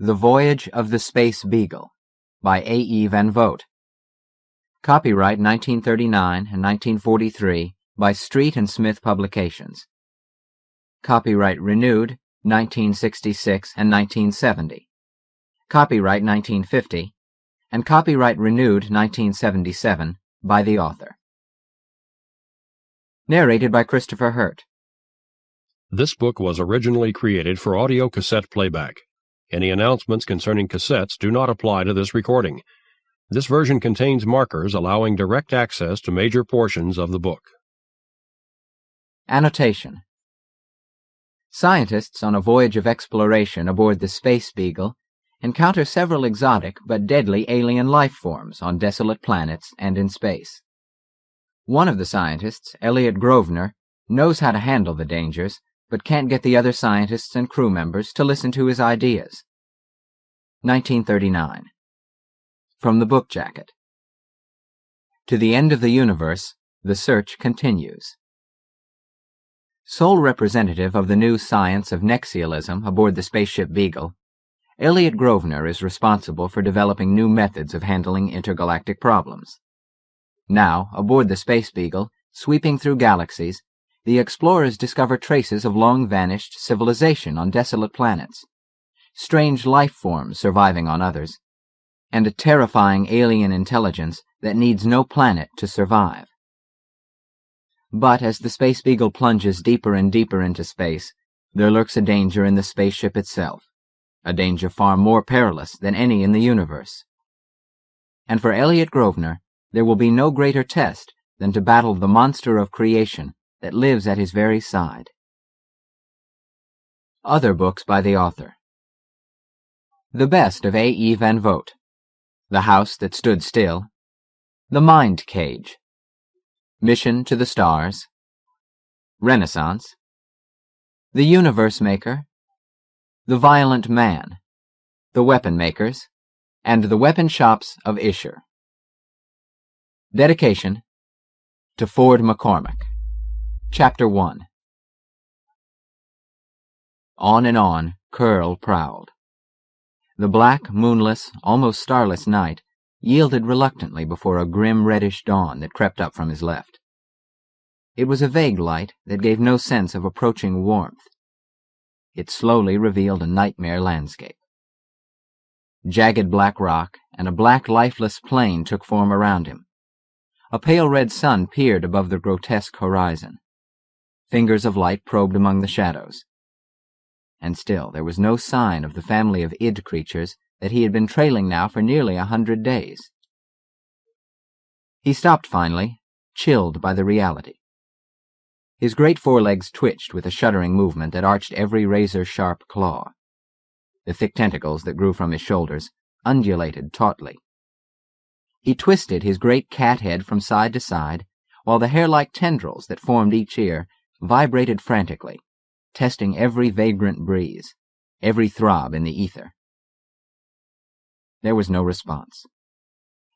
The Voyage of the Space Beagle by A. E. Van Vogt. Copyright 1939 and 1943 by Street and Smith Publications. Copyright renewed 1966 and 1970. Copyright 1950 and copyright renewed 1977 by the author. Narrated by Christopher Hurt. This book was originally created for audio cassette playback. Any announcements concerning cassettes do not apply to this recording. This version contains markers allowing direct access to major portions of the book. Annotation. Scientists on a voyage of exploration aboard the Space Beagle encounter several exotic but deadly alien life forms on desolate planets and in space. One of the scientists, Elliott Grosvenor, knows how to handle the dangers, but can't get the other scientists and crew members to listen to his ideas. 1939. From the book jacket. To the end of the universe, the search continues. Sole representative of the new science of nexialism aboard the spaceship Beagle, Elliott Grosvenor is responsible for developing new methods of handling intergalactic problems. Now, aboard the Space Beagle, sweeping through galaxies, the explorers discover traces of long-vanished civilization on desolate planets, strange life forms surviving on others, and a terrifying alien intelligence that needs no planet to survive. But as the Space Beagle plunges deeper and deeper into space, there lurks a danger in the spaceship itself, a danger far more perilous than any in the universe. And for Elliott Grosvenor, there will be no greater test than to battle the monster of creation that lives at his very side. Other books by the author. The Best of A. E. Van Vogt, The House That Stood Still, The Mind Cage, Mission to the Stars, Renaissance, The Universe Maker, The Violent Man, The Weapon Makers, and The Weapon Shops of Isher. Dedication to Ford McCormick. Chapter 1. On and on, Curl prowled. The black, moonless, almost starless night yielded reluctantly before a grim reddish dawn that crept up from his left. It was a vague light that gave no sense of approaching warmth. It slowly revealed a nightmare landscape. Jagged black rock and a black lifeless plain took form around him. A pale red sun peered above the grotesque horizon. Fingers of light probed among the shadows. And still there was no sign of the family of id creatures that he had been trailing now for nearly 100 days. He stopped finally, chilled by the reality. His great forelegs twitched with a shuddering movement that arched every razor-sharp claw. The thick tentacles that grew from his shoulders undulated tautly. He twisted his great cat head from side to side, while the hair-like tendrils that formed each ear vibrated frantically, testing every vagrant breeze, every throb in the ether. There was no response.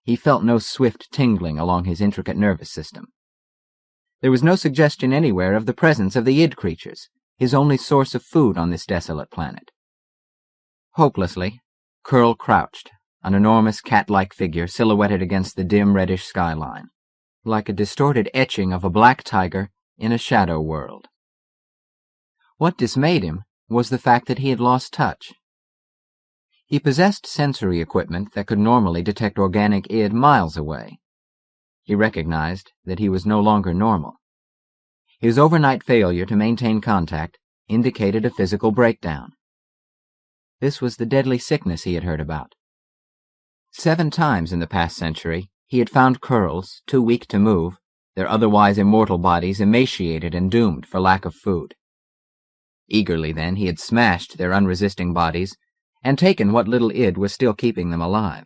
He felt no swift tingling along his intricate nervous system. There was no suggestion anywhere of the presence of the id creatures, his only source of food on this desolate planet. Hopelessly, Curl crouched, an enormous cat-like figure silhouetted against the dim reddish skyline, like a distorted etching of a black tiger in a shadow world. What dismayed him was the fact that he had lost touch. He possessed sensory equipment that could normally detect organic id miles away. He recognized that he was no longer normal. His overnight failure to maintain contact indicated a physical breakdown. This was the deadly sickness he had heard about. 7 times in the past century, he had found Curls, too weak to move, their otherwise immortal bodies emaciated and doomed for lack of food. Eagerly, then, he had smashed their unresisting bodies and taken what little id was still keeping them alive.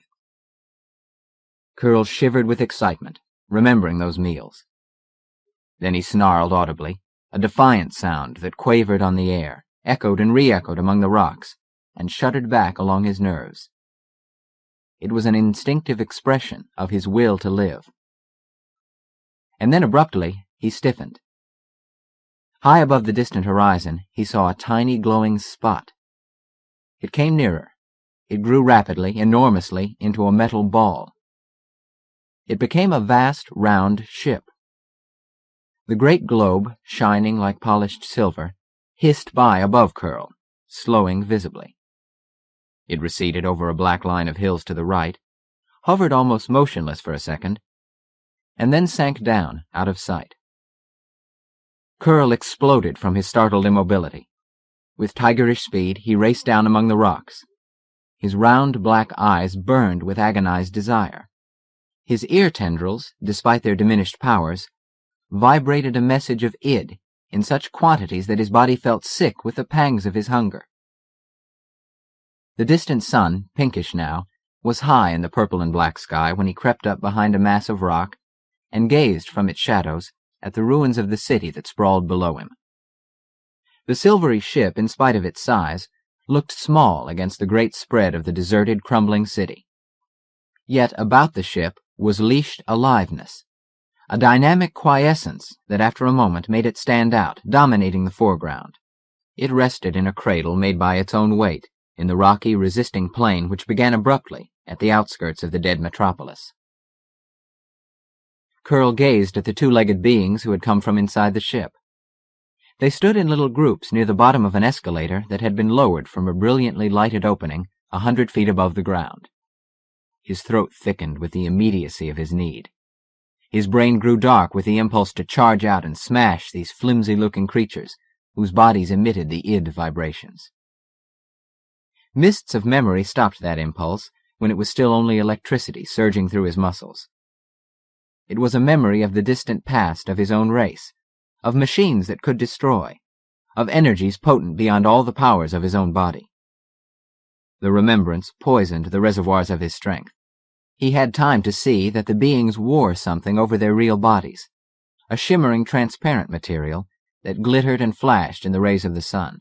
Curl shivered with excitement, remembering those meals. Then he snarled audibly, a defiant sound that quavered on the air, echoed and re-echoed among the rocks, and shuddered back along his nerves. It was an instinctive expression of his will to live. And then abruptly he stiffened. High above the distant horizon he saw a tiny glowing spot. It came nearer, It grew rapidly, enormously, into a metal ball. It became a vast, round ship. The great globe, shining like polished silver, hissed by above Curl, slowing visibly. It receded over a black line of hills to the right, hovered almost motionless for a second, and then sank down out of sight. Curl exploded from his startled immobility. With tigerish speed, he raced down among the rocks. His round black eyes burned with agonized desire. His ear tendrils, despite their diminished powers, vibrated a message of id in such quantities that his body felt sick with the pangs of his hunger. The distant sun, pinkish now, was high in the purple and black sky when he crept up behind a mass of rock and gazed from its shadows at the ruins of the city that sprawled below him. The silvery ship, in spite of its size, looked small against the great spread of the deserted, crumbling city. Yet about the ship was leashed aliveness, a dynamic quiescence that after a moment made it stand out, dominating the foreground. It rested in a cradle made by its own weight, in the rocky, resisting plain which began abruptly at the outskirts of the dead metropolis. Curl gazed at the two-legged beings who had come from inside the ship. They stood in little groups near the bottom of an escalator that had been lowered from a brilliantly lighted opening 100 feet above the ground. His throat thickened with the immediacy of his need. His brain grew dark with the impulse to charge out and smash these flimsy-looking creatures whose bodies emitted the id vibrations. Mists of memory stopped that impulse when it was still only electricity surging through his muscles. It was a memory of the distant past of his own race, of machines that could destroy, of energies potent beyond all the powers of his own body. The remembrance poisoned the reservoirs of his strength. He had time to see that the beings wore something over their real bodies, a shimmering transparent material that glittered and flashed in the rays of the sun.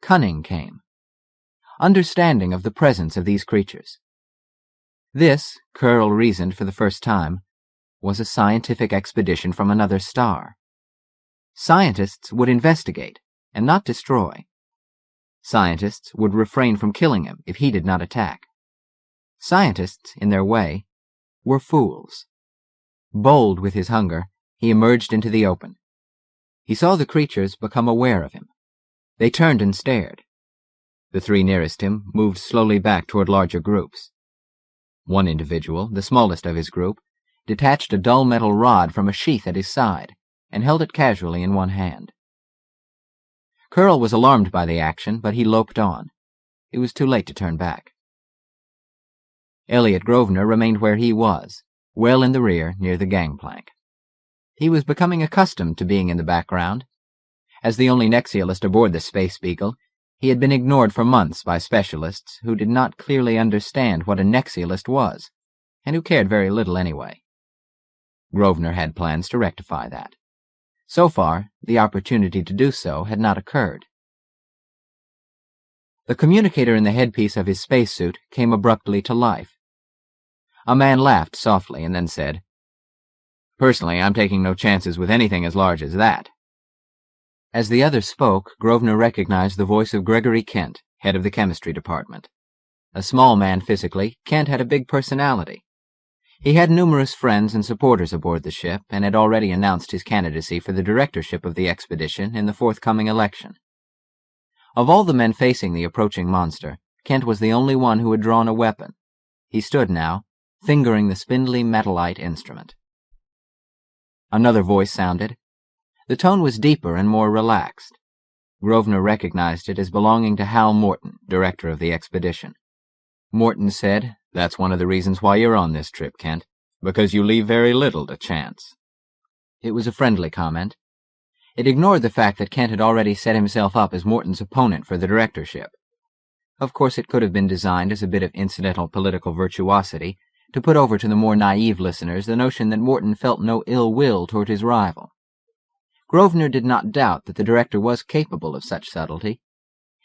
Cunning came. Understanding of the presence of these creatures. This, Curl reasoned for the first time, was a scientific expedition from another star. Scientists would investigate and not destroy. Scientists would refrain from killing him if he did not attack. Scientists, in their way, were fools. Bold with his hunger, he emerged into the open. He saw the creatures become aware of him. They turned and stared. The three nearest him moved slowly back toward larger groups. One individual, the smallest of his group, detached a dull metal rod from a sheath at his side and held it casually in one hand. Curl was alarmed by the action, but he loped on. It was too late to turn back. Elliott Grosvenor remained where he was, well in the rear near the gangplank. He was becoming accustomed to being in the background. As the only Nexialist aboard the Space Beagle, he had been ignored for months by specialists who did not clearly understand what a Nexialist was, and who cared very little anyway. Grosvenor had plans to rectify that. So far, the opportunity to do so had not occurred. The communicator in the headpiece of his spacesuit came abruptly to life. A man laughed softly and then said, "Personally, I'm taking no chances with anything as large as that." As the other spoke, Grosvenor recognized the voice of Gregory Kent, head of the chemistry department. A small man physically, Kent had a big personality. He had numerous friends and supporters aboard the ship and had already announced his candidacy for the directorship of the expedition in the forthcoming election. Of all the men facing the approaching monster, Kent was the only one who had drawn a weapon. He stood now, fingering the spindly metallite instrument. Another voice sounded. The tone was deeper and more relaxed. Grosvenor recognized it as belonging to Hal Morton, director of the expedition. Morton said, "That's one of the reasons why you're on this trip, Kent, because you leave very little to chance." It was a friendly comment. It ignored the fact that Kent had already set himself up as Morton's opponent for the directorship. Of course, it could have been designed as a bit of incidental political virtuosity to put over to the more naive listeners the notion that Morton felt no ill will toward his rival. Grosvenor did not doubt that the director was capable of such subtlety.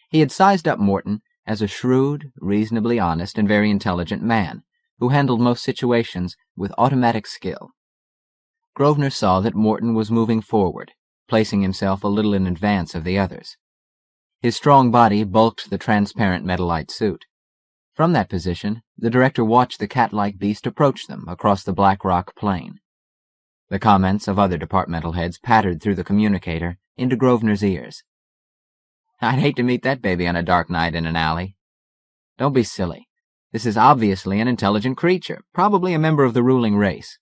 He had sized up Morton as a shrewd, reasonably honest, and very intelligent man, who handled most situations with automatic skill. Grosvenor saw that Morton was moving forward, placing himself a little in advance of the others. His strong body bulked the transparent metallite suit. From that position, the director watched the cat-like beast approach them across the black rock plain. The comments of other departmental heads pattered through the communicator into Grosvenor's ears. "I'd hate to meet that baby on a dark night in an alley." "Don't be silly. This is obviously an intelligent creature, probably a member of the ruling race."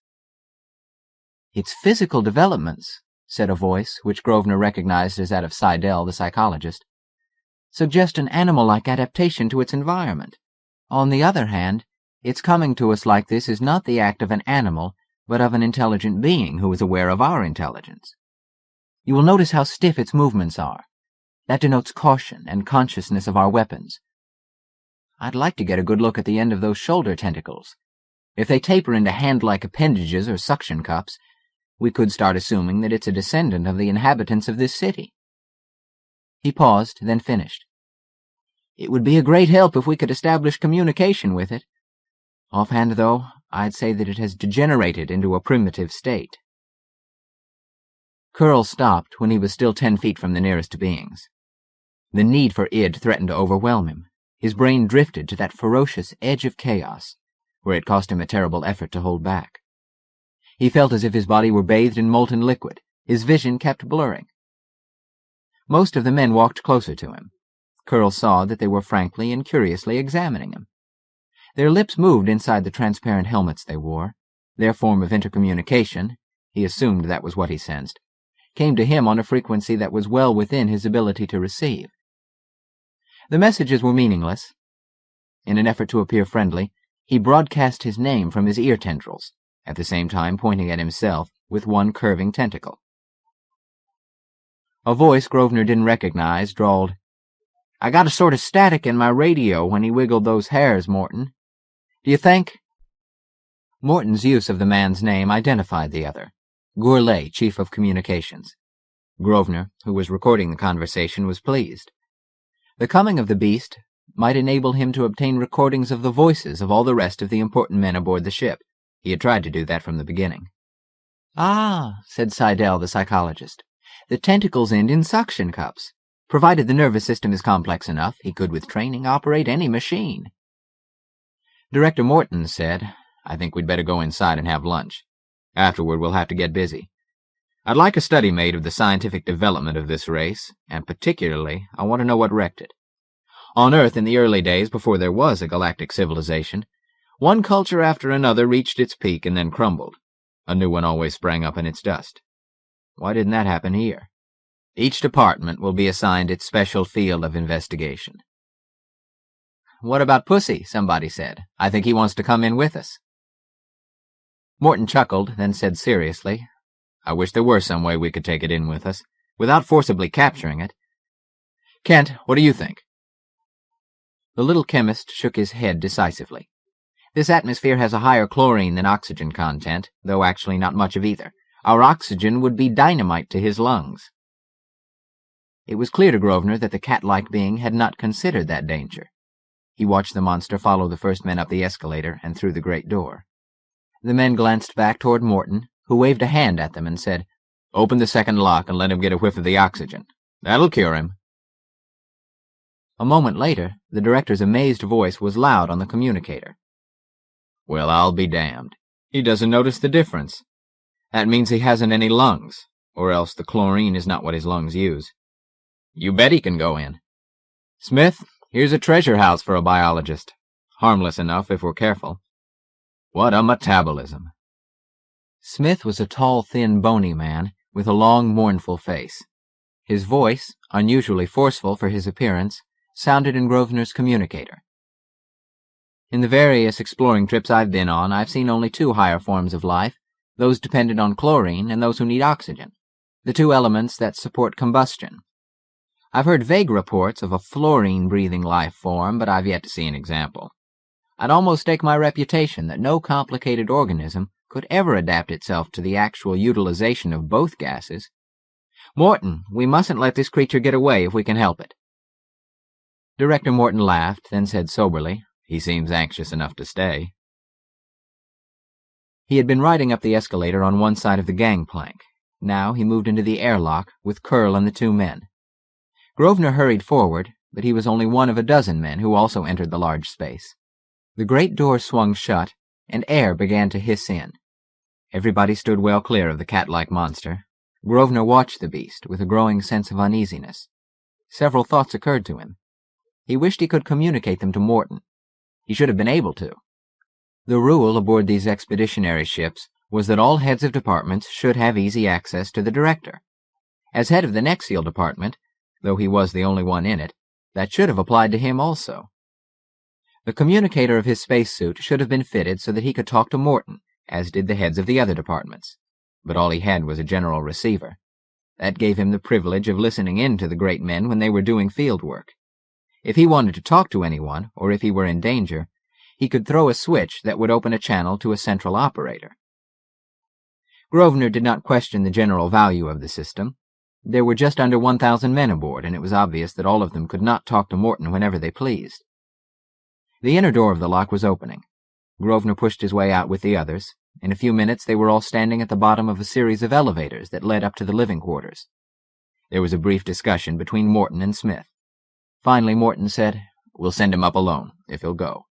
"Its physical developments," said a voice, which Grosvenor recognized as that of Seidel, the psychologist, "suggest an animal-like adaptation to its environment. On the other hand, its coming to us like this is not the act of an animal, but of an intelligent being who is aware of our intelligence. You will notice how stiff its movements are. That denotes caution and consciousness of our weapons. I'd like to get a good look at the end of those shoulder tentacles. If they taper into hand-like appendages or suction cups, we could start assuming that it's a descendant of the inhabitants of this city." He paused, then finished. "It would be a great help if we could establish communication with it. Offhand, though, I'd say that it has degenerated into a primitive state." Curl stopped when he was still 10 feet from the nearest beings. The need for id threatened to overwhelm him. His brain drifted to that ferocious edge of chaos, where it cost him a terrible effort to hold back. He felt as if his body were bathed in molten liquid. His vision kept blurring. Most of the men walked closer to him. Curl saw that they were frankly and curiously examining him. Their lips moved inside the transparent helmets they wore. Their form of intercommunication, he assumed that was what he sensed, came to him on a frequency that was well within his ability to receive. The messages were meaningless. In an effort to appear friendly, he broadcast his name from his ear tendrils, at the same time pointing at himself with one curving tentacle. A voice Grosvenor didn't recognize drawled, "I got a sort of static in my radio when he wiggled those hairs, Morton. Do you think—" Morton's use of the man's name identified the other, Gourlay, Chief of Communications. Grosvenor, who was recording the conversation, was pleased. The coming of the beast might enable him to obtain recordings of the voices of all the rest of the important men aboard the ship. He had tried to do that from the beginning. "Ah," said Seidel, the psychologist. "The tentacles end in suction cups. Provided the nervous system is complex enough, he could, with training, operate any machine." Director Morton said, "I think we'd better go inside and have lunch. Afterward, we'll have to get busy. I'd like a study made of the scientific development of this race, and particularly, I want to know what wrecked it. On Earth, in the early days before there was a galactic civilization, one culture after another reached its peak and then crumbled. A new one always sprang up in its dust. Why didn't that happen here? Each department will be assigned its special field of investigation." "What about Pussy?" somebody said. "I think he wants to come in with us." Morton chuckled, then said seriously, "I wish there were some way we could take it in with us, without forcibly capturing it. Kent, what do you think?" The little chemist shook his head decisively. "This atmosphere has a higher chlorine than oxygen content, though actually not much of either. Our oxygen would be dynamite to his lungs." It was clear to Grosvenor that the cat-like being had not considered that danger. He watched the monster follow the first men up the escalator and through the great door. The men glanced back toward Morton, who waved a hand at them and said, "Open the second lock and let him get a whiff of the oxygen. That'll cure him." A moment later, the director's amazed voice was loud on the communicator. "Well, I'll be damned. He doesn't notice the difference. That means he hasn't any lungs, or else the chlorine is not what his lungs use. You bet he can go in. Smith, here's a treasure house for a biologist. Harmless enough if we're careful. What a metabolism." Smith was a tall, thin, bony man with a long, mournful face. His voice, unusually forceful for his appearance, sounded in Grosvenor's communicator. "In the various exploring trips I've been on, I've seen only two higher forms of life, those dependent on chlorine and those who need oxygen, the two elements that support combustion. I've heard vague reports of a fluorine-breathing life form, but I've yet to see an example. I'd almost stake my reputation that no complicated organism could ever adapt itself to the actual utilization of both gases. Morton, we mustn't let this creature get away if we can help it." Director Morton laughed, then said soberly, "He seems anxious enough to stay." He had been riding up the escalator on one side of the gangplank. Now he moved into the airlock with Curl and the two men. Grosvenor hurried forward, but he was only one of a dozen men who also entered the large space. The great door swung shut, and air began to hiss in. Everybody stood well clear of the cat-like monster. Grosvenor watched the beast with a growing sense of uneasiness. Several thoughts occurred to him. He wished he could communicate them to Morton. He should have been able to. The rule aboard these expeditionary ships was that all heads of departments should have easy access to the director. As head of the Nexial department, though he was the only one in it, that should have applied to him also. The communicator of his spacesuit should have been fitted so that he could talk to Morton, as did the heads of the other departments. But all he had was a general receiver. That gave him the privilege of listening in to the great men when they were doing field work. If he wanted to talk to anyone, or if he were in danger, he could throw a switch that would open a channel to a central operator. Grosvenor did not question the general value of the system. There were just under 1,000 men aboard, and it was obvious that all of them could not talk to Morton whenever they pleased. The inner door of the lock was opening. Grosvenor pushed his way out with the others. In a few minutes they were all standing at the bottom of a series of elevators that led up to the living quarters. There was a brief discussion between Morton and Smith. Finally Morton said, "We'll send him up alone, if he'll go."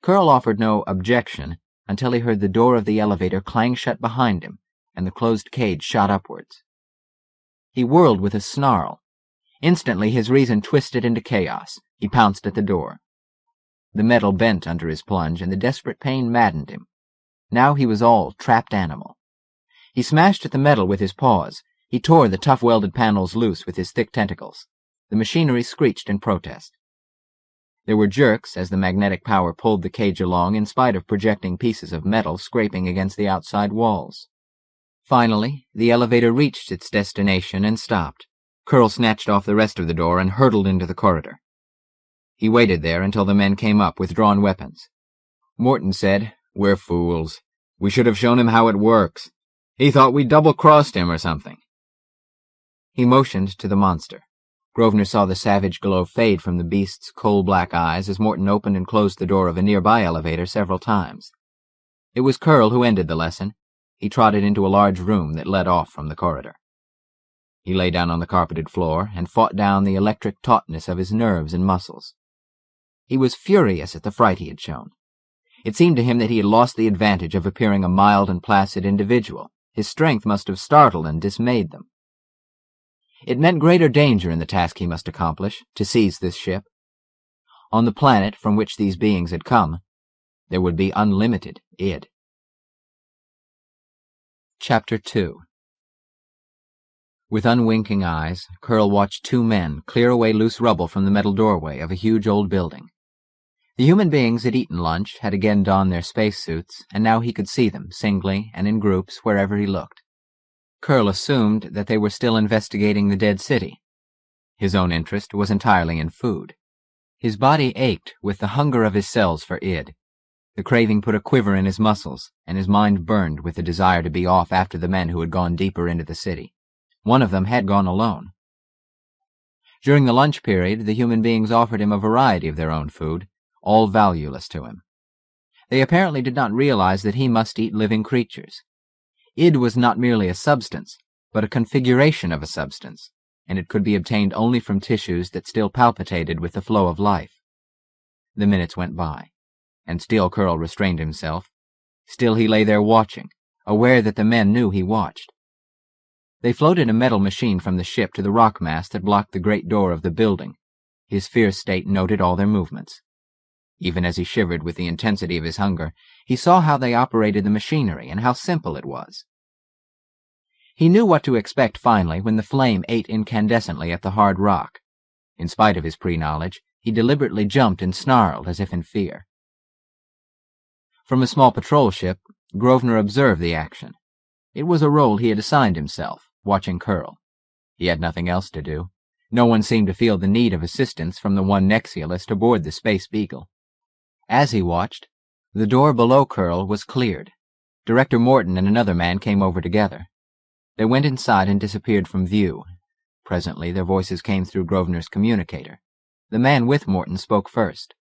Curl offered no objection until he heard the door of the elevator clang shut behind him and the closed cage shot upwards. He whirled with a snarl. Instantly his reason twisted into chaos. He pounced at the door. The metal bent under his plunge, and the desperate pain maddened him. Now he was all trapped animal. He smashed at the metal with his paws. He tore the tough welded panels loose with his thick tentacles. The machinery screeched in protest. There were jerks as the magnetic power pulled the cage along in spite of projecting pieces of metal scraping against the outside walls. Finally, the elevator reached its destination and stopped. Curl snatched off the rest of the door and hurtled into the corridor. He waited there until the men came up with drawn weapons. Morton said, "We're fools. We should have shown him how it works. He thought we double-crossed him or something." He motioned to the monster. Grosvenor saw the savage glow fade from the beast's coal-black eyes as Morton opened and closed the door of a nearby elevator several times. It was Curl who ended the lesson. He trotted into a large room that led off from the corridor. He lay down on the carpeted floor and fought down the electric tautness of his nerves and muscles. He was furious at the fright he had shown. It seemed to him that he had lost the advantage of appearing a mild and placid individual. His strength must have startled and dismayed them. It meant greater danger in the task he must accomplish, to seize this ship. On the planet from which these beings had come, there would be unlimited id. Chapter 2. With unwinking eyes, Curl watched two men clear away loose rubble from the metal doorway of a huge old building. The human beings had eaten lunch, had again donned their spacesuits, and now he could see them, singly and in groups, wherever he looked. Curl assumed that they were still investigating the dead city. His own interest was entirely in food. His body ached with the hunger of his cells for id. The craving put a quiver in his muscles, and his mind burned with the desire to be off after the men who had gone deeper into the city. One of them had gone alone. During the lunch period, the human beings offered him a variety of their own food, all valueless to him. They apparently did not realize that he must eat living creatures. Id was not merely a substance, but a configuration of a substance, and it could be obtained only from tissues that still palpitated with the flow of life. The minutes went by, and still Curl restrained himself. Still he lay there watching, aware that the men knew he watched. They floated a metal machine from the ship to the rock mass that blocked the great door of the building. His fierce state noted all their movements. Even as he shivered with the intensity of his hunger, he saw how they operated the machinery and how simple it was. He knew what to expect finally when the flame ate incandescently at the hard rock. In spite of his pre-knowledge, he deliberately jumped and snarled as if in fear. From a small patrol ship, Grosvenor observed the action. It was a role he had assigned himself, watching Curl. He had nothing else to do. No one seemed to feel the need of assistance from the one Nexialist aboard the Space Beagle. As he watched, the door below Curl was cleared. Director Morton and another man came over together. They went inside and disappeared from view. Presently their voices came through Grosvenor's communicator. The man with Morton spoke first.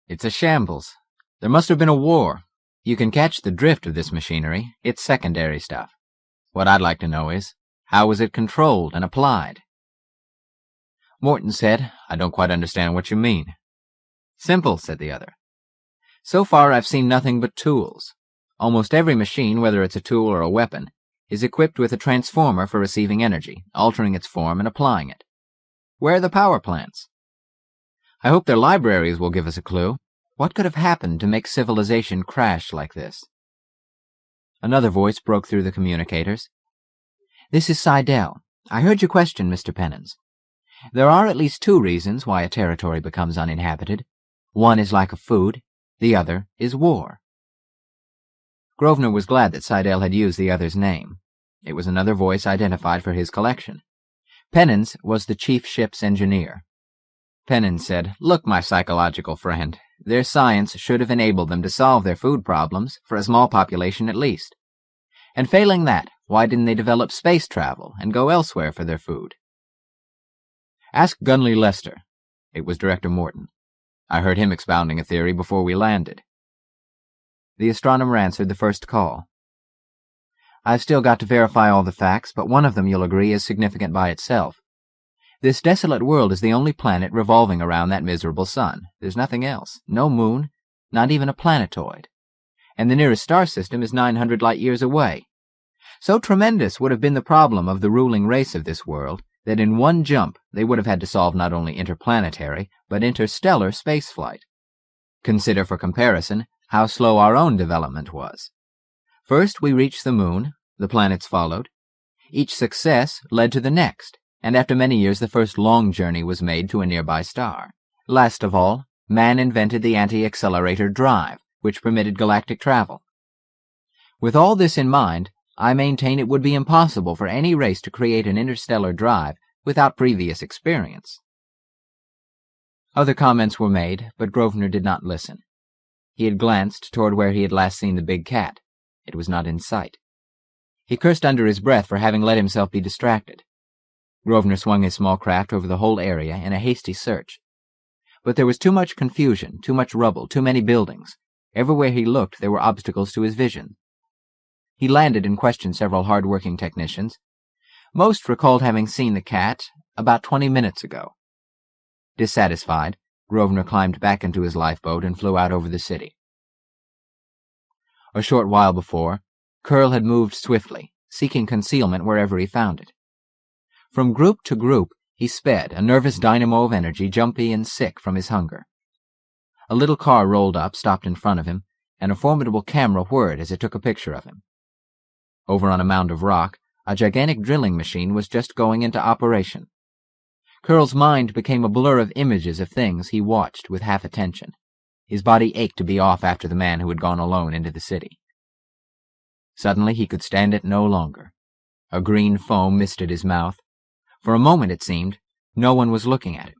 "It's a shambles. There must have been a war. You can catch the drift of this machinery. It's secondary stuff. What I'd like to know is, How was it controlled and applied? Morton said, "I don't quite understand what you mean." "Simple," said the other. "So far I've seen nothing but tools. Almost every machine, whether it's a tool or a weapon, is equipped with a transformer for receiving energy, altering its form and applying it. Where are the power plants? I hope their libraries will give us a clue. What could have happened to make civilization crash like this?" Another voice broke through the communicators. "This is Seidel. I heard your question, Mr. Pennons. There are at least two reasons why a territory becomes uninhabited. One is lack of food. The other is war." Grosvenor was glad that Seidel had used the other's name. It was another voice identified for his collection. Pennons was the chief ship's engineer. Pennons said, "Look, my psychological friend, their science should have enabled them to solve their food problems, for a small population at least. And failing that, why didn't they develop space travel and go elsewhere for their food?" "Ask Gunley Lester." It was Director Morton. "I heard him expounding a theory before we landed." The astronomer answered the first call. "I've still got to verify all the facts, but one of them, you'll agree, is significant by itself. This desolate world is the only planet revolving around that miserable sun. There's nothing else. No moon, not even a planetoid. And the nearest star system is 900 light-years away. So tremendous would have been the problem of the ruling race of this world that in one jump they would have had to solve not only interplanetary, but interstellar spaceflight. Consider for comparison how slow our own development was. First we reached the moon, the planets followed. Each success led to the next, and after many years the first long journey was made to a nearby star. Last of all, man invented the anti-accelerator drive, which permitted galactic travel. With all this in mind, I maintain it would be impossible for any race to create an interstellar drive without previous experience." Other comments were made, but Grosvenor did not listen. He had glanced toward where he had last seen the big cat. It was not in sight. He cursed under his breath for having let himself be distracted. Grosvenor swung his small craft over the whole area in a hasty search. But there was too much confusion, too much rubble, too many buildings. Everywhere he looked there were obstacles to his vision. He landed and questioned several hard-working technicians. Most recalled having seen the cat about 20 minutes ago. Dissatisfied, Grosvenor climbed back into his lifeboat and flew out over the city. A short while before, Curl had moved swiftly, seeking concealment wherever he found it. From group to group he sped, a nervous dynamo of energy, jumpy and sick from his hunger. A little car rolled up, stopped in front of him, and a formidable camera whirred as it took a picture of him. Over on a mound of rock, a gigantic drilling machine was just going into operation. Curl's mind became a blur of images of things he watched with half attention. His body ached to be off after the man who had gone alone into the city. Suddenly he could stand it no longer. A green foam misted his mouth. For a moment, it seemed, no one was looking at him.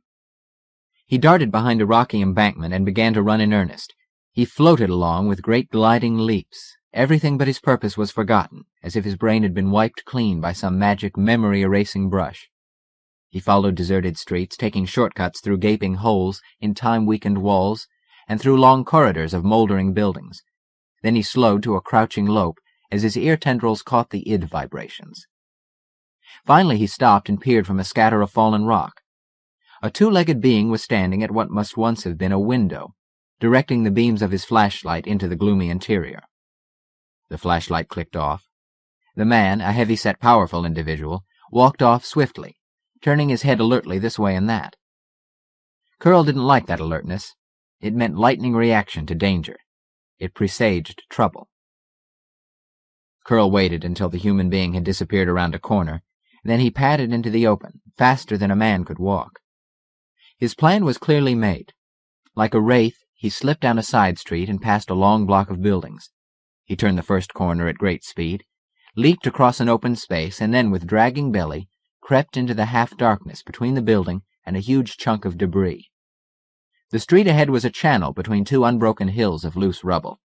He darted behind a rocky embankment and began to run in earnest. He floated along with great gliding leaps. Everything but his purpose was forgotten, as if his brain had been wiped clean by some magic memory-erasing brush. He followed deserted streets, taking shortcuts through gaping holes in time-weakened walls and through long corridors of moldering buildings. Then he slowed to a crouching lope as his ear tendrils caught the id vibrations. Finally he stopped and peered from a scatter of fallen rock. A two-legged being was standing at what must once have been a window, directing the beams of his flashlight into the gloomy interior. The flashlight clicked off. The man, a heavy-set, powerful individual, walked off swiftly, turning his head alertly this way and that. Curl didn't like that alertness. It meant lightning reaction to danger. It presaged trouble. Curl waited until the human being had disappeared around a corner. Then he padded into the open, faster than a man could walk. His plan was clearly made. Like a wraith, he slipped down a side street and passed a long block of buildings. He turned the first corner at great speed, leaped across an open space, and then, with dragging belly, crept into the half-darkness between the building and a huge chunk of debris. The street ahead was a channel between two unbroken hills of loose rubble.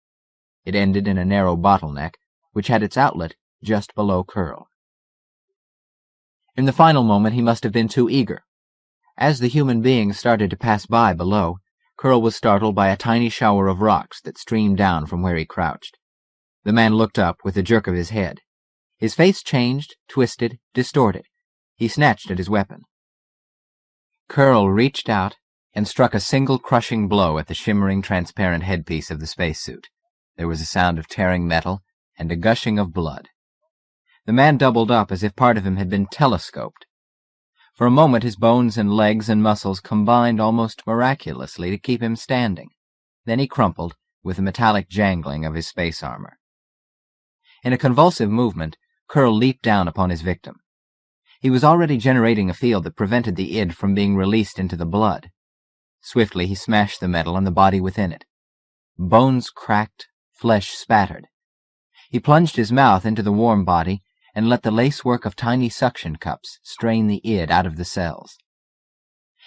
It ended in a narrow bottleneck, which had its outlet just below Curl. In the final moment he must have been too eager. As the human being started to pass by below, Curl was startled by a tiny shower of rocks that streamed down from where he crouched. The man looked up with a jerk of his head. His face changed, twisted, distorted. He snatched at his weapon. Curl reached out and struck a single crushing blow at the shimmering, transparent headpiece of the spacesuit. There was a sound of tearing metal and a gushing of blood. The man doubled up as if part of him had been telescoped. For a moment his bones and legs and muscles combined almost miraculously to keep him standing. Then he crumpled, with the metallic jangling of his space armor. In a convulsive movement, Curl leaped down upon his victim. He was already generating a field that prevented the id from being released into the blood. Swiftly he smashed the metal and the body within it. Bones cracked, flesh spattered. He plunged his mouth into the warm body and let the lacework of tiny suction cups strain the id out of the cells.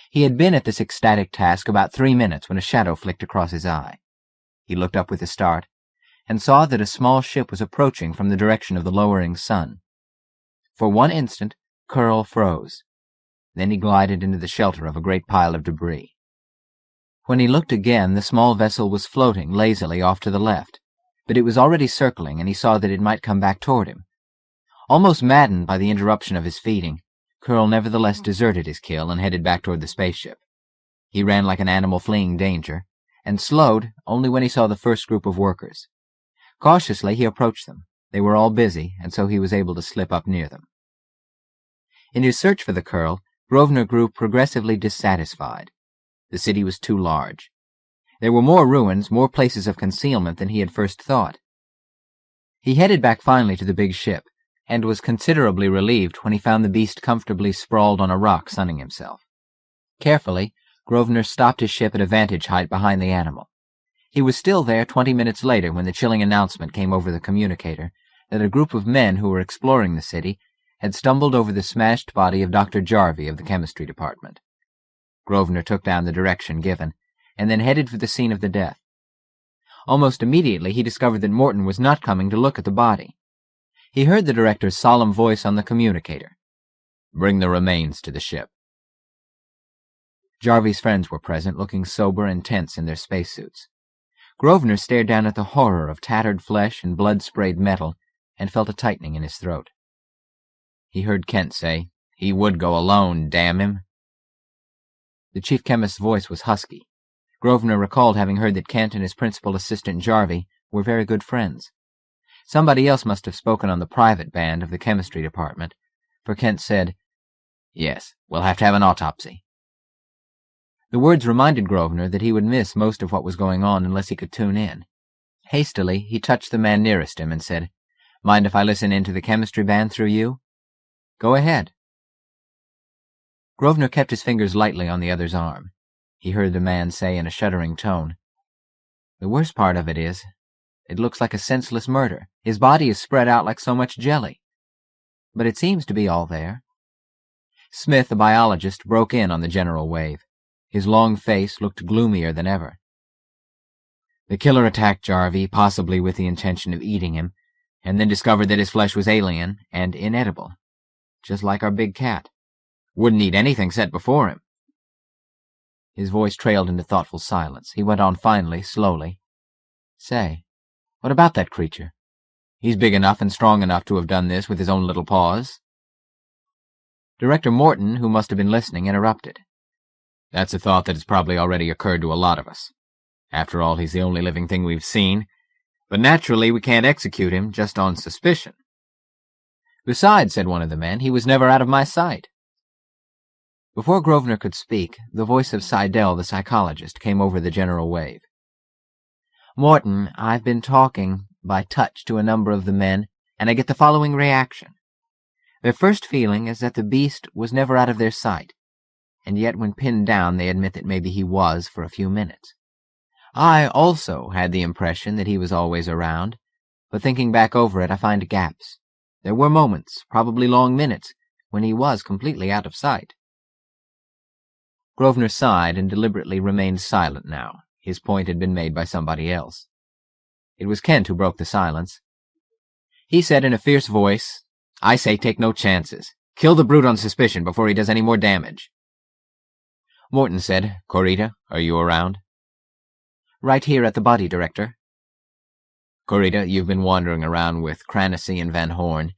He had been at this ecstatic task about 3 minutes when a shadow flicked across his eye. He looked up with a start and saw that a small ship was approaching from the direction of the lowering sun. For one instant, Curl froze. Then he glided into the shelter of a great pile of debris. When he looked again, the small vessel was floating lazily off to the left, but it was already circling, and he saw that it might come back toward him. Almost maddened by the interruption of his feeding, Curl nevertheless deserted his kill and headed back toward the spaceship. He ran like an animal fleeing danger, and slowed only when he saw the first group of workers. Cautiously he approached them. They were all busy, and so he was able to slip up near them. In his search for the Curl, Grosvenor grew progressively dissatisfied. The city was too large. There were more ruins, more places of concealment than he had first thought. He headed back finally to the big ship, and was considerably relieved when he found the beast comfortably sprawled on a rock sunning himself. Carefully, Grosvenor stopped his ship at a vantage height behind the animal. He was still there 20 minutes later when the chilling announcement came over the communicator that a group of men who were exploring the city had stumbled over the smashed body of Dr. Jarvie of the chemistry department. Grosvenor took down the direction given, and then headed for the scene of the death. Almost immediately he discovered that Morton was not coming to look at the body. He heard the director's solemn voice on the communicator. "Bring the remains to the ship." Jarvie's friends were present, looking sober and tense in their spacesuits. Grosvenor stared down at the horror of tattered flesh and blood-sprayed metal and felt a tightening in his throat. He heard Kent say, "He would go alone, damn him." The chief chemist's voice was husky. Grosvenor recalled having heard that Kent and his principal assistant Jarvie were very good friends. Somebody else must have spoken on the private band of the chemistry department, for Kent said, "Yes, we'll have to have an autopsy." The words reminded Grosvenor that he would miss most of what was going on unless he could tune in. Hastily, he touched the man nearest him and said, "Mind if I listen in to the chemistry band through you?" "Go ahead." Grosvenor kept his fingers lightly on the other's arm. He heard the man say in a shuddering tone, "The worst part of it is, it looks like a senseless murder. His body is spread out like so much jelly. But it seems to be all there." Smith, the biologist, broke in on the general wave. His long face looked gloomier than ever. "The killer attacked Jarvie, possibly with the intention of eating him, and then discovered that his flesh was alien and inedible. Just like our big cat. Wouldn't eat anything set before him." His voice trailed into thoughtful silence. He went on finally, slowly. "Say, what about that creature? He's big enough and strong enough to have done this with his own little paws." Director Morton, who must have been listening, interrupted. "That's a thought that has probably already occurred to a lot of us. After all, he's the only living thing we've seen. But naturally, we can't execute him just on suspicion." "Besides," said one of the men, "he was never out of my sight." Before Grosvenor could speak, the voice of Seidel, the psychologist, came over the general wave. "Morton, I've been talking by touch to a number of the men, and I get the following reaction. Their first feeling is that the beast was never out of their sight, and yet when pinned down they admit that maybe he was for a few minutes. I also had the impression that he was always around, but thinking back over it I find gaps. There were moments, probably long minutes, when he was completely out of sight." Grosvenor sighed and deliberately remained silent now. His point had been made by somebody else. It was Kent who broke the silence. He said in a fierce voice, "I say take no chances. Kill the brute on suspicion before he does any more damage." Morton said, "Corita, are you around?" "Right here at the body, Director." "Corita, you've been wandering around with Cranacey and Van Horn.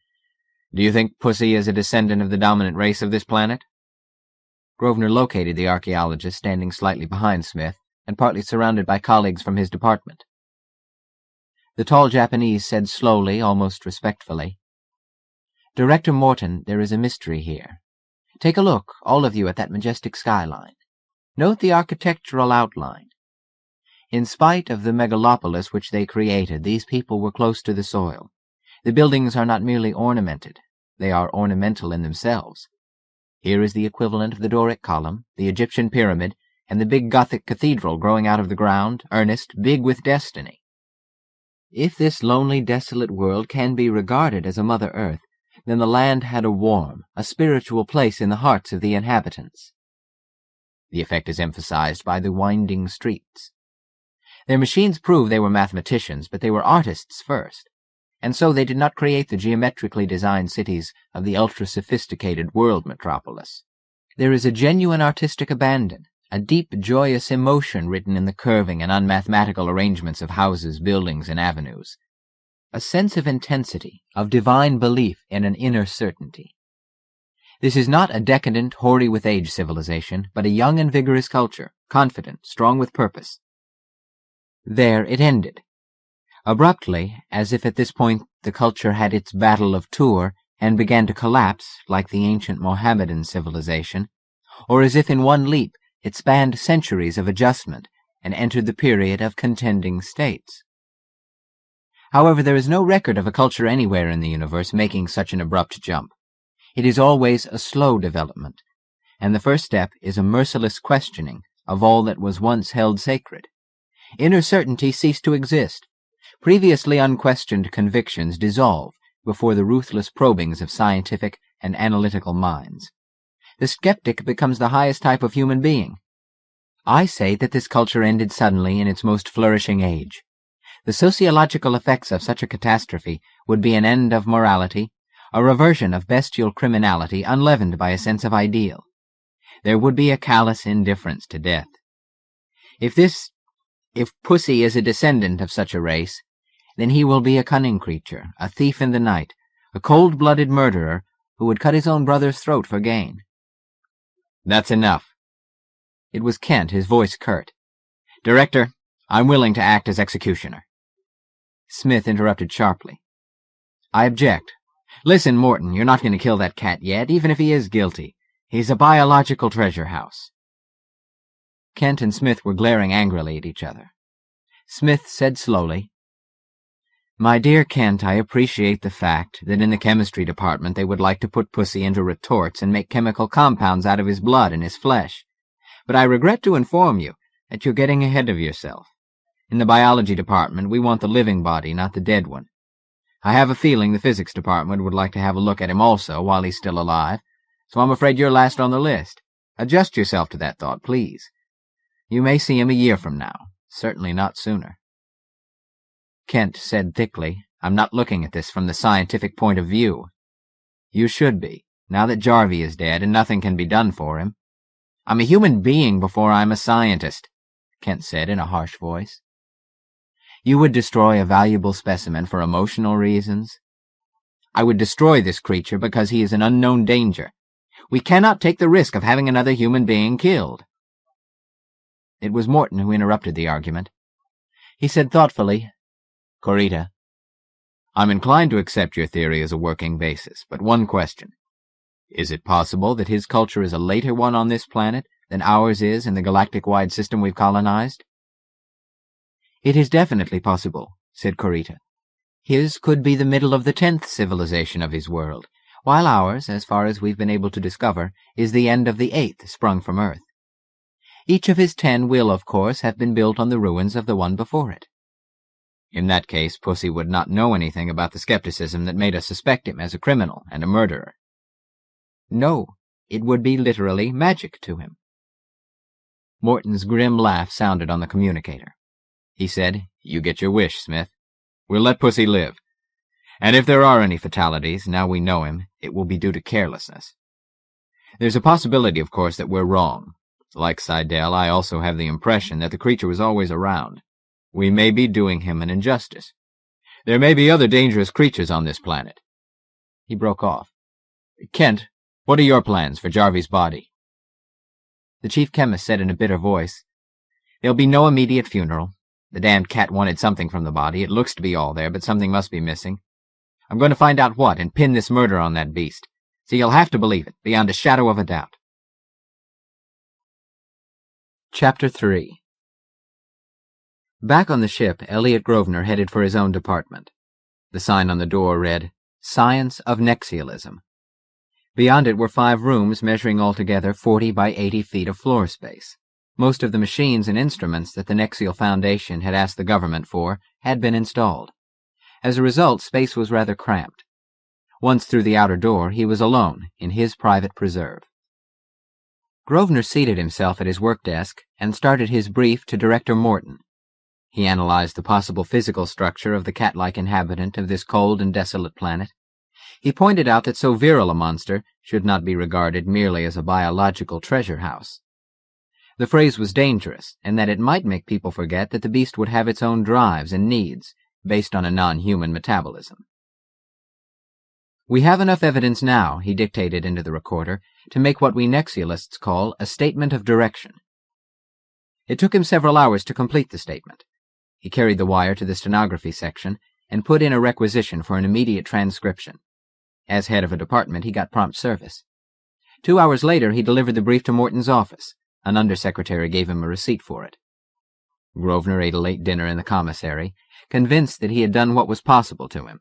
Do you think Pussy is a descendant of the dominant race of this planet? Grosvenor located the archaeologist standing slightly behind Smith and partly surrounded by colleagues from his department. The tall Japanese said slowly, almost respectfully, "Director Morton, there is a mystery here. Take a look, all of you, at that majestic skyline. Note the architectural outline. In spite of the megalopolis which they created, these people were close to the soil. The buildings are not merely ornamented, they are ornamental in themselves. Here is the equivalent of the Doric column, the Egyptian pyramid, and the big Gothic cathedral growing out of the ground, earnest, big with destiny. If this lonely, desolate world can be regarded as a Mother Earth, then the land had a warm, a spiritual place in the hearts of the inhabitants. The effect is emphasized by the winding streets. Their machines prove they were mathematicians, but they were artists first, and so they did not create the geometrically designed cities of the ultra-sophisticated world metropolis. There is a genuine artistic abandon, a deep, joyous emotion written in the curving and unmathematical arrangements of houses, buildings, and avenues. A sense of intensity, of divine belief in an inner certainty. This is not a decadent, hoary with age civilization, but a young and vigorous culture, confident, strong with purpose. There it ended. Abruptly, as if at this point the culture had its battle of Tours and began to collapse like the ancient Mohammedan civilization, or as if in one leap it spanned centuries of adjustment and entered the period of contending states. However, there is no record of a culture anywhere in the universe making such an abrupt jump. It is always a slow development, and the first step is a merciless questioning of all that was once held sacred. Inner certainty ceased to exist. Previously unquestioned convictions dissolve before the ruthless probings of scientific and analytical minds. The skeptic becomes the highest type of human being. I say that this culture ended suddenly in its most flourishing age. The sociological effects of such a catastrophe would be an end of morality, a reversion of bestial criminality unleavened by a sense of ideal. There would be a callous indifference to death. If Pussy is a descendant of such a race, then he will be a cunning creature, a thief in the night, a cold-blooded murderer who would cut his own brother's throat for gain. That's enough. It was Kent, his voice curt. Director, I'm willing to act as executioner. Smith interrupted sharply. I object. Listen, Morton, you're not going to kill that cat yet, even if he is guilty. He's a biological treasure house. Kent and Smith were glaring angrily at each other. Smith said slowly, My dear Kent, I appreciate the fact that in the chemistry department they would like to put Pussy into retorts and make chemical compounds out of his blood and his flesh. But I regret to inform you that you're getting ahead of yourself. In the biology department, we want the living body, not the dead one. I have a feeling the physics department would like to have a look at him also while he's still alive, so I'm afraid you're last on the list. Adjust yourself to that thought, please. You may see him a year from now, certainly not sooner. Kent said thickly, I'm not looking at this from the scientific point of view. You should be, now that Jarvie is dead and nothing can be done for him. I'm a human being before I'm a scientist, Kent said in a harsh voice. You would destroy a valuable specimen for emotional reasons? I would destroy this creature because he is an unknown danger. We cannot take the risk of having another human being killed. It was Morton who interrupted the argument. He said thoughtfully, Corita, I'm inclined to accept your theory as a working basis, but one question. Is it possible that his culture is a later one on this planet than ours is in the galactic-wide system we've colonized? It is definitely possible, said Corita. His could be the middle of the 10th civilization of his world, while ours, as far as we've been able to discover, is the end of the 8th sprung from Earth. Each of his 10 will, of course, have been built on the ruins of the one before it. In that case, Pussy would not know anything about the skepticism that made us suspect him as a criminal and a murderer. No, it would be literally magic to him. Morton's grim laugh sounded on the communicator. He said, You get your wish, Smith. We'll let Pussy live. And if there are any fatalities, now we know him, it will be due to carelessness. There's a possibility, of course, that we're wrong. Like Seidel, I also have the impression that the creature was always around. We may be doing him an injustice. There may be other dangerous creatures on this planet. He broke off. "Kent, what are your plans for Jarvie's body?" The chief chemist said in a bitter voice, "There'll be no immediate funeral. The damned cat wanted something from the body. It looks to be all there, but something must be missing. I'm going to find out what and pin this murder on that beast. So you'll have to believe it, beyond a shadow of a doubt." Chapter 3. Back on the ship, Elliott Grosvenor headed for his own department. The sign on the door read, "Science of Nexialism." Beyond it were 5 rooms measuring altogether 40 by 80 feet of floor space. Most of the machines and instruments that the Nexial Foundation had asked the government for had been installed. As a result, space was rather cramped. Once through the outer door, he was alone in his private preserve. Grosvenor seated himself at his work desk and started his brief to Director Morton. He analyzed the possible physical structure of the cat-like inhabitant of this cold and desolate planet. He pointed out that so virile a monster should not be regarded merely as a biological treasure house. The phrase was dangerous, and that it might make people forget that the beast would have its own drives and needs, based on a non-human metabolism. "We have enough evidence now," he dictated into the recorder, "to make what we Nexialists call a statement of direction." It took him several hours to complete the statement. He carried the wire to the stenography section and put in a requisition for an immediate transcription. As head of a department, he got prompt service. 2 hours later, he delivered the brief to Morton's office. An undersecretary gave him a receipt for it. Grosvenor ate a late dinner in the commissary, convinced that he had done what was possible to him.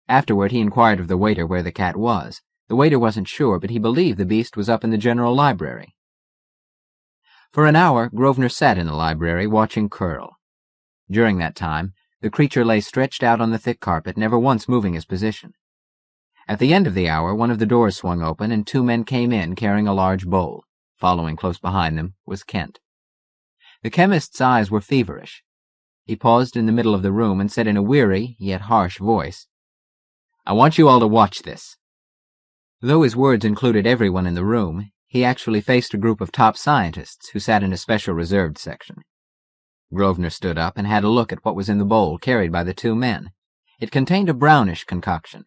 Afterward, he inquired of the waiter where the cat was. The waiter wasn't sure, but he believed the beast was up in the general library. For an hour, Grosvenor sat in the library, watching Curl. During that time, the creature lay stretched out on the thick carpet, never once moving his position. At the end of the hour, one of the doors swung open, and 2 men came in carrying a large bowl. Following close behind them was Kent. The chemist's eyes were feverish. He paused in the middle of the room and said in a weary, yet harsh voice, "I want you all to watch this." Though his words included everyone in the room, he actually faced a group of top scientists who sat in a special reserved section. Grosvenor stood up and had a look at what was in the bowl carried by the 2 men. It contained a brownish concoction.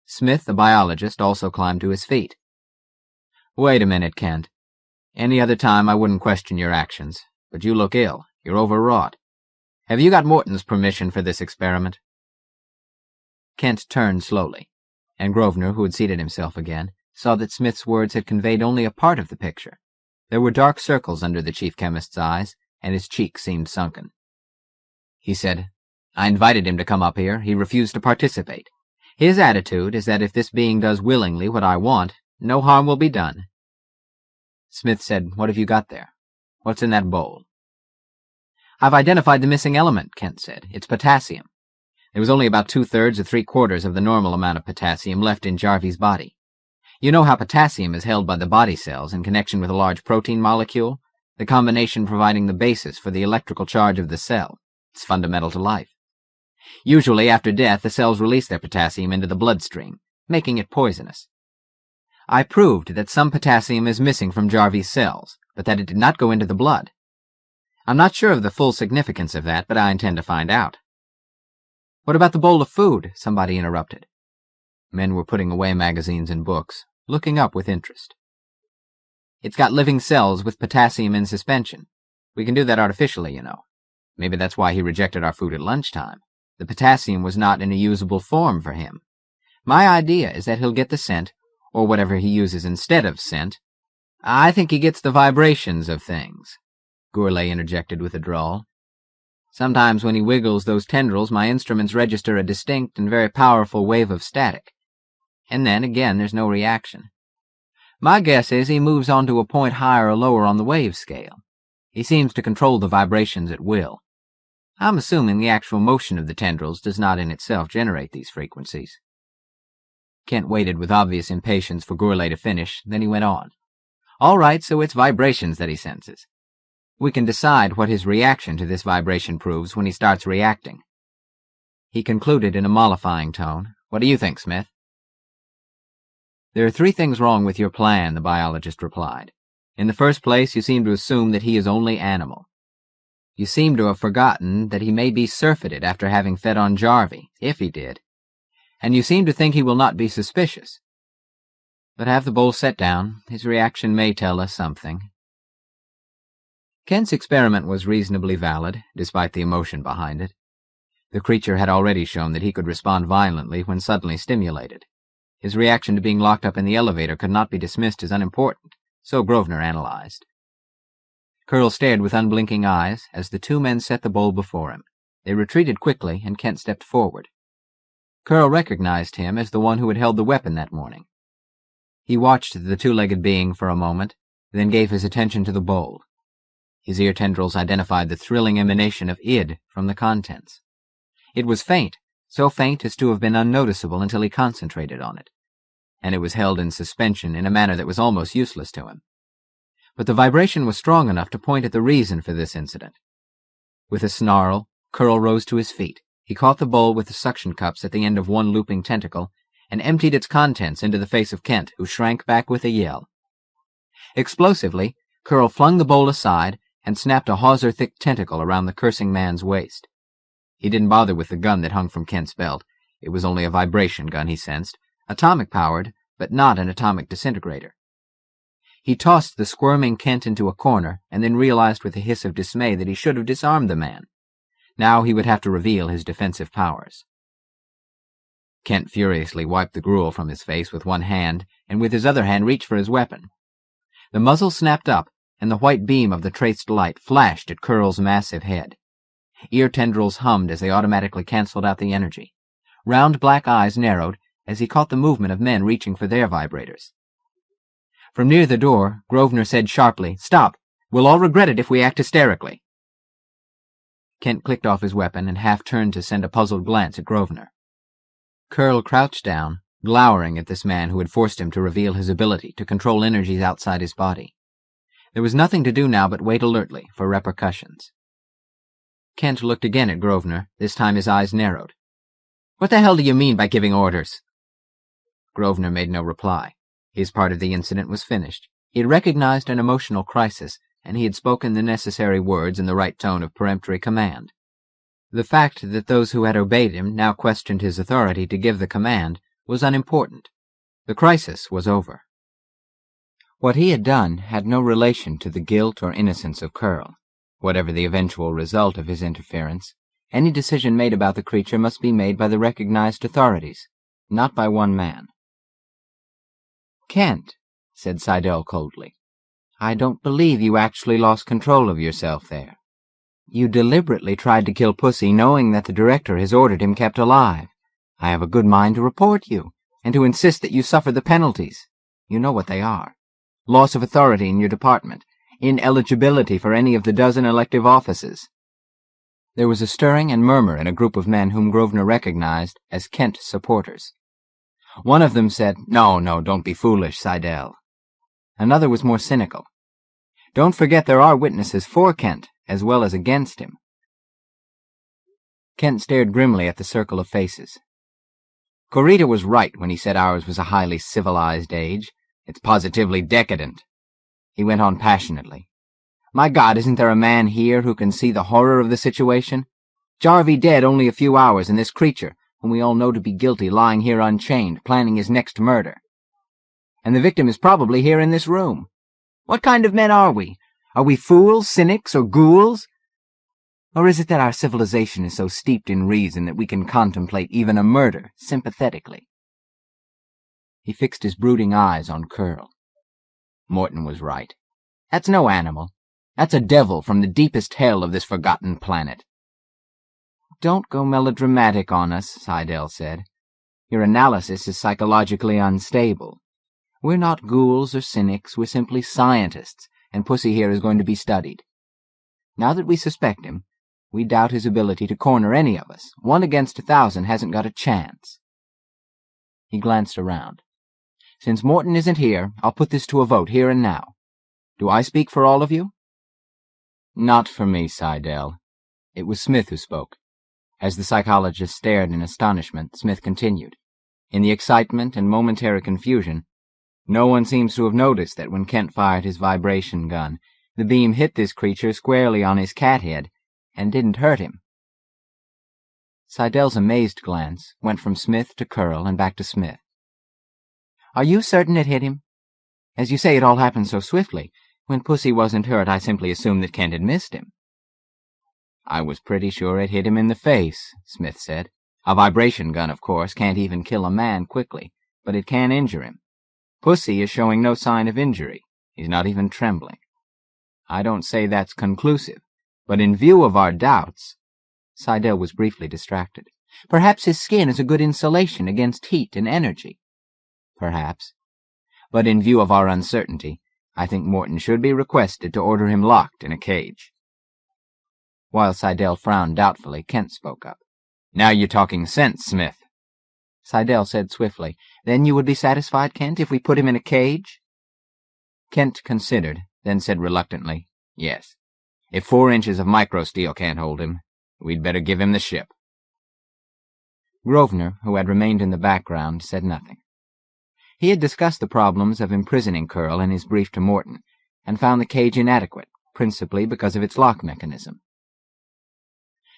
Smith, the biologist, also climbed to his feet. "Wait a minute, Kent. Any other time I wouldn't question your actions, but you look ill. You're overwrought. Have you got Morton's permission for this experiment?" Kent turned slowly, and Grosvenor, who had seated himself again, saw that Smith's words had conveyed only a part of the picture. There were dark circles under the chief chemist's eyes, and his cheeks seemed sunken. He said, "I invited him to come up here. He refused to participate. His attitude is that if this being does willingly what I want, no harm will be done." Smith said, "What have you got there? What's in that bowl?" "I've identified the missing element," Kent said. "It's potassium. There was only about 2/3 or 3/4 of the normal amount of potassium left in Jarvie's body. You know how potassium is held by the body cells in connection with a large protein molecule, the combination providing the basis for the electrical charge of the cell. It's fundamental to life. Usually, after death, the cells release their potassium into the bloodstream, making it poisonous. I proved that some potassium is missing from Jarvie's cells, but that it did not go into the blood. I'm not sure of the full significance of that, but I intend to find out." "What about the bowl of food?" somebody interrupted. Men were putting away magazines and books, looking up with interest. "It's got living cells with potassium in suspension. We can do that artificially, you know. Maybe that's why he rejected our food at lunchtime. The potassium was not in a usable form for him. My idea is that he'll get the scent, or whatever he uses instead of scent. I think he gets the vibrations of things," Gourlay interjected with a drawl. "Sometimes when he wiggles those tendrils, my instruments register a distinct and very powerful wave of static. And then, again, there's no reaction. My guess is he moves on to a point higher or lower on the wave scale. He seems to control the vibrations at will. I'm assuming the actual motion of the tendrils does not in itself generate these frequencies." Kent waited with obvious impatience for Gourlay to finish, then he went on. "All right, so it's vibrations that he senses. We can decide what his reaction to this vibration proves when he starts reacting." He concluded in a mollifying tone, "What do you think, Smith?" "There are 3 things wrong with your plan," the biologist replied. "In the first place, you seem to assume that he is only animal. You seem to have forgotten that he may be surfeited after having fed on Jarvie, if he did. and you seem to think he will not be suspicious. But have the bowl set down. His reaction may tell us something." Kent's experiment was reasonably valid, despite the emotion behind it. The creature had already shown that he could respond violently when suddenly stimulated. His reaction to being locked up in the elevator could not be dismissed as unimportant, so Grosvenor analyzed. Curl stared with unblinking eyes as the two men set the bowl before him. They retreated quickly, and Kent stepped forward. Curl recognized him as the one who had held the weapon that morning. He watched the two-legged being for a moment, then gave his attention to the bowl. His ear tendrils identified the thrilling emanation of id from the contents. It was faint, so faint as to have been unnoticeable until he concentrated on it, and it was held in suspension in a manner that was almost useless to him. But the vibration was strong enough to point at the reason for this incident. With a snarl, Curl rose to his feet. He caught the bowl with the suction cups at the end of one looping tentacle and emptied its contents into the face of Kent, who shrank back with a yell. Explosively, Curl flung the bowl aside and snapped a hawser-thick tentacle around the cursing man's waist. He didn't bother with the gun that hung from Kent's belt. It was only a vibration gun, he sensed, atomic-powered, but not an atomic disintegrator. He tossed the squirming Kent into a corner and then realized with a hiss of dismay that he should have disarmed the man. Now he would have to reveal his defensive powers. Kent furiously wiped the gruel from his face with one hand and with his other hand reached for his weapon. The muzzle snapped up, and the white beam of the traced light flashed at Curl's massive head. Ear tendrils hummed as they automatically canceled out the energy. Round black eyes narrowed as he caught the movement of men reaching for their vibrators. From near the door, Grosvenor said sharply, "Stop! We'll all regret it if we act hysterically." Kent clicked off his weapon and half-turned to send a puzzled glance at Grosvenor. Curl crouched down, glowering at this man who had forced him to reveal his ability to control energies outside his body. There was nothing to do now but wait alertly for repercussions. Kent looked again at Grosvenor. This time his eyes narrowed. "What the hell do you mean by giving orders?" Grosvenor made no reply. His part of the incident was finished. He had recognized an emotional crisis, and he had spoken the necessary words in the right tone of peremptory command. The fact that those who had obeyed him now questioned his authority to give the command was unimportant. The crisis was over. What he had done had no relation to the guilt or innocence of Curl. Whatever the eventual result of his interference, any decision made about the creature must be made by the recognized authorities, not by one man. "Kent," said Seidel coldly, "I don't believe you actually lost control of yourself there. You deliberately tried to kill Pussy knowing that the director has ordered him kept alive. I have a good mind to report you, and to insist that you suffer the penalties. You know what they are. Loss of authority in your department, ineligibility for any of the dozen elective offices." There was a stirring and murmur in a group of men whom Grosvenor recognized as Kent supporters. One of them said, No, don't be foolish, Seidel." Another was more cynical. "Don't forget there are witnesses for Kent, as well as against him." Kent stared grimly at the circle of faces. "Corita was right when he said ours was a highly civilized age. It's positively decadent." He went on passionately. "My God, isn't there a man here who can see the horror of the situation? Jarvey dead only a few hours, and this creature, whom we all know to be guilty, lying here unchained, planning his next murder. And the victim is probably here in this room. What kind of men are we? Are we fools, cynics, or ghouls? Or is it that our civilization is so steeped in reason that we can contemplate even a murder sympathetically?" He fixed his brooding eyes on Curl. Morton was right. That's no animal. That's a devil from the deepest hell of this forgotten planet. "Don't go melodramatic on us," Seidel said. "Your analysis is psychologically unstable. We're not ghouls or cynics, we're simply scientists, and Pussy here is going to be studied. Now that we suspect him, we doubt his ability to corner any of us. 1 against 1,000 hasn't got a chance." He glanced around. "Since Morton isn't here, I'll put this to a vote here and now. Do I speak for all of you?" "Not for me, Seidel." It was Smith who spoke. As the psychologist stared in astonishment, Smith continued. In the excitement and momentary confusion, no one seems to have noticed that when Kent fired his vibration gun, the beam hit this creature squarely on his cat head and didn't hurt him. Seidel's amazed glance went from Smith to Curl and back to Smith. "Are you certain it hit him? As you say, it all happened so swiftly. When Pussy wasn't hurt, I simply assumed that Kent had missed him." "I was pretty sure it hit him in the face," Smith said. "A vibration gun, of course, can't even kill a man quickly, but it can injure him. Pussy is showing no sign of injury. He's not even trembling. I don't say that's conclusive, but in view of our doubts—" Seidel was briefly distracted. "Perhaps his skin is a good insulation against heat and energy." "Perhaps. But in view of our uncertainty, I think Morton should be requested to order him locked in a cage." While Seidel frowned doubtfully, Kent spoke up. "Now you're talking sense, Smith." Seidel said swiftly, "Then you would be satisfied, Kent, if we put him in a cage?" Kent considered, then said reluctantly, "Yes. If 4 inches of microsteel can't hold him, we'd better give him the ship." Grosvenor, who had remained in the background, said nothing. He had discussed the problems of imprisoning Curl in his brief to Morton, and found the cage inadequate, principally because of its lock mechanism.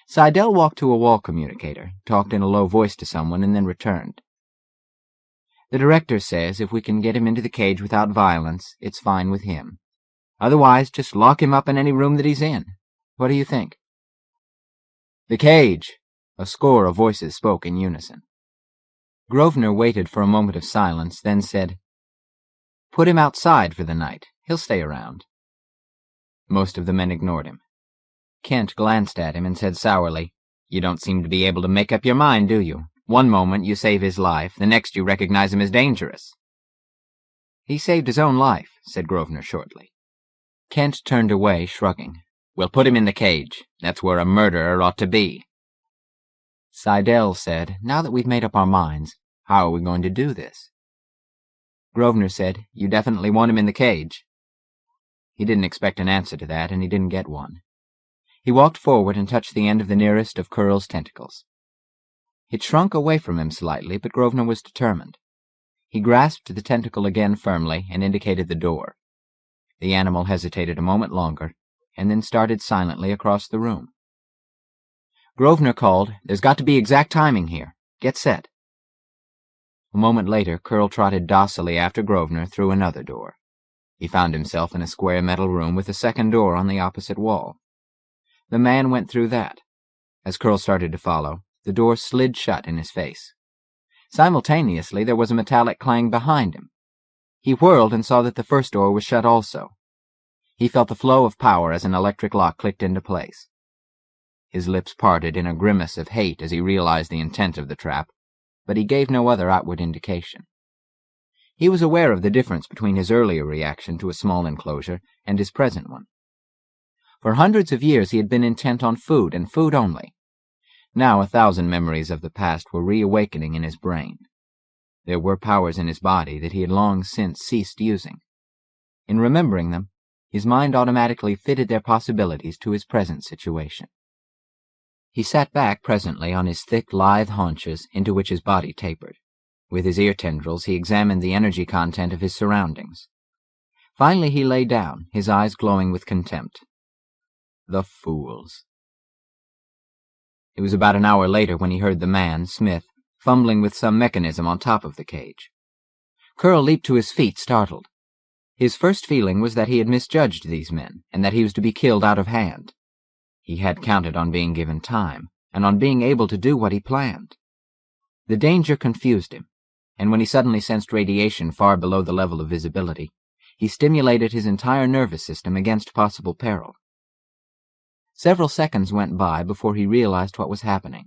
Seidel walked to a wall communicator, talked in a low voice to someone, and then returned. "The director says if we can get him into the cage without violence, it's fine with him. Otherwise, just lock him up in any room that he's in. What do you think?" "The cage!" A score of voices spoke in unison. Grosvenor waited for a moment of silence, then said, "Put him outside for the night. He'll stay around." Most of the men ignored him. Kent glanced at him and said sourly, "You don't seem to be able to make up your mind, do you? One moment you save his life, the next you recognize him as dangerous." "He saved his own life," said Grosvenor shortly. Kent turned away, shrugging. "We'll put him in the cage. That's where a murderer ought to be." Seidel said, "Now that we've made up our minds, how are we going to do this?" Grosvenor said, "You definitely want him in the cage?" He didn't expect an answer to that, and he didn't get one. He walked forward and touched the end of the nearest of Curl's tentacles. It shrunk away from him slightly, but Grosvenor was determined. He grasped the tentacle again firmly and indicated the door. The animal hesitated a moment longer, and then started silently across the room. Grosvenor called, "There's got to be exact timing here. Get set." A moment later, Curl trotted docilely after Grosvenor through another door. He found himself in a square metal room with a second door on the opposite wall. The man went through that. As Curl started to follow, the door slid shut in his face. Simultaneously, there was a metallic clang behind him. He whirled and saw that the first door was shut also. He felt the flow of power as an electric lock clicked into place. His lips parted in a grimace of hate as he realized the intent of the trap, but he gave no other outward indication. He was aware of the difference between his earlier reaction to a small enclosure and his present one. For hundreds of years he had been intent on food and food only. Now 1,000 memories of the past were reawakening in his brain. There were powers in his body that he had long since ceased using. In remembering them, his mind automatically fitted their possibilities to his present situation. He sat back presently on his thick, lithe haunches into which his body tapered. With his ear tendrils he examined the energy content of his surroundings. Finally he lay down, his eyes glowing with contempt. The fools. It was about an hour later when he heard the man, Smith, fumbling with some mechanism on top of the cage. Curl leaped to his feet, startled. His first feeling was that he had misjudged these men, and that he was to be killed out of hand. He had counted on being given time, and on being able to do what he planned. The danger confused him, and when he suddenly sensed radiation far below the level of visibility, he stimulated his entire nervous system against possible peril. Several seconds went by before he realized what was happening.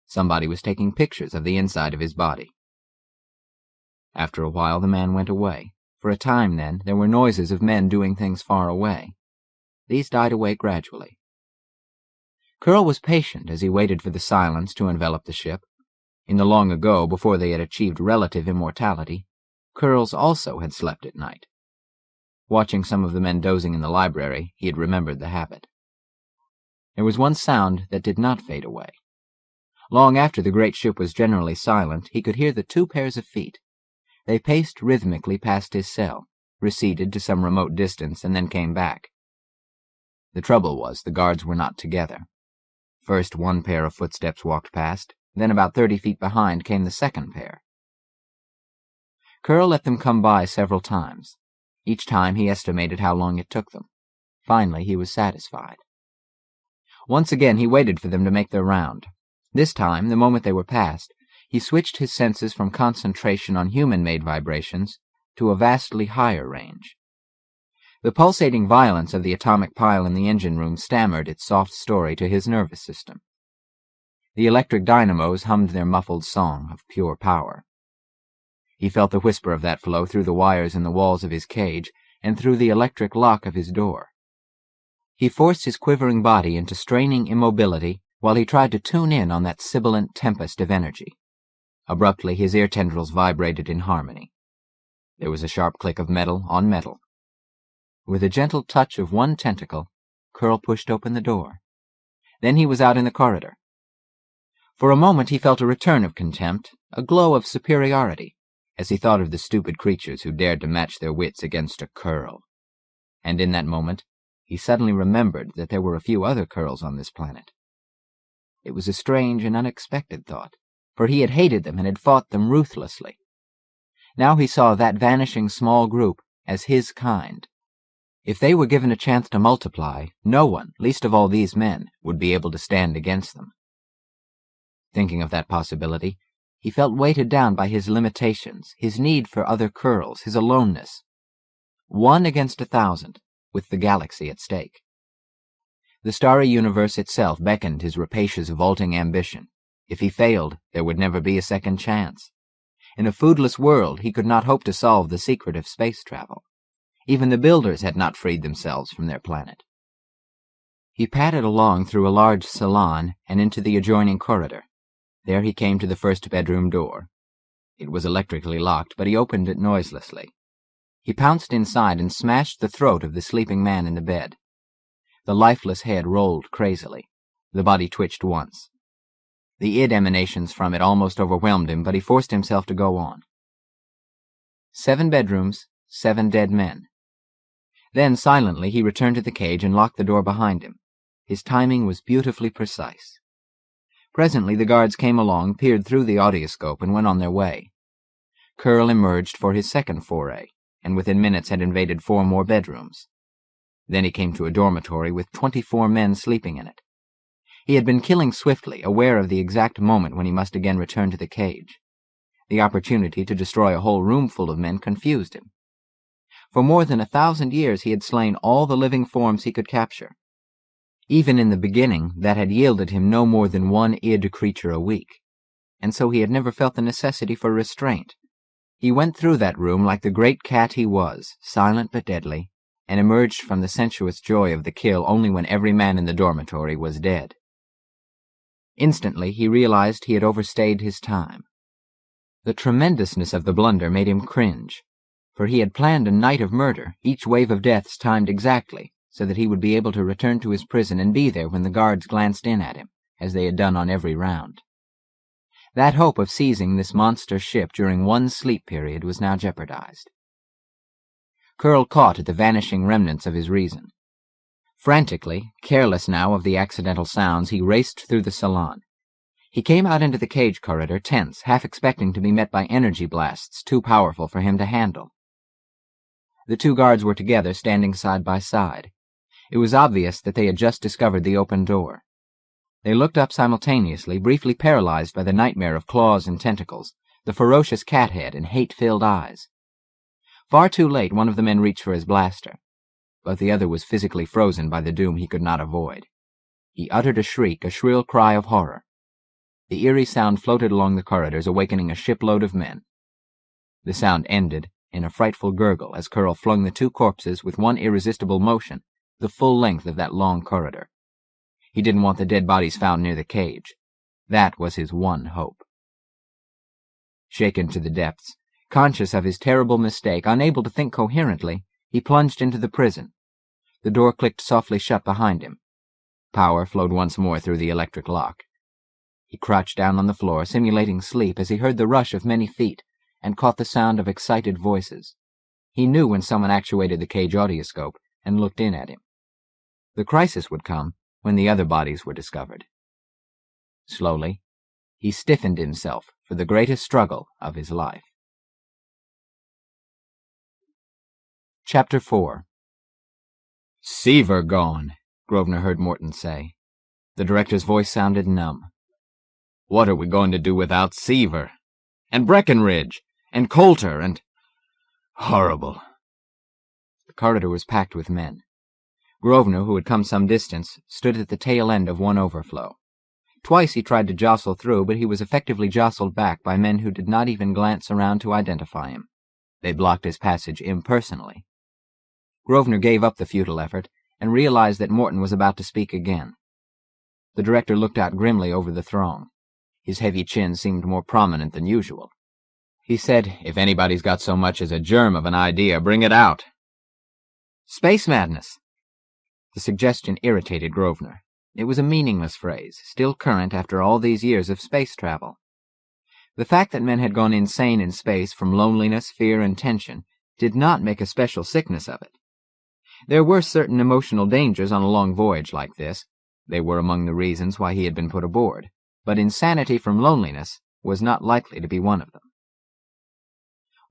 Somebody was taking pictures of the inside of his body. After a while the man went away. For a time, then, there were noises of men doing things far away. These died away gradually. Curl was patient as he waited for the silence to envelop the ship. In the long ago, before they had achieved relative immortality, Curls also had slept at night. Watching some of the men dozing in the library, he had remembered the habit. There was one sound that did not fade away. Long after the great ship was generally silent, he could hear the 2 pairs of feet. They paced rhythmically past his cell, receded to some remote distance, and then came back. The trouble was the guards were not together. First, one pair of footsteps walked past, then about 30 feet behind came the second pair. Curl let them come by several times. Each time he estimated how long it took them. Finally, he was satisfied. Once again, he waited for them to make their round. This time, the moment they were past, he switched his senses from concentration on human-made vibrations to a vastly higher range. The pulsating violence of the atomic pile in the engine room stammered its soft story to his nervous system. The electric dynamos hummed their muffled song of pure power. He felt the whisper of that flow through the wires in the walls of his cage and through the electric lock of his door. He forced his quivering body into straining immobility while he tried to tune in on that sibilant tempest of energy. Abruptly, his ear tendrils vibrated in harmony. There was a sharp click of metal on metal. With a gentle touch of one tentacle, Curl pushed open the door. Then he was out in the corridor. For a moment he felt a return of contempt, a glow of superiority, as he thought of the stupid creatures who dared to match their wits against a Curl. And in that moment, he suddenly remembered that there were a few other Curls on this planet. It was a strange and unexpected thought, for he had hated them and had fought them ruthlessly. Now he saw that vanishing small group as his kind. If they were given a chance to multiply, no one, least of all these men, would be able to stand against them. Thinking of that possibility, he felt weighted down by his limitations, his need for other Curls, his aloneness. 1 against 1,000, with the galaxy at stake. The starry universe itself beckoned his rapacious, vaulting ambition. If he failed, there would never be a second chance. In a foodless world, he could not hope to solve the secret of space travel. Even the builders had not freed themselves from their planet. He padded along through a large salon and into the adjoining corridor. There he came to the first bedroom door. It was electrically locked, but he opened it noiselessly. He pounced inside and smashed the throat of the sleeping man in the bed. The lifeless head rolled crazily. The body twitched once. The id emanations from it almost overwhelmed him, but he forced himself to go on. 7 bedrooms, 7 dead men. Then, silently, he returned to the cage and locked the door behind him. His timing was beautifully precise. Presently the guards came along, peered through the audioscope, and went on their way. Curl emerged for his second foray, and within minutes had invaded 4 more bedrooms. Then he came to a dormitory with 24 men sleeping in it. He had been killing swiftly, aware of the exact moment when he must again return to the cage. The opportunity to destroy a whole room full of men confused him. For more than 1,000 years he had slain all the living forms he could capture. Even in the beginning, that had yielded him no more than 1 id creature a week, and so he had never felt the necessity for restraint. He went through that room like the great cat he was, silent but deadly, and emerged from the sensuous joy of the kill only when every man in the dormitory was dead. Instantly he realized he had overstayed his time. The tremendousness of the blunder made him cringe, for he had planned a night of murder, each wave of deaths timed exactly, so that he would be able to return to his prison and be there when the guards glanced in at him, as they had done on every round. That hope of seizing this monster ship during 1 sleep period was now jeopardized. Curl caught at the vanishing remnants of his reason. Frantically, careless now of the accidental sounds, he raced through the salon. He came out into the cage corridor, tense, half expecting to be met by energy blasts too powerful for him to handle. The 2 guards were together, standing side by side. It was obvious that they had just discovered the open door. They looked up simultaneously, briefly paralyzed by the nightmare of claws and tentacles, the ferocious cat head and hate-filled eyes. Far too late, one of the men reached for his blaster, but the other was physically frozen by the doom he could not avoid. He uttered a shriek, a shrill cry of horror. The eerie sound floated along the corridors, awakening a shipload of men. The sound ended in a frightful gurgle as Curl flung the 2 corpses with one irresistible motion the full length of that long corridor. He didn't want the dead bodies found near the cage. That was his one hope. Shaken to the depths, conscious of his terrible mistake, unable to think coherently, he plunged into the prison. The door clicked softly shut behind him. Power flowed once more through the electric lock. He crouched down on the floor, simulating sleep, as he heard the rush of many feet and caught the sound of excited voices. He knew when someone actuated the cage audioscope and looked in at him. The crisis would come when the other bodies were discovered. Slowly, he stiffened himself for the greatest struggle of his life. Chapter 4. "Seaver gone," Grosvenor heard Morton say. The director's voice sounded numb. "What are we going to do without Seaver? And Breckenridge? And Coulter? And... horrible." The corridor was packed with men. Grosvenor, who had come some distance, stood at the tail end of one overflow. Twice he tried to jostle through, but he was effectively jostled back by men who did not even glance around to identify him. They blocked his passage impersonally. Grosvenor gave up the futile effort and realized that Morton was about to speak again. The director looked out grimly over the throng. His heavy chin seemed more prominent than usual. He said, "If anybody's got so much as a germ of an idea, bring it out." "Space madness." The suggestion irritated Grosvenor. It was a meaningless phrase, still current after all these years of space travel. The fact that men had gone insane in space from loneliness, fear, and tension did not make a special sickness of it. There were certain emotional dangers on a long voyage like this. They were among the reasons why he had been put aboard, but insanity from loneliness was not likely to be one of them.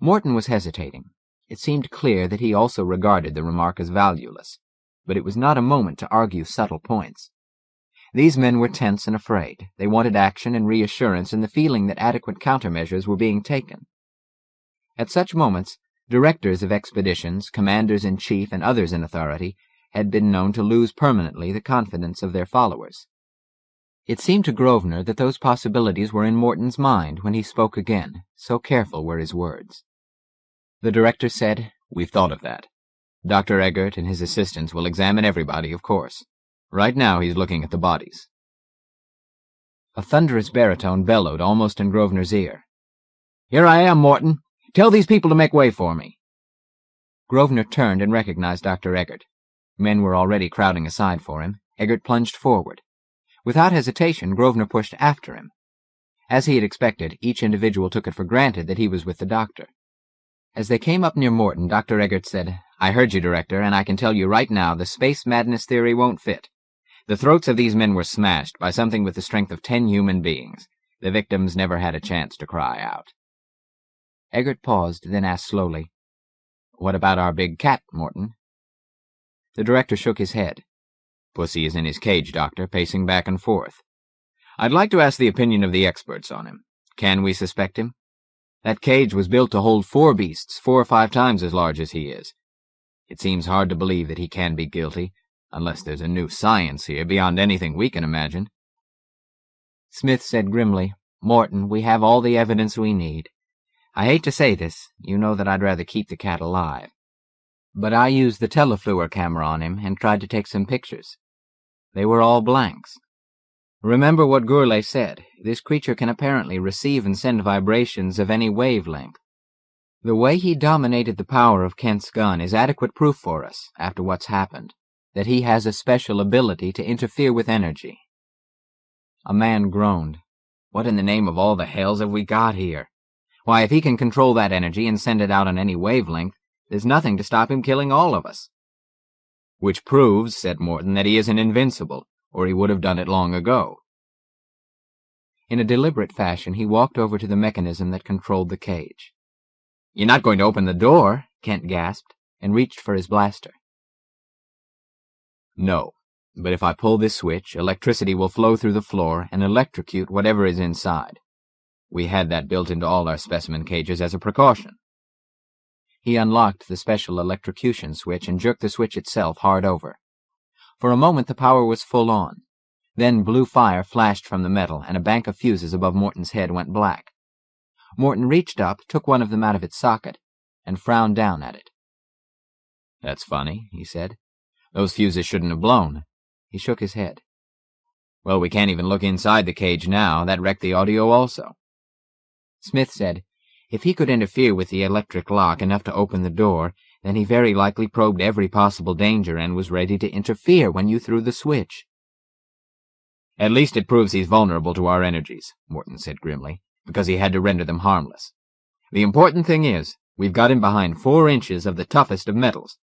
Morton was hesitating. It seemed clear that he also regarded the remark as valueless, but it was not a moment to argue subtle points. These men were tense and afraid. They wanted action and reassurance and the feeling that adequate countermeasures were being taken. At such moments, directors of expeditions, commanders-in-chief, and others in authority had been known to lose permanently the confidence of their followers. It seemed to Grosvenor that those possibilities were in Morton's mind when he spoke again, so careful were his words. The director said, "We've thought of that. Dr. Eggert and his assistants will examine everybody, of course. Right now he's looking at the bodies." A thunderous baritone bellowed almost in Grosvenor's ear. "Here I am, Morton. Tell these people to make way for me." Grosvenor turned and recognized Dr. Eggert. Men were already crowding aside for him. Eggert plunged forward. Without hesitation, Grosvenor pushed after him. As he had expected, each individual took it for granted that he was with the doctor. As they came up near Morton, Dr. Eggert said, "I heard you, Director, and I can tell you right now the space madness theory won't fit. The throats of these men were smashed by something with the strength of 10 human beings. The victims never had a chance to cry out." Eggert paused, then asked slowly, "What about our big cat, Morton?" The director shook his head. "Pussy is in his cage, Doctor, pacing back and forth. I'd like to ask the opinion of the experts on him. Can we suspect him? That cage was built to hold 4 beasts, 4 or 5 times as large as he is. It seems hard to believe that he can be guilty, unless there's a new science here beyond anything we can imagine." Smith said grimly, "Morton, we have all the evidence we need. I hate to say this, you know that I'd rather keep the cat alive. But I used the telefluor camera on him and tried to take some pictures. They were all blanks. Remember what Gourlay said, this creature can apparently receive and send vibrations of any wavelength. The way he dominated the power of Kent's gun is adequate proof for us, after what's happened, that he has a special ability to interfere with energy." A man groaned. "What in the name of all the hells have we got here? Why, if he can control that energy and send it out on any wavelength, there's nothing to stop him killing all of us." "Which proves," said Morton, "that he isn't invincible, or he would have done it long ago." In a deliberate fashion, he walked over to the mechanism that controlled the cage. "You're not going to open the door?" Kent gasped, and reached for his blaster. "No, but if I pull this switch, electricity will flow through the floor and electrocute whatever is inside. We had that built into all our specimen cages as a precaution." He unlocked the special electrocution switch and jerked the switch itself hard over. For a moment the power was full on. Then blue fire flashed from the metal, and a bank of fuses above Morton's head went black. Morton reached up, took one of them out of its socket, and frowned down at it. "That's funny," he said. "Those fuses shouldn't have blown." He shook his head. "Well, we can't even look inside the cage now. That wrecked the audio also." Smith said, "If he could interfere with the electric lock enough to open the door, then he very likely probed every possible danger and was ready to interfere when you threw the switch." "At least it proves he's vulnerable to our energies," Morton said grimly, "because he had to render them harmless. The important thing is, we've got him behind 4 inches of the toughest of metals.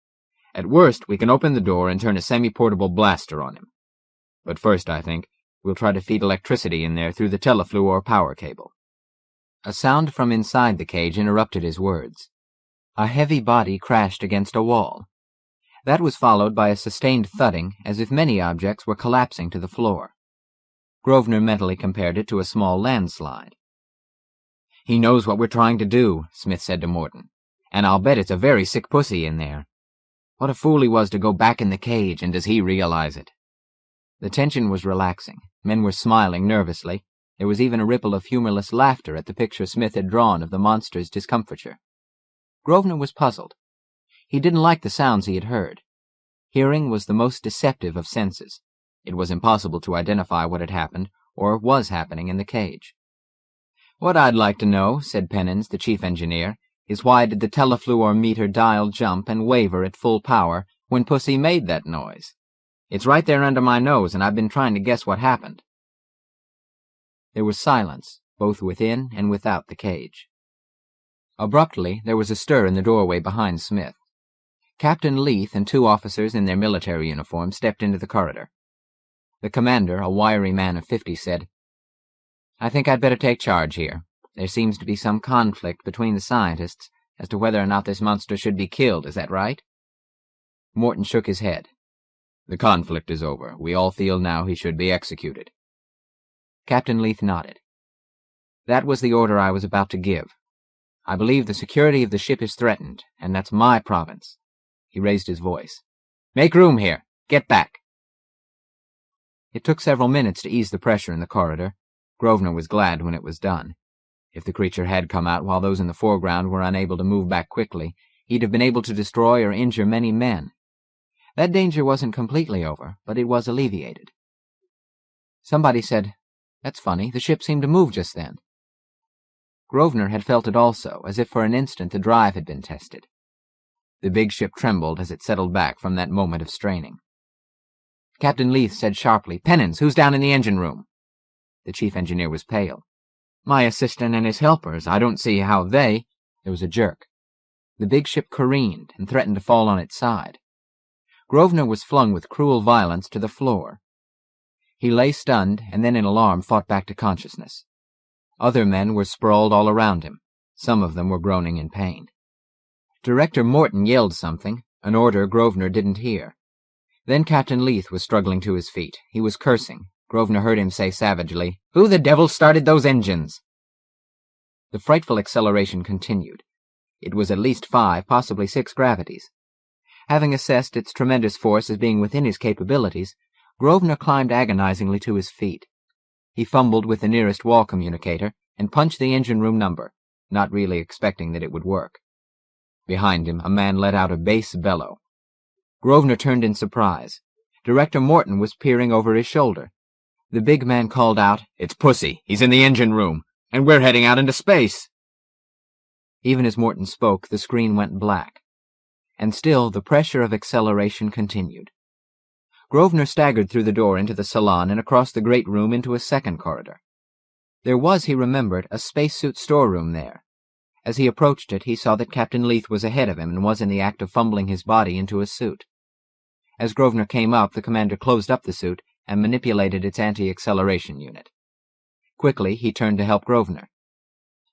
At worst, we can open the door and turn a semi-portable blaster on him. But first, I think, We'll try to feed electricity in there through the telefluor power cable." A sound from inside the cage interrupted his words. A heavy body crashed against a wall. That was followed by a sustained thudding, as if many objects were collapsing to the floor. Grosvenor mentally compared it to a small landslide. "He knows what we're trying to do," Smith said to Morton, "and I'll bet it's a very sick pussy in there. What a fool he was to go back in the cage, and does he realize it?" The tension was relaxing. Men were smiling nervously. There was even a ripple of humorless laughter at the picture Smith had drawn of the monster's discomfiture. Grosvenor was puzzled. He didn't like the sounds he had heard. Hearing was the most deceptive of senses. It was impossible to identify what had happened, or was happening in the cage. "What I'd like to know," said Pennins, the chief engineer, "is why did the telefluor meter dial jump and waver at full power when Pussy made that noise? It's right there under my nose, and I've been trying to guess what happened." There was silence, both within and without the cage. Abruptly, there was a stir in the doorway behind Smith. Captain Leith and 2 officers in their military uniforms stepped into the corridor. The commander, a wiry man of 50, said, "I think I'd better take charge here. There seems to be some conflict between the scientists as to whether or not this monster should be killed, is that right?" Morton shook his head. "The conflict is over. We all feel now he should be executed." Captain Leith nodded. "That was the order I was about to give. I believe the security of the ship is threatened, and that's my province." He raised his voice. "Make room here. Get back." It took several minutes to ease the pressure in the corridor. Grosvenor was glad when it was done. If the creature had come out while those in the foreground were unable to move back quickly, he'd have been able to destroy or injure many men. That danger wasn't completely over, but it was alleviated. Somebody said, "That's funny, the ship seemed to move just then." Grosvenor had felt it also, as if for an instant the drive had been tested. The big ship trembled as it settled back from that moment of straining. Captain Leith said sharply, "Pennins, who's down in the engine room?" The chief engineer was pale. "My assistant and his helpers. I don't see how they—" There was a jerk. The big ship careened and threatened to fall on its side. Grosvenor was flung with cruel violence to the floor. He lay stunned and then in alarm fought back to consciousness. Other men were sprawled all around him. Some of them were groaning in pain. Director Morton yelled something, an order Grosvenor didn't hear. Then Captain Leith was struggling to his feet. He was cursing. Grosvenor heard him say savagely, "Who the devil started those engines?" The frightful acceleration continued. It was at least 5, possibly 6 gravities. Having assessed its tremendous force as being within his capabilities, Grosvenor climbed agonizingly to his feet. He fumbled with the nearest wall communicator and punched the engine room number, not really expecting that it would work. Behind him, a man let out a bass bellow. Grosvenor turned in surprise. Director Morton was peering over his shoulder. The big man called out, "It's Pussy. He's in the engine room, and we're heading out into space." Even as Morton spoke, the screen went black. And still the pressure of acceleration continued. Grosvenor staggered through the door into the salon and across the great room into a second corridor. There was, he remembered, a spacesuit storeroom there. As he approached it, he saw that Captain Leith was ahead of him and was in the act of fumbling his body into a suit. As Grosvenor came up, the commander closed up the suit and manipulated its anti-acceleration unit. Quickly, he turned to help Grosvenor.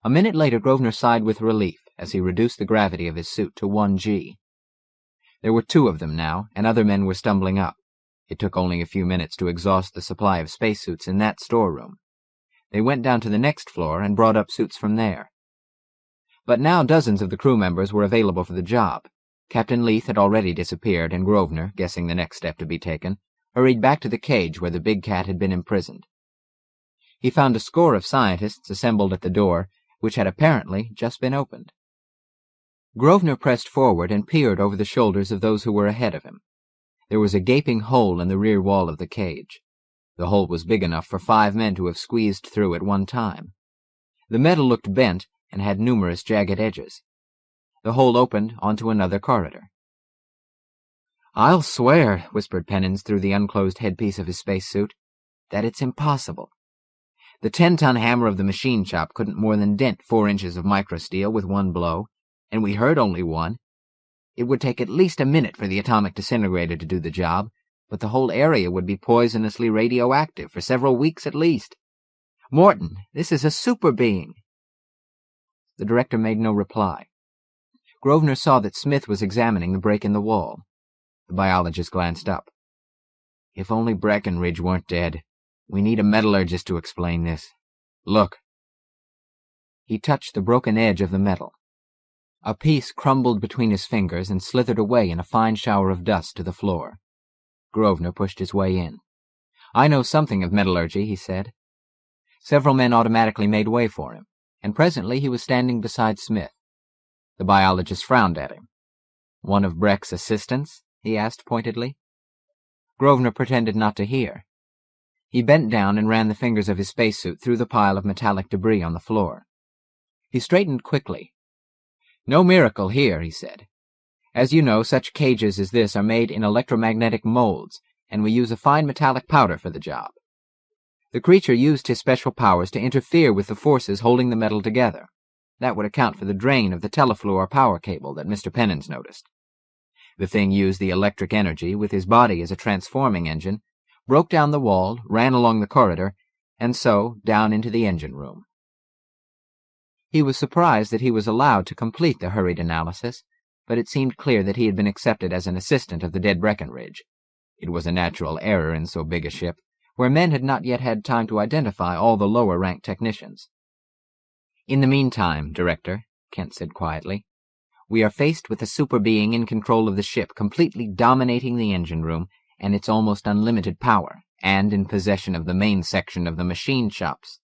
A minute later, Grosvenor sighed with relief as he reduced the gravity of his suit to 1G. There were 2 of them now, and other men were stumbling up. It took only a few minutes to exhaust the supply of spacesuits in that storeroom. They went down to the next floor and brought up suits from there. But now dozens of the crew members were available for the job. Captain Leith had already disappeared, and Grosvenor, guessing the next step to be taken, hurried back to the cage where the big cat had been imprisoned. He found a score of scientists assembled at the door, which had apparently just been opened. Grosvenor pressed forward and peered over the shoulders of those who were ahead of him. There was a gaping hole in the rear wall of the cage. The hole was big enough for 5 men to have squeezed through at one time. The metal looked bent and had numerous jagged edges. The hole opened onto another corridor. "I'll swear," whispered Pennins through the unclosed headpiece of his spacesuit, "that it's impossible. The 10-ton hammer of the machine shop couldn't more than dent 4 inches of microsteel with one blow, and we heard only one. It would take at least a minute for the atomic disintegrator to do the job, but the whole area would be poisonously radioactive for several weeks at least. Morton, this is a super being. The director made no reply. Grosvenor saw that Smith was examining the break in the wall. The biologist glanced up. If only Breckenridge weren't dead. We need a metallurgist to explain this. Look. He touched the broken edge of the metal. A piece crumbled between his fingers and slithered away in a fine shower of dust to the floor. Grosvenor pushed his way in. I know something of metallurgy, he said. Several men automatically made way for him, and presently he was standing beside Smith. The biologist frowned at him. One of Breck's assistants? He asked pointedly. Grosvenor pretended not to hear. He bent down and ran the fingers of his spacesuit through the pile of metallic debris on the floor. He straightened quickly. No miracle here, he said. As you know, such cages as this are made in electromagnetic molds, and we use a fine metallic powder for the job. The creature used his special powers to interfere with the forces holding the metal together. That would account for the drain of the telefluor power cable that Mr. Pennons noticed. The thing used the electric energy, with his body as a transforming engine, broke down the wall, ran along the corridor, and so down into the engine room. He was surprised that he was allowed to complete the hurried analysis, but it seemed clear that he had been accepted as an assistant of the dead Breckenridge. It was a natural error in so big a ship, where men had not yet had time to identify all the lower-ranked technicians. In the meantime, Director, Kent said quietly, we are faced with a super being in control of the ship, completely dominating the engine room and its almost unlimited power, and in possession of the main section of the machine shops.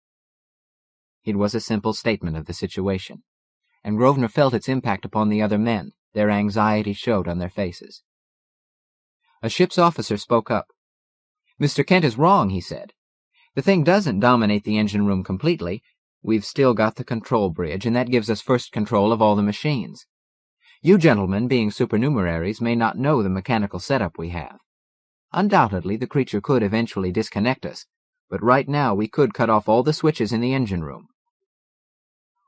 It was a simple statement of the situation, and Grosvenor felt its impact upon the other men. Their anxiety showed on their faces. A ship's officer spoke up. Mr. Kent is wrong, he said. The thing doesn't dominate the engine room completely. We've still got the control bridge, and that gives us first control of all the machines. You gentlemen, being supernumeraries, may not know the mechanical setup we have. Undoubtedly, the creature could eventually disconnect us, but right now we could cut off all the switches in the engine room.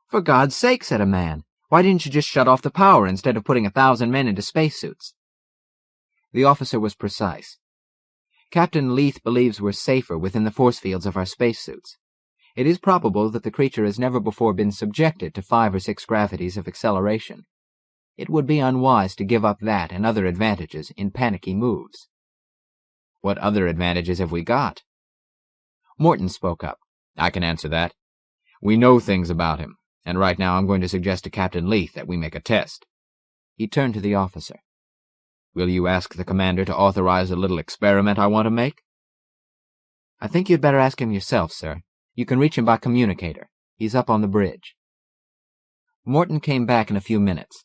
For God's sake, said a man, why didn't you just shut off the power instead of putting 1,000 men into spacesuits? The officer was precise. Captain Leith believes we're safer within the force fields of our spacesuits. It is probable that the creature has never before been subjected to 5 or 6 gravities of acceleration. It would be unwise to give up that and other advantages in panicky moves. What other advantages have we got? Morton spoke up. I can answer that. We know things about him, and right now I'm going to suggest to Captain Leith that we make a test. He turned to the officer. Will you ask the commander to authorize a little experiment I want to make? I think you'd better ask him yourself, sir. You can reach him by communicator. He's up on the bridge. Morton came back in a few minutes.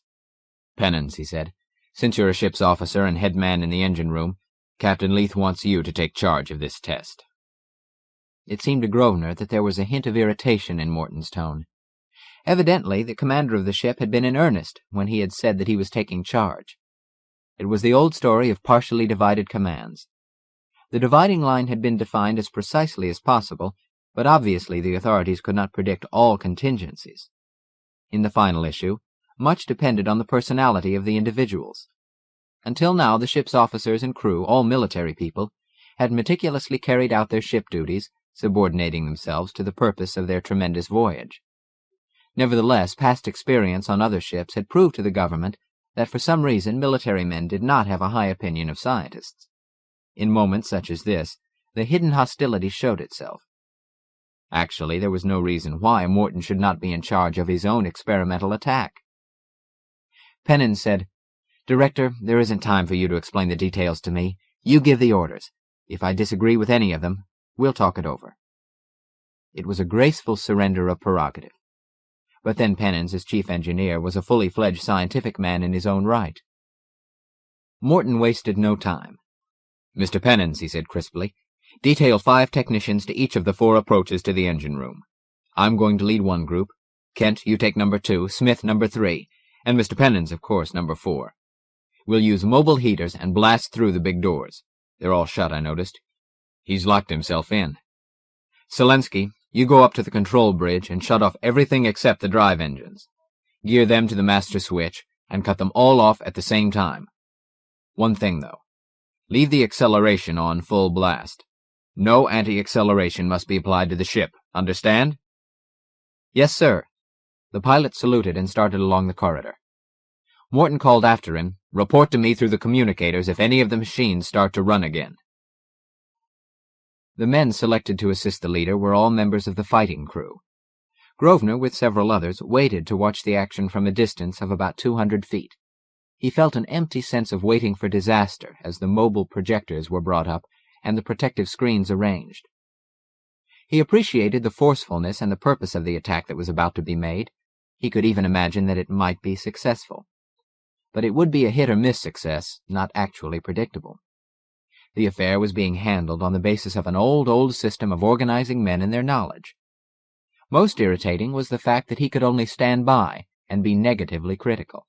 Pennons, he said, since you're a ship's officer and head man in the engine room, Captain Leith wants you to take charge of this test. It seemed to Grosvenor that there was a hint of irritation in Morton's tone. Evidently, the commander of the ship had been in earnest when he had said that he was taking charge. It was the old story of partially divided commands. The dividing line had been defined as precisely as possible, but obviously the authorities could not predict all contingencies. In the final issue, much depended on the personality of the individuals. Until now, the ship's officers and crew, all military people, had meticulously carried out their ship duties, subordinating themselves to the purpose of their tremendous voyage. Nevertheless, past experience on other ships had proved to the government that for some reason military men did not have a high opinion of scientists. In moments such as this, the hidden hostility showed itself. Actually, there was no reason why Morton should not be in charge of his own experimental attack. Pennons said, Director, there isn't time for you to explain the details to me. You give the orders. If I disagree with any of them, we'll talk it over. It was a graceful surrender of prerogative. But then Pennons, as chief engineer, was a fully fledged scientific man in his own right. Morton wasted no time. Mr. Pennons, he said crisply, detail 5 technicians to each of the 4 approaches to the engine room. I'm going to lead one group. Kent, you take number 2, Smith number 3, and Mr. Pennons, of course, number 4. We'll use mobile heaters and blast through the big doors. They're all shut, I noticed. He's locked himself in. Selensky, you go up to the control bridge and shut off everything except the drive engines. Gear them to the master switch and cut them all off at the same time. One thing, though. Leave the acceleration on full blast. No anti-acceleration must be applied to the ship. Understand? Yes, sir. The pilot saluted and started along the corridor. Morton called after him, "Report to me through the communicators if any of the machines start to run again." The men selected to assist the leader were all members of the fighting crew. Grosvenor, with several others, waited to watch the action from a distance of about 200 feet. He felt an empty sense of waiting for disaster as the mobile projectors were brought up and the protective screens arranged. He appreciated the forcefulness and the purpose of the attack that was about to be made. He could even imagine that it might be successful. But it would be a hit-or-miss success, not actually predictable. The affair was being handled on the basis of an old system of organizing men and their knowledge. Most irritating was the fact that he could only stand by and be negatively critical.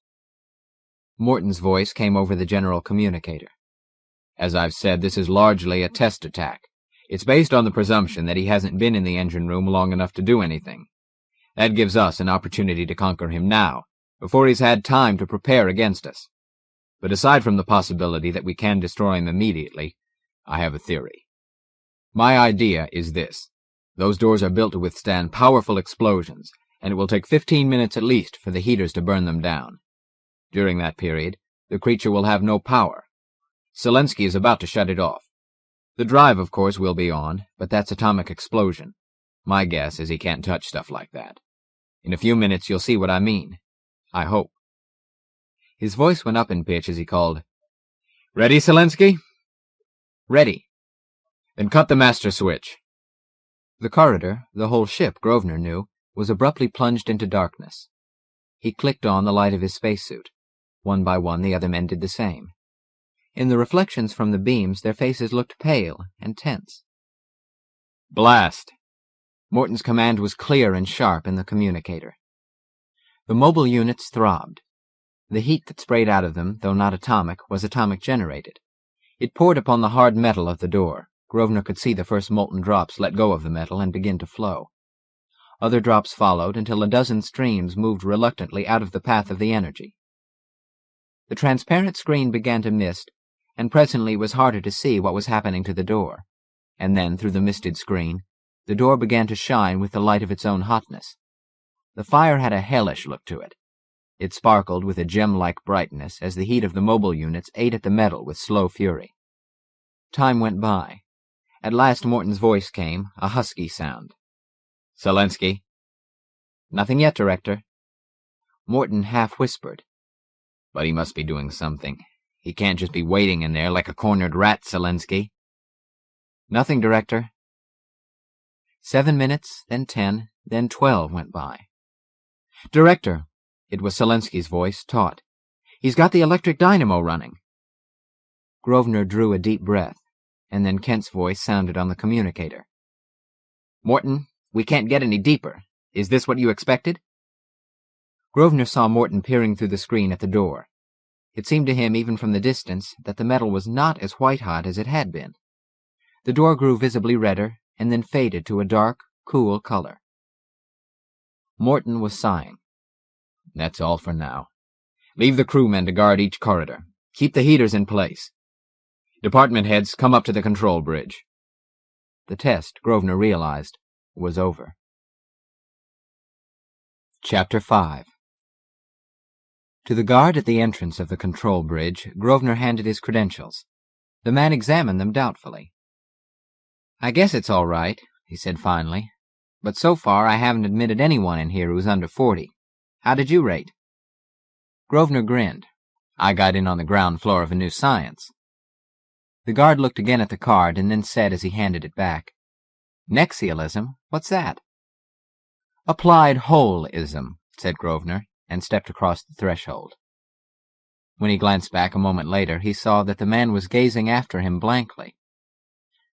Morton's voice came over the general communicator. "As I've said, this is largely a test attack. It's based on the presumption that he hasn't been in the engine room long enough to do anything. That gives us an opportunity to conquer him now, before he's had time to prepare against us. But aside from the possibility that we can destroy him immediately, I have a theory. My idea is this. Those doors are built to withstand powerful explosions, and it will take 15 minutes at least for the heaters to burn them down. During that period, the creature will have no power. Selensky is about to shut it off. The drive, of course, will be on, but that's atomic explosion. My guess is he can't touch stuff like that. In a few minutes you'll see what I mean. I hope." His voice went up in pitch as he called, "Ready, Selensky?" "Ready." "Then cut the master switch." The corridor, the whole ship, Grosvenor knew, was abruptly plunged into darkness. He clicked on the light of his spacesuit. One by one the other men did the same. In the reflections from the beams their faces looked pale and tense. "Blast!" Morton's command was clear and sharp in the communicator. The mobile units throbbed. The heat that sprayed out of them, though not atomic, was atomic-generated. It poured upon the hard metal of the door. Grosvenor could see the first molten drops let go of the metal and begin to flow. Other drops followed until a dozen streams moved reluctantly out of the path of the energy. The transparent screen began to mist, and presently it was harder to see what was happening to the door. And then, through the misted screen, the door began to shine with the light of its own hotness. The fire had a hellish look to it. It sparkled with a gem-like brightness as the heat of the mobile units ate at the metal with slow fury. Time went by. At last Morton's voice came, a husky sound. "Selensky?" "Nothing yet, Director." Morton half-whispered. "But he must be doing something. He can't just be waiting in there like a cornered rat, Selensky." "Nothing, Director." 7 minutes, then 10, then 12 went by. "Director," it was Selensky's voice, taut. "He's got the electric dynamo running." Grosvenor drew a deep breath, and then Kent's voice sounded on the communicator. "Morton, we can't get any deeper. Is this what you expected?" Grosvenor saw Morton peering through the screen at the door. It seemed to him, even from the distance, that the metal was not as white-hot as it had been. The door grew visibly redder, and then faded to a dark, cool color. Morton was sighing. "That's all for now. Leave the crewmen to guard each corridor. Keep the heaters in place. Department heads, come up to the control bridge." The test, Grosvenor realized, was over. Chapter 5. To the guard at the entrance of the control bridge, Grosvenor handed his credentials. The man examined them doubtfully. "I guess it's all right," he said finally. "But so far I haven't admitted anyone in here who's under 40. How did you rate?" Grosvenor grinned. "I got in on the ground floor of a new science." The guard looked again at the card and then said as he handed it back, "Nexialism? What's that?" "Applied wholeism," said Grosvenor, and stepped across the threshold. When he glanced back a moment later, he saw that the man was gazing after him blankly.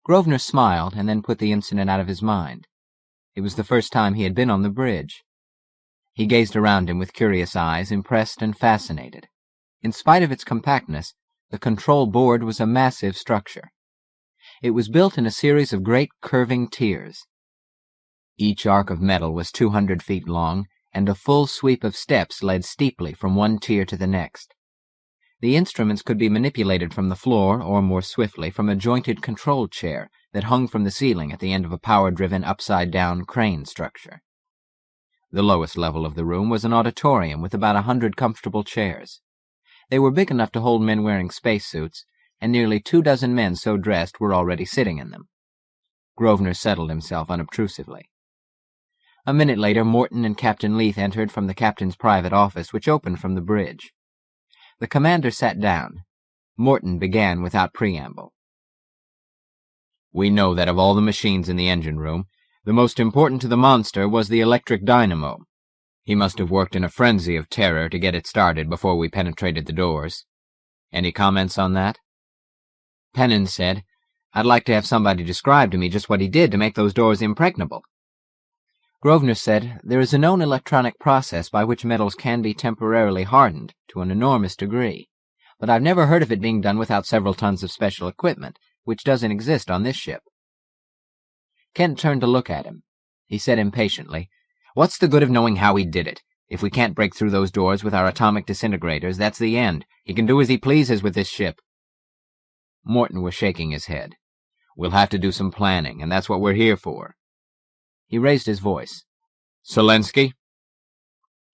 Grosvenor smiled and then put the incident out of his mind. It was the first time he had been on the bridge. He gazed around him with curious eyes, impressed and fascinated. In spite of its compactness, the control board was a massive structure. It was built in a series of great curving tiers. Each arc of metal was 200 feet long, and a full sweep of steps led steeply from one tier to the next. The instruments could be manipulated from the floor, or more swiftly, from a jointed control chair that hung from the ceiling at the end of a power-driven, upside-down crane structure. The lowest level of the room was an auditorium with about 100 comfortable chairs. They were big enough to hold men wearing spacesuits, and nearly 24 men so dressed were already sitting in them. Grosvenor settled himself unobtrusively. A minute later, Morton and Captain Leith entered from the captain's private office, which opened from the bridge. The commander sat down. Morton began without preamble. "We know that of all the machines in the engine room, the most important to the monster was the electric dynamo. He must have worked in a frenzy of terror to get it started before we penetrated the doors. Any comments on that?" Pennant said, "I'd like to have somebody describe to me just what he did to make those doors impregnable." Grosvenor said, "There is a known electronic process by which metals can be temporarily hardened to an enormous degree, but I've never heard of it being done without several tons of special equipment, which doesn't exist on this ship." Kent turned to look at him. He said impatiently, "What's the good of knowing how he did it? If we can't break through those doors with our atomic disintegrators, that's the end. He can do as he pleases with this ship." Morton was shaking his head. "We'll have to do some planning, and that's what we're here for." He raised his voice. "Selensky?"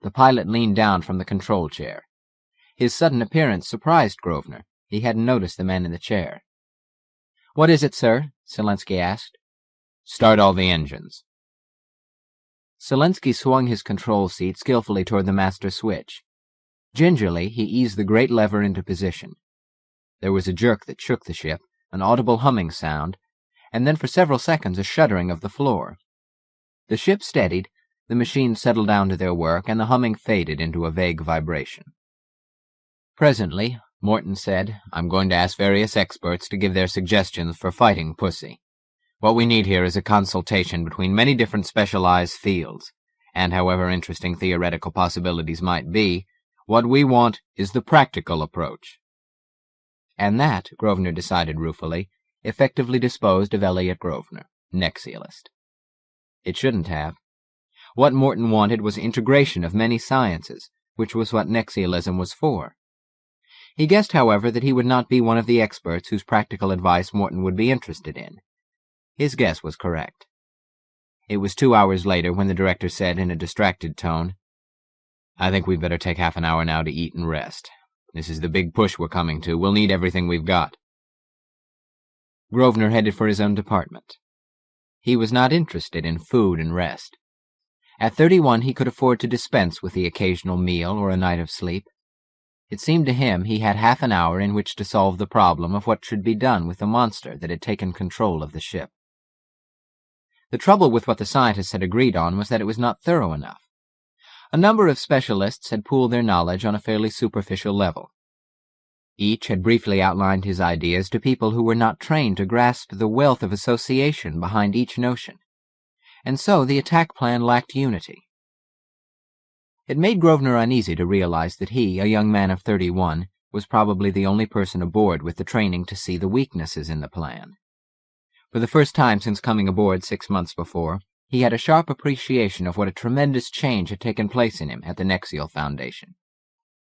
The pilot leaned down from the control chair. His sudden appearance surprised Grosvenor. He hadn't noticed the man in the chair. "What is it, sir?" Selensky asked. "Start all the engines." Selensky swung his control seat skillfully toward the master switch. Gingerly, he eased the great lever into position. There was a jerk that shook the ship, an audible humming sound, and then for several seconds a shuddering of the floor. The ship steadied, the machines settled down to their work, and the humming faded into a vague vibration. Presently, Morton said, "I'm going to ask various experts to give their suggestions for fighting Pussy. What we need here is a consultation between many different specialized fields, and however interesting theoretical possibilities might be, what we want is the practical approach." And that, Grosvenor decided ruefully, effectively disposed of Elliott Grosvenor, Nexialist. It shouldn't have. What Morton wanted was integration of many sciences, which was what Nexialism was for. He guessed, however, that he would not be one of the experts whose practical advice Morton would be interested in. His guess was correct. It was 2 hours later when the director said in a distracted tone, "I think we'd better take half an hour now to eat and rest. This is the big push we're coming to. We'll need everything we've got." Grosvenor headed for his own department. He was not interested in food and rest. At 31, he could afford to dispense with the occasional meal or a night of sleep. It seemed to him he had half an hour in which to solve the problem of what should be done with the monster that had taken control of the ship. The trouble with what the scientists had agreed on was that it was not thorough enough. A number of specialists had pooled their knowledge on a fairly superficial level. Each had briefly outlined his ideas to people who were not trained to grasp the wealth of association behind each notion, and so the attack plan lacked unity. It made Grosvenor uneasy to realize that he, a young man of 31, was probably the only person aboard with the training to see the weaknesses in the plan. For the first time since coming aboard 6 months before, he had a sharp appreciation of what a tremendous change had taken place in him at the Nexial Foundation.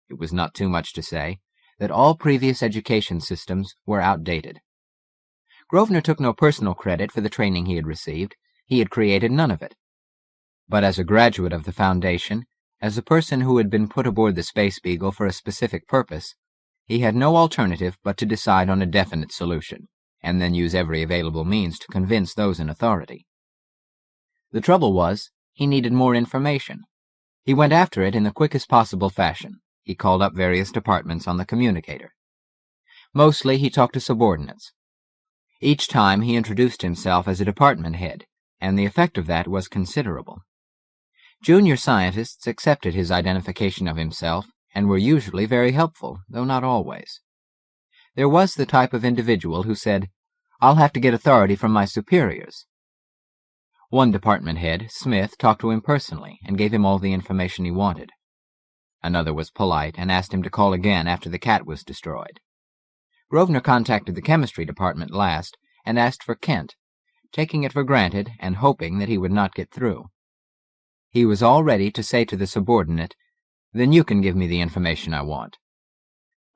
It was not too much to say that all previous education systems were outdated. Grosvenor took no personal credit for the training he had received. He had created none of it. But as a graduate of the Foundation, as a person who had been put aboard the Space Beagle for a specific purpose, he had no alternative but to decide on a definite solution, and then use every available means to convince those in authority. The trouble was, he needed more information. He went after it in the quickest possible fashion. He called up various departments on the communicator. Mostly he talked to subordinates. Each time he introduced himself as a department head, and the effect of that was considerable. Junior scientists accepted his identification of himself and were usually very helpful, though not always. There was the type of individual who said, "I'll have to get authority from my superiors." One department head, Smith, talked to him personally and gave him all the information he wanted. Another was polite and asked him to call again after the cat was destroyed. Grosvenor contacted the chemistry department last and asked for Kent, taking it for granted and hoping that he would not get through. He was all ready to say to the subordinate, "Then you can give me the information I want."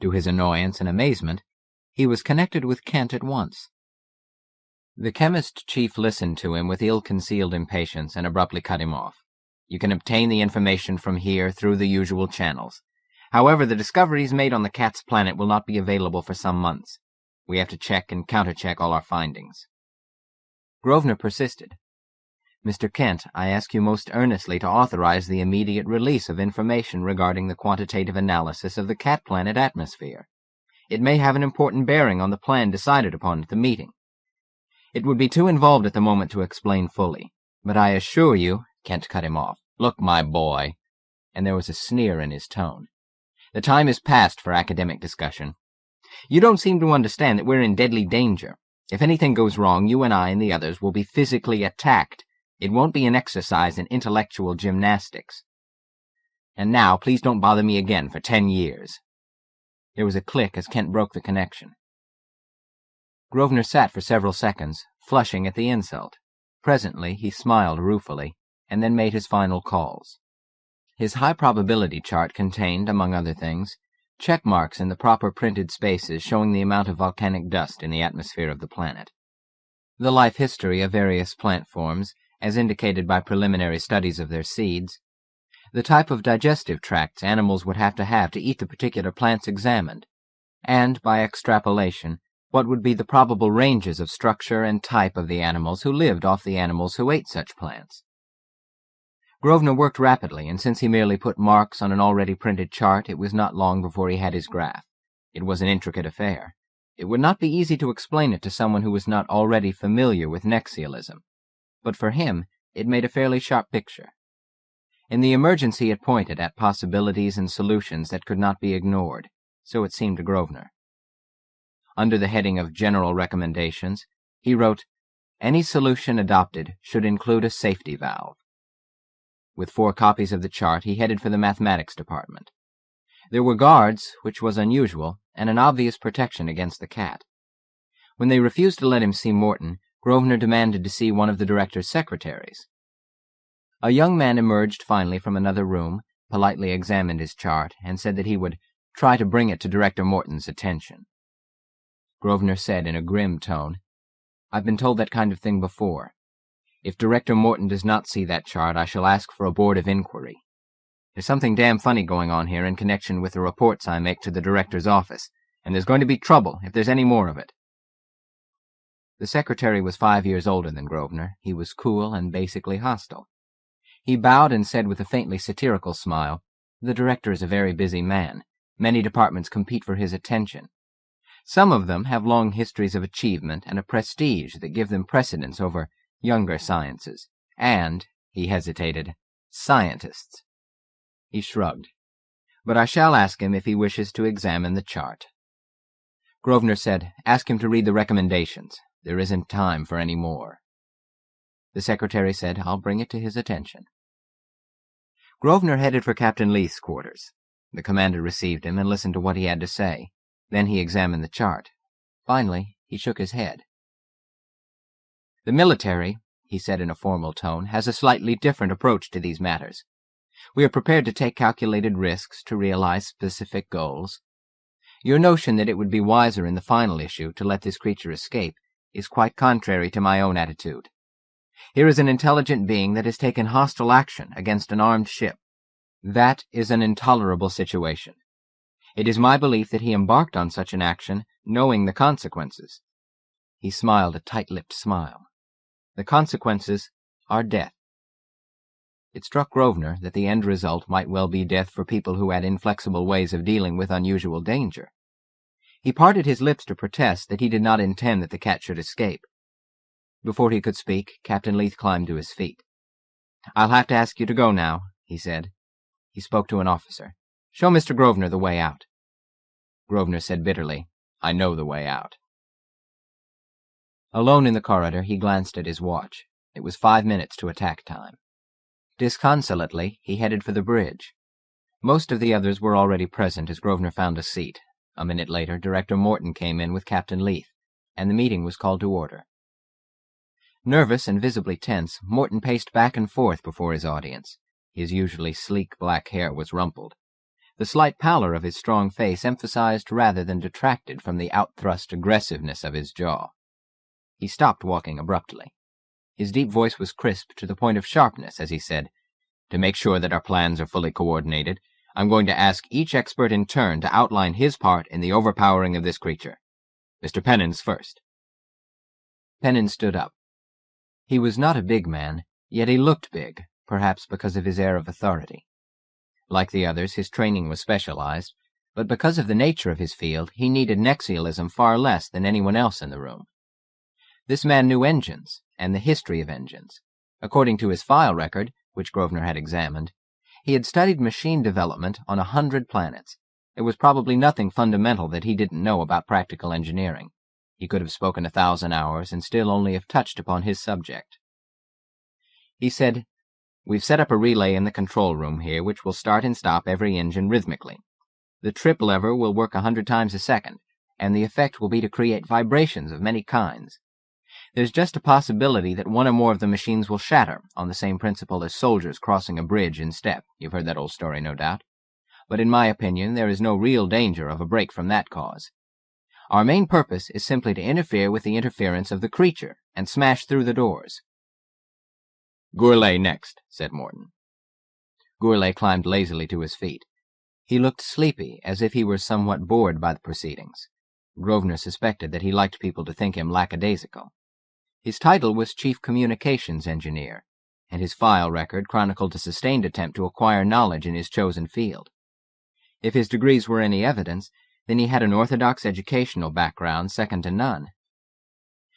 To his annoyance and amazement, he was connected with Kent at once. The chemist chief listened to him with ill-concealed impatience and abruptly cut him off. "You can obtain the information from here through the usual channels. However, the discoveries made on the cat's planet will not be available for some months. We have to check and countercheck all our findings." Grosvenor persisted. "Mr. Kent, I ask you most earnestly to authorize the immediate release of information regarding the quantitative analysis of the cat planet atmosphere. It may have an important bearing on the plan decided upon at the meeting. It would be too involved at the moment to explain fully, but I assure you—" Kent cut him off. "Look, my boy," and there was a sneer in his tone, "the time is past for academic discussion. You don't seem to understand that we're in deadly danger. If anything goes wrong, you and I and the others will be physically attacked. It won't be an exercise in intellectual gymnastics. And now, please don't bother me again for 10 years. There was a click as Kent broke the connection. Grosvenor sat for several seconds, flushing at the insult. Presently he smiled ruefully, and then made his final calls. His high-probability chart contained, among other things, check marks in the proper printed spaces showing the amount of volcanic dust in the atmosphere of the planet, the life history of various plant forms, as indicated by preliminary studies of their seeds, the type of digestive tracts animals would have to eat the particular plants examined, and, by extrapolation, what would be the probable ranges of structure and type of the animals who lived off the animals who ate such plants. Grosvenor worked rapidly, and since he merely put marks on an already printed chart, it was not long before he had his graph. It was an intricate affair. It would not be easy to explain it to someone who was not already familiar with nexialism, but for him it made a fairly sharp picture. In the emergency it pointed at possibilities and solutions that could not be ignored, so it seemed to Grosvenor. Under the heading of General Recommendations, he wrote, "Any solution adopted should include a safety valve." With 4 copies of the chart, he headed for the mathematics department. There were guards, which was unusual, and an obvious protection against the cat. When they refused to let him see Morton, Grosvenor demanded to see one of the director's secretaries. A young man emerged finally from another room, politely examined his chart, and said that he would try to bring it to Director Morton's attention. Grosvenor said in a grim tone, "I've been told that kind of thing before. If Director Morton does not see that chart, I shall ask for a board of inquiry. There's something damn funny going on here in connection with the reports I make to the director's office, and there's going to be trouble if there's any more of it." The secretary was 5 years older than Grosvenor. He was cool and basically hostile. He bowed and said with a faintly satirical smile, "The director is a very busy man. Many departments compete for his attention. Some of them have long histories of achievement and a prestige that give them precedence over younger sciences, and," he hesitated, "scientists." He shrugged. "But I shall ask him if he wishes to examine the chart." Grosvenor said, "Ask him to read the recommendations. There isn't time for any more." The secretary said, "I'll bring it to his attention." Grosvenor headed for Captain Leith's quarters. The commander received him and listened to what he had to say. Then he examined the chart. Finally, he shook his head. "The military," he said in a formal tone, "has a slightly different approach to these matters. We are prepared to take calculated risks to realize specific goals. Your notion that it would be wiser in the final issue to let this creature escape is quite contrary to my own attitude. Here is an intelligent being that has taken hostile action against an armed ship. That is an intolerable situation. It is my belief that he embarked on such an action knowing the consequences." He smiled a tight-lipped smile. "The consequences are death." It struck Grosvenor that the end result might well be death for people who had inflexible ways of dealing with unusual danger. He parted his lips to protest that he did not intend that the cat should escape. Before he could speak, Captain Leith climbed to his feet. "I'll have to ask you to go now," he said. He spoke to an officer. "Show Mr. Grosvenor the way out." Grosvenor said bitterly, "I know the way out." Alone in the corridor, he glanced at his watch. It was 5 minutes to attack time. Disconsolately, he headed for the bridge. Most of the others were already present as Grosvenor found a seat. A minute later, Director Morton came in with Captain Leith, and the meeting was called to order. Nervous and visibly tense, Morton paced back and forth before his audience. His usually sleek black hair was rumpled. The slight pallor of his strong face emphasized rather than detracted from the outthrust aggressiveness of his jaw. He stopped walking abruptly. His deep voice was crisp to the point of sharpness as he said, "To make sure that our plans are fully coordinated, I'm going to ask each expert in turn to outline his part in the overpowering of this creature. Mr. Pennons first." Pennons stood up. He was not a big man, yet he looked big, perhaps because of his air of authority. Like the others, his training was specialized, but because of the nature of his field, he needed nexialism far less than anyone else in the room. This man knew engines, and the history of engines. According to his file record, which Grosvenor had examined, he had studied machine development on 100 planets. There was probably nothing fundamental that he didn't know about practical engineering. He could have spoken 1,000 hours and still only have touched upon his subject. He said, "We've set up a relay in the control room here which will start and stop every engine rhythmically. The trip lever will work 100 times a second, and the effect will be to create vibrations of many kinds. There's just a possibility that one or more of the machines will shatter, on the same principle as soldiers crossing a bridge in step. You've heard that old story, no doubt. But in my opinion, there is no real danger of a break from that cause. Our main purpose is simply to interfere with the interference of the creature and smash through the doors." "Gourlay next," said Morton. Gourlay climbed lazily to his feet. He looked sleepy, as if he were somewhat bored by the proceedings. Grosvenor suspected that he liked people to think him lackadaisical. His title was Chief Communications Engineer, and his file record chronicled a sustained attempt to acquire knowledge in his chosen field. If his degrees were any evidence, then he had an orthodox educational background second to none.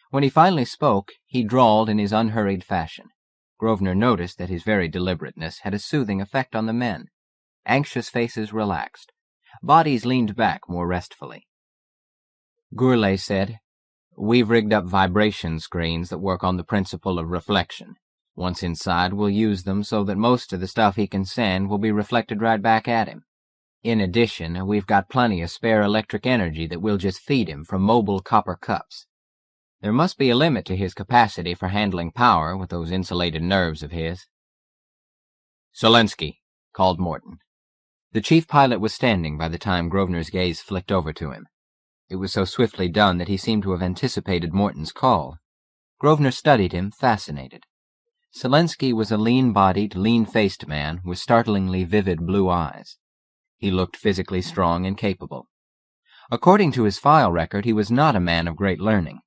When he finally spoke, he drawled in his unhurried fashion. Grosvenor noticed that his very deliberateness had a soothing effect on the men. Anxious faces relaxed. Bodies leaned back more restfully. Gourlay said, "We've rigged up vibration screens that work on the principle of reflection. Once inside, we'll use them so that most of the stuff he can send will be reflected right back at him. In addition, we've got plenty of spare electric energy that we'll just feed him from mobile copper cups. There must be a limit to his capacity for handling power with those insulated nerves of his." "Selensky," called Morton. The chief pilot was standing by the time Grosvenor's gaze flicked over to him. It was so swiftly done that he seemed to have anticipated Morton's call. Grosvenor studied him, fascinated. Selensky was a lean-bodied, lean-faced man with startlingly vivid blue eyes. He looked physically strong and capable. According to his file record, he was not a man of great learning.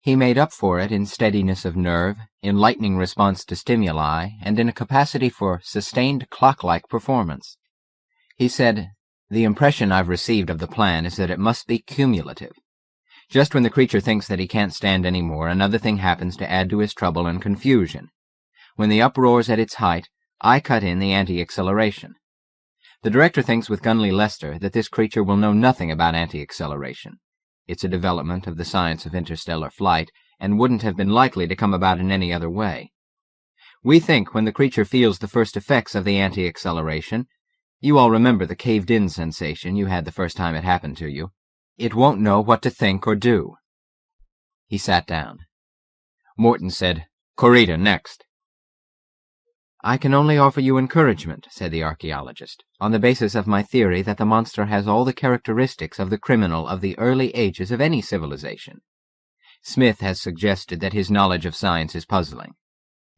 He made up for it in steadiness of nerve, in lightning response to stimuli, and in a capacity for sustained clock-like performance. He said, "The impression I've received of the plan is that it must be cumulative. Just when the creature thinks that he can't stand any more, another thing happens to add to his trouble and confusion. When the uproar's at its height, I cut in the anti-acceleration. The director thinks with Gunley Lester that this creature will know nothing about anti-acceleration. It's a development of the science of interstellar flight, and wouldn't have been likely to come about in any other way. We think when the creature feels the first effects of the anti-acceleration, you all remember the caved-in sensation you had the first time it happened to you, it won't know what to think or do." He sat down. Morton said, "Corita, next." "I can only offer you encouragement," said the archaeologist, "on the basis of my theory that the monster has all the characteristics of the criminal of the early ages of any civilization. Smith has suggested that his knowledge of science is puzzling.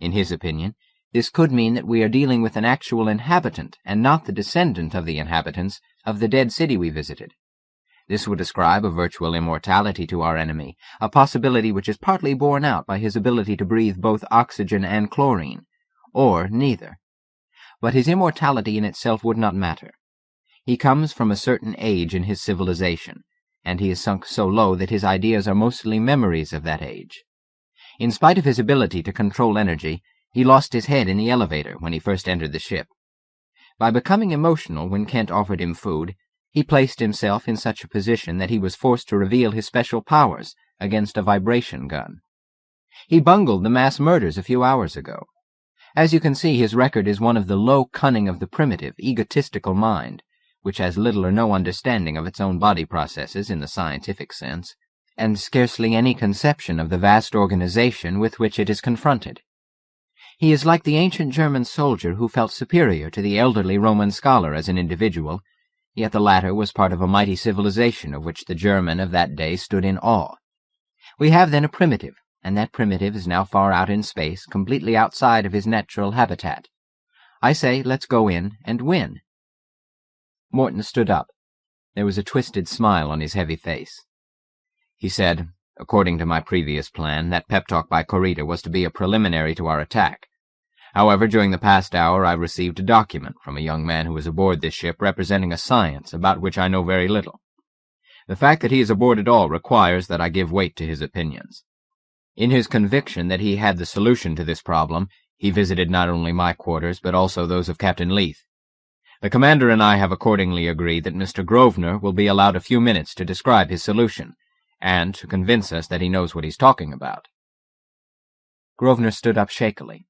In his opinion, this could mean that we are dealing with an actual inhabitant and not the descendant of the inhabitants of the dead city we visited. This would ascribe a virtual immortality to our enemy, a possibility which is partly borne out by his ability to breathe both oxygen and chlorine, or neither. But his immortality in itself would not matter. He comes from a certain age in his civilization, and he is sunk so low that his ideas are mostly memories of that age. In spite of his ability to control energy, he lost his head in the elevator when he first entered the ship. By becoming emotional when Kent offered him food, he placed himself in such a position that he was forced to reveal his special powers against a vibration gun. He bungled the mass murders a few hours ago. As you can see, his record is one of the low cunning of the primitive, egotistical mind, which has little or no understanding of its own body processes in the scientific sense, and scarcely any conception of the vast organization with which it is confronted. He is like the ancient German soldier who felt superior to the elderly Roman scholar as an individual, yet the latter was part of a mighty civilization of which the German of that day stood in awe. We have then a primitive, and that primitive is now far out in space, completely outside of his natural habitat. I say, let's go in and win. Morton stood up. There was a twisted smile on his heavy face. He said, according to my previous plan, that pep talk by Corita was to be a preliminary to our attack. However, during the past hour I received a document from a young man who was aboard this ship representing a science about which I know very little. The fact that he is aboard at all requires that I give weight to his opinions. In his conviction that he had the solution to this problem, he visited not only my quarters but also those of Captain Leith. The commander and I have accordingly agreed that Mr. Grosvenor will be allowed a few minutes to describe his solution, and to convince us that he knows what he's talking about. Grosvenor stood up shakily.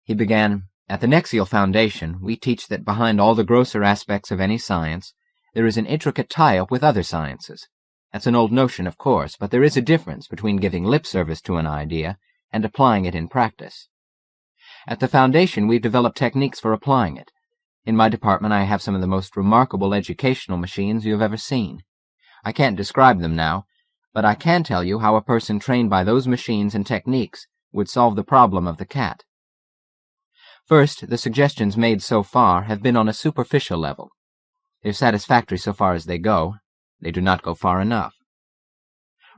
He began, "At the Nexial Foundation, we teach that behind all the grosser aspects of any science, there is an intricate tie-up with other sciences. That's an old notion, of course, but there is a difference between giving lip service to an idea and applying it in practice. At the Foundation, we've developed techniques for applying it. In my department, I have some of the most remarkable educational machines you have ever seen. I can't describe them now, but I can tell you how a person trained by those machines and techniques would solve the problem of the cat. First, the suggestions made so far have been on a superficial level. They're satisfactory so far as they go. They do not go far enough.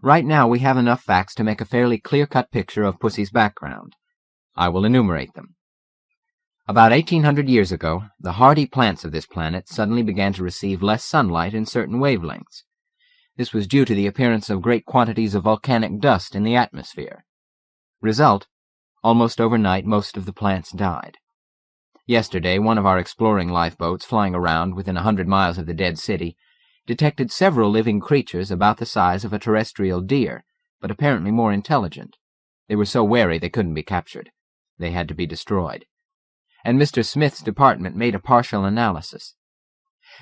Right now we have enough facts to make a fairly clear-cut picture of Pussy's background. I will enumerate them. About 1800 years ago, the hardy plants of this planet suddenly began to receive less sunlight in certain wavelengths. This was due to the appearance of great quantities of volcanic dust in the atmosphere. Result: almost overnight most of the plants died. Yesterday, one of our exploring lifeboats, flying around within 100 miles of the dead city, detected several living creatures about the size of a terrestrial deer, but apparently more intelligent. They were so wary they couldn't be captured. They had to be destroyed. And Mr. Smith's department made a partial analysis.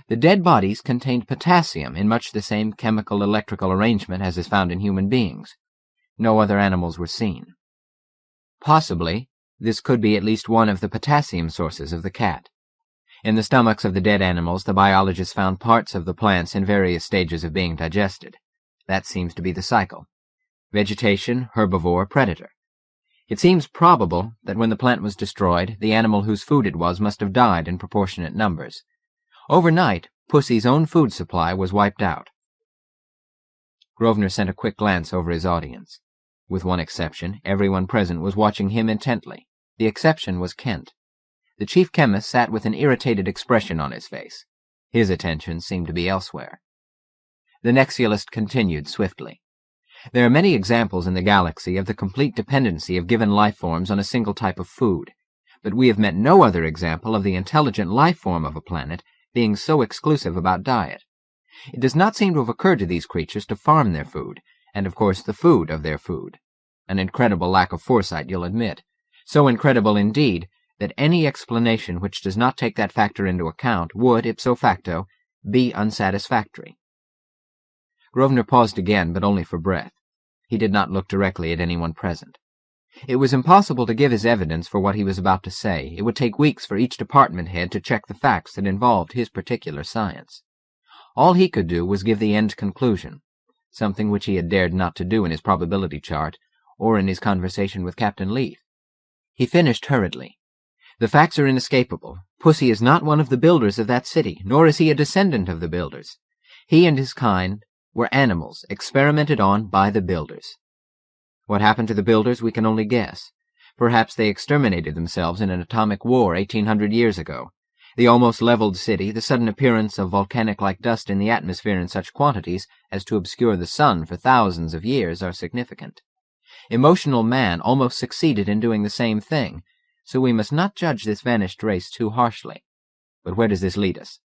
The dead bodies contained potassium in much the same chemical-electrical arrangement as is found in human beings. No other animals were seen. Possibly, this could be at least one of the potassium sources of the cat. In the stomachs of the dead animals, the biologists found parts of the plants in various stages of being digested. That seems to be the cycle. Vegetation, herbivore, predator. It seems probable that when the plant was destroyed, the animal whose food it was must have died in proportionate numbers. Overnight, Pussy's own food supply was wiped out. Grosvenor sent a quick glance over his audience. With one exception, everyone present was watching him intently. The exception was Kent. The chief chemist sat with an irritated expression on his face. His attention seemed to be elsewhere. The Nexialist continued swiftly. There are many examples in the galaxy of the complete dependency of given life forms on a single type of food, but we have met no other example of the intelligent life form of a planet being so exclusive about diet. It does not seem to have occurred to these creatures to farm their food, and of course the food of their food. An incredible lack of foresight, you'll admit. So incredible, indeed, that any explanation which does not take that factor into account would, ipso facto, be unsatisfactory. Grosvenor paused again, but only for breath. He did not look directly at anyone present. It was impossible to give his evidence for what he was about to say. It would take weeks for each department head to check the facts that involved his particular science. All he could do was give the end conclusion, something which he had dared not to do in his probability chart, or in his conversation with Captain Leith. He finished hurriedly. The facts are inescapable. Pussy is not one of the builders of that city, nor is he a descendant of the builders. He and his kind were animals experimented on by the builders. What happened to the builders we can only guess. Perhaps they exterminated themselves in an atomic war 1800 years ago. The almost leveled city, the sudden appearance of volcanic-like dust in the atmosphere in such quantities as to obscure the sun for thousands of years are significant. Emotional man almost succeeded in doing the same thing, so we must not judge this vanished race too harshly. But where does this lead us?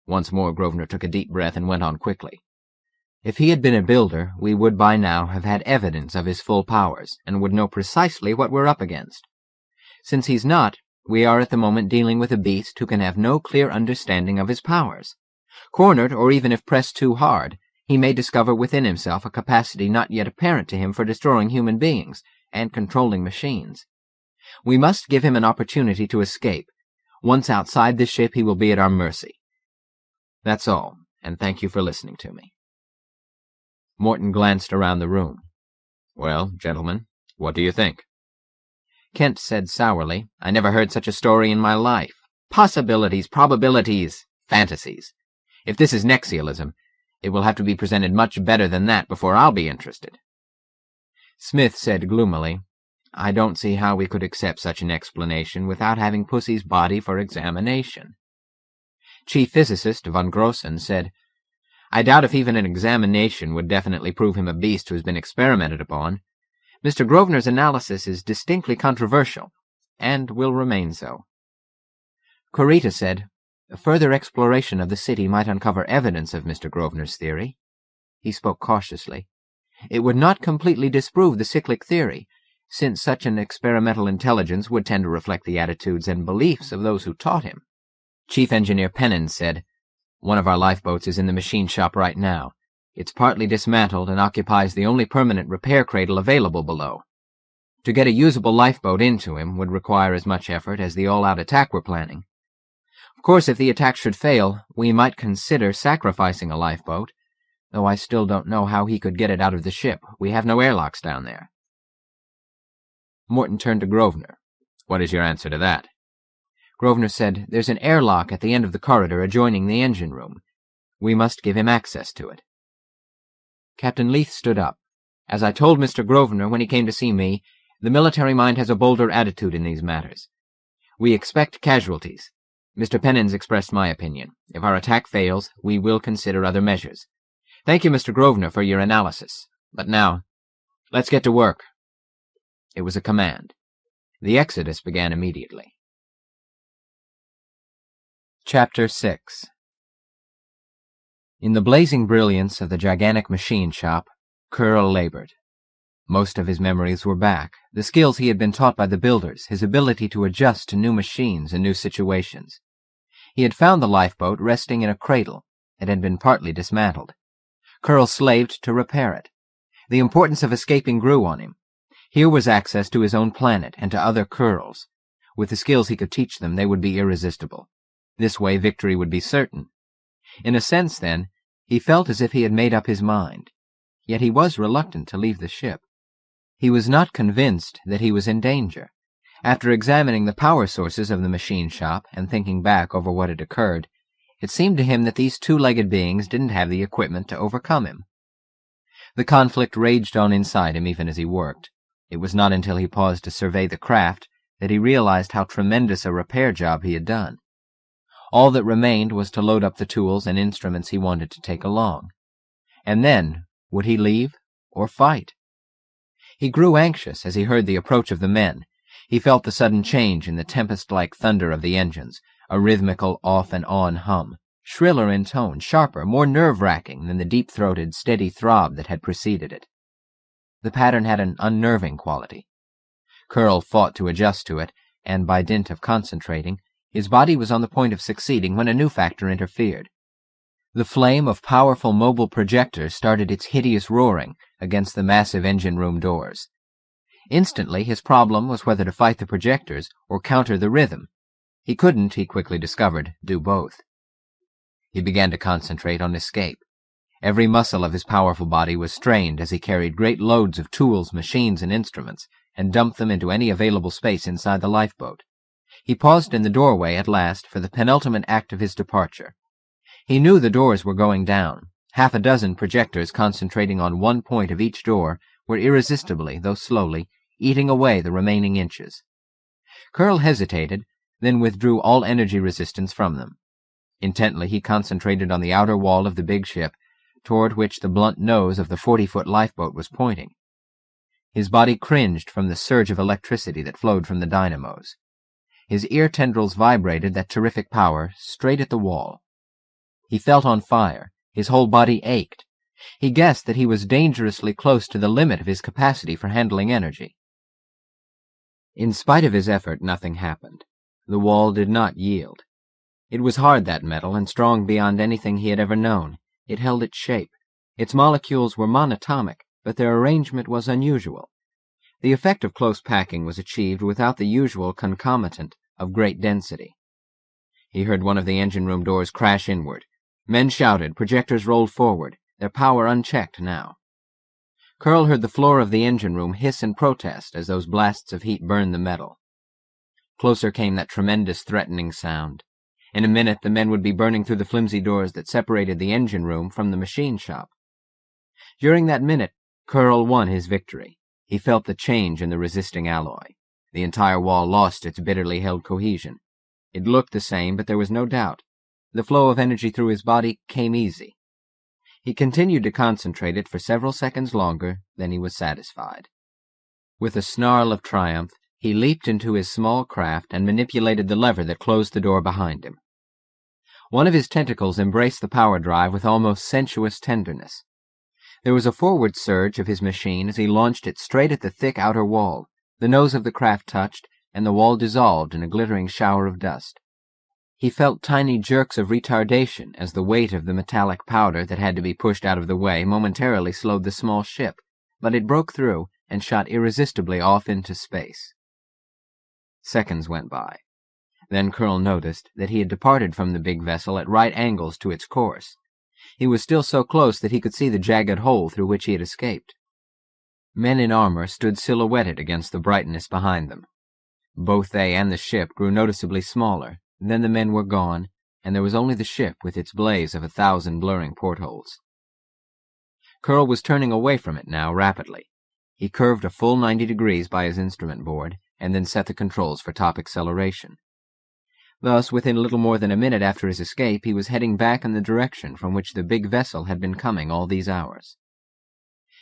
Once more Grosvenor took a deep breath and went on quickly. If he had been a builder, we would by now have had evidence of his full powers, and would know precisely what we're up against. Since he's not, we are at the moment dealing with a beast who can have no clear understanding of his powers. Cornered, or even if pressed too hard, he may discover within himself a capacity not yet apparent to him for destroying human beings and controlling machines. We must give him an opportunity to escape. Once outside this ship, he will be at our mercy. That's all, and thank you for listening to me." Morton glanced around the room. "Well, gentlemen, what do you think?" Kent said sourly, "I never heard such a story in my life. Possibilities, probabilities, fantasies. If this is Nexialism, it will have to be presented much better than that before I'll be interested." Smith said gloomily, "I don't see how we could accept such an explanation without having Pussy's body for examination." Chief Physicist von Grossen said, "I doubt if even an examination would definitely prove him a beast who has been experimented upon. Mr. Grosvenor's analysis is distinctly controversial, and will remain so." Kurita said, "Further exploration of the city might uncover evidence of Mr. Grosvenor's theory." He spoke cautiously. "It would not completely disprove the cyclic theory, since such an experimental intelligence would tend to reflect the attitudes and beliefs of those who taught him." Chief Engineer Pennins said, "One of our lifeboats is in the machine shop right now. It's partly dismantled and occupies the only permanent repair cradle available below. To get a usable lifeboat into him would require as much effort as the all-out attack we're planning. Of course, if the attack should fail, we might consider sacrificing a lifeboat, though I still don't know how he could get it out of the ship. We have no airlocks down there." Morton turned to Grosvenor. "What is your answer to that?" Grosvenor said, "There's an airlock at the end of the corridor adjoining the engine room. We must give him access to it." Captain Leith stood up. "As I told Mr. Grosvenor when he came to see me, the military mind has a bolder attitude in these matters. We expect casualties. Mr. Pennins expressed my opinion. If our attack fails, we will consider other measures. Thank you, Mr. Grosvenor, for your analysis. But now, let's get to work." It was a command. The exodus began immediately. Chapter 6. In the blazing brilliance of the gigantic machine shop, Curl labored. Most of his memories were back, the skills he had been taught by the builders, his ability to adjust to new machines and new situations. He had found the lifeboat resting in a cradle. It had been partly dismantled. Curl slaved to repair it. The importance of escaping grew on him. Here was access to his own planet and to other Curls. With the skills he could teach them, they would be irresistible. This way victory would be certain. In a sense, then, he felt as if he had made up his mind. Yet he was reluctant to leave the ship. He was not convinced that he was in danger. After examining the power sources of the machine shop and thinking back over what had occurred, it seemed to him that these two-legged beings didn't have the equipment to overcome him. The conflict raged on inside him even as he worked. It was not until he paused to survey the craft that he realized how tremendous a repair job he had done. All that remained was to load up the tools and instruments he wanted to take along. And then, would he leave or fight? He grew anxious as he heard the approach of the men. He felt the sudden change in the tempest-like thunder of the engines, a rhythmical off-and-on hum, shriller in tone, sharper, more nerve-wracking than the deep-throated, steady throb that had preceded it. The pattern had an unnerving quality. Curl fought to adjust to it, and by dint of concentrating, his body was on the point of succeeding when a new factor interfered. The flame of powerful mobile projectors started its hideous roaring against the massive engine room doors. Instantly, his problem was whether to fight the projectors or counter the rhythm. He couldn't, he quickly discovered, do both. He began to concentrate on escape. Every muscle of his powerful body was strained as he carried great loads of tools, machines, and instruments, and dumped them into any available space inside the lifeboat. He paused in the doorway at last for the penultimate act of his departure. He knew the doors were going down. Half a dozen projectors concentrating on one point of each door were irresistibly, though slowly, eating away the remaining inches. Curl hesitated, then withdrew all energy resistance from them. Intently he concentrated on the outer wall of the big ship, toward which the blunt nose of the 40-foot lifeboat was pointing. His body cringed from the surge of electricity that flowed from the dynamos. His ear tendrils vibrated that terrific power straight at the wall. He felt on fire. His whole body ached. He guessed that he was dangerously close to the limit of his capacity for handling energy. In spite of his effort, nothing happened. The wall did not yield. It was hard, that metal, and strong beyond anything he had ever known. It held its shape. Its molecules were monatomic, but their arrangement was unusual. The effect of close packing was achieved without the usual concomitant of great density. He heard one of the engine room doors crash inward. Men shouted, projectors rolled forward, their power unchecked now. Curl heard the floor of the engine room hiss in protest as those blasts of heat burned the metal. Closer came that tremendous threatening sound. In a minute the men would be burning through the flimsy doors that separated the engine room from the machine shop. During that minute, Curl won his victory. He felt the change in the resisting alloy. The entire wall lost its bitterly held cohesion. It looked the same, but there was no doubt. The flow of energy through his body came easy. He continued to concentrate it for several seconds longer, then he was satisfied. With a snarl of triumph, he leaped into his small craft and manipulated the lever that closed the door behind him. One of his tentacles embraced the power drive with almost sensuous tenderness. There was a forward surge of his machine as he launched it straight at the thick outer wall. The nose of the craft touched, and the wall dissolved in a glittering shower of dust. He felt tiny jerks of retardation as the weight of the metallic powder that had to be pushed out of the way momentarily slowed the small ship, but it broke through and shot irresistibly off into space. Seconds went by. Then Curl noticed that he had departed from the big vessel at right angles to its course. He was still so close that he could see the jagged hole through which he had escaped. Men in armor stood silhouetted against the brightness behind them. Both they and the ship grew noticeably smaller. Then the men were gone, and there was only the ship with its blaze of 1,000 blurring portholes. Curl was turning away from it now rapidly. He curved a full 90 degrees by his instrument board, and then set the controls for top acceleration. Thus, within little more than a minute after his escape, he was heading back in the direction from which the big vessel had been coming all these hours.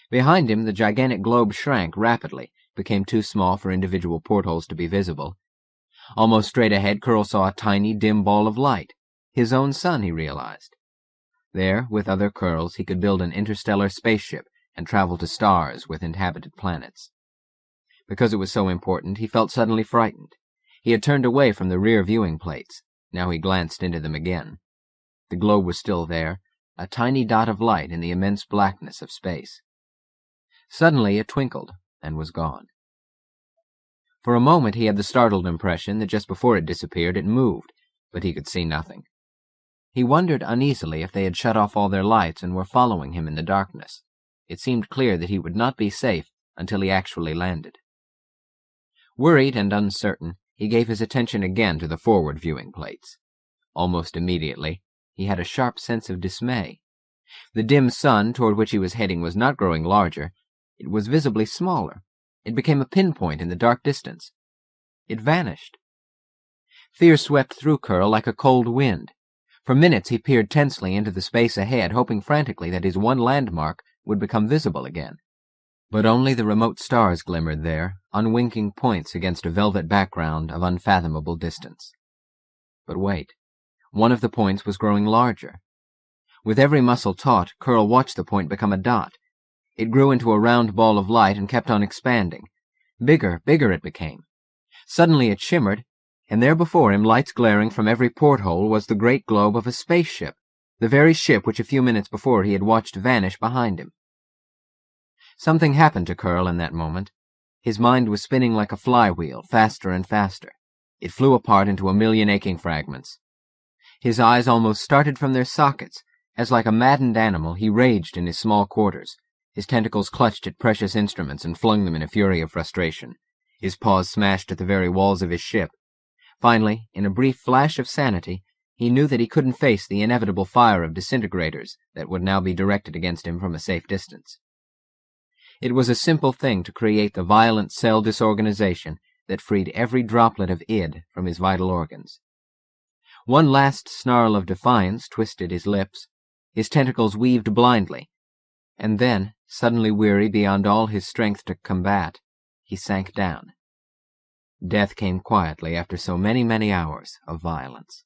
Behind him, the gigantic globe shrank rapidly, became too small for individual portholes to be visible. Almost straight ahead, Curl saw a tiny, dim ball of light. His own sun, he realized. There, with other Curls, he could build an interstellar spaceship and travel to stars with inhabited planets. Because it was so important, he felt suddenly frightened. He had turned away from the rear viewing plates. Now he glanced into them again. The globe was still there, a tiny dot of light in the immense blackness of space. Suddenly it twinkled and was gone. For a moment he had the startled impression that just before it disappeared it moved, but he could see nothing. He wondered uneasily if they had shut off all their lights and were following him in the darkness. It seemed clear that he would not be safe until he actually landed. Worried and uncertain, he gave his attention again to the forward viewing plates. Almost immediately, he had a sharp sense of dismay. The dim sun toward which he was heading was not growing larger. It was visibly smaller. It became a pinpoint in the dark distance. It vanished. Fear swept through Curl like a cold wind. For minutes he peered tensely into the space ahead, hoping frantically that his one landmark would become visible again. But only the remote stars glimmered there, unwinking points against a velvet background of unfathomable distance. But wait. One of the points was growing larger. With every muscle taut, Curl watched the point become a dot. It grew into a round ball of light and kept on expanding. Bigger it became. Suddenly it shimmered, and there before him, lights glaring from every porthole, was the great globe of a spaceship, the very ship which a few minutes before he had watched vanish behind him. Something happened to Curl in that moment. His mind was spinning like a flywheel, faster and faster. It flew apart into a million aching fragments. His eyes almost started from their sockets, as like a maddened animal he raged in his small quarters. His tentacles clutched at precious instruments and flung them in a fury of frustration. His paws smashed at the very walls of his ship. Finally, in a brief flash of sanity, he knew that he couldn't face the inevitable fire of disintegrators that would now be directed against him from a safe distance. It was a simple thing to create the violent cell disorganization that freed every droplet of id from his vital organs. One last snarl of defiance twisted his lips. His tentacles weaved blindly, and then, suddenly weary beyond all his strength to combat, he sank down. Death came quietly after so many hours of violence.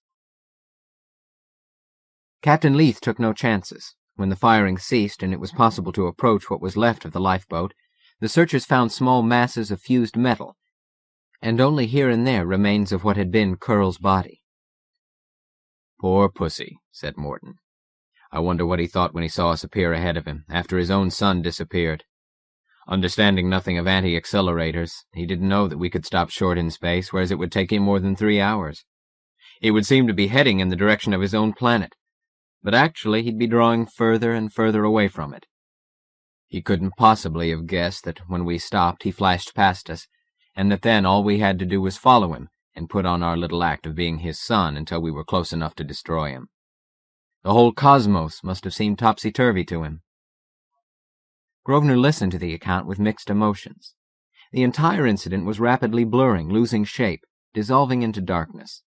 Captain Leith took no chances. When the firing ceased and it was possible to approach what was left of the lifeboat, the searchers found small masses of fused metal, and only here and there remains of what had been Curl's body. "Poor pussy," said Morton. "I wonder what he thought when he saw us appear ahead of him, after his own son disappeared. Understanding nothing of anti-accelerators, he didn't know that we could stop short in space, whereas it would take him more than 3 hours. He would seem to be heading in the direction of his own planet, but actually he'd be drawing further and further away from it. He couldn't possibly have guessed that when we stopped he flashed past us, and that then all we had to do was follow him and put on our little act of being his son until we were close enough to destroy him. The whole cosmos must have seemed topsy-turvy to him. Grosvenor listened to the account with mixed emotions. The entire incident was rapidly blurring, losing shape, dissolving into darkness.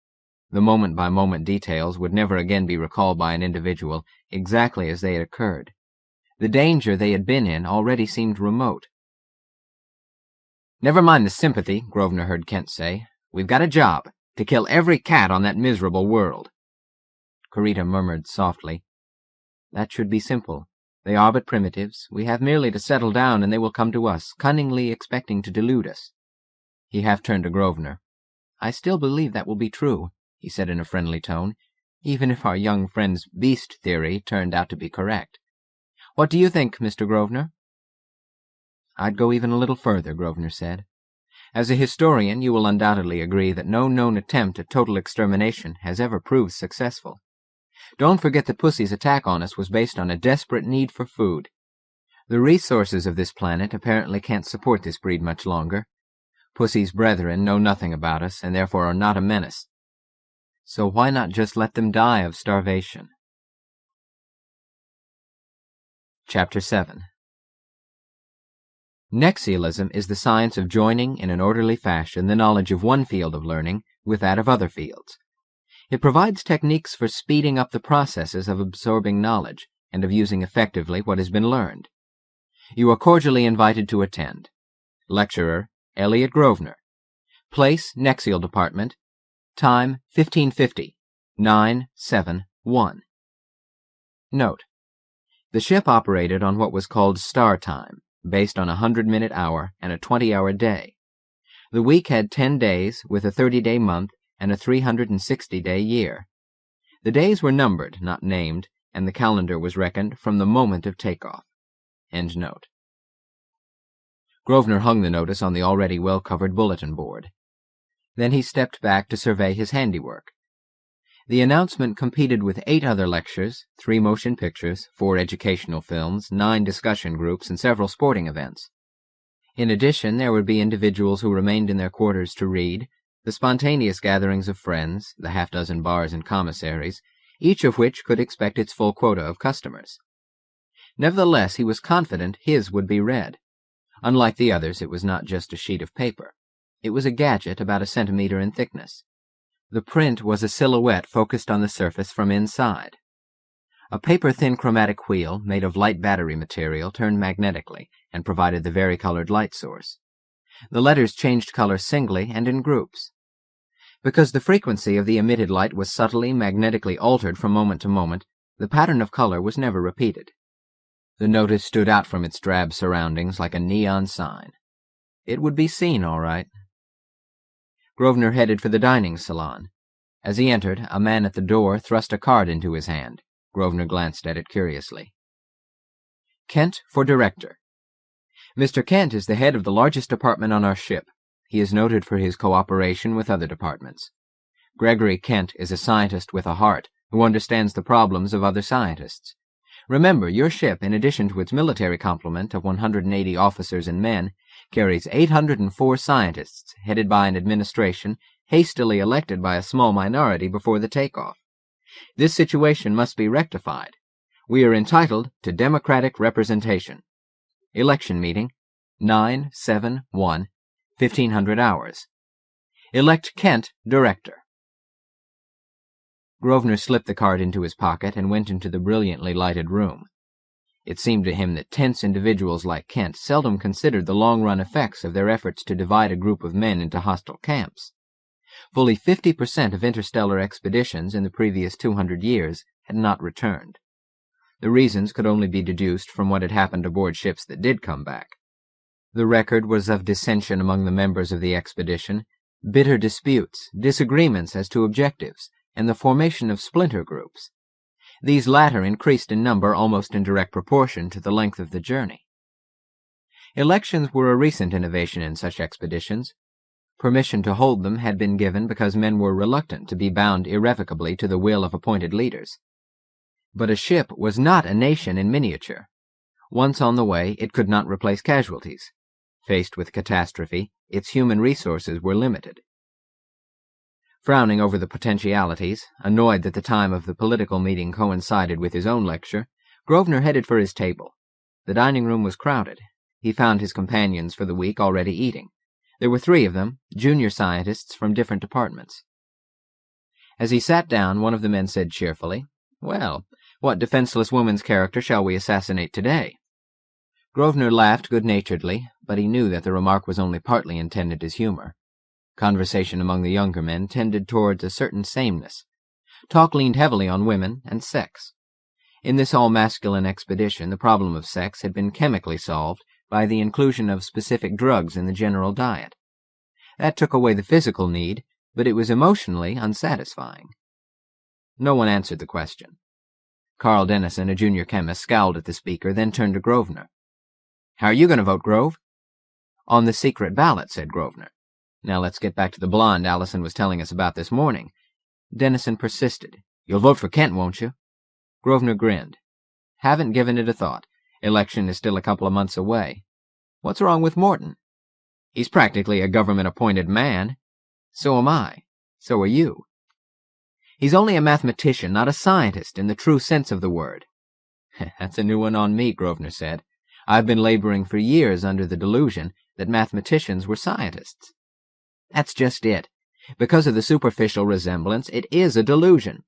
The moment-by-moment details would never again be recalled by an individual exactly as they had occurred. The danger they had been in already seemed remote. "Never mind the sympathy," Grosvenor heard Kent say. "We've got a job, to kill every cat on that miserable world." Kurita murmured softly, "That should be simple. They are but primitives. We have merely to settle down and they will come to us, cunningly expecting to delude us." He half turned to Grosvenor. "I still believe that will be true," he said in a friendly tone, "even if our young friend's beast theory turned out to be correct. What do you think, Mr. Grosvenor?" "I'd go even a little further," Grosvenor said. "As a historian, you will undoubtedly agree that no known attempt at total extermination has ever proved successful. Don't forget that Pussy's attack on us was based on a desperate need for food. The resources of this planet apparently can't support this breed much longer. Pussy's brethren know nothing about us, and therefore are not a menace. So why not just let them die of starvation?" Chapter 7. Nexialism is the science of joining in an orderly fashion the knowledge of one field of learning with that of other fields. It provides techniques for speeding up the processes of absorbing knowledge and of using effectively what has been learned. You are cordially invited to attend. Lecturer, Elliott Grosvenor. Place, Nexial Department. Time, 1550, 971. Note: the ship operated on what was called star time, based on a 100-minute hour and a 20-hour day. The week had 10 days, with a 30-day month and a 360-day year. The days were numbered, not named, and the calendar was reckoned from the moment of takeoff. End note. Grosvenor hung the notice on the already well-covered bulletin board. Then he stepped back to survey his handiwork. The announcement competed with 8 other lectures, 3 motion pictures, 4 educational films, 9 discussion groups, and several sporting events. In addition, there would be individuals who remained in their quarters to read, the spontaneous gatherings of friends, the half-dozen bars and commissaries, each of which could expect its full quota of customers. Nevertheless, he was confident his would be read. Unlike the others, it was not just a sheet of paper. It was a gadget about a centimeter in thickness. The print was a silhouette focused on the surface from inside. A paper-thin chromatic wheel made of light battery material turned magnetically and provided the varicolored light source. The letters changed color singly and in groups. Because the frequency of the emitted light was subtly magnetically altered from moment to moment, the pattern of color was never repeated. The notice stood out from its drab surroundings like a neon sign. It would be seen, all right. Grosvenor headed for the dining salon. As he entered, a man at the door thrust a card into his hand. Grosvenor glanced at it curiously. Kent for director. Mr. Kent is the head of the largest department on our ship. He is noted for his cooperation with other departments. Gregory Kent is a scientist with a heart who understands the problems of other scientists. Remember, your ship, in addition to its military complement of 180 officers and men, carries 804 scientists headed by an administration hastily elected by a small minority before the takeoff. This situation must be rectified. We are entitled to democratic representation. Election meeting, 9/7/1, 1500 hours. Elect Kent director. Grosvenor slipped the card into his pocket and went into the brilliantly lighted room. It seemed to him that tense individuals like Kent seldom considered the long-run effects of their efforts to divide a group of men into hostile camps. Fully 50% of interstellar expeditions in the previous 200 years had not returned. The reasons could only be deduced from what had happened aboard ships that did come back. The record was of dissension among the members of the expedition, bitter disputes, disagreements as to objectives, and the formation of splinter groups. These latter increased in number almost in direct proportion to the length of the journey. Elections were a recent innovation in such expeditions. Permission to hold them had been given because men were reluctant to be bound irrevocably to the will of appointed leaders. But a ship was not a nation in miniature. Once on the way, it could not replace casualties. Faced with catastrophe, its human resources were limited. Frowning over the potentialities, annoyed that the time of the political meeting coincided with his own lecture, Grosvenor headed for his table. The dining room was crowded. He found his companions for the week already eating. There were 3 of them, junior scientists from different departments. As he sat down, one of the men said cheerfully, "Well, what defenseless woman's character shall we assassinate today?" Grosvenor laughed good-naturedly, but he knew that the remark was only partly intended as humor. Conversation among the younger men tended towards a certain sameness. Talk leaned heavily on women and sex. In this all-masculine expedition, the problem of sex had been chemically solved by the inclusion of specific drugs in the general diet. That took away the physical need, but it was emotionally unsatisfying. No one answered the question. Carl Dennison, a junior chemist, scowled at the speaker, then turned to Grosvenor. "How are you going to vote, Grove?" "On the secret ballot," said Grosvenor. "Now let's get back to the blonde Allison was telling us about this morning." Dennison persisted. "You'll vote for Kent, won't you?" Grosvenor grinned. "Haven't given it a thought. Election is still a couple of months away. What's wrong with Morton?" "He's practically a government-appointed man." "So am I. So are you." "He's only a mathematician, not a scientist in the true sense of the word." "That's a new one on me," Grosvenor said. "I've been laboring for years under the delusion that mathematicians were scientists." "That's just it. Because of the superficial resemblance, it is a delusion."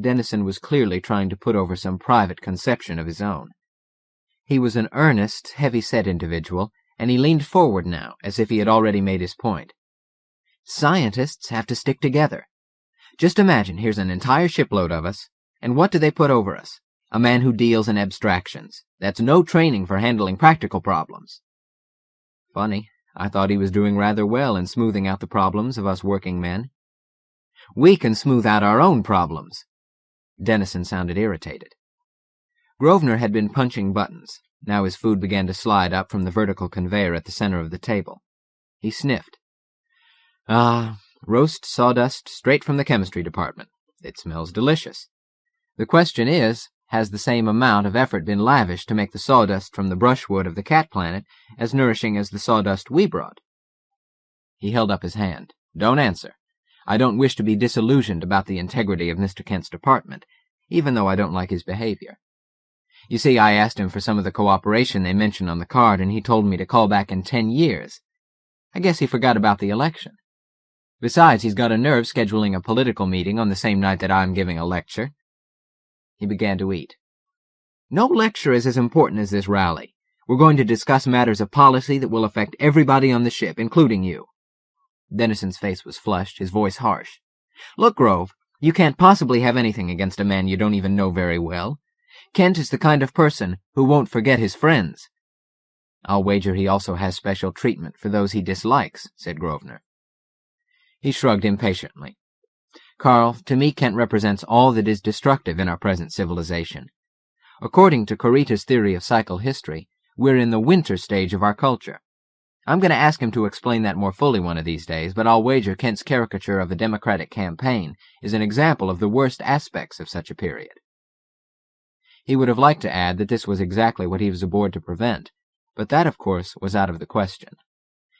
Dennison was clearly trying to put over some private conception of his own. He was an earnest, heavy-set individual, and he leaned forward now, as if he had already made his point. "Scientists have to stick together. Just imagine here's an entire shipload of us, and what do they put over us? A man who deals in abstractions. That's no training for handling practical problems." "Funny. I thought he was doing rather well in smoothing out the problems of us working men." "We can smooth out our own problems." Dennison sounded irritated. Grosvenor had been punching buttons. Now his food began to slide up from the vertical conveyor at the center of the table. He sniffed. "Ah, roast sawdust straight from the chemistry department. It smells delicious. The question is, has the same amount of effort been lavished to make the sawdust from the brushwood of the cat planet as nourishing as the sawdust we brought?" He held up his hand. "Don't answer. I don't wish to be disillusioned about the integrity of Mr. Kent's department, even though I don't like his behavior. You see, I asked him for some of the cooperation they mention on the card, and he told me to call back in 10 years. I guess he forgot about the election. Besides, he's got a nerve scheduling a political meeting on the same night that I'm giving a lecture." He began to eat. "No lecture is as important as this rally. We're going to discuss matters of policy that will affect everybody on the ship, including you." Dennison's face was flushed, his voice harsh. "Look, Grove, you can't possibly have anything against a man you don't even know very well. Kent is the kind of person who won't forget his friends." "I'll wager he also has special treatment for those he dislikes," said Grosvenor. He shrugged impatiently. "Carl, to me Kent represents all that is destructive in our present civilization. According to Corita's theory of psychohistory, we're in the winter stage of our culture. I'm going to ask him to explain that more fully one of these days, but I'll wager Kent's caricature of a democratic campaign is an example of the worst aspects of such a period." He would have liked to add that this was exactly what he was aboard to prevent, but that, of course, was out of the question.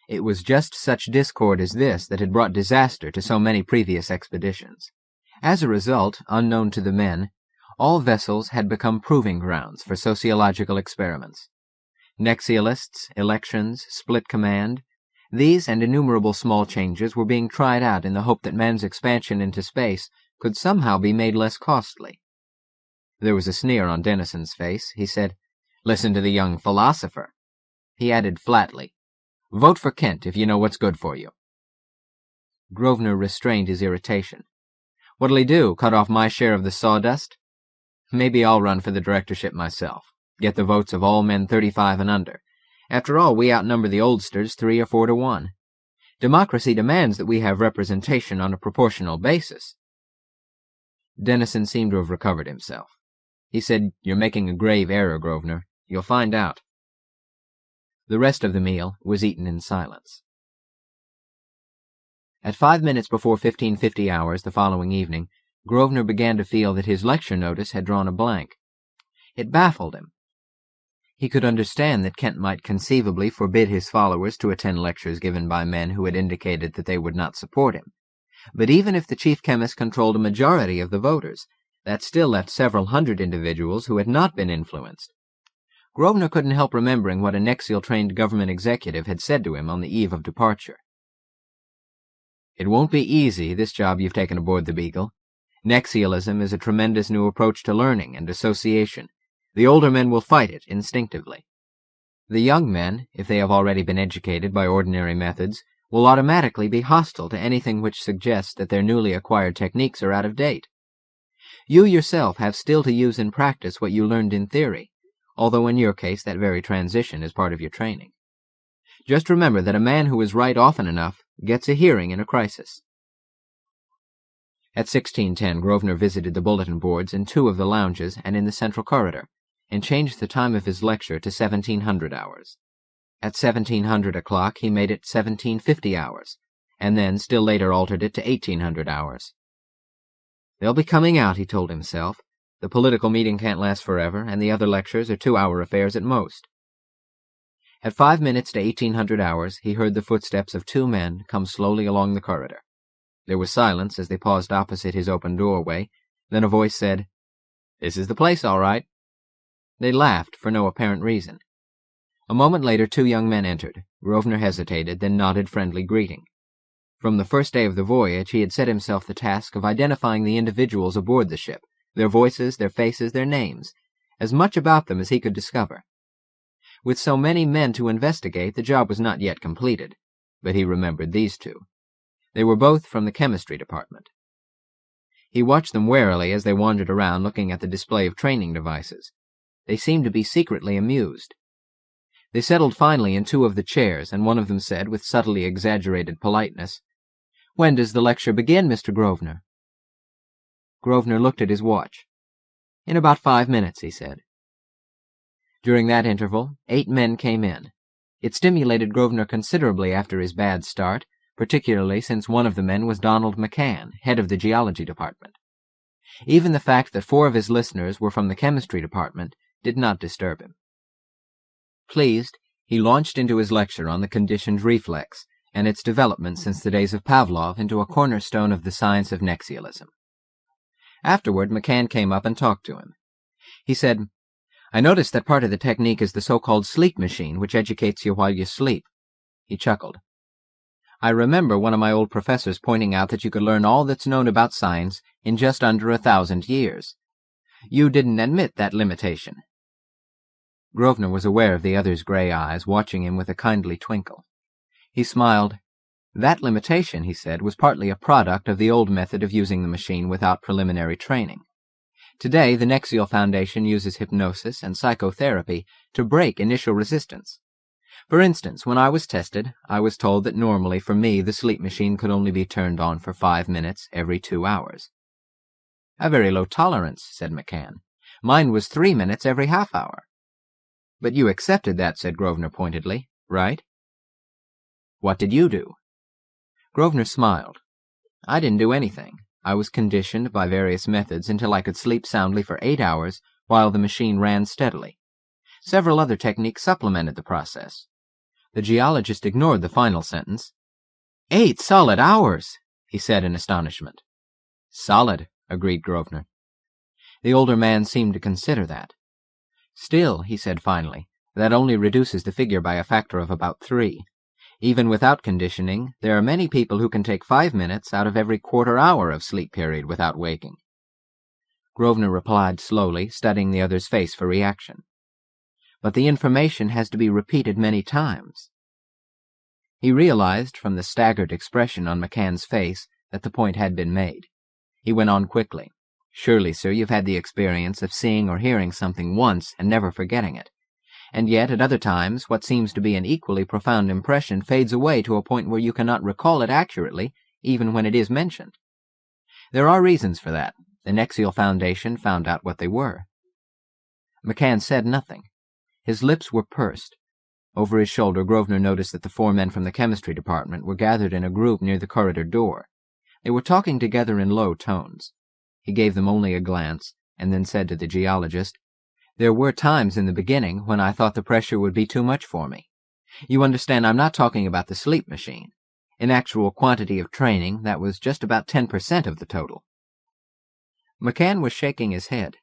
It was just such discord as this that had brought disaster to so many previous expeditions. As a result, unknown to the men, all vessels had become proving grounds for sociological experiments. Nexialists, elections, split command, these and innumerable small changes were being tried out in the hope that man's expansion into space could somehow be made less costly. There was a sneer on Dennison's face. He said, "Listen to the young philosopher." He added flatly, "Vote for Kent if you know what's good for you." Grosvenor restrained his irritation. "What'll he do, cut off my share of the sawdust? Maybe I'll run for the directorship myself. Get the votes of all men 35 and under. After all, we outnumber the oldsters 3 or 4 to 1. Democracy demands that we have representation on a proportional basis." Dennison seemed to have recovered himself. He said, "You're making a grave error, Grosvenor. You'll find out." The rest of the meal was eaten in silence. At 5 minutes before 1550 hours the following evening, Grosvenor began to feel that his lecture notice had drawn a blank. It baffled him. He could understand that Kent might conceivably forbid his followers to attend lectures given by men who had indicated that they would not support him. But even if the chief chemist controlled a majority of the voters, that still left several hundred individuals who had not been influenced. Grosvenor couldn't help remembering what a Nexial-trained government executive had said to him on the eve of departure. "It won't be easy, this job you've taken aboard the Beagle. Nexialism is a tremendous new approach to learning and association. The older men will fight it instinctively. The young men, if they have already been educated by ordinary methods, will automatically be hostile to anything which suggests that their newly acquired techniques are out of date. You yourself have still to use in practice what you learned in theory, although in your case that very transition is part of your training. Just remember that a man who is right often enough gets a hearing in a crisis." At 16:10, Grosvenor visited the bulletin boards in 2 of the lounges and in the central corridor, and changed the time of his lecture to 1700 hours. At 1700 o'clock he made it 1750 hours, and then still later altered it to 1800 hours. "They'll be coming out," he told himself. "The political meeting can't last forever, and the other lectures are 2-hour affairs at most." At 5 minutes to 1800 hours he heard the footsteps of 2 men come slowly along the corridor. There was silence as they paused opposite his open doorway. Then a voice said, "This is the place, all right." They laughed for no apparent reason. A moment later 2 young men entered. Grosvenor hesitated, then nodded friendly greeting. From the first day of the voyage he had set himself the task of identifying the individuals aboard the ship, their voices, their faces, their names, as much about them as he could discover. With so many men to investigate, the job was not yet completed, but he remembered these 2. They were both from the chemistry department. He watched them warily as they wandered around looking at the display of training devices. They seemed to be secretly amused. They settled finally in 2 of the chairs, and one of them said, with subtly exaggerated politeness, "When does the lecture begin, Mr. Grosvenor?" Grosvenor looked at his watch. "In about 5 minutes," he said. During that interval, 8 men came in. It stimulated Grosvenor considerably after his bad start, particularly since one of the men was Donald McCann, head of the geology department. Even the fact that 4 of his listeners were from the chemistry department did not disturb him. Pleased, he launched into his lecture on the conditioned reflex and its development since the days of Pavlov into a cornerstone of the science of Nexialism. Afterward, McCann came up and talked to him. He said, "I noticed that part of the technique is the so-called sleep machine, which educates you while you sleep." He chuckled. "I remember one of my old professors pointing out that you could learn all that's known about science in just under 1,000 years. You didn't admit that limitation." Grosvenor was aware of the other's gray eyes, watching him with a kindly twinkle. He smiled. "That limitation," he said, "was partly a product of the old method of using the machine without preliminary training. Today, the Nexial Foundation uses hypnosis and psychotherapy to break initial resistance. For instance, when I was tested, I was told that normally for me the sleep machine could only be turned on for 5 minutes every 2 hours. "A very low tolerance," said McCann. "Mine was 3 minutes every half-hour." "But you accepted that," said Grosvenor pointedly, "right?" "What did you do?" Grosvenor smiled. "I didn't do anything. I was conditioned by various methods until I could sleep soundly for 8 hours while the machine ran steadily. Several other techniques supplemented the process." The geologist ignored the final sentence. 8 solid hours, he said in astonishment. "Solid," agreed Grosvenor. The older man seemed to consider that. "Still," he said finally, "that only reduces the figure by a factor of about 3. Even without conditioning, there are many people who can take 5 minutes out of every quarter-hour of sleep period without waking." Grosvenor replied slowly, studying the other's face for reaction. "But the information has to be repeated many times." He realized from the staggered expression on McCann's face that the point had been made. He went on quickly. "Surely, sir, you've had the experience of seeing or hearing something once and never forgetting it. And yet, at other times, what seems to be an equally profound impression fades away to a point where you cannot recall it accurately, even when it is mentioned. There are reasons for that. The Nexial Foundation found out what they were." McCann said nothing. His lips were pursed. Over his shoulder, Grosvenor noticed that the 4 men from the chemistry department were gathered in a group near the corridor door. They were talking together in low tones. He gave them only a glance, and then said to the geologist, "There were times in the beginning when I thought the pressure would be too much for me. You understand, I'm not talking about the sleep machine. In actual quantity of training, that was just about 10% of the total." McCann was shaking his head.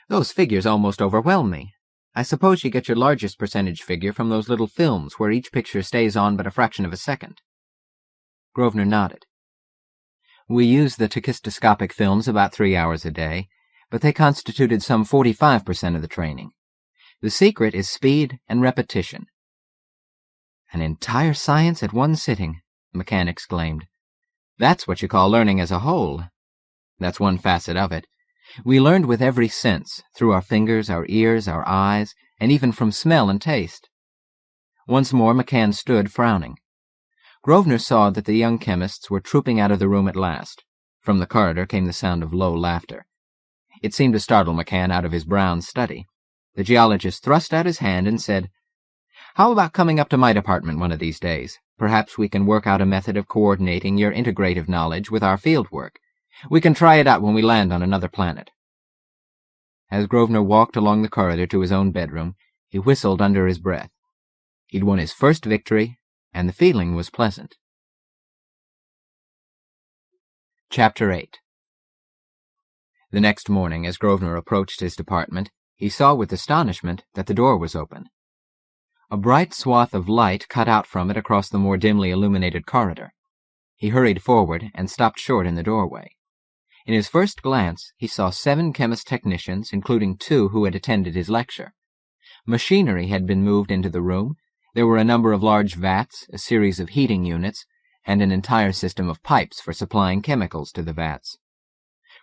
"Those figures almost overwhelm me. I suppose you get your largest percentage figure from those little films where each picture stays on but a fraction of a second." Grosvenor nodded. "We used the tachistoscopic films about 3 hours a day, but they constituted some 45% of the training. The secret is speed and repetition." "An entire science at one sitting," McCann exclaimed. "That's what you call learning as a whole." "That's one facet of it. We learned with every sense, through our fingers, our ears, our eyes, and even from smell and taste." Once more McCann stood, frowning. Grosvenor saw that the young chemists were trooping out of the room at last. From the corridor came the sound of low laughter. It seemed to startle McCann out of his brown study. The geologist thrust out his hand and said, "How about coming up to my department one of these days? Perhaps we can work out a method of coordinating your integrative knowledge with our field work. We can try it out when we land on another planet." As Grosvenor walked along the corridor to his own bedroom, he whistled under his breath. He'd won his first victory, and the feeling was pleasant. Chapter 8. The next morning, as Grosvenor approached his department, he saw with astonishment that the door was open. A bright swath of light cut out from it across the more dimly illuminated corridor. He hurried forward and stopped short in the doorway. In his first glance, he saw 7 chemist technicians, including 2 who had attended his lecture. Machinery had been moved into the room. There were a number of large vats, a series of heating units, and an entire system of pipes for supplying chemicals to the vats.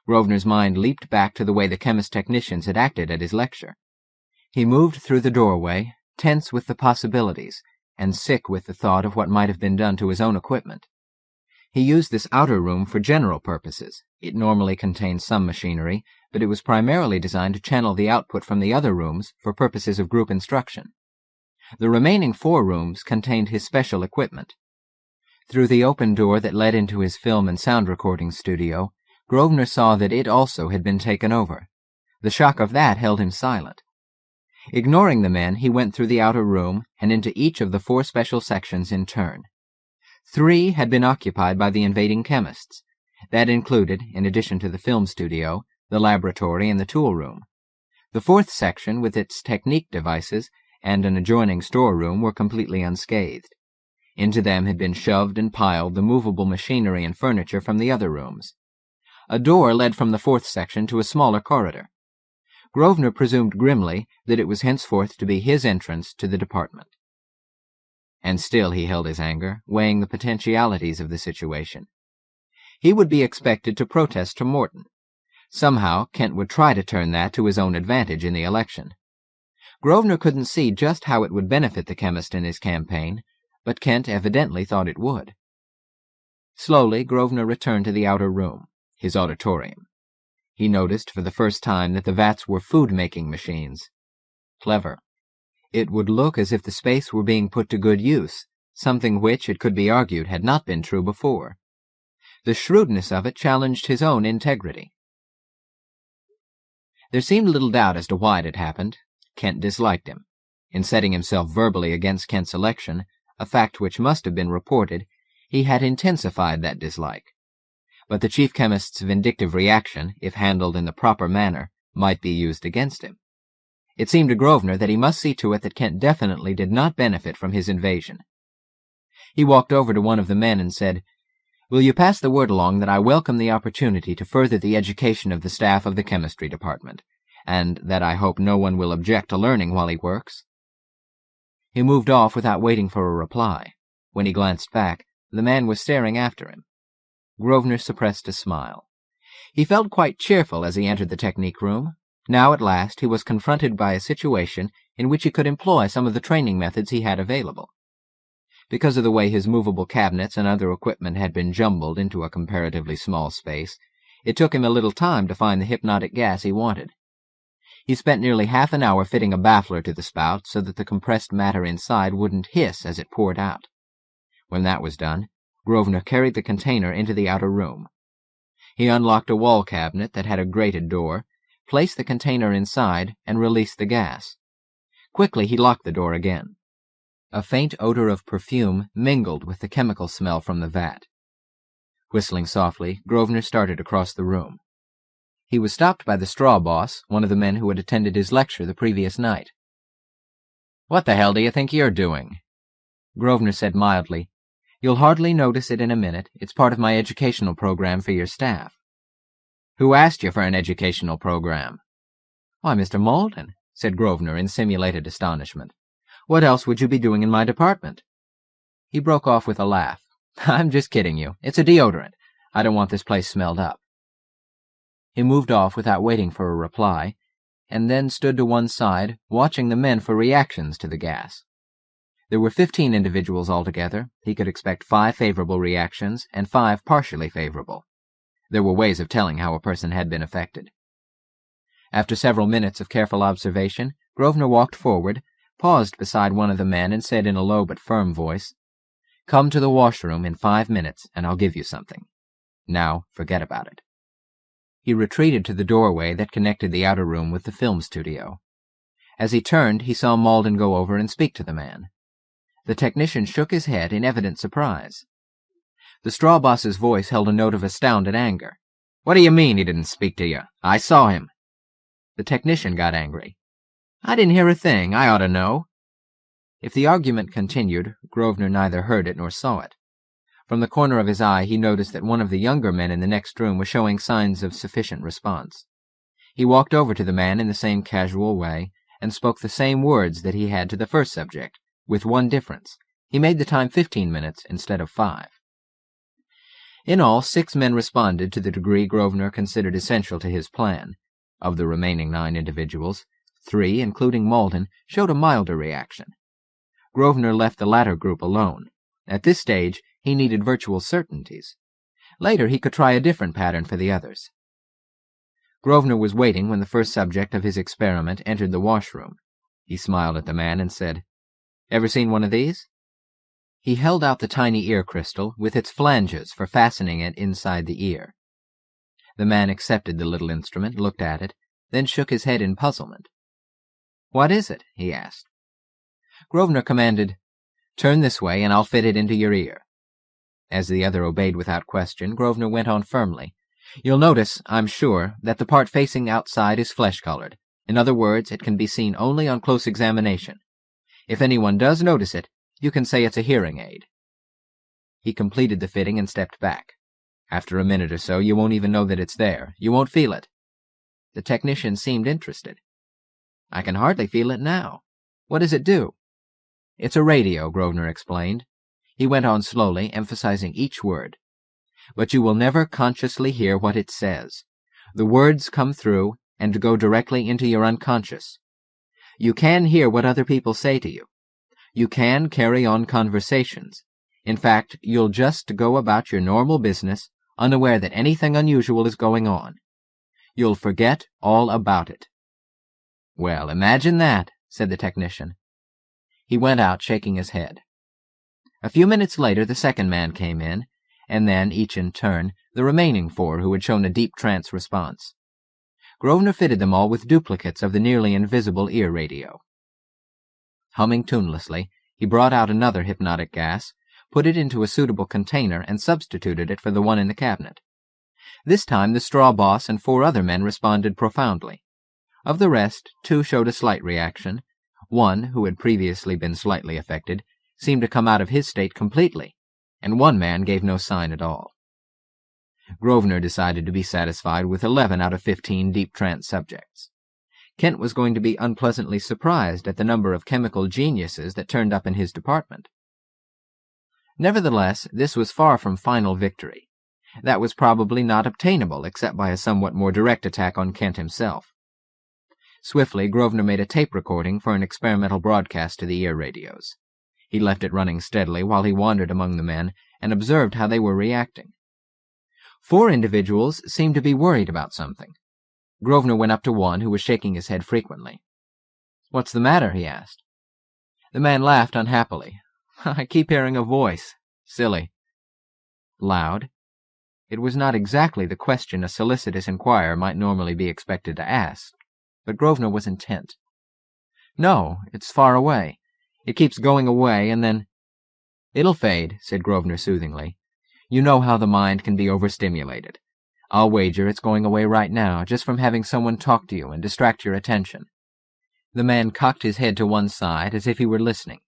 Grosvenor's mind leaped back to the way the chemist technicians had acted at his lecture. He moved through the doorway, tense with the possibilities, and sick with the thought of what might have been done to his own equipment. He used this outer room for general purposes. It normally contained some machinery, but it was primarily designed to channel the output from the other rooms for purposes of group instruction. The remaining 4 rooms contained his special equipment. Through the open door that led into his film and sound recording studio, Grosvenor saw that it also had been taken over. The shock of that held him silent. Ignoring the men, he went through the outer room and into each of the 4 special sections in turn. 3 had been occupied by the invading chemists. That included, in addition to the film studio, the laboratory and the tool room. The 4th section, with its technique devices and an adjoining storeroom, were completely unscathed. Into them had been shoved and piled the movable machinery and furniture from the other rooms. A door led from the 4th section to a smaller corridor. Grosvenor presumed grimly that it was henceforth to be his entrance to the department. And still he held his anger, weighing the potentialities of the situation. He would be expected to protest to Morton. Somehow, Kent would try to turn that to his own advantage in the election. Grosvenor couldn't see just how it would benefit the chemist in his campaign, but Kent evidently thought it would. Slowly, Grosvenor returned to the outer room, his auditorium. He noticed for the first time that the vats were food-making machines. Clever. It would look as if the space were being put to good use, something which, it could be argued, had not been true before. The shrewdness of it challenged his own integrity. There seemed little doubt as to why it had happened. Kent disliked him. In setting himself verbally against Kent's election, a fact which must have been reported, he had intensified that dislike. But the chief chemist's vindictive reaction, if handled in the proper manner, might be used against him. It seemed to Grosvenor that he must see to it that Kent definitely did not benefit from his invasion. He walked over to one of the men and said, "Will you pass the word along that I welcome the opportunity to further the education of the staff of the chemistry department, and that I hope no one will object to learning while he works?" He moved off without waiting for a reply. When he glanced back, the man was staring after him. Grosvenor suppressed a smile. He felt quite cheerful as he entered the technique room. Now at last he was confronted by a situation in which he could employ some of the training methods he had available. Because of the way his movable cabinets and other equipment had been jumbled into a comparatively small space, it took him a little time to find the hypnotic gas he wanted. He spent nearly half an hour fitting a baffler to the spout so that the compressed matter inside wouldn't hiss as it poured out. When that was done, Grosvenor carried the container into the outer room. He unlocked a wall cabinet that had a grated door, placed the container inside, and released the gas. Quickly he locked the door again. A faint odor of perfume mingled with the chemical smell from the vat. Whistling softly, Grosvenor started across the room. He was stopped by the straw boss, one of the men who had attended his lecture the previous night. "What the hell do you think you're doing?" Grosvenor said mildly, "You'll hardly notice it in a minute. It's part of my educational program for your staff." "Who asked you for an educational program?" "Why, Mr. Malden," said Grosvenor in simulated astonishment. "What else would you be doing in my department?" He broke off with a laugh. "I'm just kidding you. It's a deodorant. I don't want this place smelled up." He moved off without waiting for a reply, and then stood to one side, watching the men for reactions to the gas. There were 15 individuals altogether. He could expect 5 favorable reactions and 5 partially favorable. There were ways of telling how a person had been affected. After several minutes of careful observation, Grosvenor walked forward, paused beside one of the men, and said in a low but firm voice, "Come to the washroom in 5 minutes, and I'll give you something. Now, forget about it." He retreated to the doorway that connected the outer room with the film studio. As he turned, he saw Malden go over and speak to the man. The technician shook his head in evident surprise. The straw boss's voice held a note of astounded anger. "What do you mean he didn't speak to you? I saw him." The technician got angry. "I didn't hear a thing. I ought to know." If the argument continued, Grosvenor neither heard it nor saw it. From the corner of his eye he noticed that one of the younger men in the next room was showing signs of sufficient response. He walked over to the man in the same casual way and spoke the same words that he had to the first subject, with one difference. He made the time 15 minutes instead of 5. In all, 6 men responded to the degree Grosvenor considered essential to his plan. Of the remaining 9 individuals, 3, including Malden, showed a milder reaction. Grosvenor left the latter group alone. At this stage, he needed virtual certainties. Later, he could try a different pattern for the others. Grosvenor was waiting when the first subject of his experiment entered the washroom. He smiled at the man and said, "Ever seen one of these?" He held out the tiny ear crystal with its flanges for fastening it inside the ear. The man accepted the little instrument, looked at it, then shook his head in puzzlement. "What is it?" he asked. Grosvenor commanded, "Turn this way and I'll fit it into your ear." As the other obeyed without question, Grosvenor went on firmly, "You'll notice, I'm sure, that the part facing outside is flesh-colored. In other words, it can be seen only on close examination. If anyone does notice it, you can say it's a hearing aid." He completed the fitting and stepped back. "After a minute or so, you won't even know that it's there. You won't feel it." The technician seemed interested. "I can hardly feel it now. What does it do?" "It's a radio," Grosvenor explained. He went on slowly, emphasizing each word. "But you will never consciously hear what it says. The words come through and go directly into your unconscious. You can hear what other people say to you. You can carry on conversations. In fact, you'll just go about your normal business, unaware that anything unusual is going on. You'll forget all about it." "Well, imagine that," said the technician. He went out, shaking his head. A few minutes later, the second man came in, and then, each in turn, the remaining 4 who had shown a deep trance response. Grosvenor fitted them all with duplicates of the nearly invisible ear radio. Humming tunelessly, he brought out another hypnotic gas, put it into a suitable container, and substituted it for the one in the cabinet. This time the straw boss and 4 other men responded profoundly. Of the rest, 2 showed a slight reaction. One, who had previously been slightly affected, seemed to come out of his state completely, and one man gave no sign at all. Grosvenor decided to be satisfied with 11 out of 15 deep trance subjects. Kent was going to be unpleasantly surprised at the number of chemical geniuses that turned up in his department. Nevertheless, this was far from final victory. That was probably not obtainable except by a somewhat more direct attack on Kent himself. Swiftly, Grosvenor made a tape recording for an experimental broadcast to the ear radios. He left it running steadily while he wandered among the men and observed how they were reacting. 4 individuals seemed to be worried about something. Grosvenor went up to one who was shaking his head frequently. "What's the matter?" he asked. The man laughed unhappily. "I keep hearing a voice. Silly." Loud? It was not exactly the question a solicitous inquirer might normally be expected to ask, but Grosvenor was intent. "No, it's far away. It keeps going away, and then—" "It'll fade," said Grosvenor soothingly. "You know how the mind can be overstimulated. I'll wager it's going away right now, just from having someone talk to you and distract your attention." The man cocked his head to one side as if he were listening.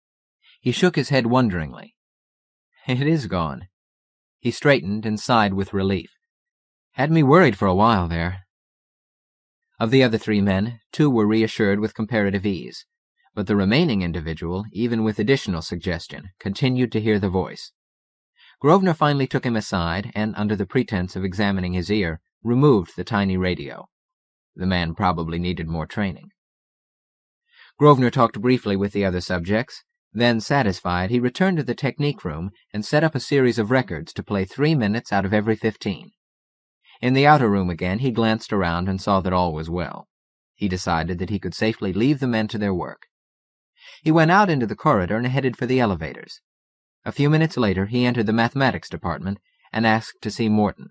He shook his head wonderingly. "It is gone." He straightened and sighed with relief. "Had me worried for a while there." Of the other 3 men, 2 were reassured with comparative ease, but the remaining individual, even with additional suggestion, continued to hear the voice. Grosvenor finally took him aside and, under the pretense of examining his ear, removed the tiny radio. The man probably needed more training. Grosvenor talked briefly with the other subjects. Then, satisfied, he returned to the technique room and set up a series of records to play 3 minutes out of every 15. In the outer room again, he glanced around and saw that all was well. He decided that he could safely leave the men to their work. He went out into the corridor and headed for the elevators. A few minutes later, he entered the mathematics department and asked to see Morton.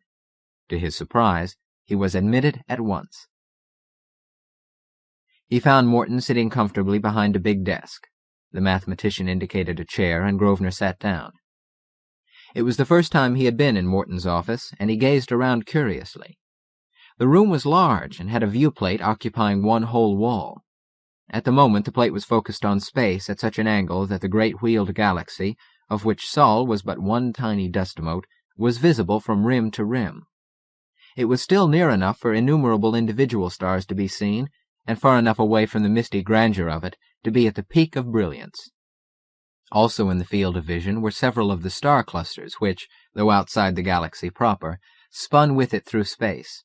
To his surprise, he was admitted at once. He found Morton sitting comfortably behind a big desk. The mathematician indicated a chair, and Grosvenor sat down. It was the first time he had been in Morton's office, and he gazed around curiously. The room was large and had a viewplate occupying one whole wall. At the moment, the plate was focused on space at such an angle that the great wheeled galaxy, of which Sol was but one tiny dust mote, was visible from rim to rim. It was still near enough for innumerable individual stars to be seen, and far enough away from the misty grandeur of it to be at the peak of brilliance. Also in the field of vision were several of the star clusters which, though outside the galaxy proper, spun with it through space.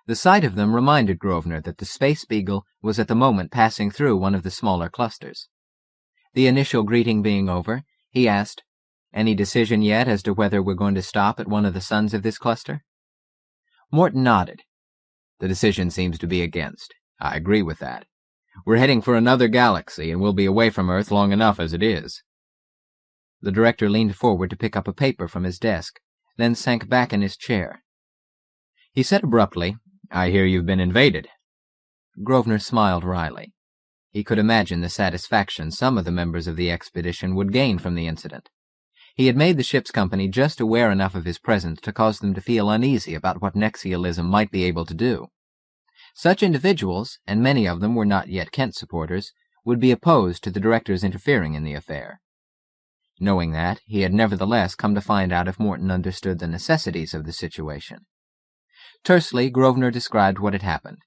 The sight of them reminded Grosvenor that the space Beagle was at the moment passing through one of the smaller clusters. The initial greeting being over, he asked, "Any decision yet as to whether we're going to stop at one of the suns of this cluster?" Morton nodded. "The decision seems to be against. I agree with that. We're heading for another galaxy, and we'll be away from Earth long enough as it is." The director leaned forward to pick up a paper from his desk, then sank back in his chair. He said abruptly, "I hear you've been invaded." Grosvenor smiled wryly. He could imagine the satisfaction some of the members of the expedition would gain from the incident. He had made the ship's company just aware enough of his presence to cause them to feel uneasy about what Nexialism might be able to do. Such individuals, and many of them were not yet Kent supporters, would be opposed to the director's interfering in the affair. Knowing that, he had nevertheless come to find out if Morton understood the necessities of the situation. Tersely, Grosvenor described what had happened.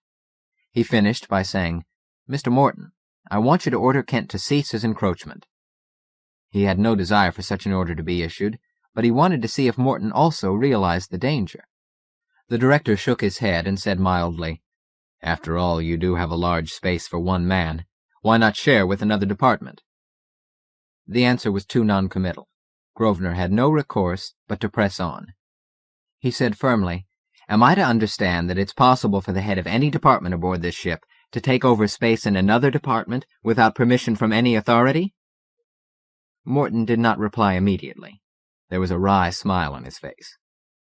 He finished by saying, "Mr. Morton, I want you to order Kent to cease his encroachment." He had no desire for such an order to be issued, but he wanted to see if Morton also realized the danger. The director shook his head and said mildly, "After all, you do have a large space for one man. Why not share with another department?" The answer was too noncommittal. Grosvenor had no recourse but to press on. He said firmly, "Am I to understand that it's possible for the head of any department aboard this ship to take over space in another department without permission from any authority?" Morton did not reply immediately. There was a wry smile on his face.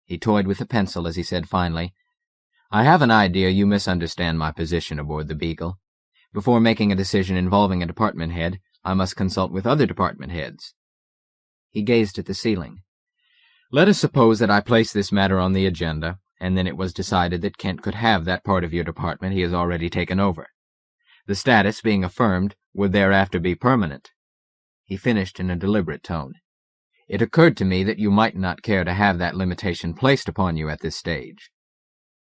He toyed with the pencil as he said finally, "I have an idea you misunderstand my position aboard the Beagle. Before making a decision involving a department head, I must consult with other department heads." He gazed at the ceiling. "Let us suppose that I place this matter on the agenda, and then it was decided that Kent could have that part of your department he has already taken over. The status, being affirmed, would thereafter be permanent." He finished in a deliberate tone. "It occurred to me that you might not care to have that limitation placed upon you at this stage."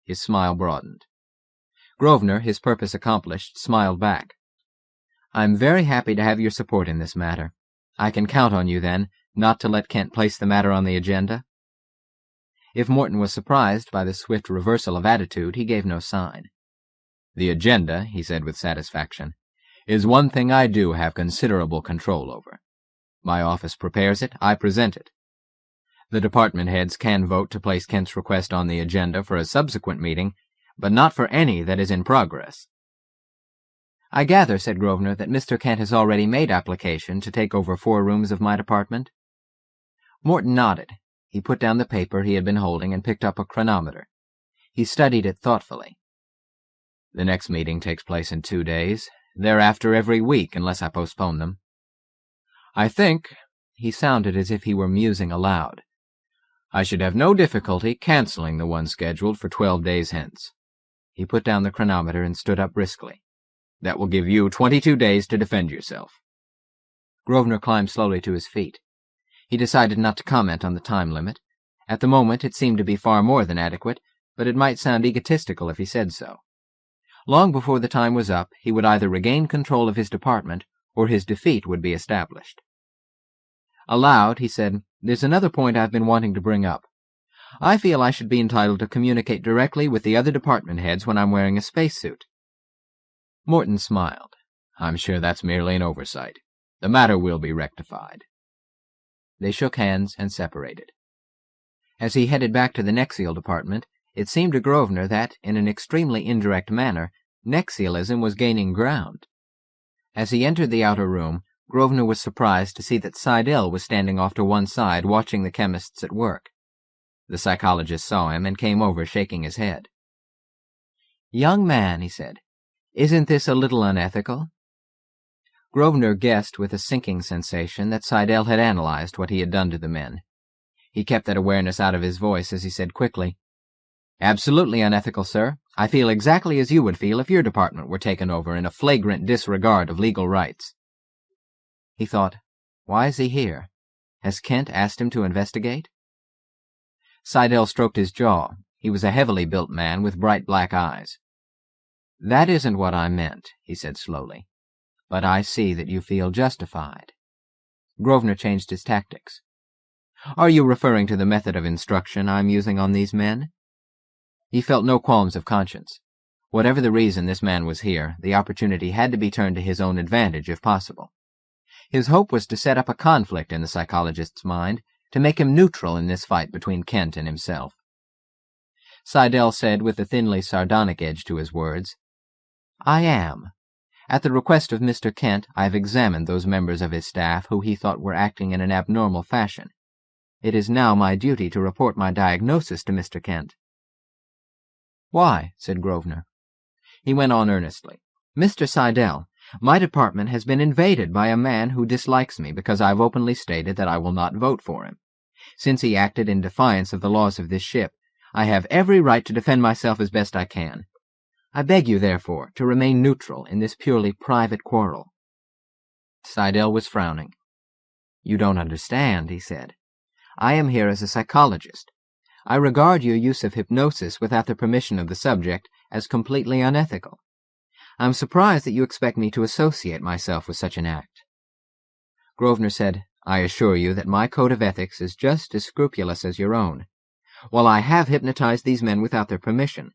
His smile broadened. Grosvenor, his purpose accomplished, smiled back. "I'm very happy to have your support in this matter. I can count on you, then, not to let Kent place the matter on the agenda?" If Morton was surprised by the swift reversal of attitude, he gave no sign. "The agenda," he said with satisfaction, "is one thing I do have considerable control over. My office prepares it, I present it. The department heads can vote to place Kent's request on the agenda for a subsequent meeting, but not for any that is in progress." "I gather," said Grosvenor, "that Mr. Kent has already made application to take over 4 rooms of my department?" Morton nodded. He put down the paper he had been holding and picked up a chronometer. He studied it thoughtfully. "The next meeting takes place in 2 days, thereafter every week unless I postpone them. I think," he sounded as if he were musing aloud, "I should have no difficulty canceling the one scheduled for 12 days hence." He put down the chronometer and stood up briskly. "That will give you 22 days to defend yourself." Grosvenor climbed slowly to his feet. He decided not to comment on the time limit. At the moment it seemed to be far more than adequate, but it might sound egotistical if he said so. Long before the time was up, he would either regain control of his department or his defeat would be established. Aloud, he said, "There's another point I've been wanting to bring up. I feel I should be entitled to communicate directly with the other department heads when I'm wearing a spacesuit." Morton smiled. "I'm sure that's merely an oversight. The matter will be rectified." They shook hands and separated. As he headed back to the Nexial department, it seemed to Grosvenor that, in an extremely indirect manner, Nexialism was gaining ground. As he entered the outer room, Grosvenor was surprised to see that Seidel was standing off to one side watching the chemists at work. The psychologist saw him and came over shaking his head. "Young man," he said, "isn't this a little unethical?" Grosvenor guessed with a sinking sensation that Seidel had analyzed what he had done to the men. He kept that awareness out of his voice as he said quickly, "Absolutely unethical, sir. I feel exactly as you would feel if your department were taken over in a flagrant disregard of legal rights." He thought, why is he here? Has Kent asked him to investigate? Seidel stroked his jaw. He was a heavily built man with bright black eyes. "That isn't what I meant," he said slowly. "But I see that you feel justified." Grosvenor changed his tactics. "Are you referring to the method of instruction I'm using on these men?" He felt no qualms of conscience. Whatever the reason this man was here, the opportunity had to be turned to his own advantage if possible. His hope was to set up a conflict in the psychologist's mind, to make him neutral in this fight between Kent and himself. Seidel said with a thinly sardonic edge to his words, "I am. At the request of Mr. Kent, I have examined those members of his staff who he thought were acting in an abnormal fashion. It is now my duty to report my diagnosis to Mr. Kent." "Why?" said Grosvenor. He went on earnestly. "Mr. Seidel, my department has been invaded by a man who dislikes me because I have openly stated that I will not vote for him. Since he acted in defiance of the laws of this ship, I have every right to defend myself as best I can. I beg you, therefore, to remain neutral in this purely private quarrel." Seidel was frowning. "You don't understand," he said. "I am here as a psychologist. I regard your use of hypnosis without the permission of the subject as completely unethical. I'm surprised that you expect me to associate myself with such an act." Grosvenor said, "I assure you that my code of ethics is just as scrupulous as your own. While I have hypnotized these men without their permission,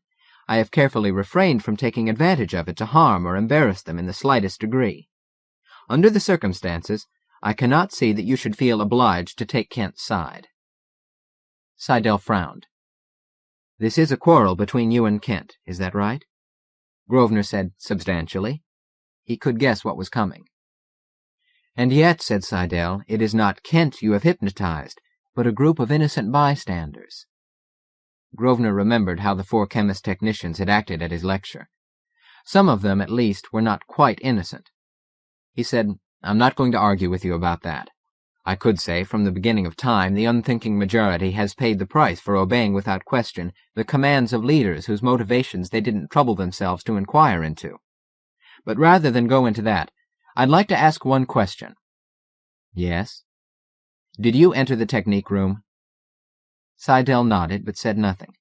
I have carefully refrained from taking advantage of it to harm or embarrass them in the slightest degree. Under the circumstances, I cannot see that you should feel obliged to take Kent's side." Seidel frowned. "This is a quarrel between you and Kent, is that right?" Grosvenor said substantially. He could guess what was coming. "And yet," said Seidel, "it is not Kent you have hypnotized, but a group of innocent bystanders." Grosvenor remembered how the 4 chemist technicians had acted at his lecture. Some of them, at least, were not quite innocent. He said, "I'm not going to argue with you about that. I could say, from the beginning of time, the unthinking majority has paid the price for obeying without question the commands of leaders whose motivations they didn't trouble themselves to inquire into. But rather than go into that, I'd like to ask one question." "Yes?" "Did you enter the technique room?" Seidel nodded, but said nothing.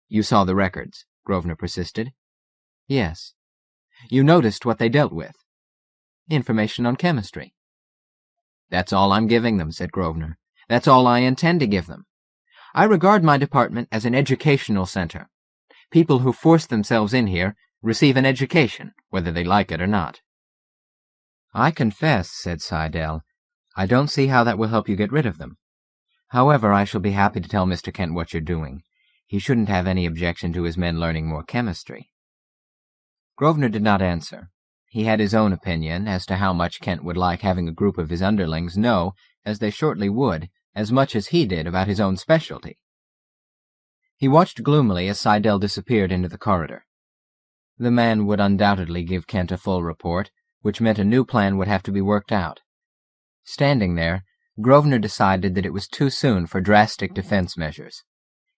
"You saw the records," Grosvenor persisted. "Yes." "You noticed what they dealt with?" "Information on chemistry." "That's all I'm giving them," said Grosvenor. "That's all I intend to give them. I regard my department as an educational center. People who force themselves in here receive an education, whether they like it or not." "I confess," said Seidel, "I don't see how that will help you get rid of them. However, I shall be happy to tell Mr. Kent what you're doing. He shouldn't have any objection to his men learning more chemistry. Grosvenor did not answer. He had his own opinion as to how much Kent would like having a group of his underlings know, as they shortly would, as much as he did about his own specialty. He watched gloomily as Seidel disappeared into the corridor. The man would undoubtedly give Kent a full report, which meant a new plan would have to be worked out. Standing there, Grosvenor decided that it was too soon for drastic defense measures.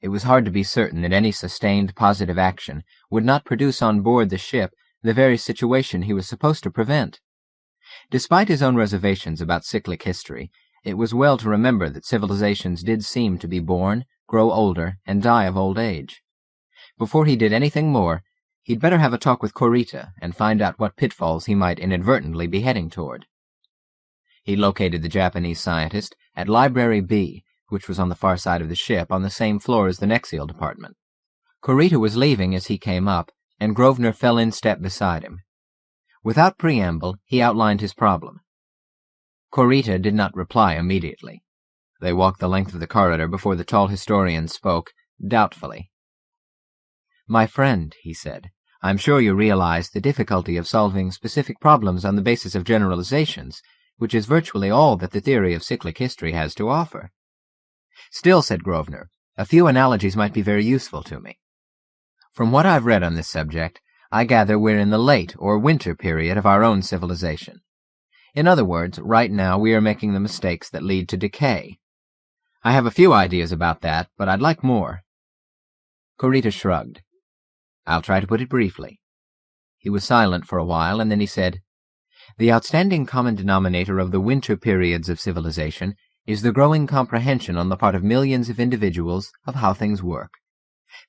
It was hard to be certain that any sustained positive action would not produce on board the ship the very situation he was supposed to prevent. Despite his own reservations about cyclic history, it was well to remember that civilizations did seem to be born, grow older, and die of old age. Before he did anything more, he'd better have a talk with Kurita and find out what pitfalls he might inadvertently be heading toward. He located the Japanese scientist at Library B, which was on the far side of the ship on the same floor as the Nexial department. Kurita was leaving as he came up, and Grosvenor fell in step beside him. Without preamble, he outlined his problem. Kurita did not reply immediately. They walked the length of the corridor before the tall historian spoke, doubtfully. "My friend," he said, "I'm sure you realize the difficulty of solving specific problems on the basis of generalizations, which is virtually all that the theory of cyclic history has to offer." "Still," said Grosvenor, "a few analogies might be very useful to me. From what I've read on this subject, I gather we're in the late or winter period of our own civilization. In other words, right now we are making the mistakes that lead to decay. I have a few ideas about that, but I'd like more." Kurita shrugged. "I'll try to put it briefly." He was silent for a while, and then he said, "The outstanding common denominator of the winter periods of civilization is the growing comprehension on the part of millions of individuals of how things work.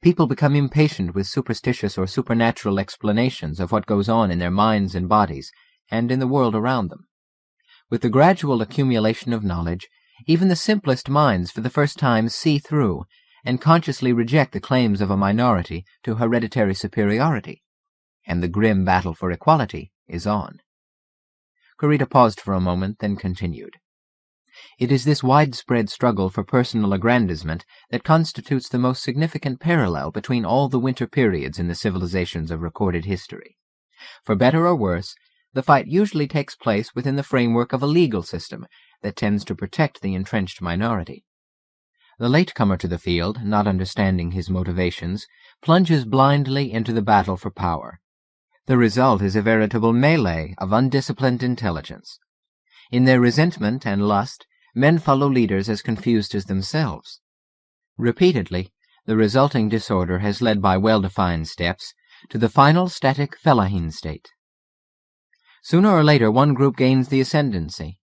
People become impatient with superstitious or supernatural explanations of what goes on in their minds and bodies, and in the world around them. With the gradual accumulation of knowledge, even the simplest minds for the first time see through, and consciously reject the claims of a minority to hereditary superiority, and the grim battle for equality is on." Kurita paused for a moment, then continued. "It is this widespread struggle for personal aggrandizement that constitutes the most significant parallel between all the winter periods in the civilizations of recorded history. For better or worse, the fight usually takes place within the framework of a legal system that tends to protect the entrenched minority. The latecomer to the field, not understanding his motivations, plunges blindly into the battle for power. The result is a veritable melee of undisciplined intelligence. In their resentment and lust, men follow leaders as confused as themselves. Repeatedly, the resulting disorder has led by well-defined steps to the final static fellahin state. Sooner or later, one group gains the ascendancy.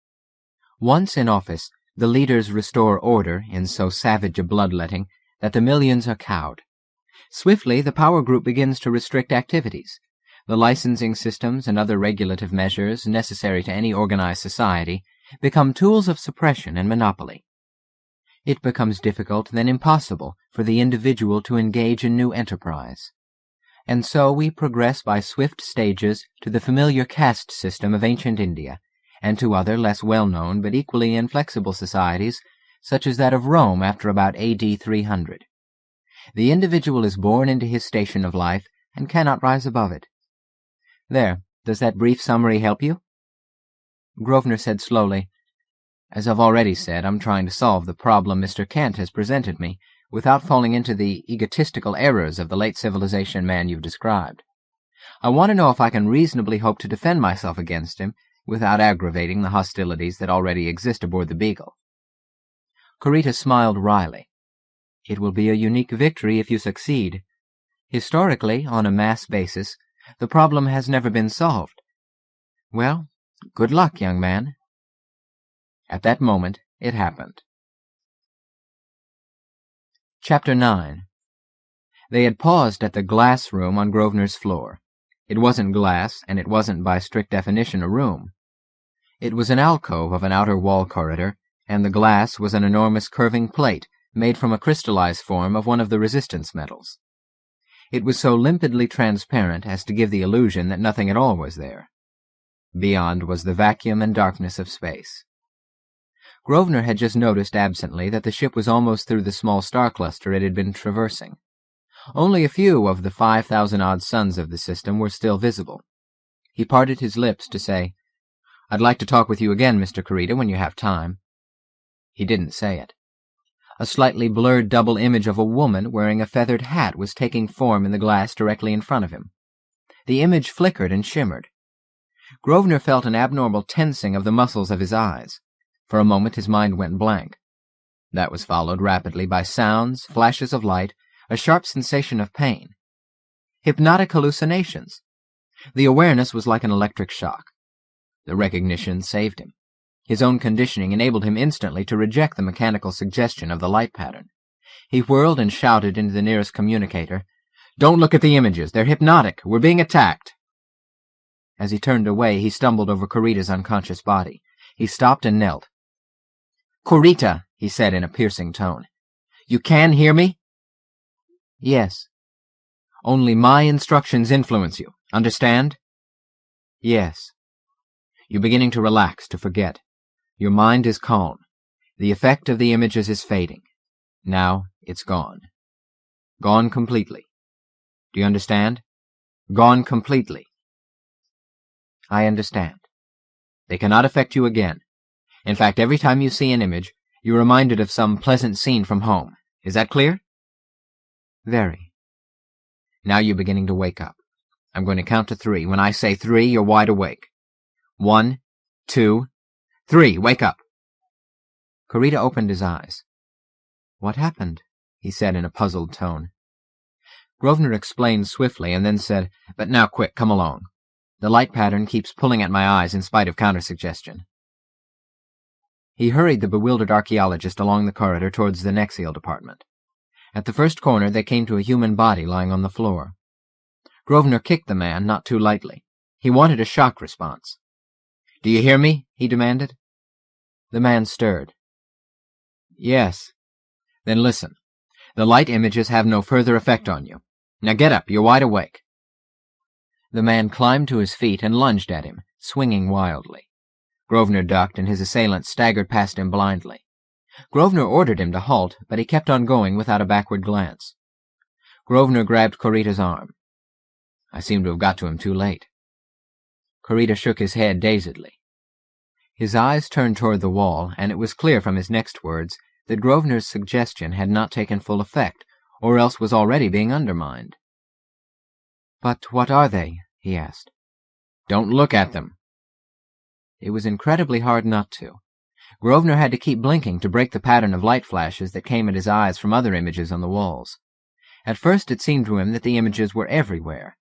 Once in office, the leaders restore order in so savage a bloodletting that the millions are cowed. Swiftly, the power group begins to restrict activities. The licensing systems and other regulative measures necessary to any organized society become tools of suppression and monopoly. It becomes difficult, then impossible, for the individual to engage in new enterprise. And so we progress by swift stages to the familiar caste system of ancient India, and to other less well-known but equally inflexible societies, such as that of Rome after about AD 300. The individual is born into his station of life and cannot rise above it. There, does that brief summary help you? Grosvenor said slowly, "As I've already said, I'm trying to solve the problem Mr. Kent has presented me, without falling into the egotistical errors of the late civilization man you've described. I want to know if I can reasonably hope to defend myself against him without aggravating the hostilities that already exist aboard the Beagle." Kurita smiled wryly. "It will be a unique victory if you succeed. Historically, on a mass basis, the problem has never been solved. Well, good luck, young man." At that moment, it happened. Chapter 9. They had paused at the glass room on Grosvenor's floor. It wasn't glass, and it wasn't by strict definition a room. It was an alcove of an outer wall corridor, and the glass was an enormous curving plate made from a crystallized form of one of the resistance metals. It was so limpidly transparent as to give the illusion that nothing at all was there. Beyond was the vacuum and darkness of space. Grosvenor had just noticed absently that the ship was almost through the small star cluster it had been traversing. Only a few of the 5,000-odd suns of the system were still visible. He parted his lips to say, "I'd like to talk with you again, Mr. Kurita, when you have time." He didn't say it. A slightly blurred double image of a woman wearing a feathered hat was taking form in the glass directly in front of him. The image flickered and shimmered. Grosvenor felt an abnormal tensing of the muscles of his eyes. For a moment his mind went blank. That was followed rapidly by sounds, flashes of light, a sharp sensation of pain. Hypnotic hallucinations. The awareness was like an electric shock. The recognition saved him. His own conditioning enabled him instantly to reject the mechanical suggestion of the light pattern. He whirled and shouted into the nearest communicator, "Don't look at the images. They're hypnotic. We're being attacked." As he turned away, he stumbled over Kurita's unconscious body. He stopped and knelt. "Kurita," he said in a piercing tone, "you can hear me?" "Yes." "Only my instructions influence you. Understand?" "Yes." "You're beginning to relax, to forget. Your mind is calm. The effect of the images is fading. Now it's gone. Gone completely. Do you understand? Gone completely." "I understand." "They cannot affect you again. In fact, every time you see an image, you're reminded of some pleasant scene from home. Is that clear?" "Very." "Now you're beginning to wake up. I'm going to count to 3. When I say 3, you're wide awake. 1, 2, 3. Wake up." Kurita opened his eyes. "What happened?" he said in a puzzled tone. Grosvenor explained swiftly and then said, "But now quick, come along. The light pattern keeps pulling at my eyes in spite of countersuggestion." He hurried the bewildered archaeologist along the corridor towards the Nexial department. At the first corner they came to a human body lying on the floor. Grosvenor kicked the man, not too lightly. He wanted a shock response. "Do you hear me?" he demanded. The man stirred. "Yes." "Then listen. The light images have no further effect on you. Now get up, you're wide awake." The man climbed to his feet and lunged at him, swinging wildly. Grosvenor ducked, and his assailant staggered past him blindly. Grosvenor ordered him to halt, but he kept on going without a backward glance. Grosvenor grabbed Kurita's arm. "I seem to have got to him too late." Kurita shook his head dazedly. His eyes turned toward the wall, and it was clear from his next words that Grosvenor's suggestion had not taken full effect, or else was already being undermined. "But what are they?" he asked. "Don't look at them." It was incredibly hard not to. Grosvenor had to keep blinking to break the pattern of light flashes that came at his eyes from other images on the walls. At first it seemed to him that the images were everywhere.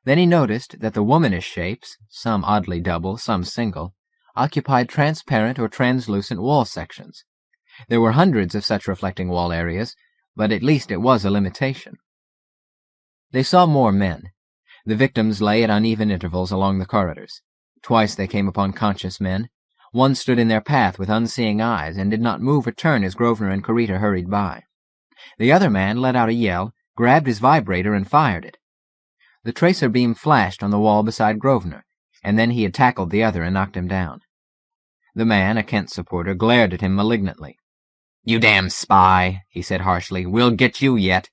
Then he noticed that the womanish shapes, some oddly double, some single, occupied transparent or translucent wall sections. There were hundreds of such reflecting wall areas, but at least it was a limitation. They saw more men. The victims lay at uneven intervals along the corridors. Twice they came upon conscious men. One stood in their path with unseeing eyes and did not move or turn as Grosvenor and Kurita hurried by. The other man let out a yell, grabbed his vibrator, and fired it. The tracer beam flashed on the wall beside Grosvenor, and then he had tackled the other and knocked him down. The man, a Kent supporter, glared at him malignantly. "You damn spy," he said harshly. "We'll get you yet."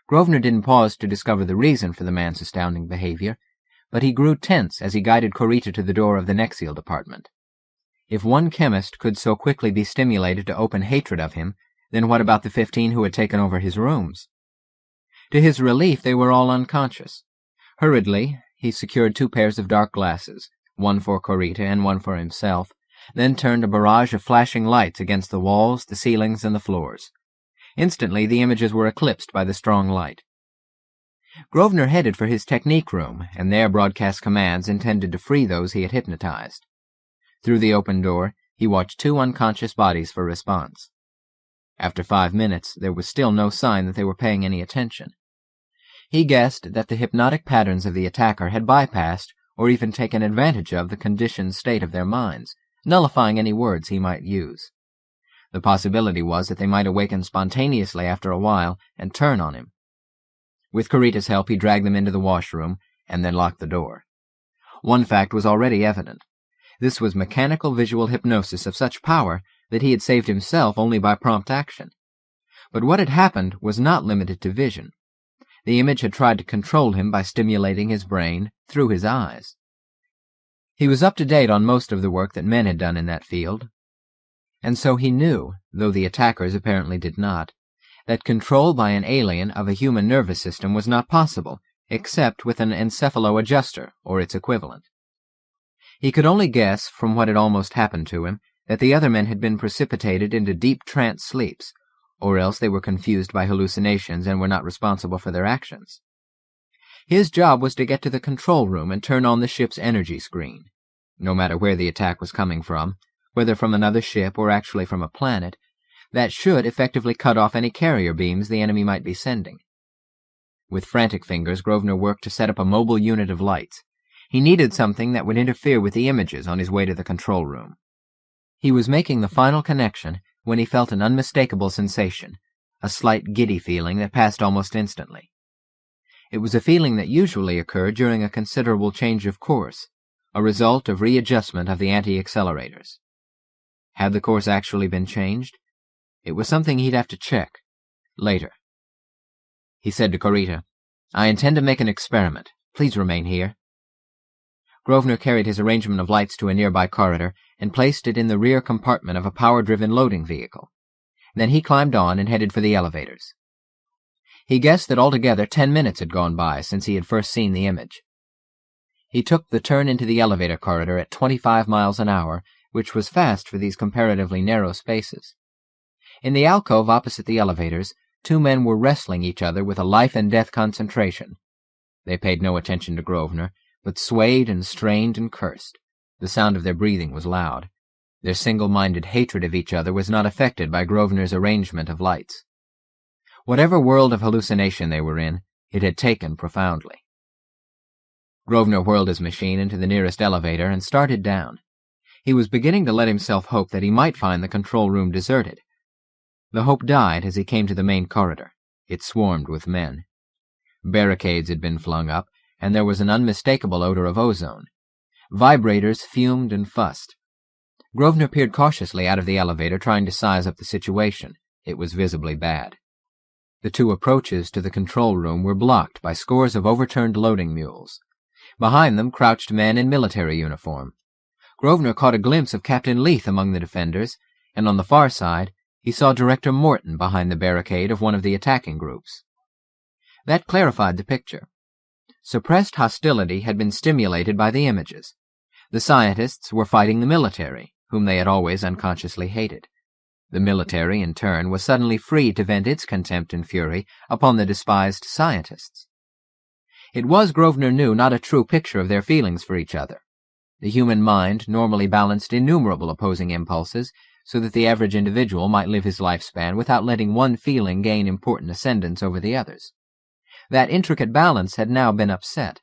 Grosvenor didn't pause to discover the reason for the man's astounding behavior, but he grew tense as he guided Kurita to the door of the Nexial department. If one chemist could so quickly be stimulated to open hatred of him, then what about the 15 who had taken over his rooms? To his relief, they were all unconscious. Hurriedly, he secured 2 pairs of dark glasses, one for Kurita and one for himself, then turned a barrage of flashing lights against the walls, the ceilings, and the floors. Instantly, the images were eclipsed by the strong light. Grosvenor headed for his technique room, and there broadcast commands intended to free those he had hypnotized. Through the open door, he watched 2 unconscious bodies for response. After 5 minutes, there was still no sign that they were paying any attention. He guessed that the hypnotic patterns of the attacker had bypassed or even taken advantage of the conditioned state of their minds, nullifying any words he might use. The possibility was that they might awaken spontaneously after a while and turn on him. With Kurita's help, he dragged them into the washroom and then locked the door. One fact was already evident. This was mechanical visual hypnosis of such power that he had saved himself only by prompt action. But what had happened was not limited to vision. The image had tried to control him by stimulating his brain through his eyes. He was up to date on most of the work that men had done in that field, and so he knew, though the attackers apparently did not, that control by an alien of a human nervous system was not possible, except with an encephalo-adjuster, or its equivalent. He could only guess, from what had almost happened to him, that the other men had been precipitated into deep trance sleeps, or else they were confused by hallucinations and were not responsible for their actions. His job was to get to the control room and turn on the ship's energy screen. No matter where the attack was coming from, whether from another ship or actually from a planet, that should effectively cut off any carrier beams the enemy might be sending. With frantic fingers, Grosvenor worked to set up a mobile unit of lights. He needed something that would interfere with the images on his way to the control room. He was making the final connection when he felt an unmistakable sensation, a slight giddy feeling that passed almost instantly. It was a feeling that usually occurred during a considerable change of course, a result of readjustment of the anti-accelerators. Had the course actually been changed? It was something he'd have to check, later. He said to Corita, "I intend to make an experiment. Please remain here." Grosvenor carried his arrangement of lights to a nearby corridor and placed it in the rear compartment of a power-driven loading vehicle. Then he climbed on and headed for the elevators. He guessed that altogether 10 minutes had gone by since he had first seen the image. He took the turn into the elevator corridor at 25 miles an hour, which was fast for these comparatively narrow spaces. In the alcove opposite the elevators, 2 men were wrestling each other with a life-and-death concentration. They paid no attention to Grosvenor, but swayed and strained and cursed. The sound of their breathing was loud. Their single-minded hatred of each other was not affected by Grosvenor's arrangement of lights. Whatever world of hallucination they were in, it had taken profoundly. Grosvenor whirled his machine into the nearest elevator and started down. He was beginning to let himself hope that he might find the control room deserted. The hope died as he came to the main corridor. It swarmed with men. Barricades had been flung up, and there was an unmistakable odor of ozone. Vibrators fumed and fussed. Grosvenor peered cautiously out of the elevator, trying to size up the situation. It was visibly bad. The 2 approaches to the control room were blocked by scores of overturned loading mules. Behind them crouched men in military uniform. Grosvenor caught a glimpse of Captain Leith among the defenders, and on the far side he saw Director Morton behind the barricade of one of the attacking groups. That clarified the picture. Suppressed hostility had been stimulated by the images. The scientists were fighting the military, whom they had always unconsciously hated. The military, in turn, was suddenly free to vent its contempt and fury upon the despised scientists. It was, Grosvenor knew, not a true picture of their feelings for each other. The human mind normally balanced innumerable opposing impulses, so that the average individual might live his lifespan without letting one feeling gain important ascendance over the others. That intricate balance had now been upset.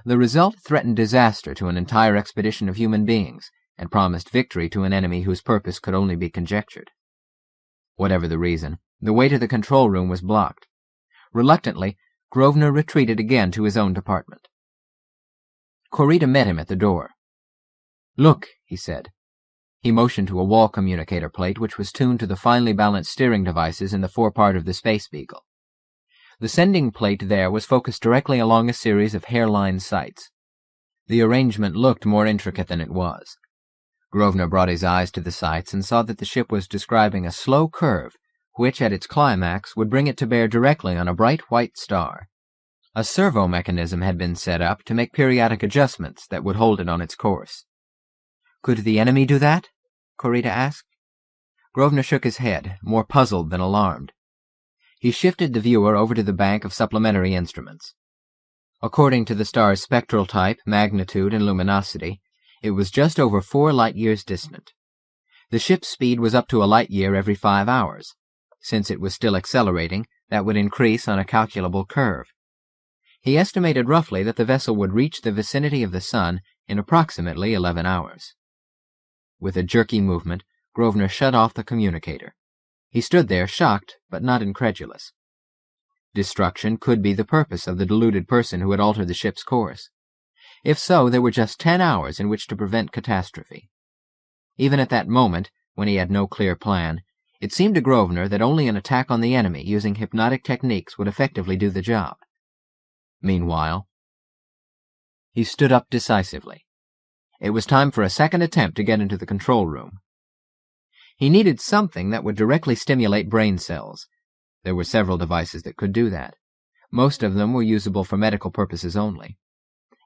The result threatened disaster to an entire expedition of human beings, and promised victory to an enemy whose purpose could only be conjectured. Whatever the reason, the way to the control room was blocked. Reluctantly, Grosvenor retreated again to his own department. Corita met him at the door. "Look," he said. He motioned to a wall communicator plate which was tuned to the finely balanced steering devices in the forepart of the Space Beagle. The sending plate there was focused directly along a series of hairline sights. The arrangement looked more intricate than it was. Grosvenor brought his eyes to the sights and saw that the ship was describing a slow curve, which at its climax would bring it to bear directly on a bright white star. A servo mechanism had been set up to make periodic adjustments that would hold it on its course. "Could the enemy do that?" Corita asked. Grosvenor shook his head, more puzzled than alarmed. He shifted the viewer over to the bank of supplementary instruments. According to the star's spectral type, magnitude, and luminosity, it was just over 4 light-years distant. The ship's speed was up to a light-year every 5 hours. Since it was still accelerating, that would increase on a calculable curve. He estimated roughly that the vessel would reach the vicinity of the sun in approximately 11 hours. With a jerky movement, Grosvenor shut off the communicator. He stood there, shocked but not incredulous. Destruction could be the purpose of the deluded person who had altered the ship's course. If so, there were just 10 hours in which to prevent catastrophe. Even at that moment, when he had no clear plan, It seemed to Grosvenor that only an attack on the enemy using hypnotic techniques would effectively do the job. Meanwhile, he stood up decisively. It was time for a second attempt to get into the control room. He needed something that would directly stimulate brain cells. There were several devices that could do that. Most of them were usable for medical purposes only.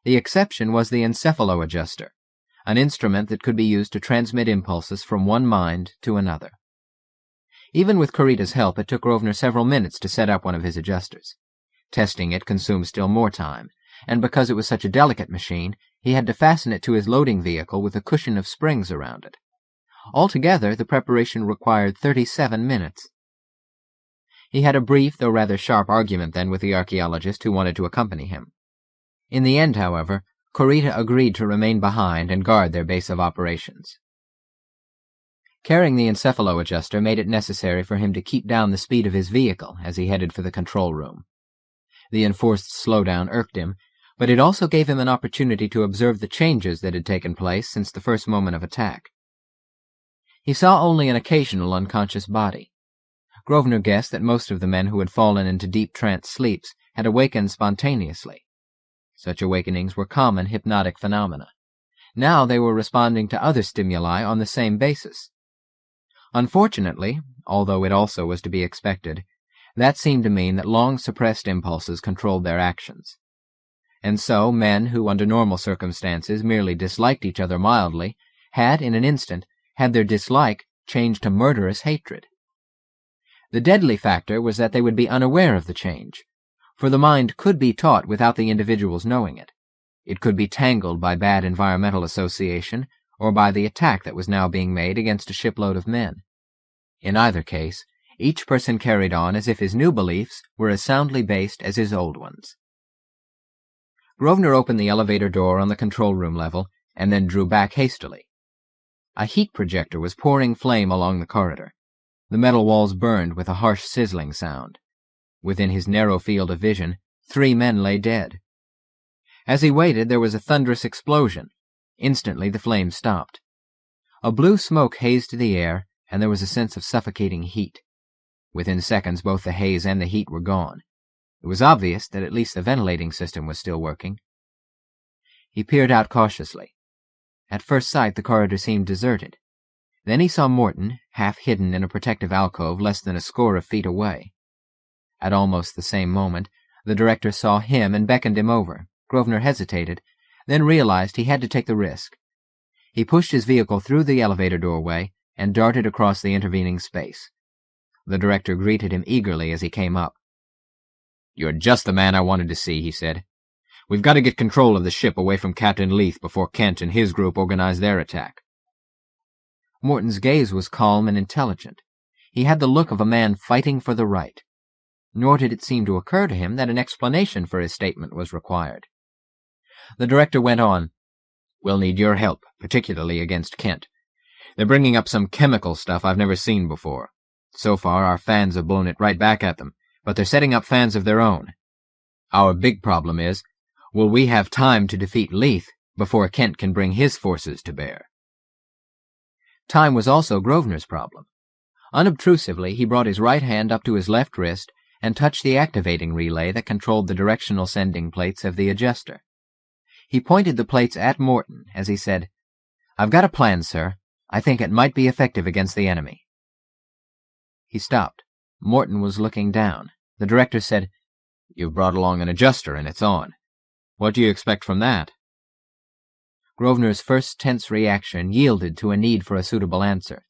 The exception was the encephalo-adjuster, an instrument that could be used to transmit impulses from one mind to another. Even with Corita's help, it took Grosvenor several minutes to set up one of his adjusters. Testing it consumed still more time, and because it was such a delicate machine, he had to fasten it to his loading vehicle with a cushion of springs around it. Altogether, the preparation required 37 minutes. He had a brief, though rather sharp, argument then with the archaeologist who wanted to accompany him. In the end, however, Corita agreed to remain behind and guard their base of operations. Carrying the encephalo-adjuster made it necessary for him to keep down the speed of his vehicle as he headed for the control room. The enforced slowdown irked him, but it also gave him an opportunity to observe the changes that had taken place since the first moment of attack. He saw only an occasional unconscious body. Grosvenor guessed that most of the men who had fallen into deep trance sleeps had awakened spontaneously. Such awakenings were common hypnotic phenomena. Now they were responding to other stimuli on the same basis. Unfortunately, although it also was to be expected, that seemed to mean that long-suppressed impulses controlled their actions. And so men who under normal circumstances merely disliked each other mildly had, in an instant, had their dislike changed to murderous hatred. The deadly factor was that they would be unaware of the change, for the mind could be taught without the individuals knowing it. It could be tangled by bad environmental association or by the attack that was now being made against a shipload of men. In either case, each person carried on as if his new beliefs were as soundly based as his old ones. Grosvenor opened the elevator door on the control room level and then drew back hastily. A heat projector was pouring flame along the corridor. The metal walls burned with a harsh sizzling sound. Within his narrow field of vision, 3 men lay dead. As he waited, there was a thunderous explosion. Instantly, the flames stopped. A blue smoke hazed the air, and there was a sense of suffocating heat. Within seconds, both the haze and the heat were gone. It was obvious that at least the ventilating system was still working. He peered out cautiously. At first sight, the corridor seemed deserted. Then he saw Morton, half hidden in a protective alcove less than a score of feet away. At almost the same moment, the director saw him and beckoned him over. Grosvenor hesitated, then realized he had to take the risk. He pushed his vehicle through the elevator doorway and darted across the intervening space. The director greeted him eagerly as he came up. "You're just the man I wanted to see," he said. "We've got to get control of the ship away from Captain Leith before Kent and his group organize their attack." Morton's gaze was calm and intelligent. He had the look of a man fighting for the right. Nor did it seem to occur to him that an explanation for his statement was required. The director went on, "We'll need your help, particularly against Kent. They're bringing up some chemical stuff I've never seen before. So far, our fans have blown it right back at them, but they're setting up fans of their own. Our big problem is, will we have time to defeat Leith before Kent can bring his forces to bear?" Time was also Grosvenor's problem. Unobtrusively, he brought his right hand up to his left wrist and touched the activating relay that controlled the directional sending plates of the adjuster. He pointed the plates at Morton as he said, "I've got a plan, sir. I think it might be effective against the enemy." He stopped. Morton was looking down. The director said, "You've brought along an adjuster and it's on. What do you expect from that?" Grosvenor's first tense reaction yielded to a need for a suitable answer.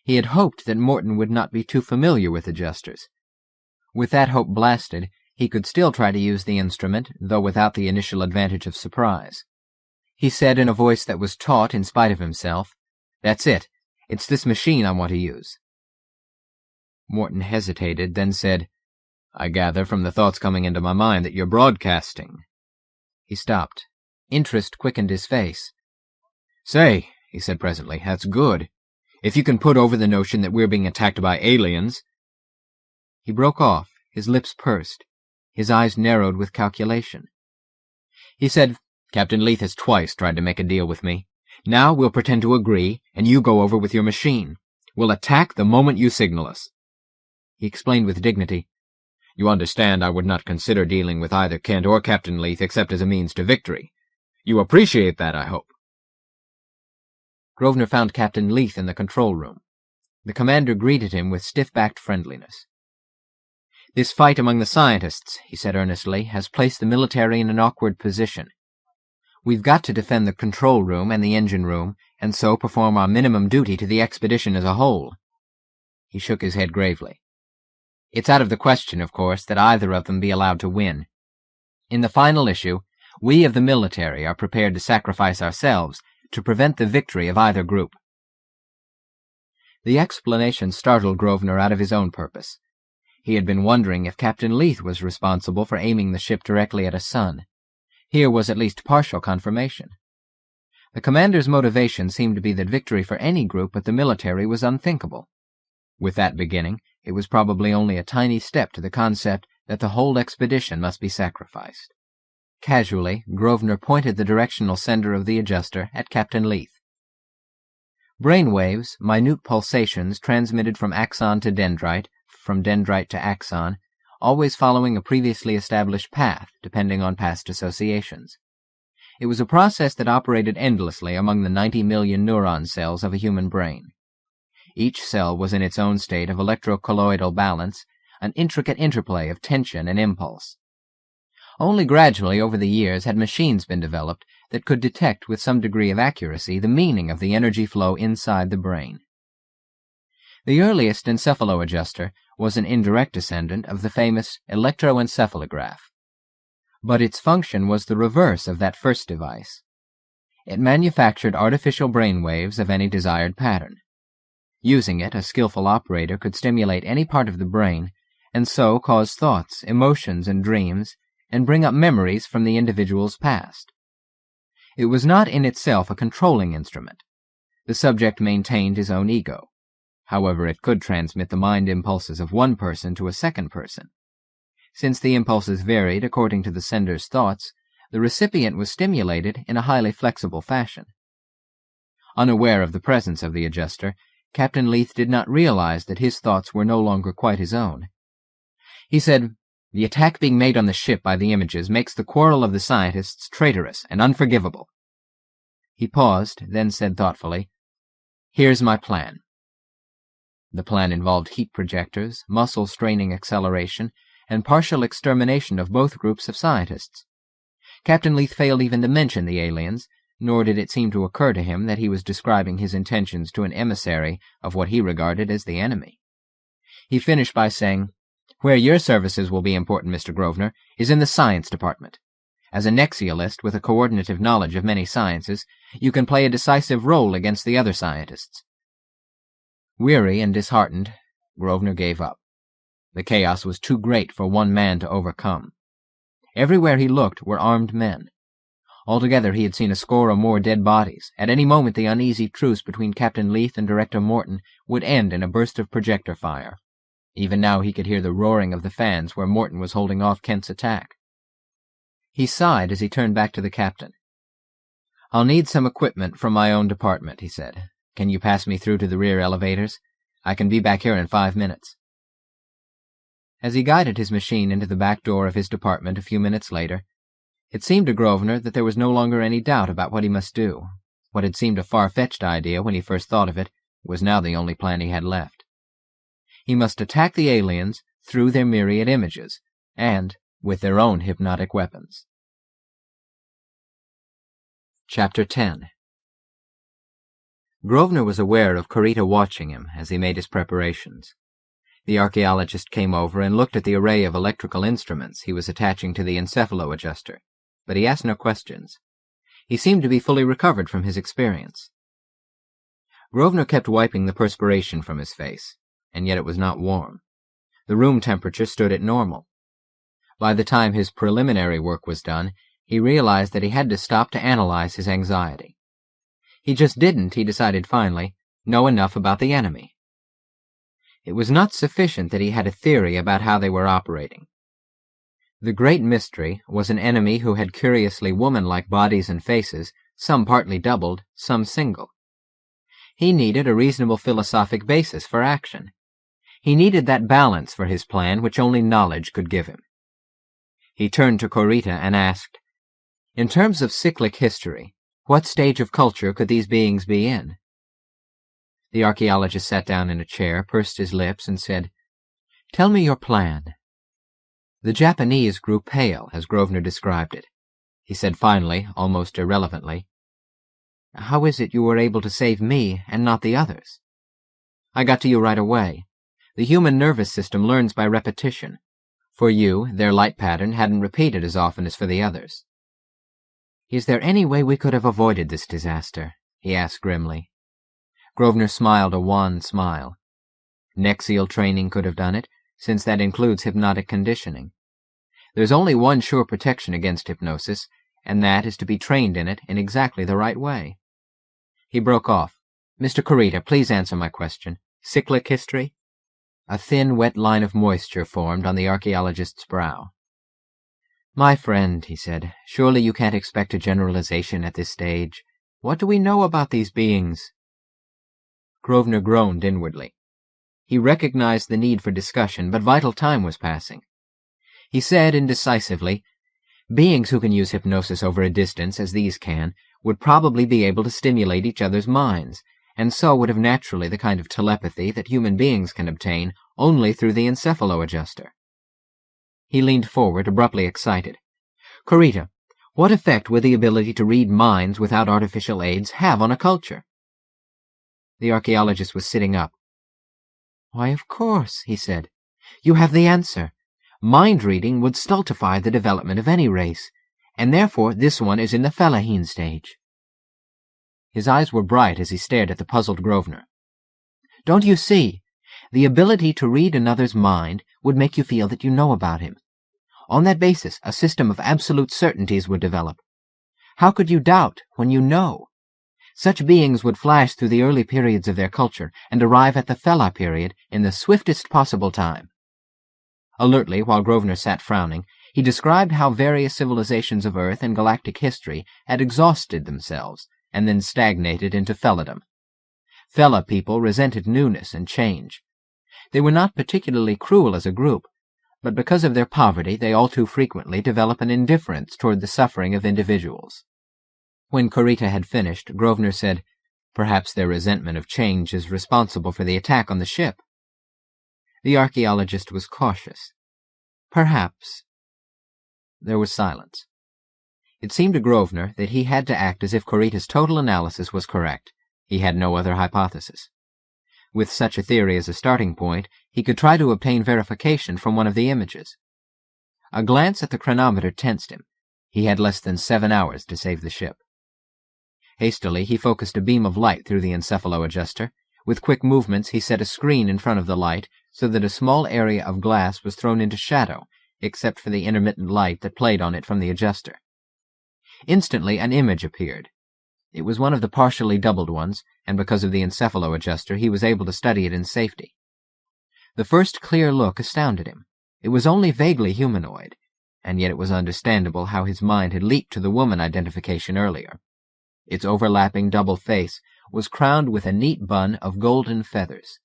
He had hoped that Morton would not be too familiar with adjusters. With that hope blasted, he could still try to use the instrument, though without the initial advantage of surprise. He said in a voice that was taut in spite of himself, "That's it. It's this machine I want to use." Morton hesitated, then said, "I gather from the thoughts coming into my mind that you're broadcasting." He stopped. Interest quickened his face. "Say," he said presently, "that's good. If you can put over the notion that we're being attacked by aliens—" He broke off, his lips pursed, his eyes narrowed with calculation. He said, "Captain Leith has twice tried to make a deal with me. Now we'll pretend to agree, and you go over with your machine. We'll attack the moment you signal us." He explained with dignity, "You understand I would not consider dealing with either Kent or Captain Leith except as a means to victory. You appreciate that, I hope." Grosvenor found Captain Leith in the control room. The commander greeted him with stiff-backed friendliness. "This fight among the scientists," he said earnestly, "has placed the military in an awkward position. We've got to defend the control room and the engine room, and so perform our minimum duty to the expedition as a whole." He shook his head gravely. "It's out of the question, of course, that either of them be allowed to win. In the final issue, we of the military are prepared to sacrifice ourselves to prevent the victory of either group." The explanation startled Grosvenor out of his own purpose. He had been wondering if Captain Leith was responsible for aiming the ship directly at his son. Here was at least partial confirmation. The commander's motivation seemed to be that victory for any group but the military was unthinkable. With that beginning, it was probably only a tiny step to the concept that the whole expedition must be sacrificed. Casually, Grosvenor pointed the directional sender of the adjuster at Captain Leith. Brain waves, minute pulsations transmitted from axon to dendrite, from dendrite to axon, always following a previously established path, depending on past associations. It was a process that operated endlessly among the 90 million neuron cells of a human brain. Each cell was in its own state of electrocolloidal balance, an intricate interplay of tension and impulse. Only gradually over the years had machines been developed that could detect with some degree of accuracy the meaning of the energy flow inside the brain. The earliest encephalo-adjuster was an indirect descendant of the famous electroencephalograph. But its function was the reverse of that first device. It manufactured artificial brain waves of any desired pattern. Using it, a skillful operator could stimulate any part of the brain, and so cause thoughts, emotions, and dreams, and bring up memories from the individual's past. It was not in itself a controlling instrument. The subject maintained his own ego. However, it could transmit the mind impulses of one person to a second person. Since the impulses varied according to the sender's thoughts, the recipient was stimulated in a highly flexible fashion. Unaware of the presence of the adjuster, Captain Leith did not realize that his thoughts were no longer quite his own. He said, "The attack being made on the ship by the images makes the quarrel of the scientists traitorous and unforgivable." He paused, then said thoughtfully, "Here's my plan." The plan involved heat projectors, muscle-straining acceleration, and partial extermination of both groups of scientists. Captain Leith failed even to mention the aliens, nor did it seem to occur to him that he was describing his intentions to an emissary of what he regarded as the enemy. He finished by saying, "Where your services will be important, Mr. Grosvenor, is in the science department. As a nexialist with a coordinative knowledge of many sciences, you can play a decisive role against the other scientists." Weary and disheartened, Grosvenor gave up. The chaos was too great for one man to overcome. Everywhere he looked were armed men. Altogether he had seen a score or more dead bodies. At any moment the uneasy truce between Captain Leith and Director Morton would end in a burst of projector fire. Even now he could hear the roaring of the fans where Morton was holding off Kent's attack. He sighed as he turned back to the captain. "I'll need some equipment from my own department," he said. "Can you pass me through to the rear elevators? I can be back here in 5 minutes." As he guided his machine into the back door of his department a few minutes later, it seemed to Grosvenor that there was no longer any doubt about what he must do. What had seemed a far-fetched idea when he first thought of it was now the only plan he had left. He must attack the aliens through their myriad images, and with their own hypnotic weapons. Chapter 10. Grosvenor was aware of Corita watching him as he made his preparations. The archaeologist came over and looked at the array of electrical instruments he was attaching to the encephalo-adjuster, but he asked no questions. He seemed to be fully recovered from his experience. Grosvenor kept wiping the perspiration from his face, and yet it was not warm. The room temperature stood at normal. By the time his preliminary work was done, he realized that he had to stop to analyze his anxiety. He just didn't, he decided finally, know enough about the enemy. It was not sufficient that he had a theory about how they were operating. The great mystery was an enemy who had curiously woman-like bodies and faces, some partly doubled, some single. He needed a reasonable philosophic basis for action. He needed that balance for his plan which only knowledge could give him. He turned to Corita and asked, "In terms of cyclic history, what stage of culture could these beings be in?" The archaeologist sat down in a chair, pursed his lips, and said, "Tell me your plan." The Japanese grew pale as Grosvenor described it. He said finally, almost irrelevantly, "How is it you were able to save me and not the others?" "I got to you right away. The human nervous system learns by repetition. For you, their light pattern hadn't repeated as often as for the others." "Is there any way we could have avoided this disaster?" he asked grimly. Grosvenor smiled a wan smile. Nexial training could have done it, since that includes hypnotic conditioning. There's only one sure protection against hypnosis, and that is to be trained in it in exactly the right way. He broke off. "Mr. Corita, please answer my question. Cyclic history?" A thin, wet line of moisture formed on the archaeologist's brow. "My friend," he said, "surely you can't expect a generalization at this stage. What do we know about these beings?" Grosvenor groaned inwardly. He recognized the need for discussion, but vital time was passing. He said indecisively, "Beings who can use hypnosis over a distance, as these can, would probably be able to stimulate each other's minds, and so would have naturally the kind of telepathy that human beings can obtain only through the encephalo-adjuster." He leaned forward, abruptly excited. "Corita, what effect would the ability to read minds without artificial aids have on a culture?" The archaeologist was sitting up. "Why, of course," he said. "You have the answer. Mind-reading would stultify the development of any race, and therefore this one is in the fellahin stage." His eyes were bright as he stared at the puzzled Grosvenor. "Don't you see? The ability to read another's mind would make you feel that you know about him. On that basis, a system of absolute certainties would develop. How could you doubt when you know? Such beings would flash through the early periods of their culture and arrive at the Fella period in the swiftest possible time." Alertly, while Grosvenor sat frowning, he described how various civilizations of Earth and galactic history had exhausted themselves and then stagnated into felladom. Fella people resented newness and change. They were not particularly cruel as a group, but because of their poverty they all too frequently develop an indifference toward the suffering of individuals. When Corita had finished, Grosvenor said, "Perhaps their resentment of change is responsible for the attack on the ship." The archaeologist was cautious. "Perhaps." There was silence. It seemed to Grosvenor that he had to act as if Corita's total analysis was correct. He had no other hypothesis. With such a theory as a starting point, he could try to obtain verification from one of the images. A glance at the chronometer tensed him. He had less than 7 hours to save the ship. Hastily, he focused a beam of light through the encephalo-adjuster. With quick movements, he set a screen in front of the light so that a small area of glass was thrown into shadow, except for the intermittent light that played on it from the adjuster. Instantly, an image appeared. It was one of the partially doubled ones, and because of the encephalo-adjuster, he was able to study it in safety. The first clear look astounded him. It was only vaguely humanoid, and yet it was understandable how his mind had leaped to the woman identification earlier. Its overlapping double face was crowned with a neat bun of golden feathers.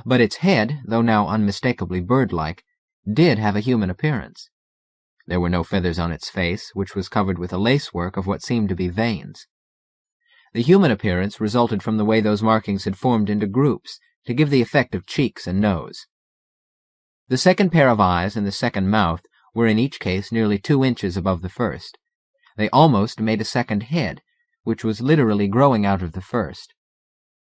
But its head, though now unmistakably bird-like, did have a human appearance. There were no feathers on its face, which was covered with a lacework of what seemed to be veins. The human appearance resulted from the way those markings had formed into groups to give the effect of cheeks and nose. The second pair of eyes and the second mouth were in each case nearly 2 inches above the first. They almost made a second head, which was literally growing out of the first.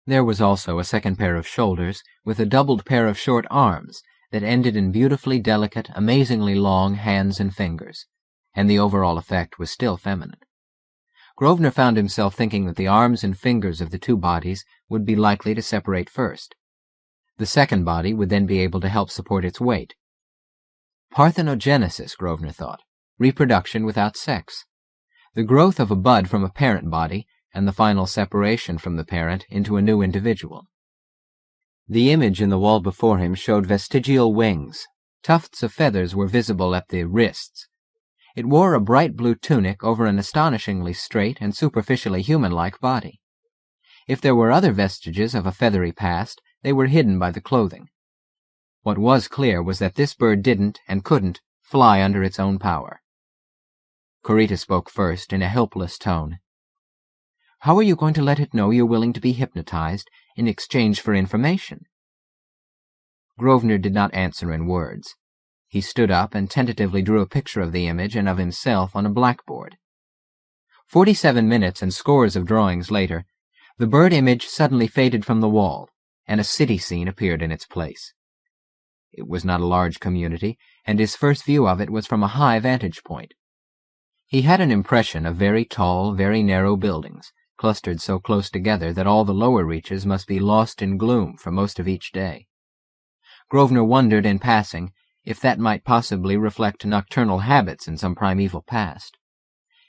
There was also a second pair of shoulders, with a doubled pair of short arms that ended in beautifully delicate, amazingly long hands and fingers, and the overall effect was still feminine. Grosvenor found himself thinking that the arms and fingers of the two bodies would be likely to separate first. The second body would then be able to help support its weight. Parthenogenesis, Grosvenor thought. Reproduction without sex. The growth of a bud from a parent body, and the final separation from the parent into a new individual. The image in the wall before him showed vestigial wings. Tufts of feathers were visible at the wrists. It wore a bright blue tunic over an astonishingly straight and superficially human-like body. If there were other vestiges of a feathery past, they were hidden by the clothing. What was clear was that this bird didn't, and couldn't, fly under its own power. Corita spoke first, in a helpless tone. "How are you going to let it know you're willing to be hypnotized in exchange for information?" Grosvenor did not answer in words. He stood up and tentatively drew a picture of the image and of himself on a blackboard. 47 minutes and scores of drawings later, the bird image suddenly faded from the wall, and a city scene appeared in its place. It was not a large community, and his first view of it was from a high vantage point. He had an impression of very tall, very narrow buildings, clustered so close together that all the lower reaches must be lost in gloom for most of each day. Grosvenor wondered in passing if that might possibly reflect nocturnal habits in some primeval past.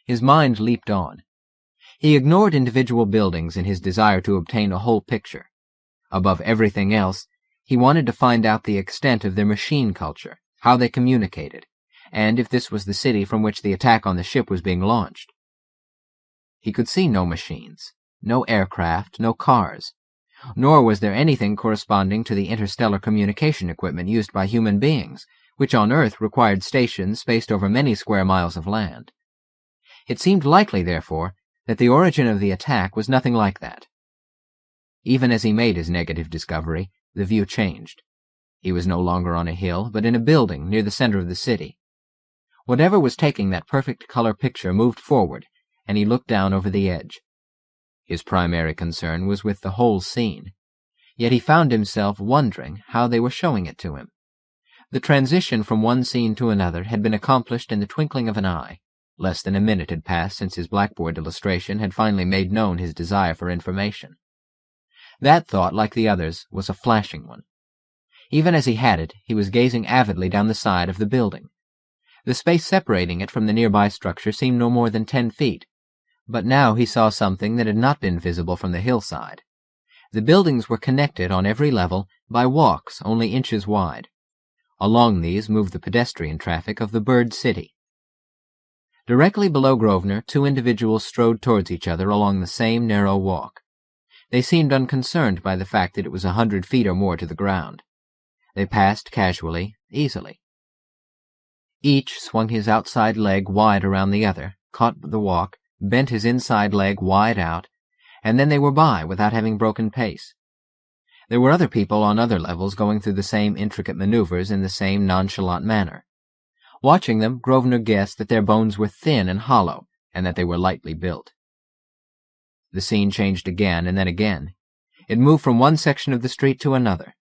His mind leaped on. He ignored individual buildings in his desire to obtain a whole picture. Above everything else, he wanted to find out the extent of their machine culture, how they communicated, and if this was the city from which the attack on the ship was being launched. He could see no machines, no aircraft, no cars, nor was there anything corresponding to the interstellar communication equipment used by human beings, which on Earth required stations spaced over many square miles of land. It seemed likely, therefore, that the origin of the attack was nothing like that. Even as he made his negative discovery, the view changed. He was no longer on a hill, but in a building near the center of the city. Whatever was taking that perfect color picture moved forward, and he looked down over the edge. His primary concern was with the whole scene, yet he found himself wondering how they were showing it to him. The transition from one scene to another had been accomplished in the twinkling of an eye. Less than a minute had passed since his blackboard illustration had finally made known his desire for information. That thought, like the others, was a flashing one. Even as he had it, he was gazing avidly down the side of the building. The space separating it from the nearby structure seemed no more than 10 feet, but now he saw something that had not been visible from the hillside. The buildings were connected on every level by walks only inches wide. Along these moved the pedestrian traffic of the bird city. Directly below Grosvenor, 2 individuals strode towards each other along the same narrow walk. They seemed unconcerned by the fact that it was 100 feet or more to the ground. They passed casually, easily. Each swung his outside leg wide around the other, caught the walk, bent his inside leg wide out, and then they were by without having broken pace. There were other people on other levels going through the same intricate maneuvers in the same nonchalant manner. Watching them, Grosvenor guessed that their bones were thin and hollow, and that they were lightly built. The scene changed again and then again. It moved from one section of the street to another.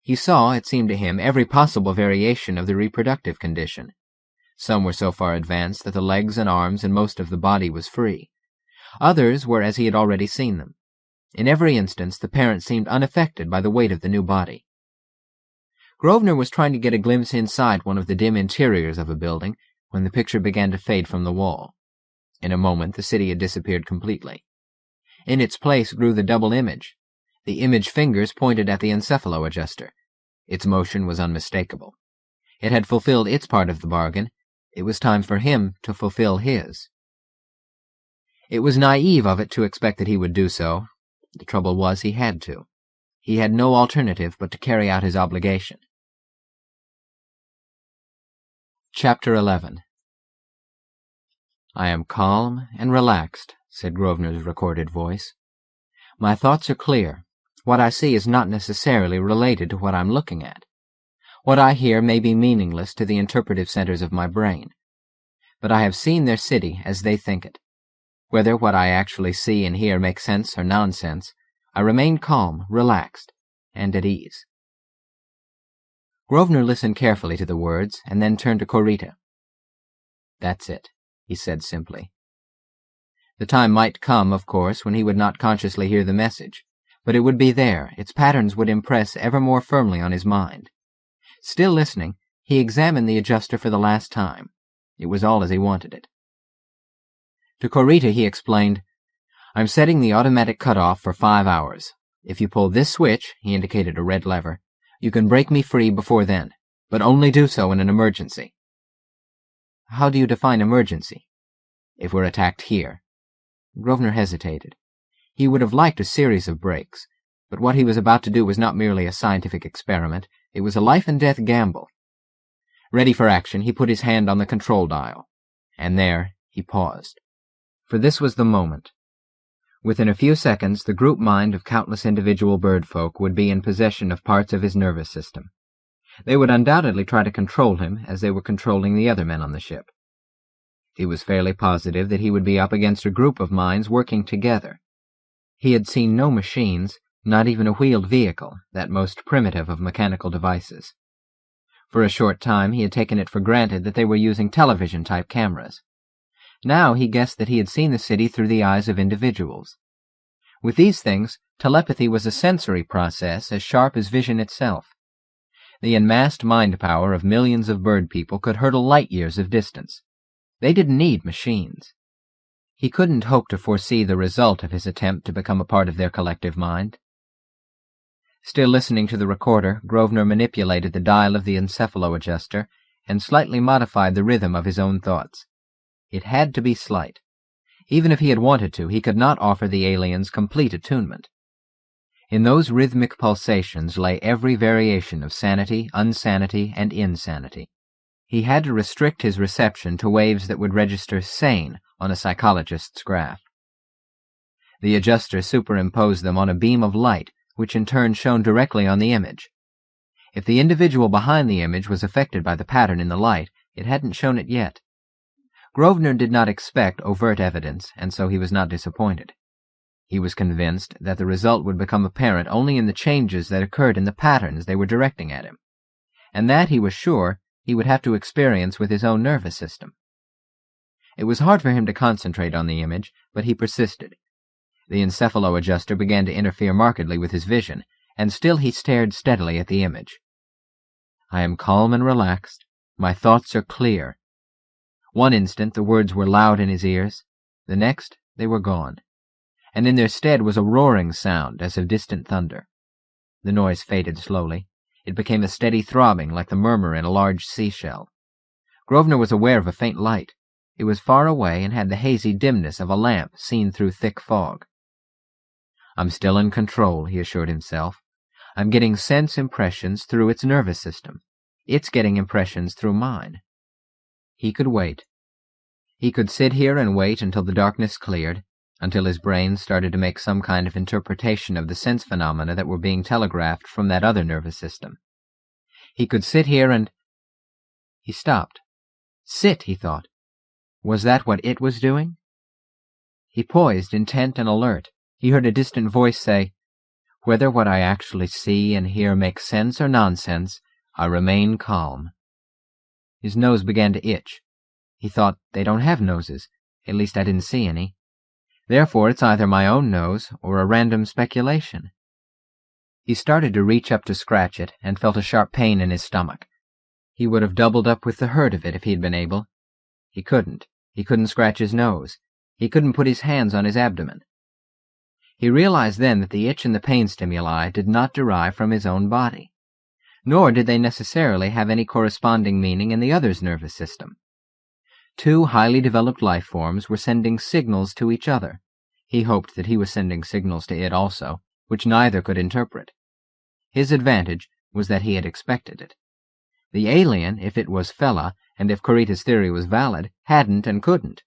He saw, it seemed to him, every possible variation of the reproductive condition. Some were so far advanced that the legs and arms and most of the body was free. Others were as he had already seen them. In every instance, the parent seemed unaffected by the weight of the new body. Grosvenor was trying to get a glimpse inside one of the dim interiors of a building when the picture began to fade from the wall. In a moment, the city had disappeared completely. In its place grew the double image. The image fingers pointed at the encephalo-adjuster. Its motion was unmistakable. It had fulfilled its part of the bargain. It was time for him to fulfill his. It was naive of it to expect that he would do so. The trouble was he had to. He had no alternative but to carry out his obligation. Chapter 11. "I am calm and relaxed," said Grosvenor's recorded voice. "My thoughts are clear. What I see is not necessarily related to what I'm looking at. What I hear may be meaningless to the interpretive centers of my brain. But I have seen their city as they think it. Whether what I actually see and hear makes sense or nonsense, I remain calm, relaxed, and at ease." Grosvenor listened carefully to the words and then turned to Corita. "That's it," he said simply. The time might come, of course, when he would not consciously hear the message, but it would be there. Its patterns would impress ever more firmly on his mind. Still listening, he examined the adjuster for the last time. It was all as he wanted it. To Corita he explained, "I'm setting the automatic cutoff for 5 hours. If you pull this switch," he indicated a red lever, "you can break me free before then, but only do so in an emergency." "How do you define emergency?" "If we're attacked here." Grosvenor hesitated. He would have liked a series of breaks, but what he was about to do was not merely a scientific experiment, it was a life-and-death gamble. Ready for action, he put his hand on the control dial, and there he paused. For this was the moment. Within a few seconds, the group mind of countless individual birdfolk would be in possession of parts of his nervous system. They would undoubtedly try to control him as they were controlling the other men on the ship. He was fairly positive that he would be up against a group of minds working together. He had seen no machines, not even a wheeled vehicle, that most primitive of mechanical devices. For a short time he had taken it for granted that they were using television-type cameras. Now he guessed that he had seen the city through the eyes of individuals. With these things, telepathy was a sensory process as sharp as vision itself. The enmassed mind power of millions of bird people could hurdle light-years of distance. They didn't need machines. He couldn't hope to foresee the result of his attempt to become a part of their collective mind. Still listening to the recorder, Grosvenor manipulated the dial of the encephalo-adjuster and slightly modified the rhythm of his own thoughts. It had to be slight. Even if he had wanted to, he could not offer the aliens complete attunement. In those rhythmic pulsations lay every variation of sanity, unsanity, and insanity. He had to restrict his reception to waves that would register sane on a psychologist's graph. The adjuster superimposed them on a beam of light, which in turn shone directly on the image. If the individual behind the image was affected by the pattern in the light, it hadn't shown it yet. Grosvenor did not expect overt evidence, and so he was not disappointed. He was convinced that the result would become apparent only in the changes that occurred in the patterns they were directing at him, and that, he was sure, he would have to experience with his own nervous system. It was hard for him to concentrate on the image, but he persisted. The encephalo-adjuster began to interfere markedly with his vision, and still he stared steadily at the image. "I am calm and relaxed. My thoughts are clear." One instant the words were loud in his ears, the next they were gone, and in their stead was a roaring sound as of distant thunder. The noise faded slowly. It became a steady throbbing like the murmur in a large seashell. Grosvenor was aware of a faint light. It was far away and had the hazy dimness of a lamp seen through thick fog. "I'm still in control," he assured himself. "I'm getting sense impressions through its nervous system. It's getting impressions through mine." He could wait. He could sit here and wait until the darkness cleared, until his brain started to make some kind of interpretation of the sense phenomena that were being telegraphed from that other nervous system. He could sit here and... He stopped. Sit, he thought. Was that what it was doing? He poised, intent and alert. He heard a distant voice say, "Whether what I actually see and hear makes sense or nonsense, I remain calm." His nose began to itch. He thought, they don't have noses. At least I didn't see any. Therefore it's either my own nose or a random speculation. He started to reach up to scratch it and felt a sharp pain in his stomach. He would have doubled up with the hurt of it if he'd been able. He couldn't. He couldn't scratch his nose. He couldn't put his hands on his abdomen. He realized then that the itch and the pain stimuli did not derive from his own body, nor did they necessarily have any corresponding meaning in the other's nervous system. Two highly developed life forms were sending signals to each other. He hoped that he was sending signals to it also, which neither could interpret. His advantage was that he had expected it. The alien, if it was Fela, and if Kurita's theory was valid, hadn't and couldn't.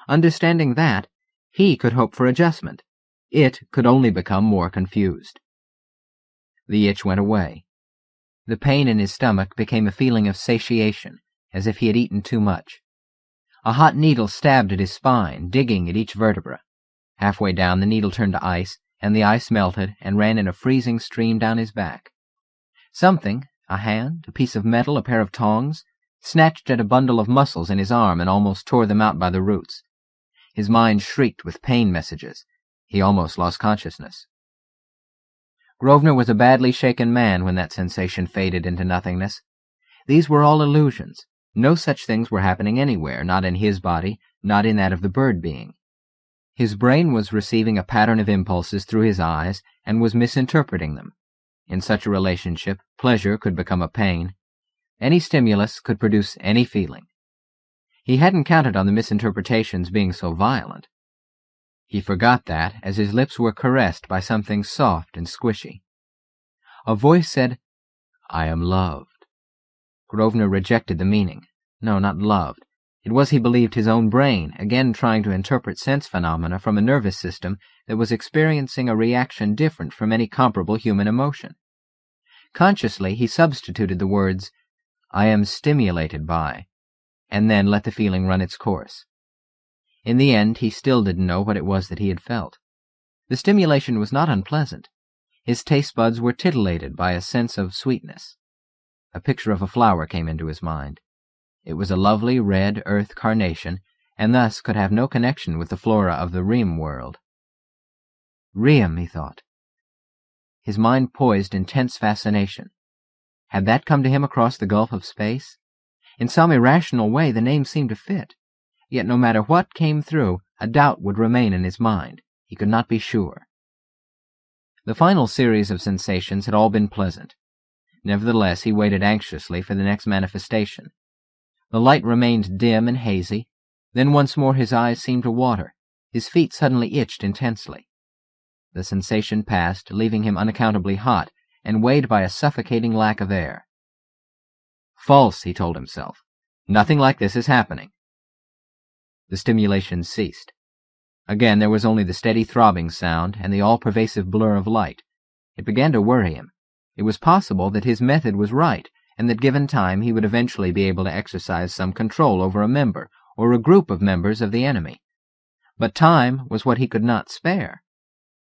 Understanding that, he could hope for adjustment. It could only become more confused. The itch went away. The pain in his stomach became a feeling of satiation, as if he had eaten too much. A hot needle stabbed at his spine, digging at each vertebra. Halfway down, the needle turned to ice, and the ice melted and ran in a freezing stream down his back. Something, a hand, a piece of metal, a pair of tongs, snatched at a bundle of muscles in his arm and almost tore them out by the roots. His mind shrieked with pain messages. He almost lost consciousness. Grosvenor was a badly shaken man when that sensation faded into nothingness. These were all illusions. No such things were happening anywhere, not in his body, not in that of the bird being. His brain was receiving a pattern of impulses through his eyes and was misinterpreting them. In such a relationship, pleasure could become a pain. Any stimulus could produce any feeling. He hadn't counted on the misinterpretations being so violent. He forgot that as his lips were caressed by something soft and squishy. A voice said, "I am loved." Grosvenor rejected the meaning. No, not loved. It was, he believed, his own brain, again trying to interpret sense phenomena from a nervous system that was experiencing a reaction different from any comparable human emotion. Consciously, he substituted the words, "I am stimulated by," and then let the feeling run its course. In the end, he still didn't know what it was that he had felt. The stimulation was not unpleasant. His taste buds were titillated by a sense of sweetness. A picture of a flower came into his mind. It was a lovely red earth carnation, and thus could have no connection with the flora of the Riem world. Riem, he thought. His mind poised in tense fascination. Had that come to him across the gulf of space? In some irrational way, the name seemed to fit. Yet no matter what came through, a doubt would remain in his mind. He could not be sure. The final series of sensations had all been pleasant. Nevertheless, he waited anxiously for the next manifestation. The light remained dim and hazy. Then once more his eyes seemed to water. His feet suddenly itched intensely. The sensation passed, leaving him unaccountably hot and weighed by a suffocating lack of air. False, he told himself. Nothing like this is happening. The stimulation ceased. Again there was only the steady throbbing sound and the all-pervasive blur of light. It began to worry him. It was possible that his method was right, and that given time he would eventually be able to exercise some control over a member or a group of members of the enemy. But time was what he could not spare.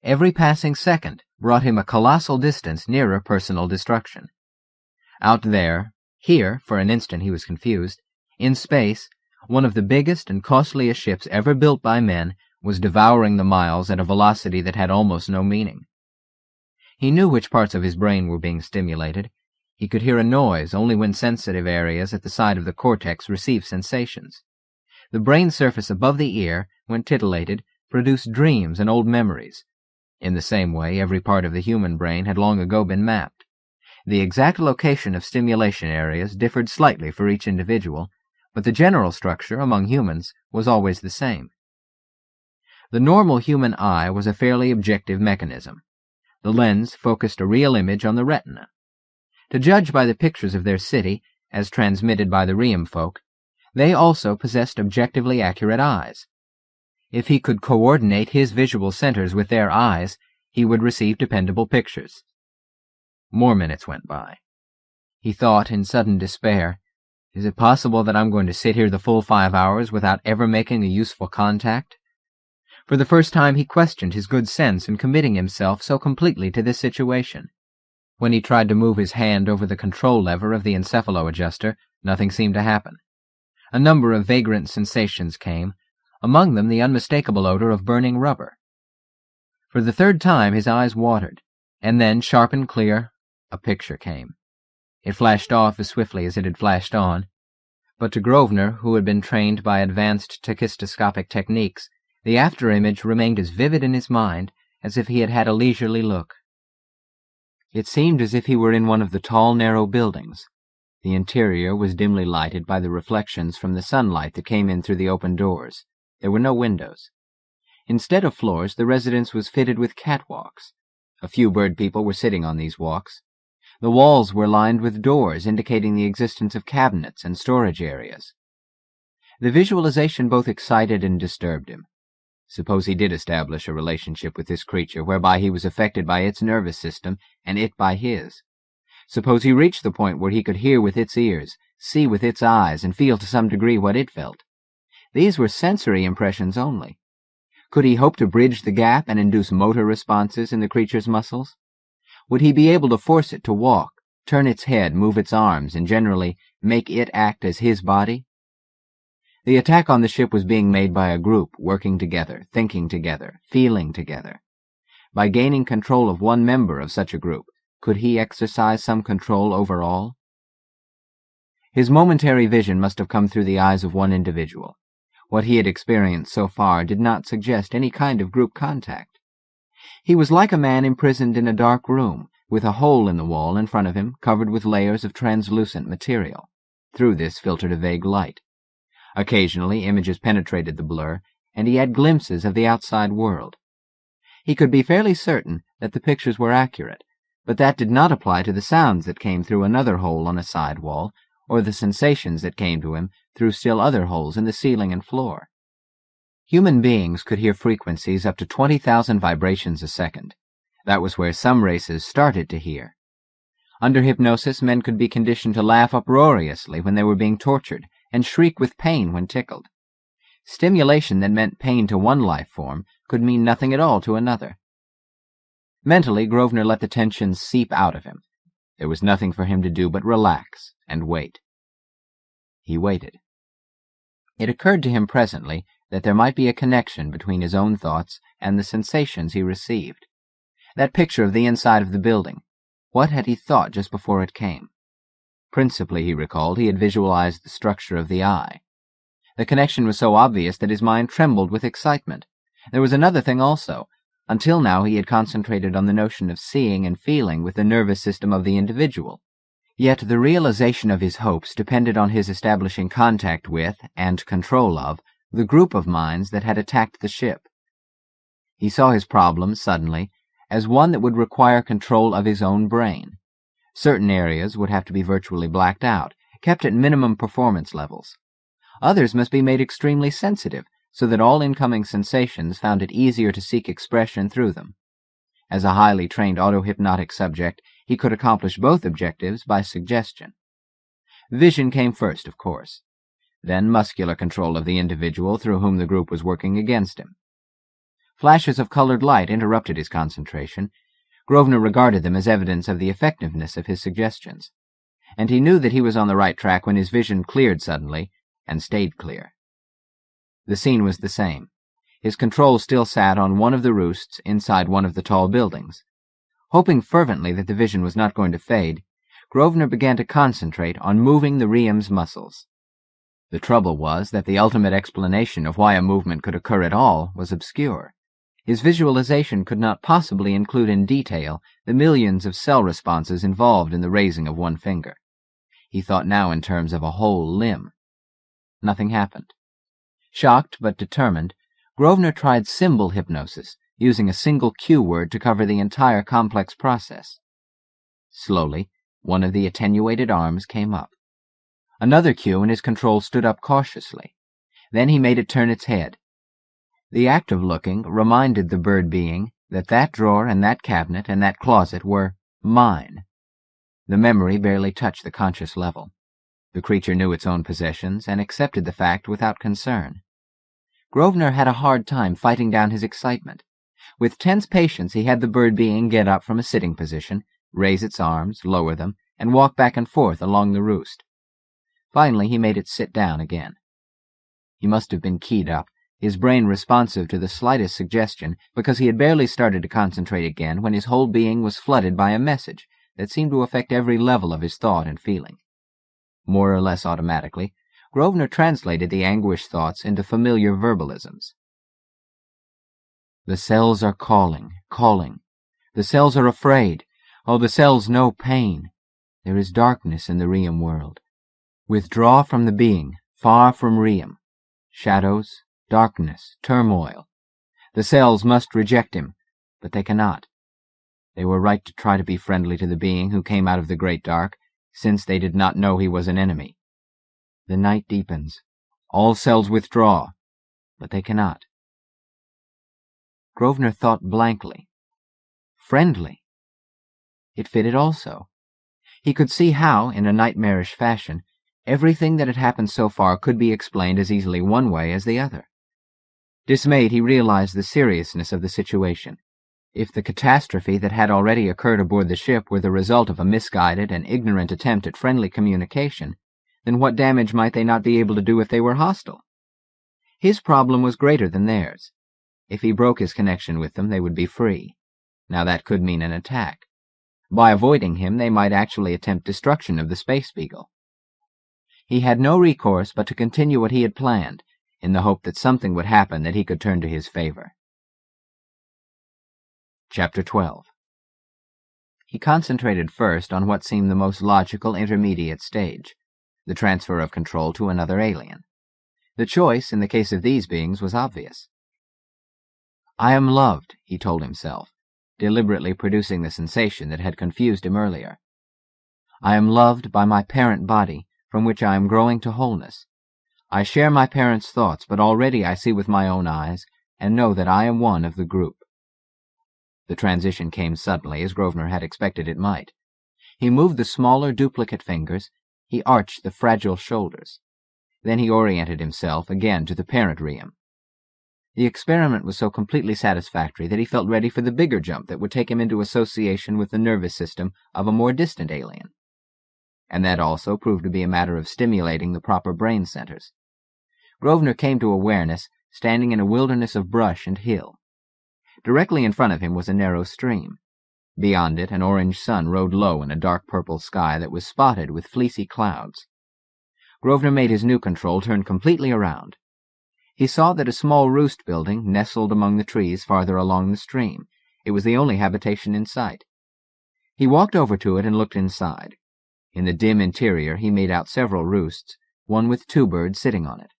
Every passing second brought him a colossal distance nearer personal destruction. Out there, here, for an instant he was confused, in space, one of the biggest and costliest ships ever built by men was devouring the miles at a velocity that had almost no meaning. He knew which parts of his brain were being stimulated. He could hear a noise only when sensitive areas at the side of the cortex received sensations. The brain surface above the ear, when titillated, produced dreams and old memories. In the same way, every part of the human brain had long ago been mapped. The exact location of stimulation areas differed slightly for each individual, but the general structure among humans was always the same. The normal human eye was a fairly objective mechanism. The lens focused a real image on the retina. To judge by the pictures of their city, as transmitted by the Riem folk, they also possessed objectively accurate eyes. If he could coordinate his visual centers with their eyes, he would receive dependable pictures. More minutes went by. He thought in sudden despair, is it possible that I'm going to sit here the full 5 hours without ever making a useful contact? For the first time he questioned his good sense in committing himself so completely to this situation. When he tried to move his hand over the control lever of the encephalo-adjuster, nothing seemed to happen. A number of vagrant sensations came, among them the unmistakable odor of burning rubber. For the third time his eyes watered, and then, sharp and clear, a picture came. It flashed off as swiftly as it had flashed on, but to Grosvenor, who had been trained by advanced tachistoscopic techniques, the after-image remained as vivid in his mind as if he had had a leisurely look. It seemed as if he were in one of the tall, narrow buildings. The interior was dimly lighted by the reflections from the sunlight that came in through the open doors. There were no windows. Instead of floors, the residence was fitted with catwalks. A few bird people were sitting on these walks. The walls were lined with doors indicating the existence of cabinets and storage areas. The visualization both excited and disturbed him. Suppose he did establish a relationship with this creature whereby he was affected by its nervous system and it by his. Suppose he reached the point where he could hear with its ears, see with its eyes, and feel to some degree what it felt. These were sensory impressions only. Could he hope to bridge the gap and induce motor responses in the creature's muscles? Would he be able to force it to walk, turn its head, move its arms, and generally make it act as his body? The attack on the ship was being made by a group working together, thinking together, feeling together. By gaining control of one member of such a group, could he exercise some control over all? His momentary vision must have come through the eyes of one individual. What he had experienced so far did not suggest any kind of group contact. He was like a man imprisoned in a dark room, with a hole in the wall in front of him covered with layers of translucent material. Through this filtered a vague light. Occasionally images penetrated the blur, and he had glimpses of the outside world. He could be fairly certain that the pictures were accurate, but that did not apply to the sounds that came through another hole on a side wall, or the sensations that came to him through still other holes in the ceiling and floor. Human beings could hear frequencies up to 20,000 vibrations a second. That was where some races started to hear. Under hypnosis, men could be conditioned to laugh uproariously when they were being tortured and shriek with pain when tickled. Stimulation that meant pain to one life form could mean nothing at all to another. Mentally, Grosvenor let the tension seep out of him. There was nothing for him to do but relax and wait. He waited. It occurred to him presently that there might be a connection between his own thoughts and the sensations he received. That picture of the inside of the building, what had he thought just before it came? Principally, he recalled, he had visualized the structure of the eye. The connection was so obvious that his mind trembled with excitement. There was another thing also. Until now he had concentrated on the notion of seeing and feeling with the nervous system of the individual. Yet the realization of his hopes depended on his establishing contact with, and control of, the group of minds that had attacked the ship. He saw his problem, suddenly, as one that would require control of his own brain. Certain areas would have to be virtually blacked out, kept at minimum performance levels. Others must be made extremely sensitive, so that all incoming sensations found it easier to seek expression through them. As a highly trained auto-hypnotic subject, he could accomplish both objectives by suggestion. Vision came first, of course. Then muscular control of the individual through whom the group was working against him. Flashes of colored light interrupted his concentration. Grosvenor regarded them as evidence of the effectiveness of his suggestions, and he knew that he was on the right track when his vision cleared suddenly, and stayed clear. The scene was the same. His control still sat on one of the roosts inside one of the tall buildings. Hoping fervently that the vision was not going to fade, Grosvenor began to concentrate on moving the Riem's muscles. The trouble was that the ultimate explanation of why a movement could occur at all was obscure. His visualization could not possibly include in detail the millions of cell responses involved in the raising of one finger. He thought now in terms of a whole limb. Nothing happened. Shocked but determined, Grosvenor tried symbol hypnosis, using a single cue word to cover the entire complex process. Slowly, one of the attenuated arms came up. Another cue and his control stood up cautiously. Then he made it turn its head. The act of looking reminded the bird being that that drawer and that cabinet and that closet were mine. The memory barely touched the conscious level. The creature knew its own possessions and accepted the fact without concern. Grosvenor had a hard time fighting down his excitement. With tense patience he had the bird being get up from a sitting position, raise its arms, lower them, and walk back and forth along the roost. Finally he made it sit down again. He must have been keyed up, his brain responsive to the slightest suggestion, because he had barely started to concentrate again when his whole being was flooded by a message that seemed to affect every level of his thought and feeling. More or less automatically, Grosvenor translated the anguished thoughts into familiar verbalisms. The cells are calling, calling. The cells are afraid. Oh, the cells know pain. There is darkness in the Riem world. Withdraw from the being, far from Riem. Shadows, darkness, turmoil. The cells must reject him, but they cannot. They were right to try to be friendly to the being who came out of the great dark, since they did not know he was an enemy. The night deepens. All cells withdraw, but they cannot. Grosvenor thought blankly. Friendly. It fitted also. He could see how, in a nightmarish fashion, everything that had happened so far could be explained as easily one way as the other. Dismayed, he realized the seriousness of the situation. If the catastrophe that had already occurred aboard the ship were the result of a misguided and ignorant attempt at friendly communication, then what damage might they not be able to do if they were hostile? His problem was greater than theirs. If he broke his connection with them, they would be free. Now that could mean an attack. By avoiding him, they might actually attempt destruction of the Space Beagle. He had no recourse but to continue what he had planned, in the hope that something would happen that he could turn to his favor. Chapter 12. He concentrated first on what seemed the most logical intermediate stage, the transfer of control to another alien. The choice, in the case of these beings, was obvious. "I am loved," he told himself, deliberately producing the sensation that had confused him earlier. "I am loved by my parent body, from which I am growing to wholeness. I share my parents' thoughts, but already I see with my own eyes, and know that I am one of the group." The transition came suddenly, as Grosvenor had expected it might. He moved the smaller duplicate fingers, he arched the fragile shoulders. Then he oriented himself again to the parent realm. The experiment was so completely satisfactory that he felt ready for the bigger jump that would take him into association with the nervous system of a more distant alien. And that also proved to be a matter of stimulating the proper brain centers. Grosvenor came to awareness, standing in a wilderness of brush and hill. Directly in front of him was a narrow stream. Beyond it, an orange sun rode low in a dark purple sky that was spotted with fleecy clouds. Grosvenor made his new control turn completely around. He saw that a small roost building nestled among the trees farther along the stream. It was the only habitation in sight. He walked over to it and looked inside. In the dim interior he made out several roosts, one with 2 birds sitting on it.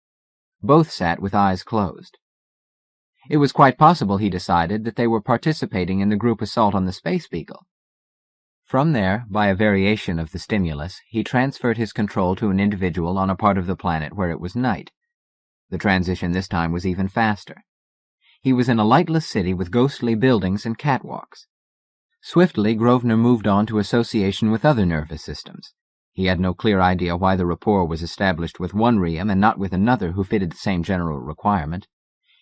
Both sat with eyes closed. It was quite possible, he decided, that they were participating in the group assault on the Space Beagle. From there, by a variation of the stimulus, he transferred his control to an individual on a part of the planet where it was night. The transition this time was even faster. He was in a lightless city with ghostly buildings and catwalks. Swiftly, Grosvenor moved on to association with other nervous systems. He had no clear idea why the rapport was established with one realm and not with another who fitted the same general requirement.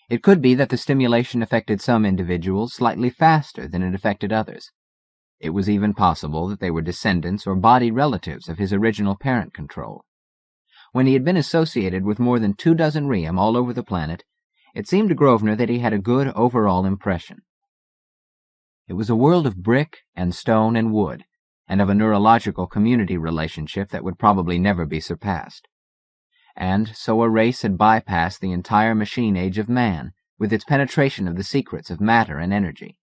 It could be that the stimulation affected some individuals slightly faster than it affected others. It was even possible that they were descendants or body relatives of his original parent control. When he had been associated with more than 24 realm all over the planet, it seemed to Grosvenor that he had a good overall impression. It was a world of brick and stone and wood, and of a neurological community relationship that would probably never be surpassed. And so a race had bypassed the entire machine age of man, with its penetration of the secrets of matter and energy.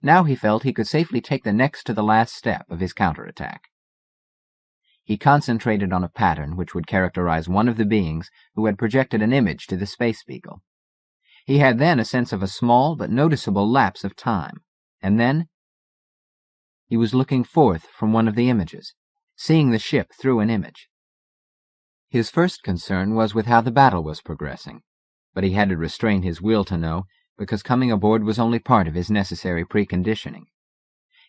Now he felt he could safely take the next to the last step of his counterattack. He concentrated on a pattern which would characterize one of the beings who had projected an image to the Space Beagle. He had then a sense of a small but noticeable lapse of time, and then he was looking forth from one of the images, seeing the ship through an image. His first concern was with how the battle was progressing, but he had to restrain his will to know, because coming aboard was only part of his necessary preconditioning.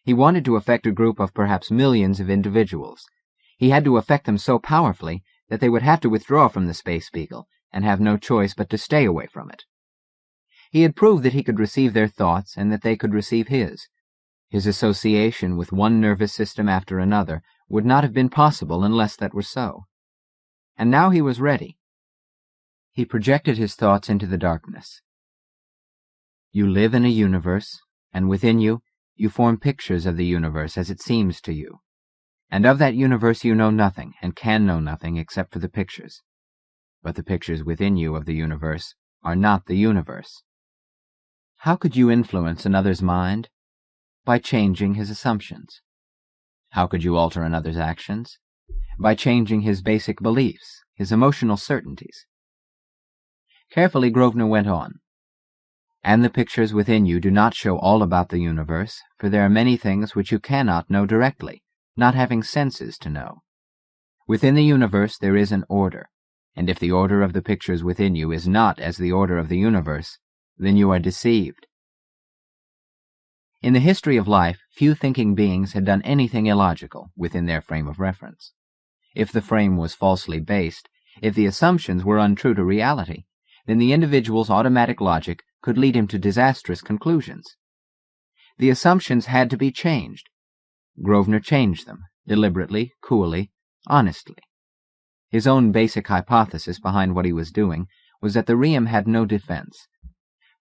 He wanted to affect a group of perhaps millions of individuals. He had to affect them so powerfully that they would have to withdraw from the Space Beagle and have no choice but to stay away from it. He had proved that he could receive their thoughts and that they could receive his. His association with one nervous system after another would not have been possible unless that were so. And now he was ready. He projected his thoughts into the darkness. You live in a universe, and within you, you form pictures of the universe as it seems to you. And of that universe you know nothing, and can know nothing except for the pictures. But the pictures within you of the universe are not the universe. How could you influence another's mind? By changing his assumptions. How could you alter another's actions? By changing his basic beliefs, his emotional certainties. Carefully, Grosvenor went on. And the pictures within you do not show all about the universe, for there are many things which you cannot know directly, not having senses to know. Within the universe there is an order, and if the order of the pictures within you is not as the order of the universe, then you are deceived. In the history of life, few thinking beings had done anything illogical within their frame of reference. If the frame was falsely based, if the assumptions were untrue to reality, then the individual's automatic logic could lead him to disastrous conclusions. The assumptions had to be changed. Grosvenor changed them, deliberately, coolly, honestly. His own basic hypothesis behind what he was doing was that the realm had no defense.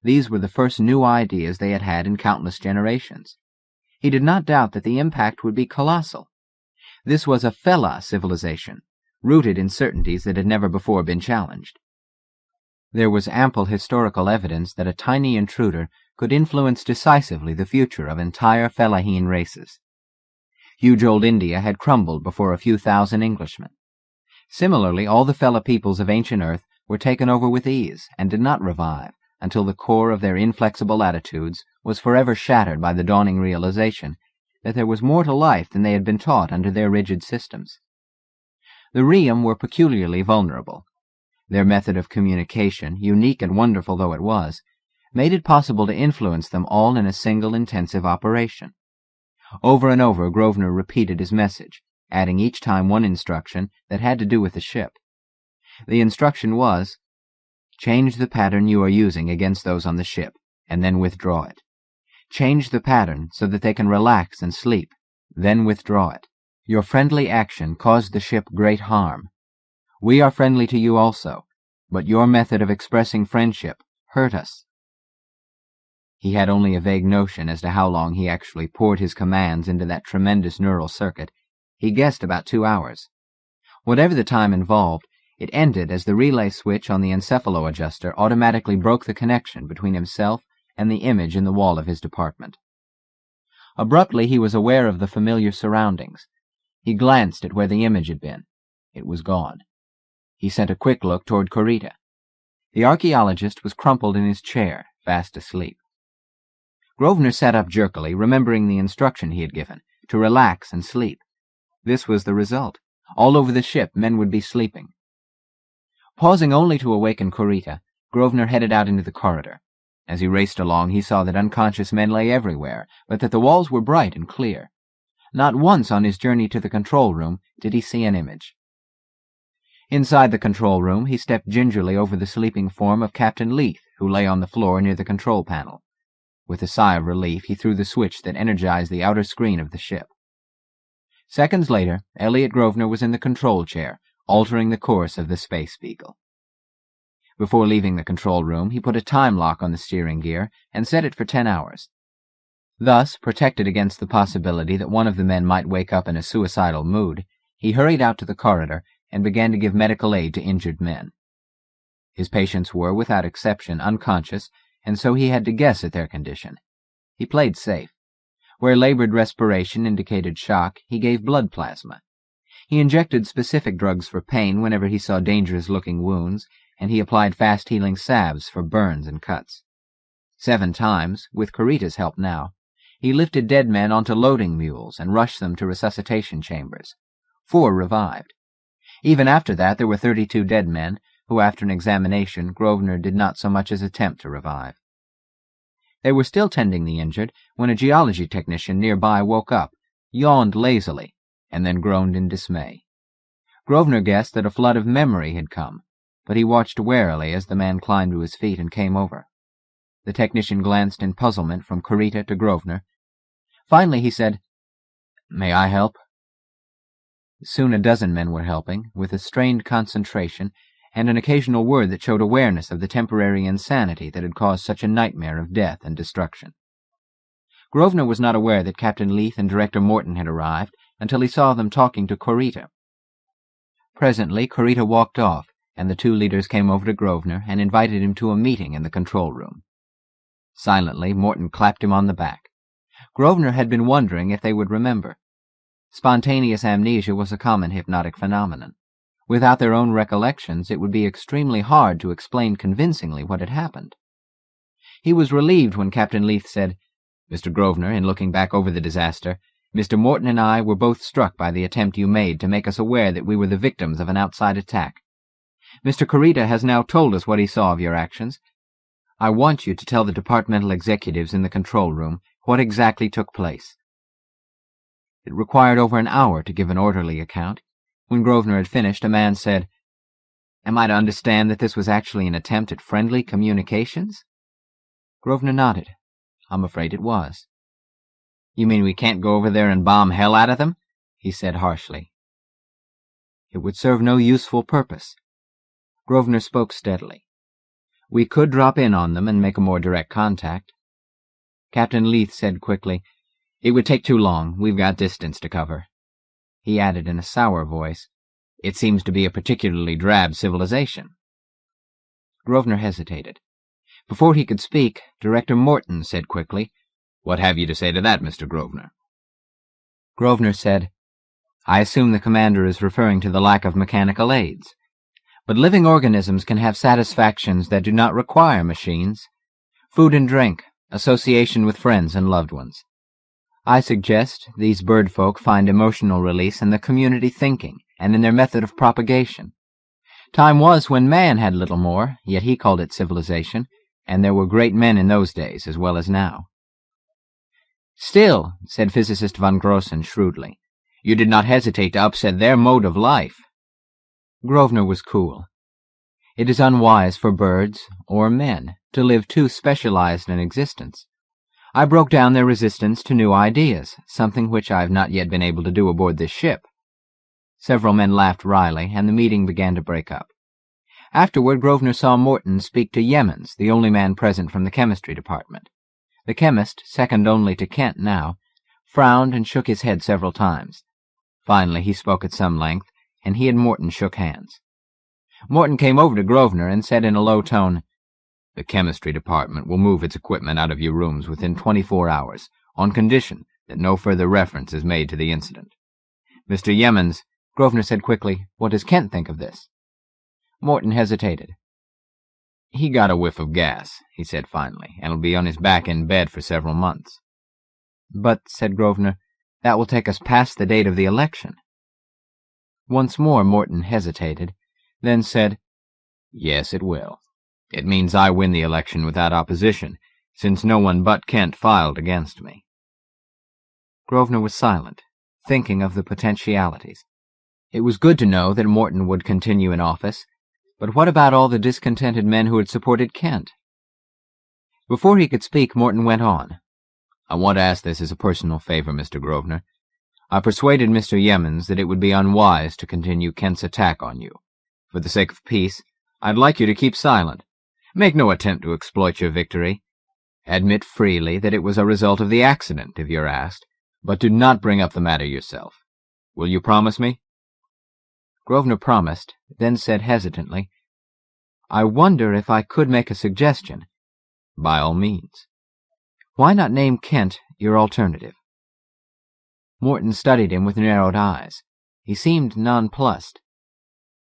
These were the first new ideas they had had in countless generations. He did not doubt that the impact would be colossal. This was a Fela civilization, rooted in certainties that had never before been challenged. There was ample historical evidence that a tiny intruder could influence decisively the future of entire fellahin races. Huge old India had crumbled before a few thousand Englishmen. Similarly, all the Fella peoples of ancient Earth were taken over with ease and did not revive until the core of their inflexible attitudes was forever shattered by the dawning realization that there was more to life than they had been taught under their rigid systems. The Rheum were peculiarly vulnerable. Their method of communication, unique and wonderful though it was, made it possible to influence them all in a single intensive operation. Over and over Grosvenor repeated his message, adding each time one instruction that had to do with the ship. The instruction was, "Change the pattern you are using against those on the ship, and then withdraw it. Change the pattern so that they can relax and sleep, then withdraw it. Your friendly action caused the ship great harm. We are friendly to you also, but your method of expressing friendship hurt us." He had only a vague notion as to how long he actually poured his commands into that tremendous neural circuit. He guessed about 2 hours. Whatever the time involved, it ended as the relay switch on the encephalo-adjuster automatically broke the connection between himself and the image in the wall of his department. Abruptly he was aware of the familiar surroundings. He glanced at where the image had been. It was gone. He sent a quick look toward Kurita. The archaeologist was crumpled in his chair, fast asleep. Grosvenor sat up jerkily, remembering the instruction he had given, to relax and sleep. This was the result. All over the ship, men would be sleeping. Pausing only to awaken Kurita, Grosvenor headed out into the corridor. As he raced along, he saw that unconscious men lay everywhere, but that the walls were bright and clear. Not once on his journey to the control room did he see an image. Inside the control room, he stepped gingerly over the sleeping form of Captain Leith, who lay on the floor near the control panel. With a sigh of relief, he threw the switch that energized the outer screen of the ship. Seconds later, Elliott Grosvenor was in the control chair, altering the course of the Space Beagle. Before leaving the control room, he put a time lock on the steering gear and set it for 10 hours. Thus, protected against the possibility that one of the men might wake up in a suicidal mood, he hurried out to the corridor and began to give medical aid to injured men. His patients were, without exception, unconscious, and so he had to guess at their condition. He played safe. Where labored respiration indicated shock, he gave blood plasma. He injected specific drugs for pain whenever he saw dangerous-looking wounds, and he applied fast-healing salves for burns and cuts. 7 times, with Kurita's help now, he lifted dead men onto loading mules and rushed them to resuscitation chambers. 4 revived. Even after that, there were 32 dead men, who after an examination Grosvenor did not so much as attempt to revive. They were still tending the injured when a geology technician nearby woke up, yawned lazily, and then groaned in dismay. Grosvenor guessed that a flood of memory had come, but he watched warily as the man climbed to his feet and came over. The technician glanced in puzzlement from Kurita to Grosvenor. Finally he said, "May I help?" Soon a dozen men were helping, with a strained concentration and an occasional word that showed awareness of the temporary insanity that had caused such a nightmare of death and destruction. Grosvenor was not aware that Captain Leith and Director Morton had arrived until he saw them talking to Kurita. Presently, Kurita walked off, and the 2 leaders came over to Grosvenor and invited him to a meeting in the control room. Silently, Morton clapped him on the back. Grosvenor had been wondering if they would remember. Spontaneous amnesia was a common hypnotic phenomenon. Without their own recollections, it would be extremely hard to explain convincingly what had happened. He was relieved when Captain Leith said, "Mr. Grosvenor, in looking back over the disaster, Mr. Morton and I were both struck by the attempt you made to make us aware that we were the victims of an outside attack. Mr. Kurita has now told us what he saw of your actions. I want you to tell the departmental executives in the control room what exactly took place." It required over an hour to give an orderly account. When Grosvenor had finished, a man said, "Am I to understand that this was actually an attempt at friendly communications?" Grosvenor nodded. "I'm afraid it was." "You mean we can't go over there and bomb hell out of them?" he said harshly. "It would serve no useful purpose." Grosvenor spoke steadily. "We could drop in on them and make a more direct contact." Captain Leith said quickly, "It would take too long. We've got distance to cover." He added in a sour voice, "It seems to be a particularly drab civilization." Grosvenor hesitated. Before he could speak, Director Morton said quickly, "What have you to say to that, Mr. Grosvenor?" Grosvenor said, "I assume the commander is referring to the lack of mechanical aids. But living organisms can have satisfactions that do not require machines. Food and drink, association with friends and loved ones. I suggest these bird folk find emotional release in the community thinking and in their method of propagation. Time was when man had little more, yet he called it civilization, and there were great men in those days as well as now. Still, said physicist von Grossen shrewdly, you did not hesitate to upset their mode of life. Grosvenor was cool. It is unwise for birds, or men, to live too specialized an existence. I broke down their resistance to new ideas, something which I have not yet been able to do aboard this ship. Several men laughed wryly, and the meeting began to break up. Afterward, Grosvenor saw Morton speak to Yemens, the only man present from the chemistry department. The chemist, second only to Kent now, frowned and shook his head several times. Finally, he spoke at some length, and he and Morton shook hands. Morton came over to Grosvenor and said in a low tone, "The chemistry department will move its equipment out of your rooms within 24 hours, on condition that no further reference is made to the incident. Mr. Yemens," Grosvenor said quickly, "what does Kent think of this?" Morton hesitated. "He got a whiff of gas," he said finally, "and will be on his back in bed for several months." "But," said Grosvenor, "that will take us past the date of the election." Once more Morton hesitated, then said, "Yes, it will. It means I win the election without opposition, since no one but Kent filed against me." Grosvenor was silent, thinking of the potentialities. It was good to know that Morton would continue in office, but what about all the discontented men who had supported Kent? Before he could speak, Morton went on. "I want to ask this as a personal favor, Mr. Grosvenor. I persuaded Mr. Yemens that it would be unwise to continue Kent's attack on you. For the sake of peace, I'd like you to keep silent. Make no attempt to exploit your victory. Admit freely that it was a result of the accident, if you're asked, but do not bring up the matter yourself. Will you promise me?" Grosvenor promised, then said hesitantly, "I wonder if I could make a suggestion." "By all means." "Why not name Kent your alternative?" Morton studied him with narrowed eyes. He seemed nonplussed.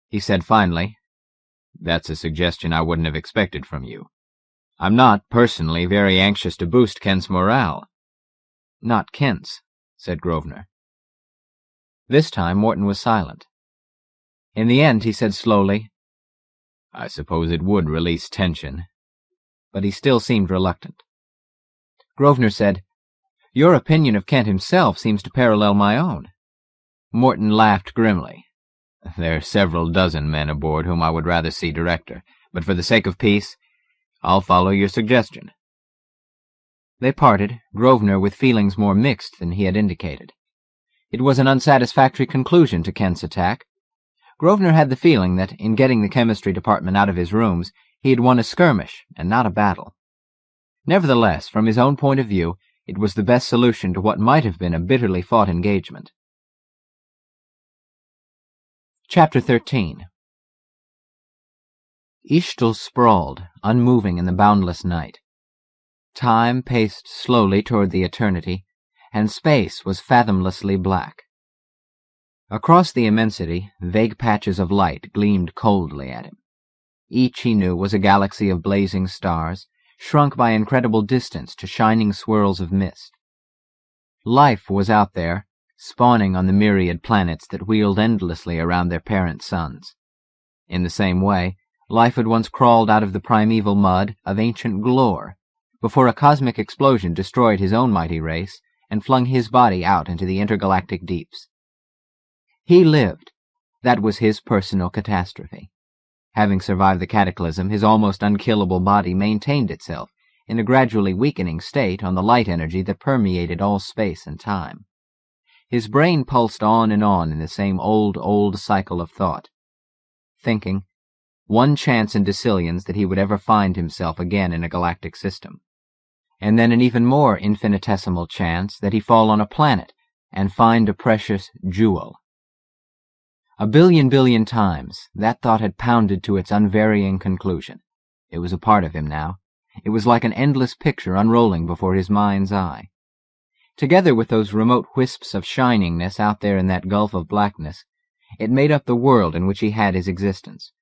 He said finally, "That's a suggestion I wouldn't have expected from you. I'm not, personally, very anxious to boost Kent's morale." "Not Kent's," said Grosvenor. This time Morton was silent. In the end he said slowly, "I suppose it would release tension." But he still seemed reluctant. Grosvenor said, "Your opinion of Kent himself seems to parallel my own." Morton laughed grimly. "There are several dozen men aboard whom I would rather see director, but for the sake of peace, I'll follow your suggestion." They parted, Grosvenor with feelings more mixed than he had indicated. It was an unsatisfactory conclusion to Kent's attack. Grosvenor had the feeling that, in getting the chemistry department out of his rooms, he had won a skirmish and not a battle. Nevertheless, from his own point of view, it was the best solution to what might have been a bitterly fought engagement. Chapter 13. Ishtal sprawled, unmoving in the boundless night. Time paced slowly toward the eternity, and space was fathomlessly black. Across the immensity, vague patches of light gleamed coldly at him. Each, he knew, was a galaxy of blazing stars, shrunk by incredible distance to shining swirls of mist. Life was out there, spawning on the myriad planets that wheeled endlessly around their parent suns. In the same way, life had once crawled out of the primeval mud of ancient Glor, before a cosmic explosion destroyed his own mighty race and flung his body out into the intergalactic deeps. He lived. That was his personal catastrophe. Having survived the cataclysm, his almost unkillable body maintained itself in a gradually weakening state on the light energy that permeated all space and time. His brain pulsed on in the same old cycle of thought. Thinking, one chance in decillions that he would ever find himself again in a galactic system, and then an even more infinitesimal chance that he fall on a planet and find a precious jewel. A billion times that thought had pounded to its unvarying conclusion. It was a part of him now. It was like an endless picture unrolling before his mind's eye. Together with those remote wisps of shiningness out there in that gulf of blackness, it made up the world in which he had his existence.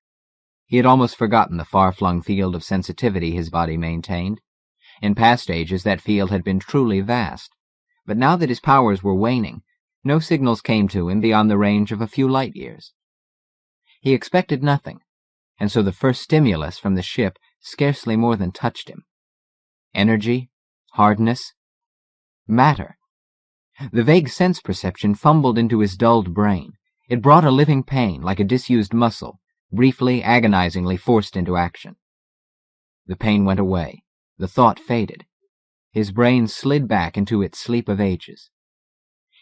He had almost forgotten the far-flung field of sensitivity his body maintained. In past ages that field had been truly vast, but now that his powers were waning, no signals came to him beyond the range of a few light-years. He expected nothing, and so the first stimulus from the ship scarcely more than touched him. Energy, hardness, matter. The vague sense perception fumbled into his dulled brain. It brought a living pain, like a disused muscle, briefly, agonizingly forced into action. The pain went away. The thought faded. His brain slid back into its sleep of ages.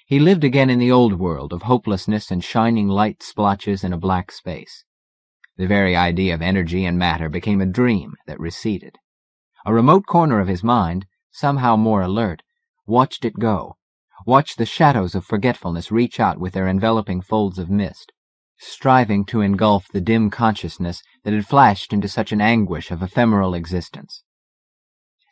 He lived again in the old world of hopelessness and shining light splotches in a black space. The very idea of energy and matter became a dream that receded. A remote corner of his mind, somehow more alert, watched it go, watched the shadows of forgetfulness reach out with their enveloping folds of mist, striving to engulf the dim consciousness that had flashed into such an anguish of ephemeral existence.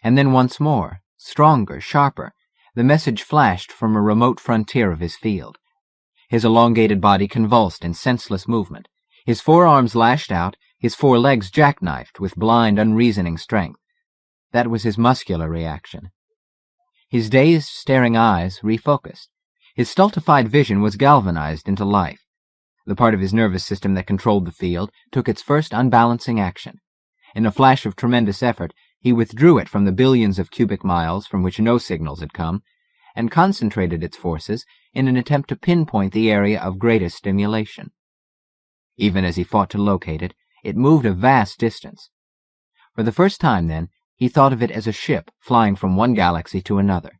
And then once more, stronger, sharper, the message flashed from a remote frontier of his field. His elongated body convulsed in senseless movement. His forearms lashed out, his forelegs jackknifed with blind, unreasoning strength. That was his muscular reaction. His dazed, staring eyes refocused. His stultified vision was galvanized into life. The part of his nervous system that controlled the field took its first unbalancing action. In a flash of tremendous effort, he withdrew it from the billions of cubic miles from which no signals had come, and concentrated its forces in an attempt to pinpoint the area of greatest stimulation. Even as he fought to locate it, it moved a vast distance. For the first time, then, he thought of it as a ship flying from one galaxy to another.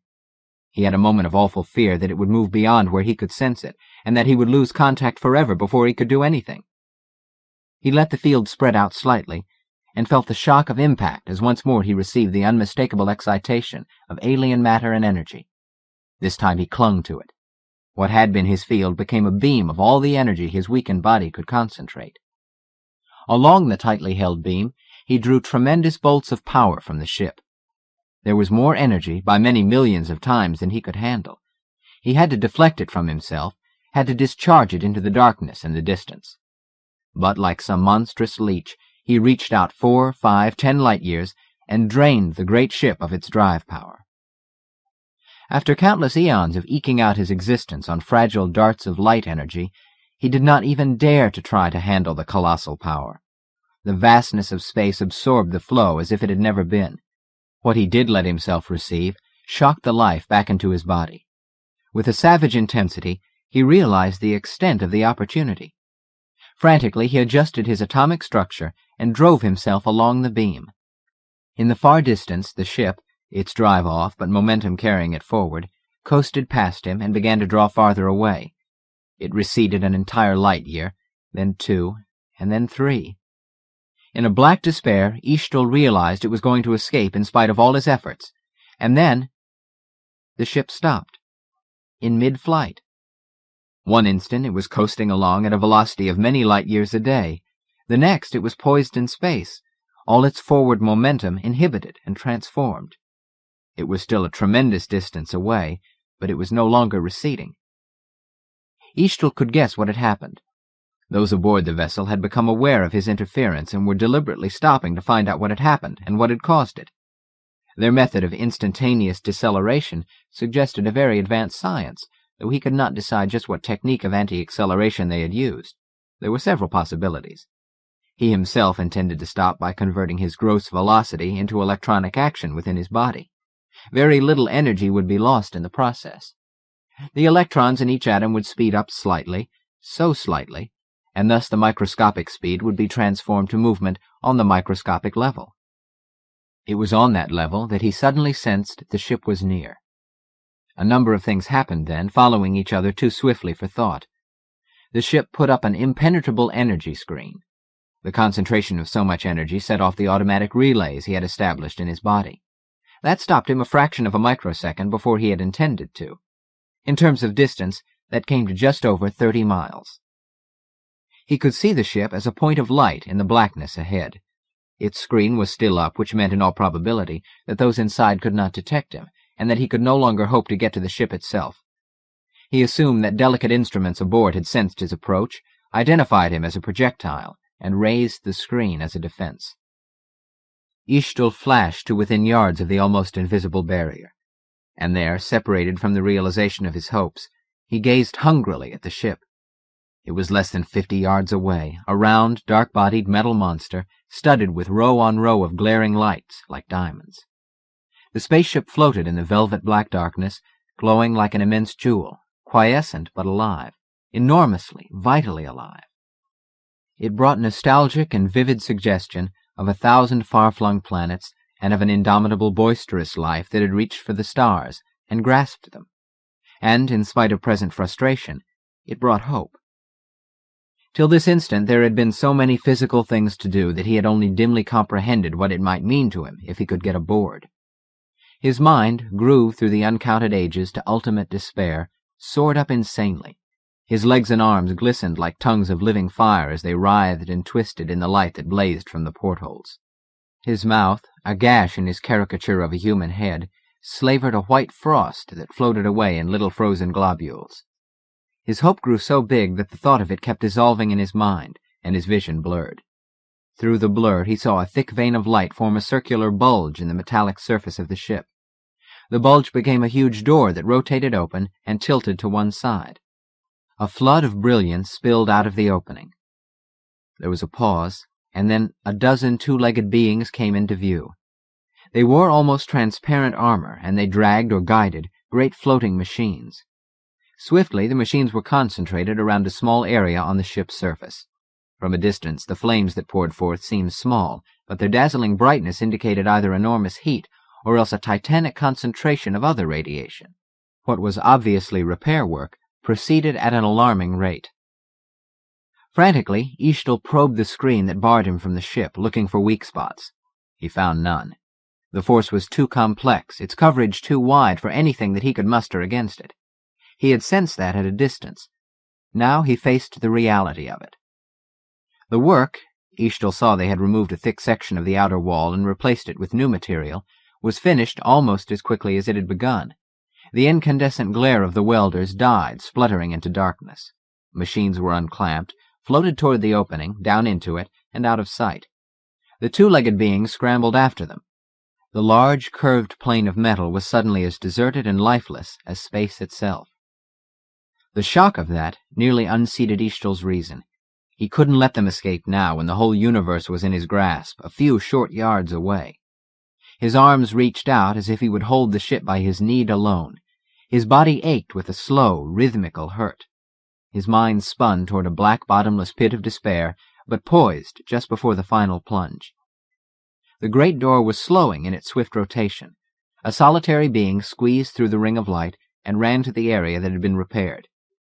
He had a moment of awful fear that it would move beyond where he could sense it, and that he would lose contact forever before he could do anything. He let the field spread out slightly, and felt the shock of impact as once more he received the unmistakable excitation of alien matter and energy. This time he clung to it. What had been his field became a beam of all the energy his weakened body could concentrate. Along the tightly held beam, he drew tremendous bolts of power from the ship. There was more energy, by many millions of times, than he could handle. He had to deflect it from himself, had to discharge it into the darkness and the distance. But like some monstrous leech, he reached out 4, 5, 10 light-years and drained the great ship of its drive power. After countless eons of eking out his existence on fragile darts of light energy, he did not even dare to try to handle the colossal power. The vastness of space absorbed the flow as if it had never been. What he did let himself receive shocked the life back into his body. With a savage intensity, he realized the extent of the opportunity. Frantically, he adjusted his atomic structure and drove himself along the beam. In the far distance, the ship, its drive off but momentum carrying it forward, coasted past him and began to draw farther away. It receded an entire light-year, then 2, and then 3. In a black despair, Eastel realized it was going to escape in spite of all his efforts, and then the ship stopped, in mid-flight. One instant it was coasting along at a velocity of many light-years a day. The next it was poised in space, all its forward momentum inhibited and transformed. It was still a tremendous distance away, but it was no longer receding. Eastel could guess what had happened. Those aboard the vessel had become aware of his interference and were deliberately stopping to find out what had happened and what had caused it. Their method of instantaneous deceleration suggested a very advanced science, though he could not decide just what technique of anti-acceleration they had used. There were several possibilities. He himself intended to stop by converting his gross velocity into electronic action within his body. Very little energy would be lost in the process. The electrons in each atom would speed up slightly, so slightly, and thus the microscopic speed would be transformed to movement on the microscopic level. It was on that level that he suddenly sensed the ship was near. A number of things happened then, following each other too swiftly for thought. The ship put up an impenetrable energy screen. The concentration of so much energy set off the automatic relays he had established in his body. That stopped him a fraction of a microsecond before he had intended to. In terms of distance, that came to just over 30 miles. He could see the ship as a point of light in the blackness ahead. Its screen was still up, which meant in all probability that those inside could not detect him, and that he could no longer hope to get to the ship itself. He assumed that delicate instruments aboard had sensed his approach, identified him as a projectile, and raised the screen as a defense. Eshtel flashed to within yards of the almost invisible barrier, and there, separated from the realization of his hopes, he gazed hungrily at the ship. It was less than 50 yards away, a round, dark-bodied metal monster, studded with row on row of glaring lights like diamonds. The spaceship floated in the velvet-black darkness, glowing like an immense jewel, quiescent but alive, enormously, vitally alive. It brought nostalgic and vivid suggestion of 1,000 far-flung planets and of an indomitable, boisterous life that had reached for the stars and grasped them. And, in spite of present frustration, it brought hope. Till this instant there had been so many physical things to do that he had only dimly comprehended what it might mean to him if he could get aboard. His mind grew through the uncounted ages to ultimate despair, soared up insanely. His legs and arms glistened like tongues of living fire as they writhed and twisted in the light that blazed from the portholes. His mouth, a gash in his caricature of a human head, slavered a white frost that floated away in little frozen globules. His hope grew so big that the thought of it kept dissolving in his mind, and his vision blurred. Through the blur he saw a thick vein of light form a circular bulge in the metallic surface of the ship. The bulge became a huge door that rotated open and tilted to one side. A flood of brilliance spilled out of the opening. There was a pause, and then a dozen two-legged beings came into view. They wore almost transparent armor, and they dragged or guided great floating machines. Swiftly, the machines were concentrated around a small area on the ship's surface. From a distance, the flames that poured forth seemed small, but their dazzling brightness indicated either enormous heat or else a titanic concentration of other radiation. What was obviously repair work proceeded at an alarming rate. Frantically, Eshtel probed the screen that barred him from the ship, looking for weak spots. He found none. The force was too complex, its coverage too wide for anything that he could muster against it. He had sensed that at a distance. Now he faced the reality of it. The work, Eshtel saw they had removed a thick section of the outer wall and replaced it with new material, was finished almost as quickly as it had begun. The incandescent glare of the welders died, spluttering into darkness. Machines were unclamped, floated toward the opening, down into it, and out of sight. The two-legged beings scrambled after them. The large, curved plane of metal was suddenly as deserted and lifeless as space itself. The shock of that nearly unseated Eshtel's reason. He couldn't let them escape now when the whole universe was in his grasp, a few short yards away. His arms reached out as if he would hold the ship by his need alone. His body ached with a slow, rhythmical hurt. His mind spun toward a black, bottomless pit of despair, but poised just before the final plunge. The great door was slowing in its swift rotation. A solitary being squeezed through the ring of light and ran to the area that had been repaired.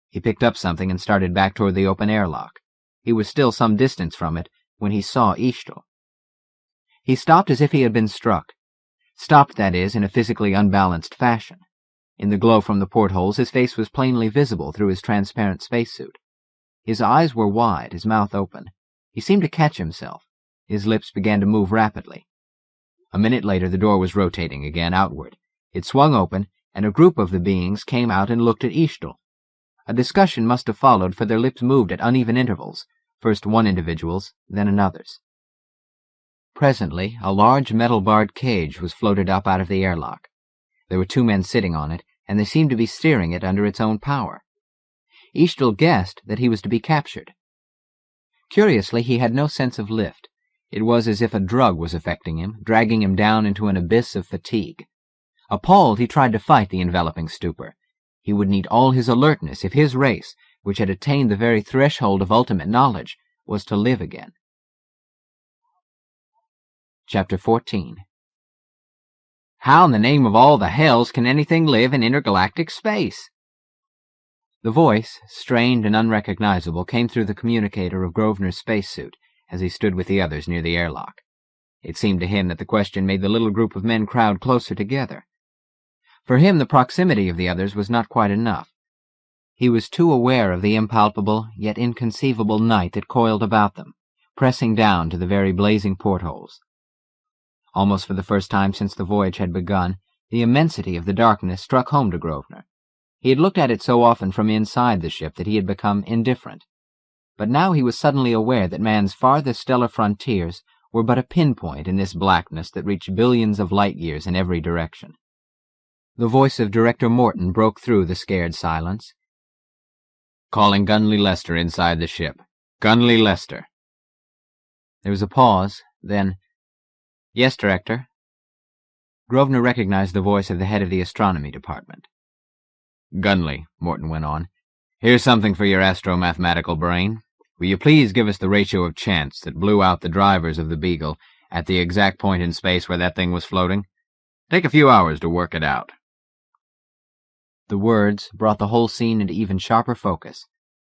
He picked up something and started back toward the open airlock. He was still some distance from it when he saw Eshtel. He stopped as if he had been struck. Stopped, that is, in a physically unbalanced fashion. In the glow from the portholes, his face was plainly visible through his transparent spacesuit. His eyes were wide, his mouth open. He seemed to catch himself. His lips began to move rapidly. A minute later, the door was rotating again outward. It swung open, and a group of the beings came out and looked at Eshtel. A discussion must have followed, for their lips moved at uneven intervals, first one individual's, then another's. Presently, a large metal-barred cage was floated up out of the airlock. There were 2 men sitting on it, and they seemed to be steering it under its own power. Eshtel guessed that he was to be captured. Curiously, he had no sense of lift. It was as if a drug was affecting him, dragging him down into an abyss of fatigue. Appalled, he tried to fight the enveloping stupor. He would need all his alertness if his race, which had attained the very threshold of ultimate knowledge, was to live again. Chapter 14. How in the name of all the hells can anything live in intergalactic space? The voice, strained and unrecognizable, came through the communicator of Grosvenor's spacesuit as he stood with the others near the airlock. It seemed to him that the question made the little group of men crowd closer together. For him, the proximity of the others was not quite enough. He was too aware of the impalpable, yet inconceivable night that coiled about them, pressing down to the very blazing portholes. Almost for the first time since the voyage had begun, the immensity of the darkness struck home to Grosvenor. He had looked at it so often from inside the ship that he had become indifferent. but now he was suddenly aware that man's farthest stellar frontiers were but a pinpoint in this blackness that reached billions of light-years in every direction. The voice of Director Morton broke through the scared silence. "Calling Gunley Lester inside the ship. Gunley Lester." There was a pause, then, "Yes, Director." Grosvenor recognized the voice of the head of the astronomy department. "Gunley," Morton went on, "here's something for your astro-mathematical brain. Will you please give us the ratio of chance that blew out the drivers of the Beagle at the exact point in space where that thing was floating? Take a few hours to work it out." The words brought the whole scene into even sharper focus.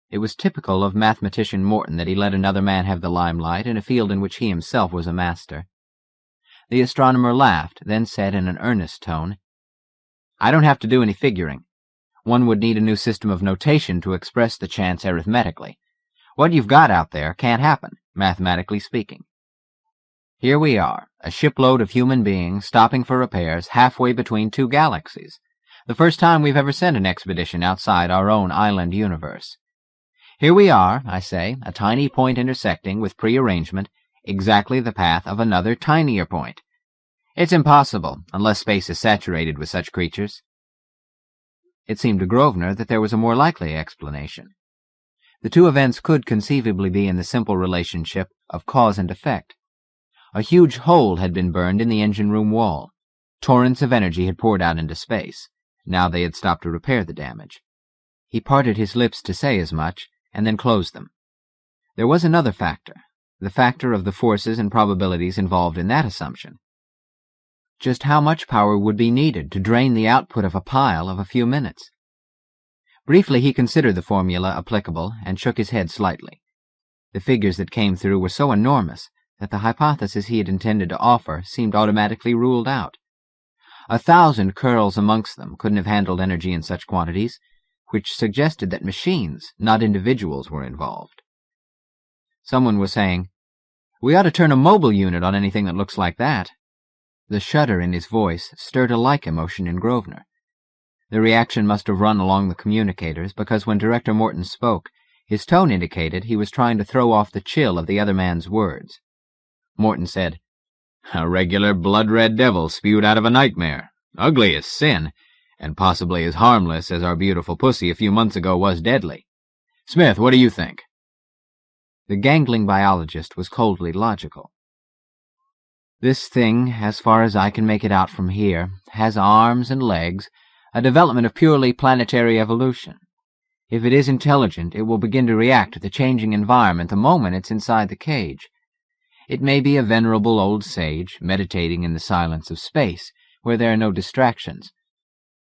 It was typical of mathematician Morton that he let another man have the limelight in a field in which he himself was a master. The astronomer laughed, then said in an earnest tone, "I don't have to do any figuring. One would need a new system of notation to express the chance arithmetically. What you've got out there can't happen, mathematically speaking. Here we are, a shipload of human beings stopping for repairs halfway between two galaxies, the first time we've ever sent an expedition outside our own island universe. Here we are, I say, a tiny point intersecting, with prearrangement, exactly the path of another tinier point. It's impossible, unless space is saturated with such creatures." It seemed to Grosvenor that there was a more likely explanation. The two events could conceivably be in the simple relationship of cause and effect. A huge hole had been burned in the engine room wall. Torrents of energy had poured out into space. Now they had stopped to repair the damage. He parted his lips to say as much, and then closed them. There was another factor, the factor of the forces and probabilities involved in that assumption. Just how much power would be needed to drain the output of a pile of a few minutes? Briefly he considered the formula applicable and shook his head slightly. The figures that came through were so enormous that the hypothesis he had intended to offer seemed automatically ruled out. 1,000 curls amongst them couldn't have handled energy in such quantities, which suggested that machines, not individuals, were involved. Someone was saying, "We ought to turn a mobile unit on anything that looks like that." The shudder in his voice stirred a like emotion in Grosvenor. The reaction must have run along the communicators, because when Director Morton spoke, his tone indicated he was trying to throw off the chill of the other man's words. Morton said, "A regular blood-red devil spewed out of a nightmare. Ugly as sin, and possibly as harmless as our beautiful pussy a few months ago was deadly. Smith, what do you think?" The gangling biologist was coldly logical. "This thing, as far as I can make it out from here, has arms and legs, a development of purely planetary evolution. If it is intelligent, it will begin to react to the changing environment the moment it's inside the cage. It may be a venerable old sage, meditating in the silence of space, where there are no distractions.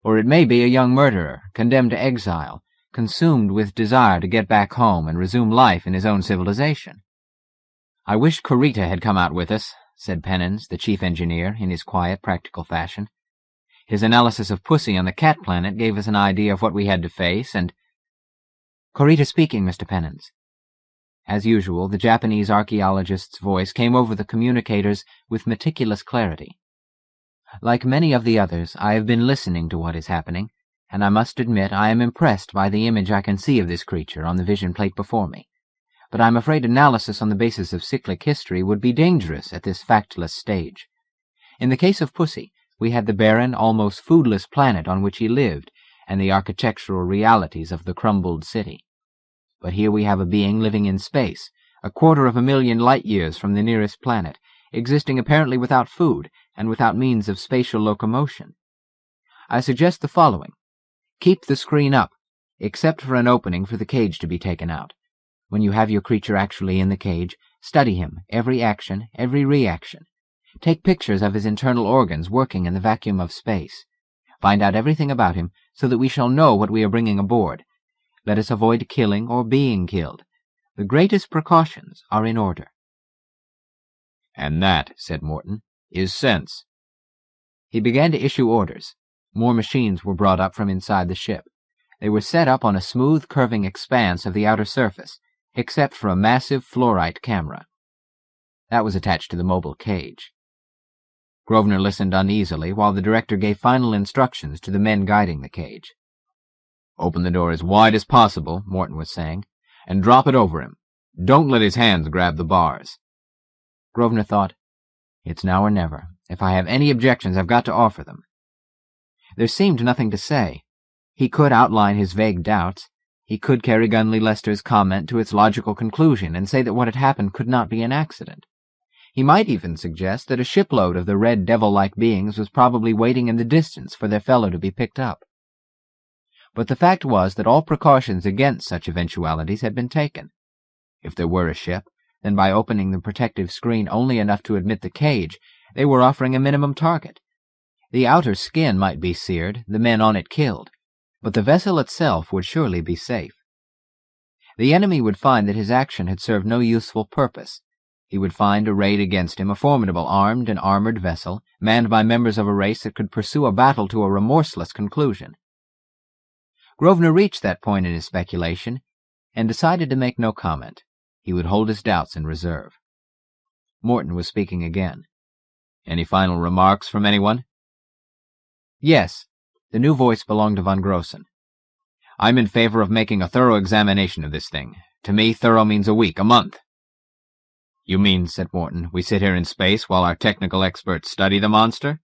Or it may be a young murderer, condemned to exile, consumed with desire to get back home and resume life in his own civilization." "I wish Corita had come out with us," said Pennons, the chief engineer, in his quiet, practical fashion. "His analysis of Pussy on the cat planet gave us an idea of what we had to face, and—" "Corita speaking, Mr. Pennons." As usual, the Japanese archaeologist's voice came over the communicators with meticulous clarity. "Like many of the others, I have been listening to what is happening, and I must admit I am impressed by the image I can see of this creature on the vision plate before me. But I'm afraid analysis on the basis of cyclic history would be dangerous at this factless stage. In the case of Pussy, we had the barren, almost foodless planet on which he lived, and the architectural realities of the crumbled city. But here we have a being living in space, 250,000 light-years from the nearest planet, existing apparently without food and without means of spatial locomotion. I suggest the following. Keep the screen up, except for an opening for the cage to be taken out. When you have your creature actually in the cage, study him, every action, every reaction. Take pictures of his internal organs working in the vacuum of space. Find out everything about him so that we shall know what we are bringing aboard. Let us avoid killing or being killed. The greatest precautions are in order." "And that," said Morton, "is sense." He began to issue orders. More machines were brought up from inside the ship. They were set up on a smooth, curving expanse of the outer surface, except for a massive fluorite camera. That was attached to the mobile cage. Grosvenor listened uneasily while the director gave final instructions to the men guiding the cage. "Open the door as wide as possible," Morton was saying, "and drop it over him. Don't let his hands grab the bars. Grosvenor thought, "It's now or never. If I have any objections, I've got to offer them." There seemed nothing to say. He could outline his vague doubts. He could carry Gunley Lester's comment to its logical conclusion and say that what had happened could not be an accident. He might even suggest that a shipload of the red devil-like beings was probably waiting in the distance for their fellow to be picked up. But the fact was that all precautions against such eventualities had been taken. If there were a ship, then by opening the protective screen only enough to admit the cage, they were offering a minimum target. The outer skin might be seared, the men on it killed, but the vessel itself would surely be safe. The enemy would find that his action had served no useful purpose. He would find arrayed against him a formidable armed and armored vessel, manned by members of a race that could pursue a battle to a remorseless conclusion. Grosvenor reached that point in his speculation, and decided to make no comment. He would hold his doubts in reserve. Morton was speaking again. "Any final remarks from anyone?" "Yes." The new voice belonged to von Grossen. "I'm in favor of making a thorough examination of this thing. To me, thorough means a week, a month." "You mean," said Morton, "we sit here in space while our technical experts study the monster?"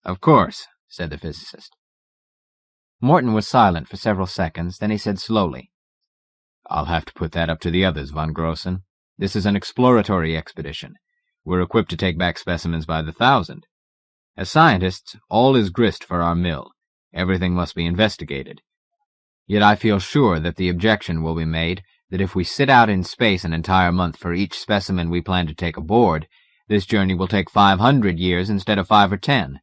"Of course," said the physicist. Morton was silent for several seconds, then he said slowly, "I'll have to put that up to the others, von Grossen. This is an exploratory expedition. We're equipped to take back specimens by the thousand. As scientists, all is grist for our mill. Everything must be investigated. Yet I feel sure that the objection will be made that if we sit out in space an entire month for each specimen we plan to take aboard, this journey will take 500 years instead of 5 or 10.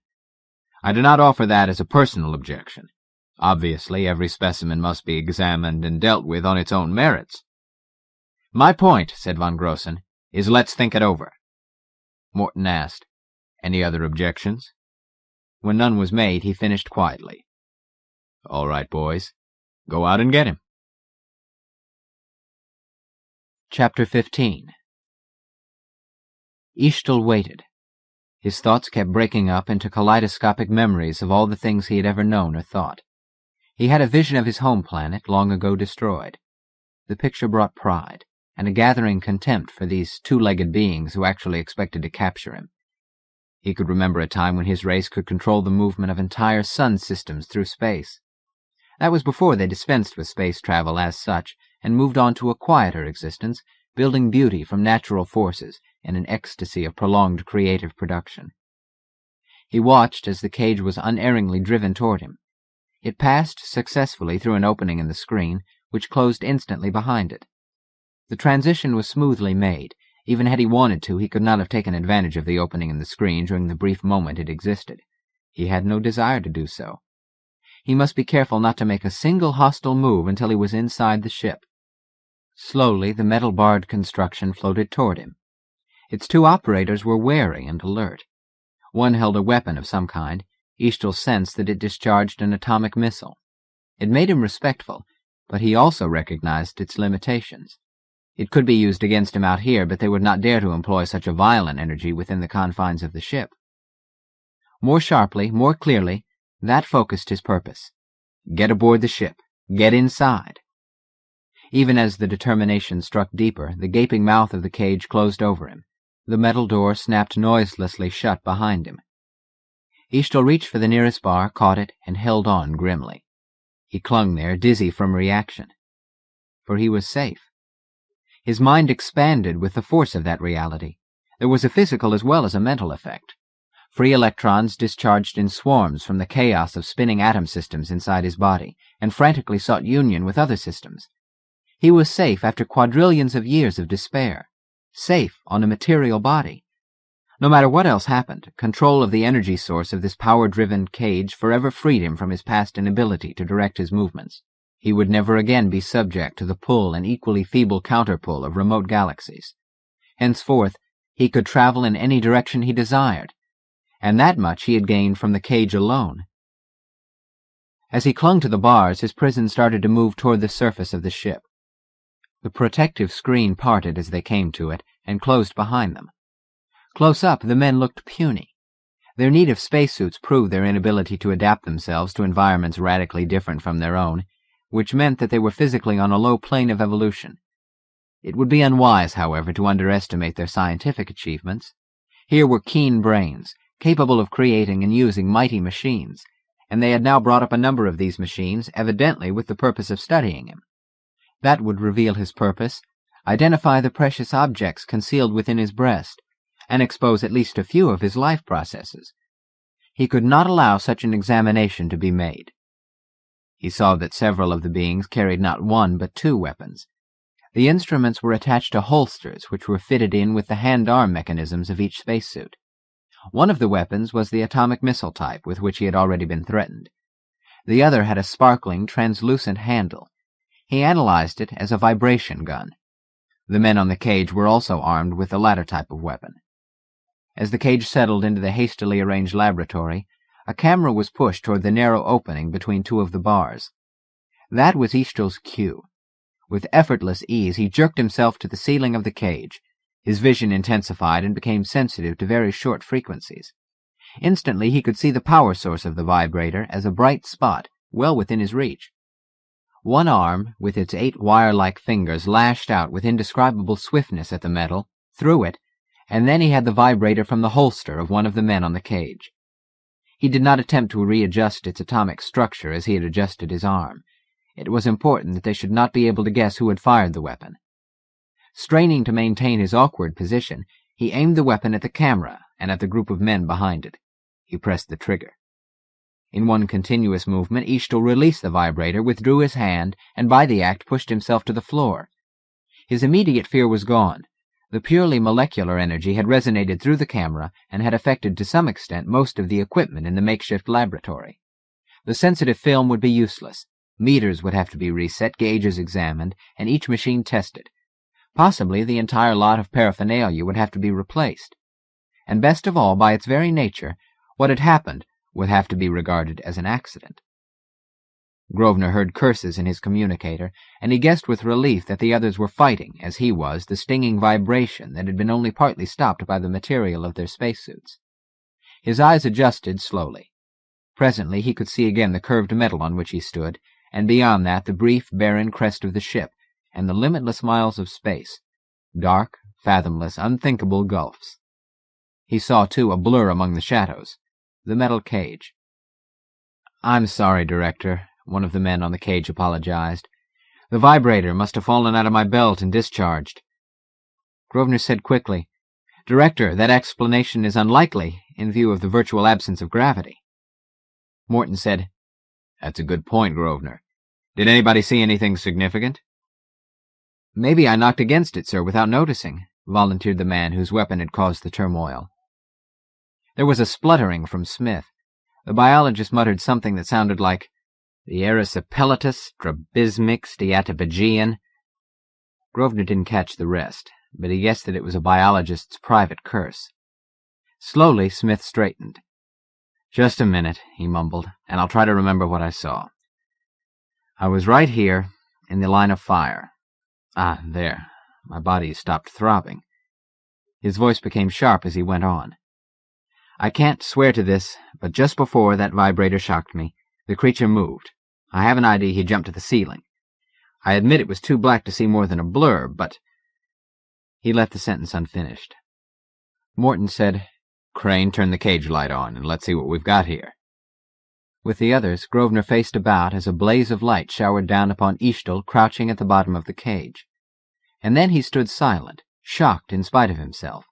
I do not offer that as a personal objection. Obviously, every specimen must be examined and dealt with on its own merits." "My point," said von Grossen, "is let's think it over." Morton asked, "Any other objections?" When none was made, he finished quietly, "All right, boys. Go out and get him." Chapter 15. Eshtel waited. His thoughts kept breaking up into kaleidoscopic memories of all the things he had ever known or thought. He had a vision of his home planet, long ago destroyed. The picture brought pride, and a gathering contempt for these two-legged beings who actually expected to capture him. He could remember a time when his race could control the movement of entire sun systems through space. That was before they dispensed with space travel as such, and moved on to a quieter existence, building beauty from natural forces in an ecstasy of prolonged creative production. He watched as the cage was unerringly driven toward him. It passed successfully through an opening in the screen, which closed instantly behind it. The transition was smoothly made. Even had he wanted to, he could not have taken advantage of the opening in the screen during the brief moment it existed. He had no desire to do so. He must be careful not to make a single hostile move until he was inside the ship. Slowly, the metal-barred construction floated toward him. Its two operators were wary and alert. One held a weapon of some kind. Eshtel sensed that it discharged an atomic missile. It made him respectful, but he also recognized its limitations. It could be used against him out here, but they would not dare to employ such a violent energy within the confines of the ship. More sharply, more clearly, that focused his purpose. Get aboard the ship. Get inside. Even as the determination struck deeper, the gaping mouth of the cage closed over him. The metal door snapped noiselessly shut behind him. Eshtel reached for the nearest bar, caught it, and held on grimly. He clung there, dizzy from reaction. For he was safe. His mind expanded with the force of that reality. There was a physical as well as a mental effect. Free electrons discharged in swarms from the chaos of spinning atom systems inside his body, and frantically sought union with other systems. He was safe after quadrillions of years of despair. Safe on a material body. No matter what else happened, control of the energy source of this power-driven cage forever freed him from his past inability to direct his movements. He would never again be subject to the pull and equally feeble counterpull of remote galaxies. Henceforth, he could travel in any direction he desired, and that much he had gained from the cage alone. As he clung to the bars, his prison started to move toward the surface of the ship. The protective screen parted as they came to it, and closed behind them. Close up, the men looked puny. Their need of spacesuits proved their inability to adapt themselves to environments radically different from their own, which meant that they were physically on a low plane of evolution. It would be unwise, however, to underestimate their scientific achievements. Here were keen brains, capable of creating and using mighty machines, and they had now brought up a number of these machines, evidently with the purpose of studying him. That would reveal his purpose, identify the precious objects concealed within his breast, and expose at least a few of his life processes. He could not allow such an examination to be made. He saw that several of the beings carried not one but two weapons. The instruments were attached to holsters which were fitted in with the hand-arm mechanisms of each spacesuit. One of the weapons was the atomic missile type with which he had already been threatened. The other had a sparkling, translucent handle. He analyzed it as a vibration gun. The men on the cage were also armed with the latter type of weapon. As the cage settled into the hastily arranged laboratory, a camera was pushed toward the narrow opening between two of the bars. That was Eastel's cue. With effortless ease, he jerked himself to the ceiling of the cage. His vision intensified and became sensitive to very short frequencies. Instantly, he could see the power source of the vibrator as a bright spot, well within his reach. One arm, with its 8 wire-like fingers, lashed out with indescribable swiftness at the metal, through it, and then he had the vibrator from the holster of one of the men on the cage. He did not attempt to readjust its atomic structure as he had adjusted his arm. It was important that they should not be able to guess who had fired the weapon. Straining to maintain his awkward position, he aimed the weapon at the camera and at the group of men behind it. He pressed the trigger. In one continuous movement, Eastel released the vibrator, withdrew his hand, and by the act pushed himself to the floor. His immediate fear was gone. The purely molecular energy had resonated through the camera and had affected to some extent most of the equipment in the makeshift laboratory. The sensitive film would be useless. Meters would have to be reset, gauges examined, and each machine tested. Possibly the entire lot of paraphernalia would have to be replaced. And best of all, by its very nature, what had happened would have to be regarded as an accident. Grosvenor heard curses in his communicator, and he guessed with relief that the others were fighting, as he was, the stinging vibration that had been only partly stopped by the material of their spacesuits. His eyes adjusted slowly. Presently he could see again the curved metal on which he stood, and beyond that the brief, barren crest of the ship, and the limitless miles of space. Dark, fathomless, unthinkable gulfs. He saw, too, a blur among the shadows. The metal cage. "I'm sorry, Director," one of the men on the cage apologized. "The vibrator must have fallen out of my belt and discharged." Grosvenor said quickly, "Director, that explanation is unlikely in view of the virtual absence of gravity." Morton said, "That's a good point, Grosvenor. Did anybody see anything significant?" "Maybe I knocked against it, sir, without noticing," volunteered the man whose weapon had caused the turmoil. There was a spluttering from Smith. The biologist muttered something that sounded like the erysipelatous strabismic steatopygean. Grosvenor didn't catch the rest, but he guessed that it was a biologist's private curse. Slowly, Smith straightened. "Just a minute," he mumbled, "and I'll try to remember what I saw. I was right here, in the line of fire. Ah, there. My body stopped throbbing." His voice became sharp as he went on. "I can't swear to this, but just before that vibrator shocked me, the creature moved. I have an idea he jumped to the ceiling. I admit it was too black to see more than a blur, but—" He left the sentence unfinished. Morton said, "Crane, turn the cage light on, and let's see what we've got here." With the others, Grosvenor faced about as a blaze of light showered down upon Eastel crouching at the bottom of the cage. And then he stood silent, shocked in spite of himself.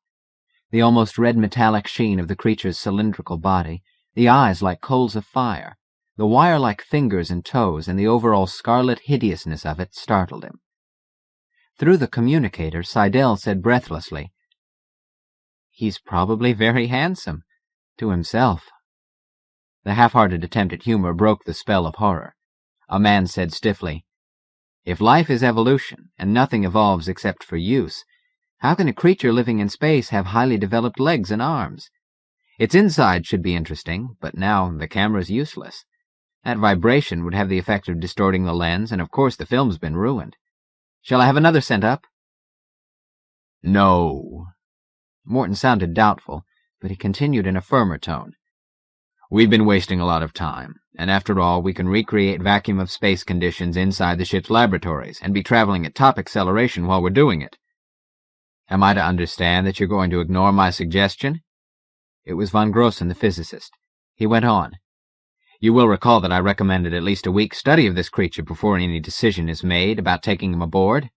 The almost red metallic sheen of the creature's cylindrical body, the eyes like coals of fire, the wire-like fingers and toes, and the overall scarlet hideousness of it startled him. Through the communicator, Seidel said breathlessly, "He's probably very handsome, to himself." The half-hearted attempt at humor broke the spell of horror. A man said stiffly, "If life is evolution, and nothing evolves except for use, how can a creature living in space have highly developed legs and arms? Its inside should be interesting, but now the camera's useless. That vibration would have the effect of distorting the lens, and of course the film's been ruined. Shall I have another sent up?" "No." Morton sounded doubtful, but he continued in a firmer tone. We've been wasting a lot of time, and after all, we can recreate vacuum of space conditions inside the ship's laboratories and be traveling at top acceleration while we're doing it. Am I to understand that you're going to ignore my suggestion?" It was von Grossen, the physicist. He went on. "You will recall that I recommended at least a week's study of this creature before any decision is made about taking him aboard."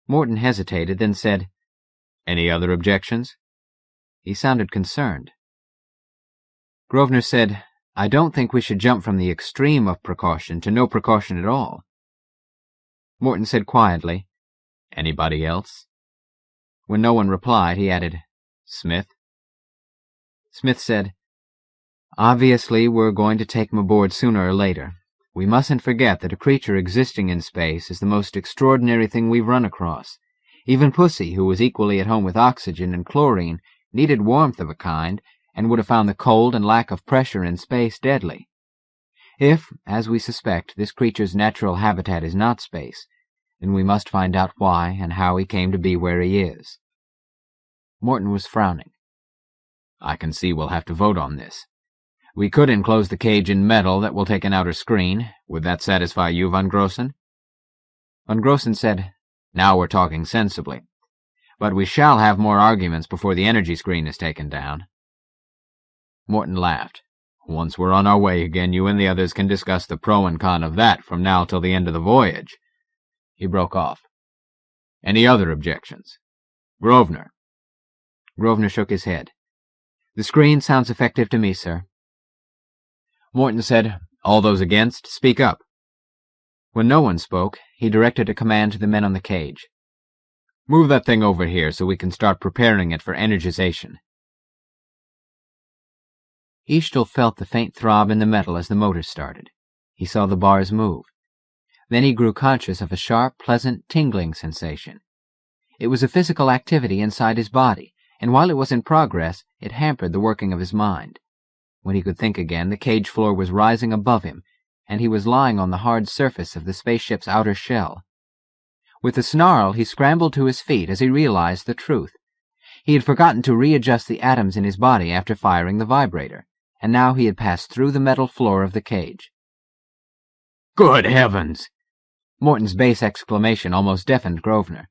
Morton hesitated, then said, "Any other objections?" He sounded concerned. Grosvenor said, "I don't think we should jump from the extreme of precaution to no precaution at all." Morton said quietly, "Anybody else?" When no one replied, he added, "Smith?" Smith said, "Obviously, we're going to take him aboard sooner or later. We mustn't forget that a creature existing in space is the most extraordinary thing we've run across. Even Pussy, who was equally at home with oxygen and chlorine, needed warmth of a kind, and would have found the cold and lack of pressure in space deadly. If, as we suspect, this creature's natural habitat is not space, then we must find out why and how he came to be where he is." Morton was frowning. "I can see we'll have to vote on this. We could enclose the cage in metal that will take an outer screen. Would that satisfy you, von Grossen?" Von Grossen said, "Now we're talking sensibly. But we shall have more arguments before the energy screen is taken down." Morton laughed. "Once we're on our way again, you and the others can discuss the pro and con of that from now till the end of the voyage." He broke off. "Any other objections? Grosvenor?" Grosvenor shook his head. "The screen sounds effective to me, sir." Morton said, "All those against, speak up." When no one spoke, he directed a command to the men on the cage. "Move that thing over here so we can start preparing it for energization." Eshtel felt the faint throb in the metal as the motor started. He saw the bars move. Then he grew conscious of a sharp, pleasant, tingling sensation. It was a physical activity inside his body, and while it was in progress, it hampered the working of his mind. When he could think again, the cage floor was rising above him, and he was lying on the hard surface of the spaceship's outer shell. With a snarl, he scrambled to his feet as he realized the truth. He had forgotten to readjust the atoms in his body after firing the vibrator, and now he had passed through the metal floor of the cage. "Good heavens!" Morton's bass exclamation almost deafened Grosvenor.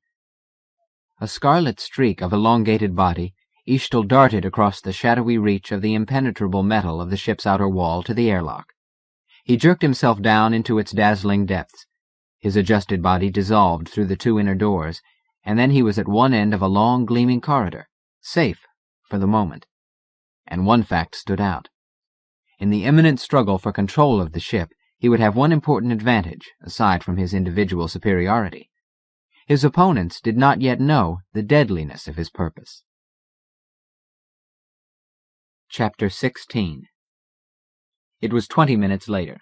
A scarlet streak of elongated body, Eshtel darted across the shadowy reach of the impenetrable metal of the ship's outer wall to the airlock. He jerked himself down into its dazzling depths. His adjusted body dissolved through the two inner doors, and then he was at one end of a long, gleaming corridor, safe for the moment. And one fact stood out. In the imminent struggle for control of the ship, he would have one important advantage, aside from his individual superiority. His opponents did not yet know the deadliness of his purpose. Chapter 16. It was 20 minutes later.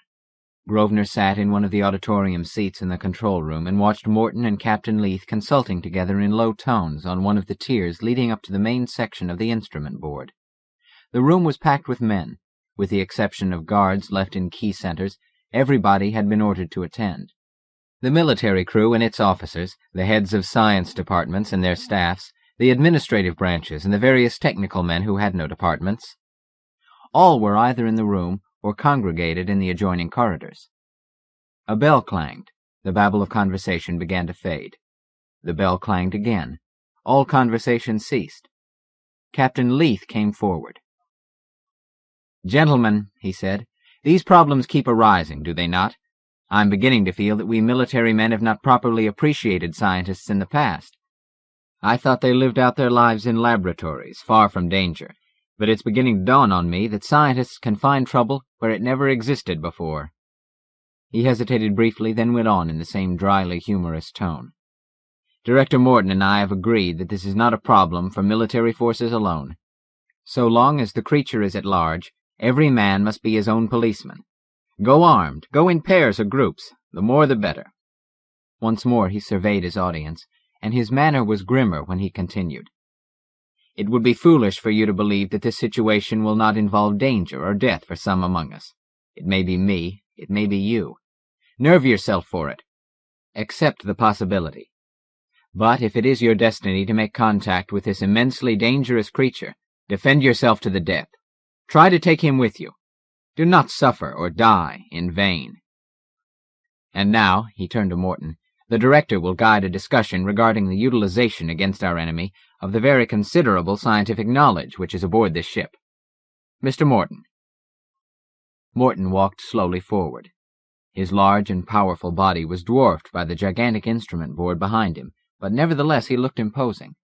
Grosvenor sat in one of the auditorium seats in the control room and watched Morton and Captain Leith consulting together in low tones on one of the tiers leading up to the main section of the instrument board. The room was packed with men. With the exception of guards left in key centers, everybody had been ordered to attend. The military crew and its officers, the heads of science departments and their staffs, the administrative branches, and the various technical men who had no departments. All were either in the room or congregated in the adjoining corridors. A bell clanged. The babble of conversation began to fade. The bell clanged again. All conversation ceased. Captain Leith came forward. "Gentlemen," he said, "these problems keep arising, do they not? I'm beginning to feel that we military men have not properly appreciated scientists in the past. I thought they lived out their lives in laboratories, far from danger, but it's beginning to dawn on me that scientists can find trouble where it never existed before." He hesitated briefly, then went on in the same dryly humorous tone. "Director Morton and I have agreed that this is not a problem for military forces alone. So long as the creature is at large, every man must be his own policeman. Go armed, go in pairs or groups, the more the better." Once more he surveyed his audience, and his manner was grimmer when he continued. "It would be foolish for you to believe that this situation will not involve danger or death for some among us. It may be me, it may be you. Nerve yourself for it. Accept the possibility. But if it is your destiny to make contact with this immensely dangerous creature, defend yourself to the death. Try to take him with you. Do not suffer or die in vain. And now, he turned to Morton, the director will guide a discussion regarding the utilization against our enemy of the very considerable scientific knowledge which is aboard this ship. Mr. Morton. Morton walked slowly forward. His large and powerful body was dwarfed by the gigantic instrument board behind him, but nevertheless he looked imposing.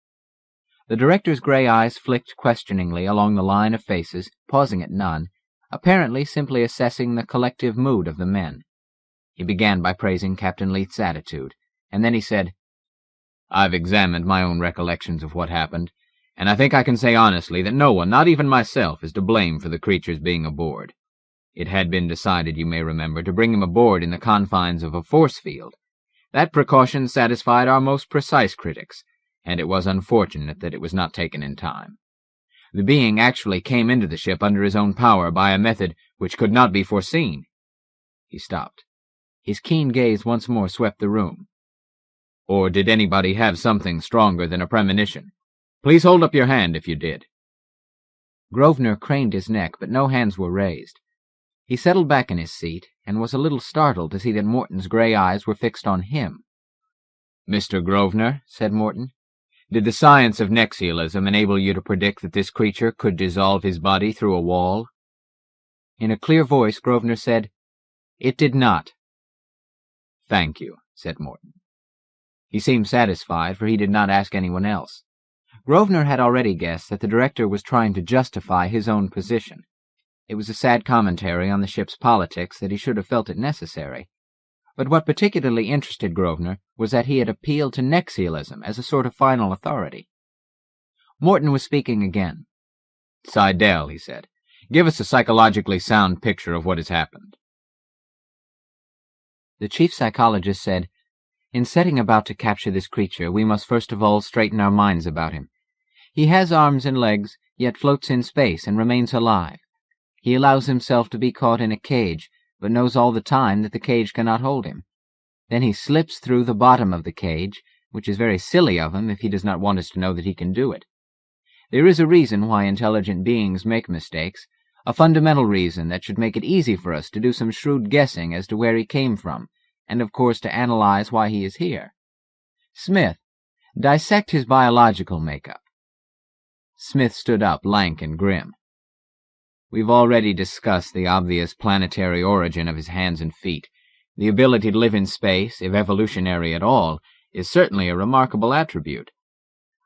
The director's gray eyes flicked questioningly along the line of faces, pausing at none, apparently simply assessing the collective mood of the men. He began by praising Captain Leith's attitude, and then he said, "I've examined my own recollections of what happened, and I think I can say honestly that no one, not even myself, is to blame for the creature's being aboard. It had been decided, you may remember, to bring him aboard in the confines of a force field. That precaution satisfied our most precise critics, and it was unfortunate that it was not taken in time. The being actually came into the ship under his own power by a method which could not be foreseen." He stopped. His keen gaze once more swept the room. "Or did anybody have something stronger than a premonition? Please hold up your hand if you did." Grosvenor craned his neck, but no hands were raised. He settled back in his seat, and was a little startled to see that Morton's gray eyes were fixed on him. "Mr. Grosvenor," said Morton, "did the science of nexialism enable you to predict that this creature could dissolve his body through a wall?" In a clear voice, Grosvenor said, "It did not." "Thank you," said Morton. He seemed satisfied, for he did not ask anyone else. Grosvenor had already guessed that the director was trying to justify his own position. It was a sad commentary on the ship's politics that he should have felt it necessary. But what particularly interested Grosvenor was that he had appealed to nexialism as a sort of final authority. Morton was speaking again. "Seidel," he said, "give us a psychologically sound picture of what has happened." The chief psychologist said, "In setting about to capture this creature, we must first of all straighten our minds about him. He has arms and legs, yet floats in space and remains alive. He allows himself to be caught in a cage, but knows all the time that the cage cannot hold him. Then he slips through the bottom of the cage, which is very silly of him if he does not want us to know that he can do it. There is a reason why intelligent beings make mistakes, a fundamental reason that should make it easy for us to do some shrewd guessing as to where he came from, and of course to analyze why he is here. Smith, dissect his biological makeup." Smith stood up, lank and grim. "We've already discussed the obvious planetary origin of his hands and feet. The ability to live in space, if evolutionary at all, is certainly a remarkable attribute.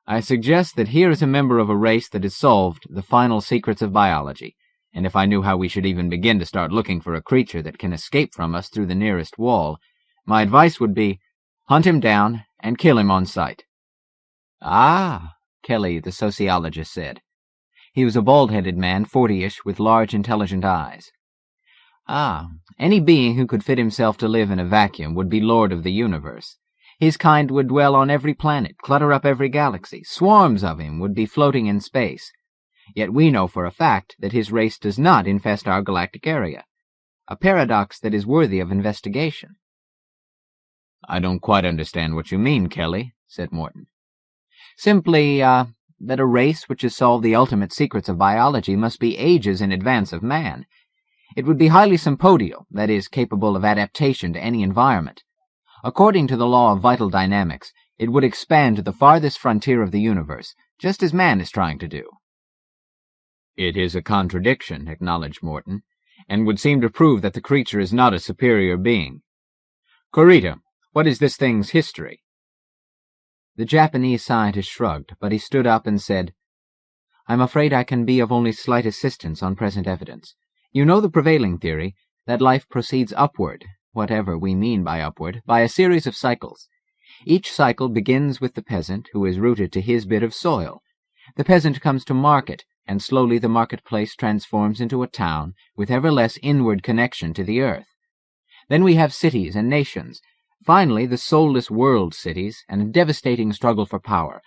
I suggest that here is a member of a race that has solved the final secrets of biology, and if I knew how we should even begin to start looking for a creature that can escape from us through the nearest wall, my advice would be, hunt him down and kill him on sight." "Ah," Kelly, the sociologist, said. He was a bald-headed man, 40-ish, with large, intelligent eyes. "Ah, any being who could fit himself to live in a vacuum would be lord of the universe. His kind would dwell on every planet, clutter up every galaxy. Swarms of him would be floating in space. Yet we know for a fact that his race does not infest our galactic area. A paradox that is worthy of investigation." "I don't quite understand what you mean, Kelly," said Morton. "Simply, that a race which has solved the ultimate secrets of biology must be ages in advance of man. It would be highly sympodial, that is, capable of adaptation to any environment. According to the law of vital dynamics, it would expand to the farthest frontier of the universe, just as man is trying to do." "It is a contradiction," acknowledged Morton, "and would seem to prove that the creature is not a superior being. Kurita, what is this thing's history?" The Japanese scientist shrugged, but he stood up and said, "I'm afraid I can be of only slight assistance on present evidence. You know the prevailing theory, that life proceeds upward, whatever we mean by upward, by a series of cycles. Each cycle begins with the peasant, who is rooted to his bit of soil. The peasant comes to market, and slowly the marketplace transforms into a town, with ever less inward connection to the earth. Then we have cities and nations, finally the soulless world cities, and a devastating struggle for power,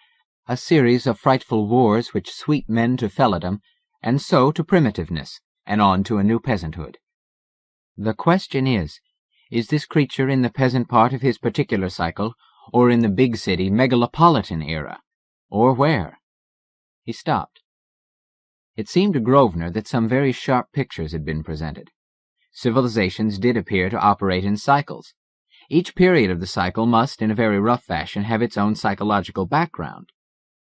a series of frightful wars which sweep men to felladom, and so to primitiveness, and on to a new peasanthood. The question is this creature in the peasant part of his particular cycle, or in the big city megalopolitan era, or where?" He stopped. It seemed to Grosvenor that some very sharp pictures had been presented. Civilizations did appear to operate in cycles. Each period of the cycle must, in a very rough fashion, have its own psychological background.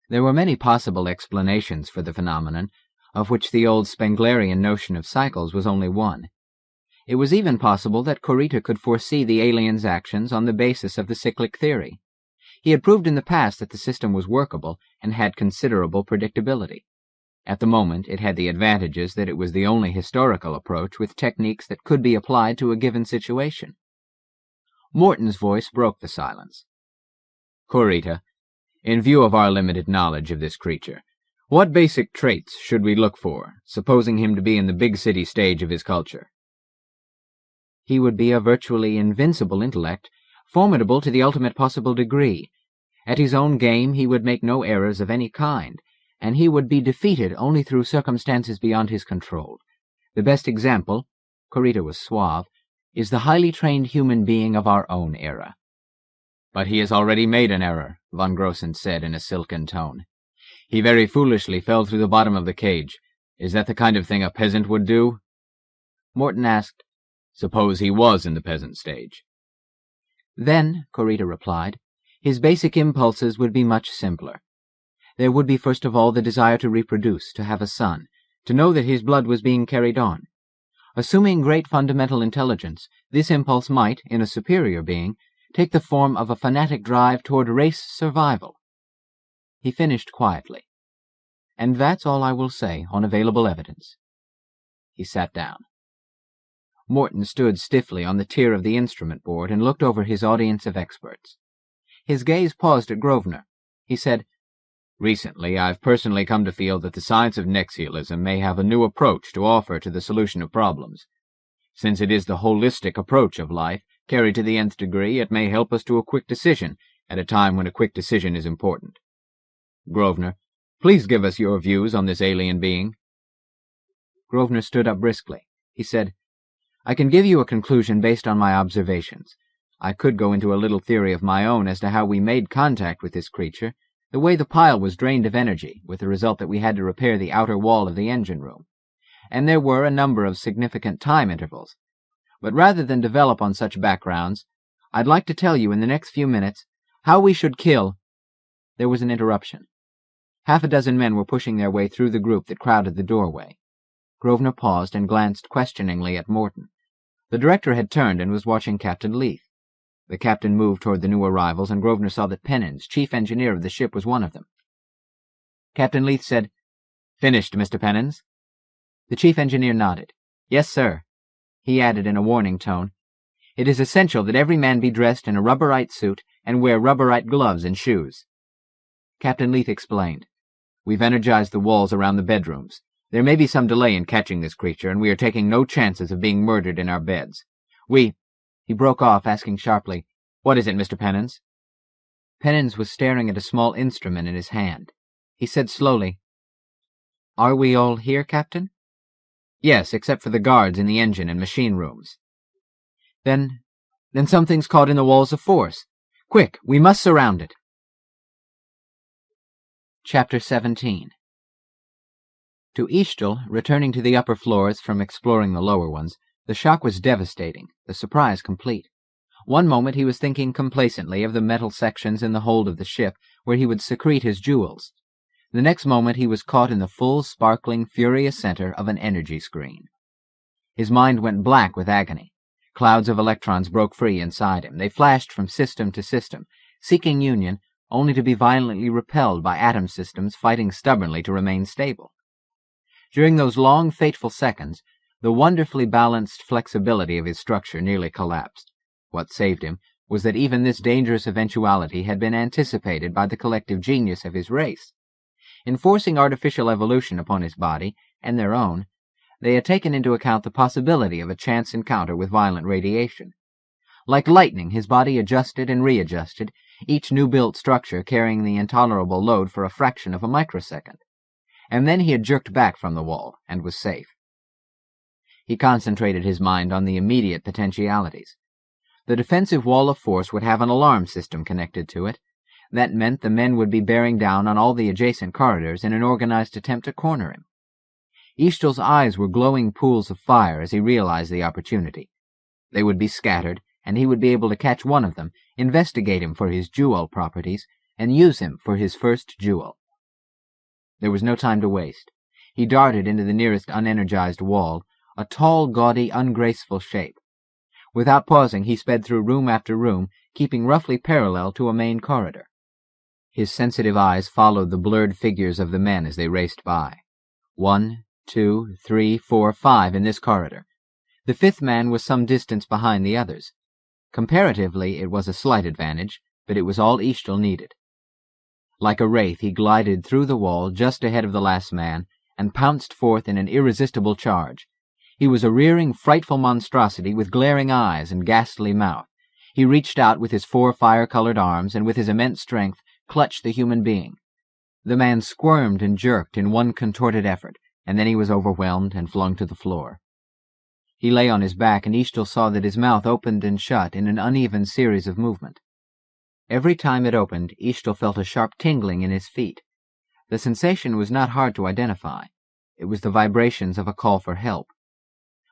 There were many possible explanations for the phenomenon, of which the old Spenglerian notion of cycles was only one. It was even possible that Kurita could foresee the aliens' actions on the basis of the cyclic theory. He had proved in the past that the system was workable and had considerable predictability. At the moment, it had the advantages that it was the only historical approach with techniques that could be applied to a given situation. Morton's voice broke the silence. "Kurita, in view of our limited knowledge of this creature, what basic traits should we look for, supposing him to be in the big city stage of his culture?" "He would be a virtually invincible intellect, formidable to the ultimate possible degree. At his own game he would make no errors of any kind, and he would be defeated only through circumstances beyond his control. The best example," Kurita was suave, "is the highly trained human being of our own era." "But he has already made an error," von Grossen said in a silken tone. "He very foolishly fell through the bottom of the cage. Is that the kind of thing a peasant would do?" Morton asked, "Suppose he was in the peasant stage?" "Then," Kurita replied, "his basic impulses would be much simpler. There would be first of all the desire to reproduce, to have a son, to know that his blood was being carried on. Assuming great fundamental intelligence, this impulse might, in a superior being, take the form of a fanatic drive toward race survival." He finished quietly. "And that's all I will say on available evidence." He sat down. Morton stood stiffly on the tier of the instrument board and looked over his audience of experts. His gaze paused at Grosvenor. He said, "Recently, I've personally come to feel that the science of nexialism may have a new approach to offer to the solution of problems. Since it is the holistic approach of life, carried to the nth degree, it may help us to a quick decision at a time when a quick decision is important. Grosvenor, please give us your views on this alien being." Grosvenor stood up briskly. He said, "I can give you a conclusion based on my observations. I could go into a little theory of my own as to how we made contact with this creature, the way the pile was drained of energy, with the result that we had to repair the outer wall of the engine room. And there were a number of significant time intervals. But rather than develop on such backgrounds, I'd like to tell you in the next few minutes how we should kill—" There was an interruption. Half a dozen men were pushing their way through the group that crowded the doorway. Grosvenor paused and glanced questioningly at Morton. The director had turned and was watching Captain Leith. The captain moved toward the new arrivals, and Grosvenor saw that Pennins, chief engineer of the ship, was one of them. Captain Leith said, "Finished, Mr. Pennins?" The chief engineer nodded. "Yes, sir." He added in a warning tone, "It is essential that every man be dressed in a rubberite suit and wear rubberite gloves and shoes." Captain Leith explained, "We've energized the walls around the bedrooms. There may be some delay in catching this creature, and we are taking no chances of being murdered in our beds. He broke off, asking sharply, "What is it, Mr. Pennins?" Pennins was staring at a small instrument in his hand. He said slowly, "Are we all here, Captain?" "Yes, except for the guards in the engine and machine rooms." Then something's caught in the walls of force. Quick, we must surround it." Chapter 17. To Eastel, returning to the upper floors from exploring the lower ones, the shock was devastating, the surprise complete. One moment he was thinking complacently of the metal sections in the hold of the ship where he would secrete his jewels. The next moment he was caught in the full, sparkling, furious center of an energy screen. His mind went black with agony. Clouds of electrons broke free inside him. They flashed from system to system, seeking union, only to be violently repelled by atom systems fighting stubbornly to remain stable. During those long, fateful seconds, the wonderfully balanced flexibility of his structure nearly collapsed. What saved him was that even this dangerous eventuality had been anticipated by the collective genius of his race. In forcing artificial evolution upon his body, and their own, they had taken into account the possibility of a chance encounter with violent radiation. Like lightning, his body adjusted and readjusted, each new-built structure carrying the intolerable load for a fraction of a microsecond. And then he had jerked back from the wall, and was safe. He concentrated his mind on the immediate potentialities. The defensive wall of force would have an alarm system connected to it. That meant the men would be bearing down on all the adjacent corridors in an organized attempt to corner him. Eastel's eyes were glowing pools of fire as he realized the opportunity. They would be scattered, and he would be able to catch one of them, investigate him for his jewel properties, and use him for his first jewel. There was no time to waste. He darted into the nearest unenergized wall, a tall, gaudy, ungraceful shape. Without pausing, he sped through room after room, keeping roughly parallel to a main corridor. His sensitive eyes followed the blurred figures of the men as they raced by. 1, 2, 3, 4, 5 in this corridor. The fifth man was some distance behind the others. Comparatively, it was a slight advantage, but it was all Eastel needed. Like a wraith, he glided through the wall just ahead of the last man and pounced forth in an irresistible charge. He was a rearing, frightful monstrosity with glaring eyes and ghastly mouth. He reached out with his 4 fire-colored arms and with his immense strength clutched the human being. The man squirmed and jerked in one contorted effort, and then he was overwhelmed and flung to the floor. He lay on his back, and Eastel saw that his mouth opened and shut in an uneven series of movement. Every time it opened, Eastel felt a sharp tingling in his feet. The sensation was not hard to identify. It was the vibrations of a call for help.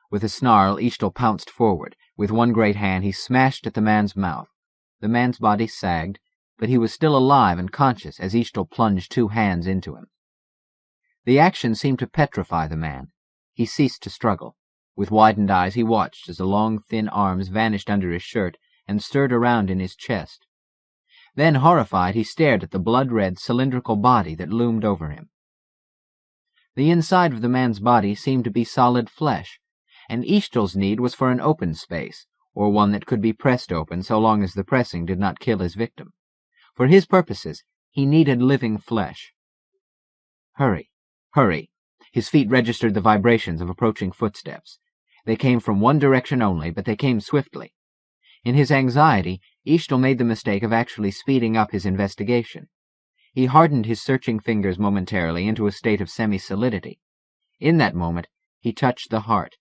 With a snarl, Eastel pounced forward. With one great hand, he smashed at the man's mouth. The man's body sagged, but he was still alive and conscious as Eastel plunged 2 hands into him. The action seemed to petrify the man. He ceased to struggle. With widened eyes, he watched as the long, thin arms vanished under his shirt and stirred around in his chest. Then, horrified, he stared at the blood-red, cylindrical body that loomed over him. The inside of the man's body seemed to be solid flesh, and Eastel's need was for an open space, or one that could be pressed open so long as the pressing did not kill his victim. For his purposes, he needed living flesh. Hurry, hurry. His feet registered the vibrations of approaching footsteps. They came from one direction only, but they came swiftly. In his anxiety, Eastel made the mistake of actually speeding up his investigation. He hardened his searching fingers momentarily into a state of semi-solidity. In that moment, he touched the heart.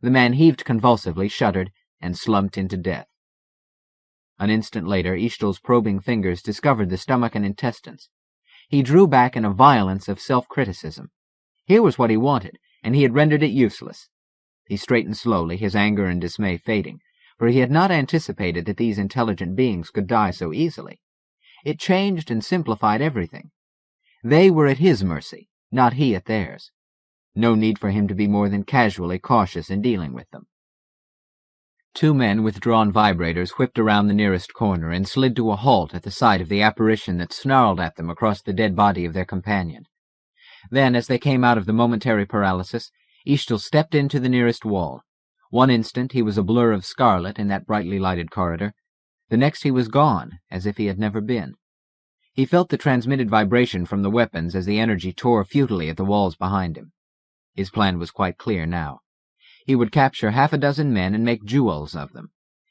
The man heaved convulsively, shuddered, and slumped into death. An instant later, Eastel's probing fingers discovered the stomach and intestines. He drew back in a violence of self-criticism. Here was what he wanted, and he had rendered it useless. He straightened slowly, his anger and dismay fading, for he had not anticipated that these intelligent beings could die so easily. It changed and simplified everything. They were at his mercy, not he at theirs. No need for him to be more than casually cautious in dealing with them. 2 men with drawn vibrators whipped around the nearest corner and slid to a halt at the sight of the apparition that snarled at them across the dead body of their companion. Then, as they came out of the momentary paralysis, Eastel stepped into the nearest wall. One instant he was a blur of scarlet in that brightly lighted corridor. The next he was gone, as if he had never been. He felt the transmitted vibration from the weapons as the energy tore futilely at the walls behind him. His plan was quite clear now. He would capture 6 men and make jewels of them.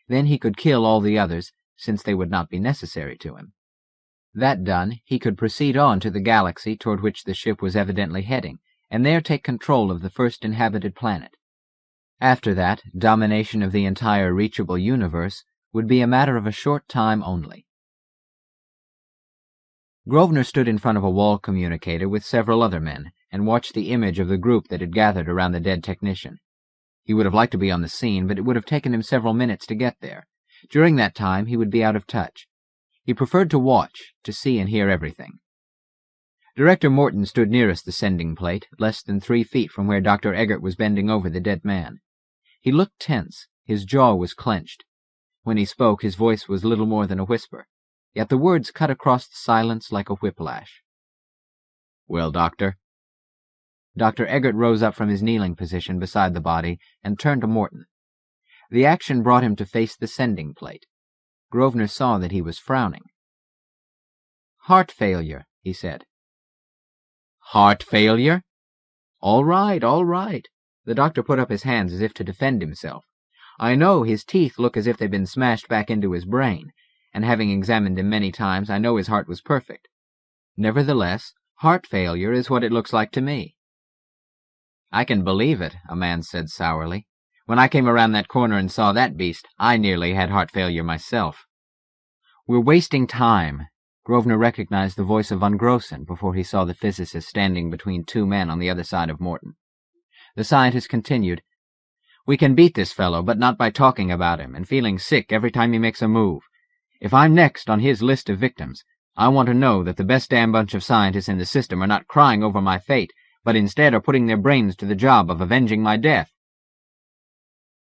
Then he could kill all the others, since they would not be necessary to him. That done, he could proceed on to the galaxy toward which the ship was evidently heading, and there take control of the first inhabited planet. After that, domination of the entire reachable universe would be a matter of a short time only. Grosvenor stood in front of a wall communicator with several other men, and watched the image of the group that had gathered around the dead technician. He would have liked to be on the scene, but it would have taken him several minutes to get there. During that time, he would be out of touch. He preferred to watch, to see and hear everything. Director Morton stood nearest the sending plate, less than 3 feet from where Dr. Eggert was bending over the dead man. He looked tense. His jaw was clenched. When he spoke, his voice was little more than a whisper, yet the words cut across the silence like a whiplash. "Well, Doctor?" Dr. Eggert rose up from his kneeling position beside the body and turned to Morton. The action brought him to face the sending plate. Grosvenor saw that he was frowning. "Heart failure," he said. "Heart failure? All right, all right." The doctor put up his hands as if to defend himself. "I know his teeth look as if they'd been smashed back into his brain, and having examined him many times, I know his heart was perfect. Nevertheless, heart failure is what it looks like to me." "I can believe it," a man said sourly. "When I came around that corner and saw that beast, I nearly had heart failure myself." "We're wasting time." Grosvenor recognized the voice of Von Grossen before he saw the physicist standing between 2 men on the other side of Morton. The scientist continued, "We can beat this fellow, but not by talking about him and feeling sick every time he makes a move. If I'm next on his list of victims, I want to know that the best damn bunch of scientists in the system are not crying over my fate, but instead are putting their brains to the job of avenging my death."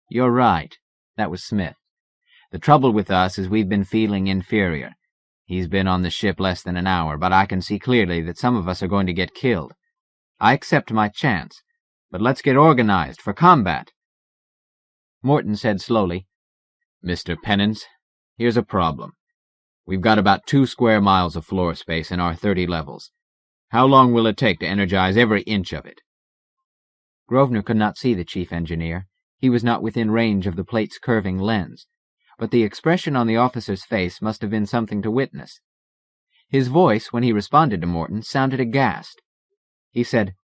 "You're right." That was Smith. "The trouble with us is we've been feeling inferior. He's been on the ship less than an hour, but I can see clearly that some of us are going to get killed. I accept my chance, but let's get organized for combat." Morton said slowly, "Mr. Pennins, here's a problem. We've got about 2 square miles of floor space in our 30 levels. How long will it take to energize every inch of it?" Grosvenor could not see the chief engineer. He was not within range of the plate's curving lens, but the expression on the officer's face must have been something to witness. His voice, when he responded to Morton, sounded aghast. He said,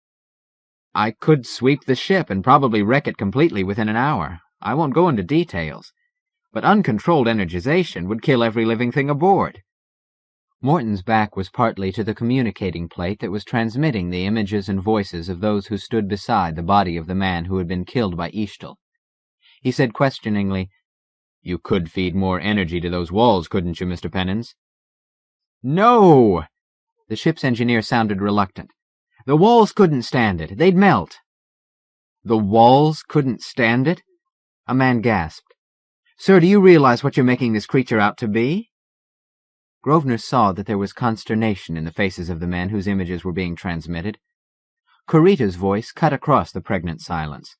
"I could sweep the ship and probably wreck it completely within an hour. I won't go into details. But uncontrolled energization would kill every living thing aboard." Morton's back was partly to the communicating plate that was transmitting the images and voices of those who stood beside the body of the man who had been killed by Eshtal. He said questioningly, "You could feed more energy to those walls, couldn't you, Mr. Pennins?" "No!" The ship's engineer sounded reluctant. "The walls couldn't stand it. They'd melt." "The walls couldn't stand it?" A man gasped. "Sir, do you realize what you're making this creature out to be?" Grosvenor saw that there was consternation in the faces of the men whose images were being transmitted. Kurita's voice cut across the pregnant silence.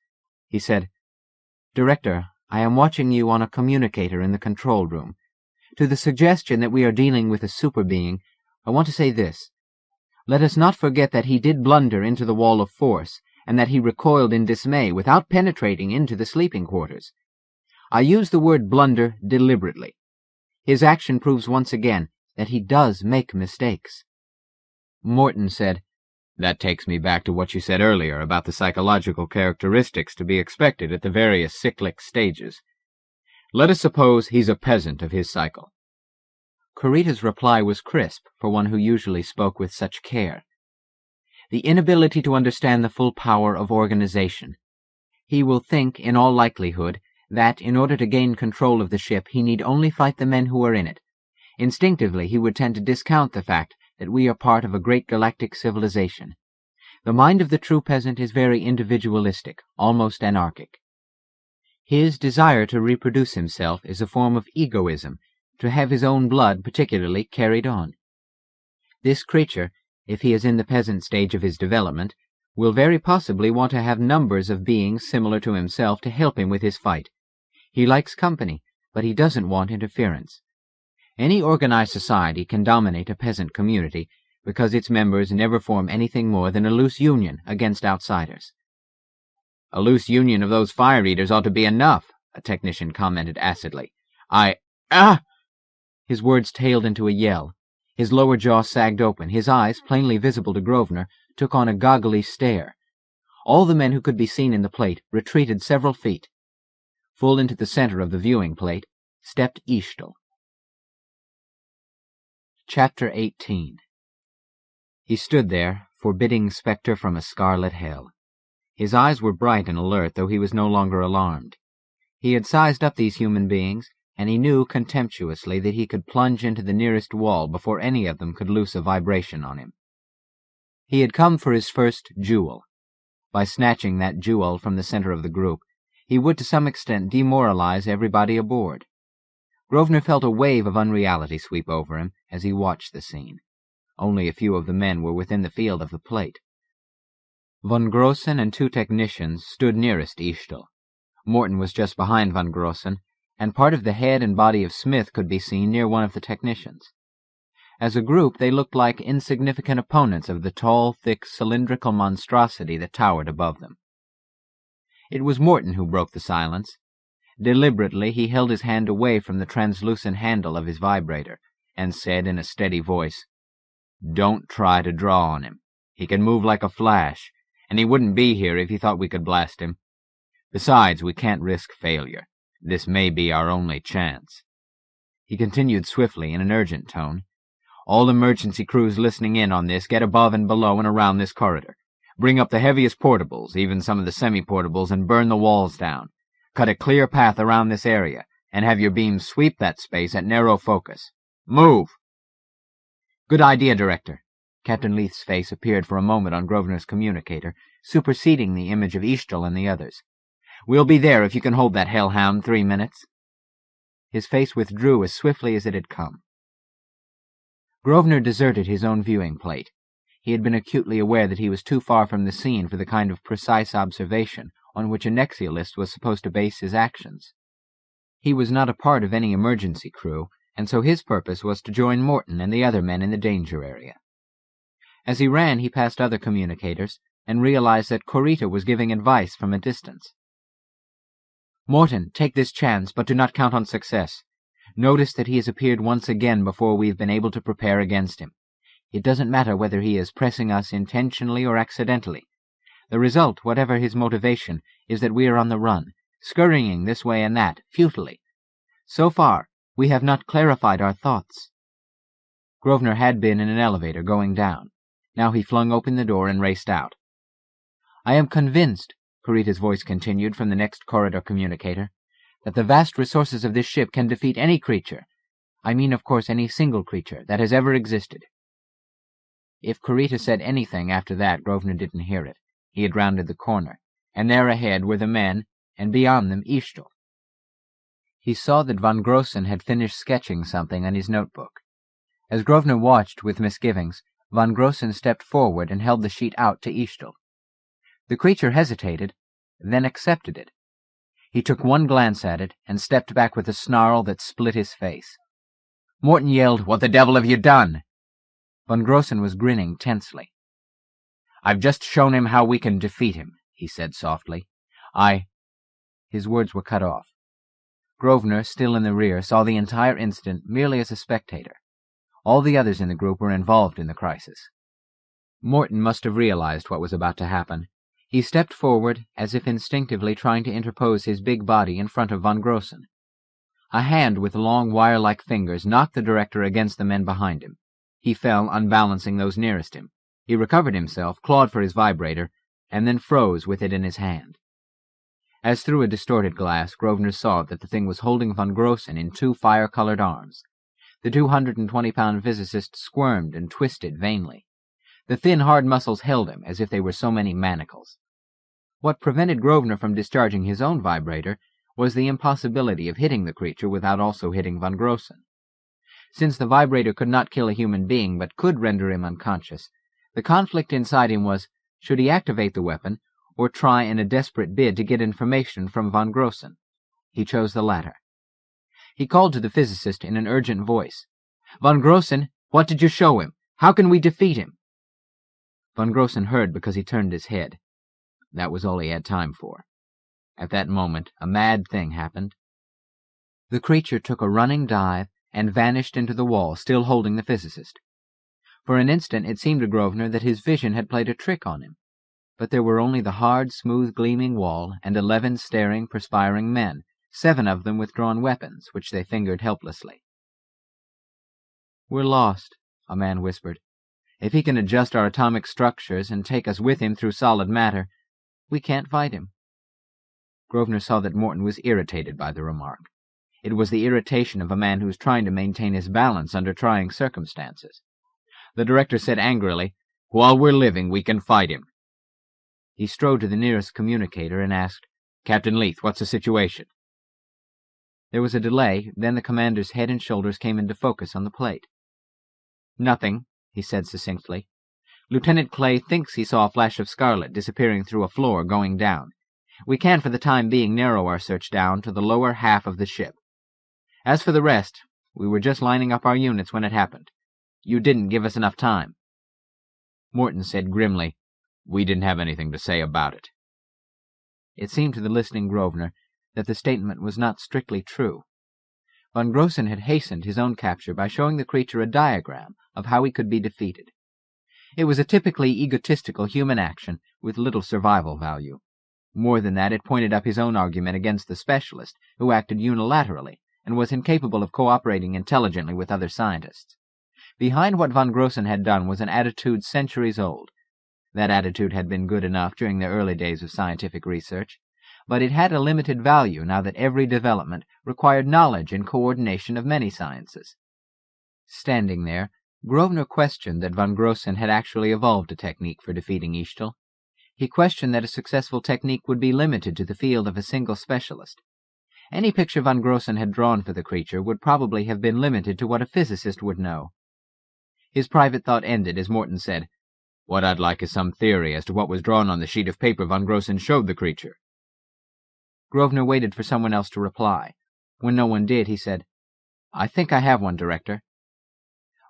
He said, "Director, I am watching you on a communicator in the control room. To the suggestion that we are dealing with a super being, I want to say this. Let us not forget that he did blunder into the wall of force, and that he recoiled in dismay without penetrating into the sleeping quarters. I use the word blunder deliberately. His action proves once again that he does make mistakes." Morton said, "That takes me back to what you said earlier about the psychological characteristics to be expected at the various cyclic stages. Let us suppose he's a peasant of his cycle." Kurita's reply was crisp for one who usually spoke with such care. "The inability to understand the full power of organization. He will think, in all likelihood, that in order to gain control of the ship he need only fight the men who are in it. Instinctively he would tend to discount the fact that we are part of a great galactic civilization. The mind of the true peasant is very individualistic, almost anarchic. His desire to reproduce himself is a form of egoism, to have his own blood particularly carried on. This creature, if he is in the peasant stage of his development, will very possibly want to have numbers of beings similar to himself to help him with his fight. He likes company, but he doesn't want interference. Any organized society can dominate a peasant community because its members never form anything more than a loose union against outsiders." "A loose union of those fire eaters ought to be enough," a technician commented acidly. His words tailed into a yell. His lower jaw sagged open. His eyes, plainly visible to Grosvenor, took on a goggly stare. All the men who could be seen in the plate retreated several feet. Full into the center of the viewing plate stepped Eshtal. Chapter 18. He stood there, forbidding spectre from a scarlet hell. His eyes were bright and alert, though he was no longer alarmed. He had sized up these human beings, and he knew contemptuously that he could plunge into the nearest wall before any of them could loose a vibration on him. He had come for his first jewel. By snatching that jewel from the center of the group, he would to some extent demoralize everybody aboard. Grosvenor felt a wave of unreality sweep over him as he watched the scene. Only a few of the men were within the field of the plate. Von Grossen and 2 technicians stood nearest Eshtal. Morton was just behind von Grossen, and part of the head and body of Smith could be seen near one of the technicians. As a group, they looked like insignificant opponents of the tall, thick, cylindrical monstrosity that towered above them. It was Morton who broke the silence. Deliberately, he held his hand away from the translucent handle of his vibrator, and said in a steady voice, "Don't try to draw on him. He can move like a flash, and he wouldn't be here if he thought we could blast him. Besides, we can't risk failure. This may be our only chance." He continued swiftly in an urgent tone, "All emergency crews listening in on this get above and below and around this corridor. Bring up the heaviest portables, even some of the semi-portables, and burn the walls down. Cut a clear path around this area, and have your beams sweep that space at narrow focus. Move!" "Good idea, Director." Captain Leith's face appeared for a moment on Grosvenor's communicator, superseding the image of Eshtal and the others. "We'll be there if you can hold that hellhound 3 minutes." His face withdrew as swiftly as it had come. Grosvenor deserted his own viewing plate. He had been acutely aware that he was too far from the scene for the kind of precise observation on which a nexialist was supposed to base his actions. He was not a part of any emergency crew, and so his purpose was to join Morton and the other men in the danger area. As he ran, he passed other communicators and realized that Corita was giving advice from a distance. "Morton, take this chance, but do not count on success. Notice that he has appeared once again before we have been able to prepare against him. It doesn't matter whether he is pressing us intentionally or accidentally. The result, whatever his motivation, is that we are on the run, scurrying this way and that, futilely. So far, we have not clarified our thoughts." Grosvenor had been in an elevator going down. Now he flung open the door and raced out. "I am convinced," Corita's voice continued from the next corridor communicator, "that the vast resources of this ship can defeat any creature. I mean, of course, any single creature that has ever existed." If Corita said anything after that, Grosvenor didn't hear it. He had rounded the corner, and there ahead were the men, and beyond them Eshtal. He saw that von Grossen had finished sketching something on his notebook. As Grosvenor watched with misgivings, von Grossen stepped forward and held the sheet out to Eshtal. The creature hesitated, then accepted it. He took one glance at it and stepped back with a snarl that split his face. Morton yelled, "What the devil have you done?" Von Grossen was grinning tensely. "I've just shown him how we can defeat him," he said softly. His words were cut off. Grosvenor, still in the rear, saw the entire incident merely as a spectator. All the others in the group were involved in the crisis. Morton must have realized what was about to happen. He stepped forward, as if instinctively trying to interpose his big body in front of von Grossen. A hand with long wire-like fingers knocked the director against the men behind him. He fell, unbalancing those nearest him. He recovered himself, clawed for his vibrator, and then froze with it in his hand. As through a distorted glass, Grosvenor saw that the thing was holding von Grossen in 2 fire-colored arms. The 220-pound physicist squirmed and twisted vainly. The thin, hard muscles held him as if they were so many manacles. What prevented Grosvenor from discharging his own vibrator was the impossibility of hitting the creature without also hitting von Grossen. Since the vibrator could not kill a human being but could render him unconscious, the conflict inside him was, should he activate the weapon, or try in a desperate bid to get information from von Grossen? He chose the latter. He called to the physicist in an urgent voice. "Von Grossen, what did you show him? How can we defeat him?" Von Grossen heard because he turned his head. That was all he had time for. At that moment, a mad thing happened. The creature took a running dive and vanished into the wall, still holding the physicist. For an instant it seemed to Grosvenor that his vision had played a trick on him, but there were only the hard, smooth, gleaming wall and 11 staring, perspiring men, 7 of them with drawn weapons, which they fingered helplessly. "We're lost," a man whispered. "If he can adjust our atomic structures and take us with him through solid matter, we can't fight him." Grosvenor saw that Morton was irritated by the remark. It was the irritation of a man who is trying to maintain his balance under trying circumstances. The director said angrily, "While we're living, we can fight him." He strode to the nearest communicator and asked, "Captain Leith, what's the situation?" There was a delay, then the commander's head and shoulders came into focus on the plate. "Nothing," he said succinctly. "Lieutenant Clay thinks he saw a flash of scarlet disappearing through a floor going down. We can for the time being narrow our search down to the lower half of the ship. As for the rest, we were just lining up our units when it happened. You didn't give us enough time." Morton said grimly, "We didn't have anything to say about it." It seemed to the listening Grosvenor that the statement was not strictly true. Von Grossen had hastened his own capture by showing the creature a diagram of how he could be defeated. It was a typically egotistical human action with little survival value. More than that, it pointed up his own argument against the specialist, who acted unilaterally and was incapable of cooperating intelligently with other scientists. Behind what von Grossen had done was an attitude centuries old. That attitude had been good enough during the early days of scientific research, but it had a limited value now that every development required knowledge and coordination of many sciences. Standing there, Grosvenor questioned that von Grossen had actually evolved a technique for defeating Ichtel. He questioned that a successful technique would be limited to the field of a single specialist. Any picture von Grossen had drawn for the creature would probably have been limited to what a physicist would know. His private thought ended as Morton said, "What I'd like is some theory as to what was drawn on the sheet of paper von Grossen showed the creature." Grosvenor waited for someone else to reply. When no one did, he said, "I think I have one, Director."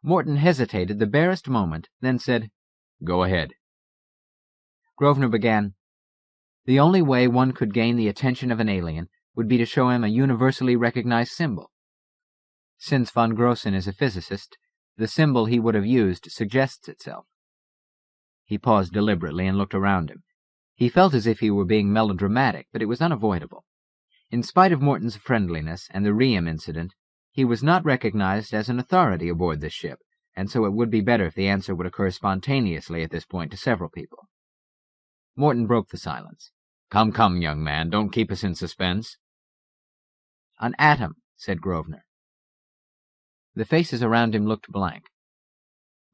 Morton hesitated the barest moment, then said, "Go ahead." Grosvenor began, "The only way one could gain the attention of an alien would be to show him a universally recognized symbol. Since von Grossen is a physicist, the symbol he would have used suggests itself." He paused deliberately and looked around him. He felt as if he were being melodramatic, but it was unavoidable. In spite of Morton's friendliness and the Riem incident, he was not recognized as an authority aboard this ship, and so it would be better if the answer would occur spontaneously at this point to several people. Morton broke the silence. Come, young man, don't keep us in suspense." "An atom," said Grosvenor. The faces around him looked blank.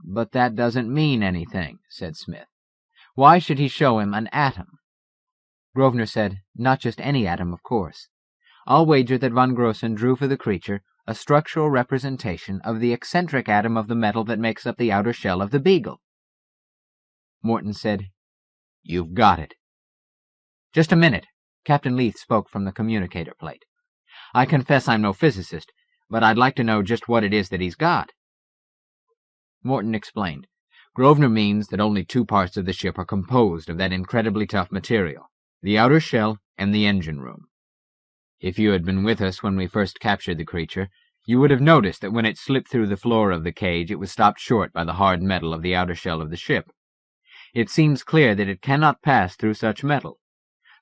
"But that doesn't mean anything," said Smith. "Why should he show him an atom?" Grosvenor said, "Not just any atom, of course. I'll wager that von Grossen drew for the creature a structural representation of the eccentric atom of the metal that makes up the outer shell of the Beagle." Morton said, "You've got it." "Just a minute," Captain Leith spoke from the communicator plate. "I confess I'm no physicist, but I'd like to know just what it is that he's got." Morton explained. "Grosvenor means that only two parts of the ship are composed of that incredibly tough material, the outer shell and the engine room. If you had been with us when we first captured the creature, you would have noticed that when it slipped through the floor of the cage, it was stopped short by the hard metal of the outer shell of the ship. It seems clear that it cannot pass through such metal.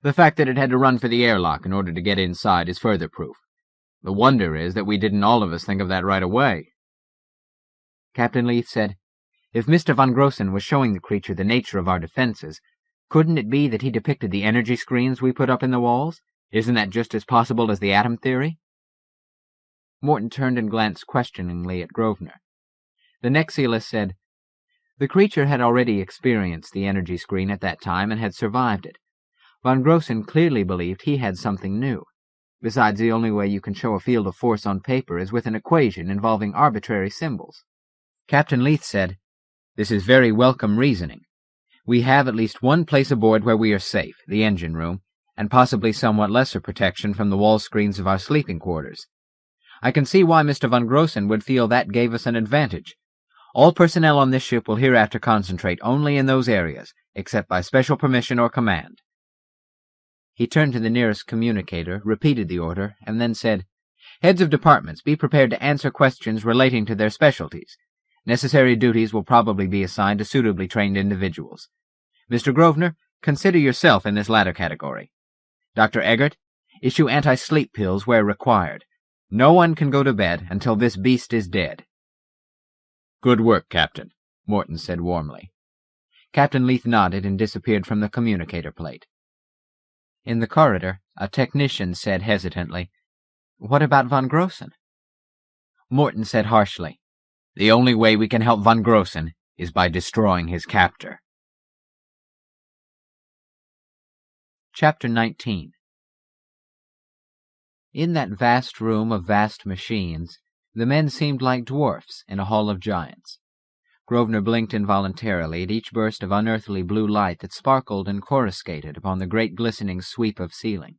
The fact that it had to run for the airlock in order to get inside is further proof. The wonder is that we didn't all of us think of that right away." Captain Leith said, "If Mr. von Grossen was showing the creature the nature of our defenses, couldn't it be that he depicted the energy screens we put up in the walls? Isn't that just as possible as the atom theory?" Morton turned and glanced questioningly at Grosvenor. The Nexialist said, "The creature had already experienced the energy screen at that time and had survived it. Von Grossen clearly believed he had something new. Besides, the only way you can show a field of force on paper is with an equation involving arbitrary symbols." Captain Leith said, "This is very welcome reasoning. We have at least one place aboard where we are safe, the engine room, and possibly somewhat lesser protection from the wall screens of our sleeping quarters. I can see why Mr. von Grossen would feel that gave us an advantage. All personnel on this ship will hereafter concentrate only in those areas, except by special permission or command." He turned to the nearest communicator, repeated the order, and then said, "Heads of departments, be prepared to answer questions relating to their specialties. Necessary duties will probably be assigned to suitably trained individuals. Mr. Grosvenor, consider yourself in this latter category. Dr. Eggert, issue anti-sleep pills where required. No one can go to bed until this beast is dead." "Good work, Captain," Morton said warmly. Captain Leith nodded and disappeared from the communicator plate. In the corridor, a technician said hesitantly, "What about von Grossen?" Morton said harshly, "The only way we can help von Grossen is by destroying his captor." Chapter 19. In that vast room of vast machines, the men seemed like dwarfs in a hall of giants. Grosvenor blinked involuntarily at each burst of unearthly blue light that sparkled and coruscated upon the great glistening sweep of ceiling,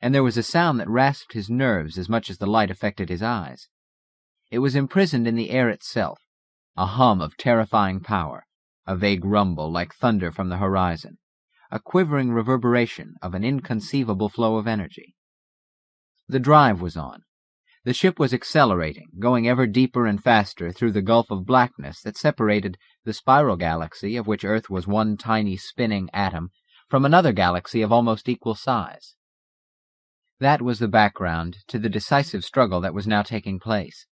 and there was a sound that rasped his nerves as much as the light affected his eyes. It was imprisoned in the air itself, a hum of terrifying power, a vague rumble like thunder from the horizon, a quivering reverberation of an inconceivable flow of energy. The drive was on. The ship was accelerating, going ever deeper and faster through the gulf of blackness that separated the spiral galaxy, of which Earth was one tiny spinning atom, from another galaxy of almost equal size. That was the background to the decisive struggle that was now taking place.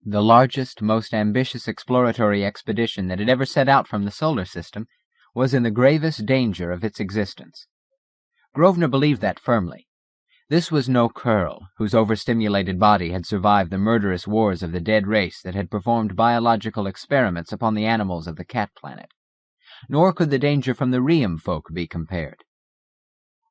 The largest, most ambitious exploratory expedition that had ever set out from the solar system was in the gravest danger of its existence. Grosvenor believed that firmly. This was no Curl, whose overstimulated body had survived the murderous wars of the dead race that had performed biological experiments upon the animals of the cat planet. Nor could the danger from the Riem folk be compared.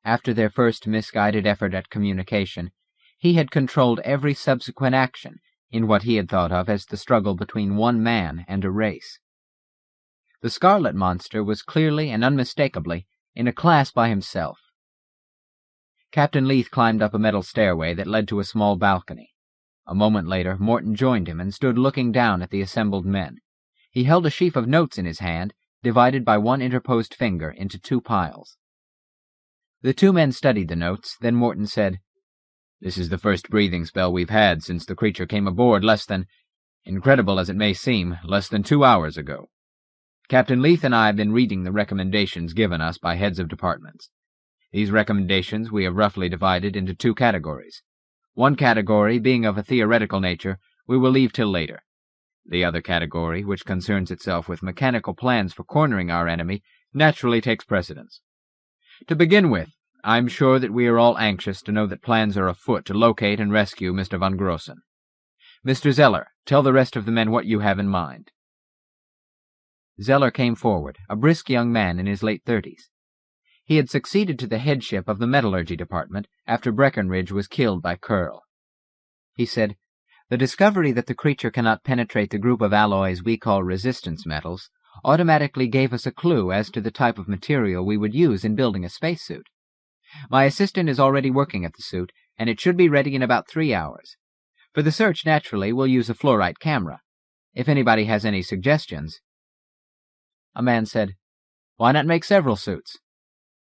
After their first misguided effort at communication, he had controlled every subsequent action in what he had thought of as the struggle between one man and a race. The Scarlet Monster was clearly and unmistakably in a class by himself. Captain Leith climbed up a metal stairway that led to a small balcony. A moment later, Morton joined him and stood looking down at the assembled men. He held a sheaf of notes in his hand, divided by one interposed finger into two piles. The two men studied the notes, then Morton said, "This is the first breathing spell we've had since the creature came aboard incredible as it may seem, less than 2 hours ago. Captain Leith and I have been reading the recommendations given us by heads of departments. These recommendations we have roughly divided into two categories. One category, being of a theoretical nature, we will leave till later. The other category, which concerns itself with mechanical plans for cornering our enemy, naturally takes precedence. To begin with, I'm sure that we are all anxious to know that plans are afoot to locate and rescue Mr. von Grossen. Mr. Zeller, tell the rest of the men what you have in mind." Zeller came forward, a brisk young man in his late 30s. He had succeeded to the headship of the metallurgy department after Breckenridge was killed by Curl. He said, "The discovery that the creature cannot penetrate the group of alloys we call resistance metals automatically gave us a clue as to the type of material we would use in building a spacesuit. My assistant is already working at the suit, and it should be ready in about 3 hours. For the search, naturally, we'll use a fluorite camera. If anybody has any suggestions—" A man said, "Why not make several suits?"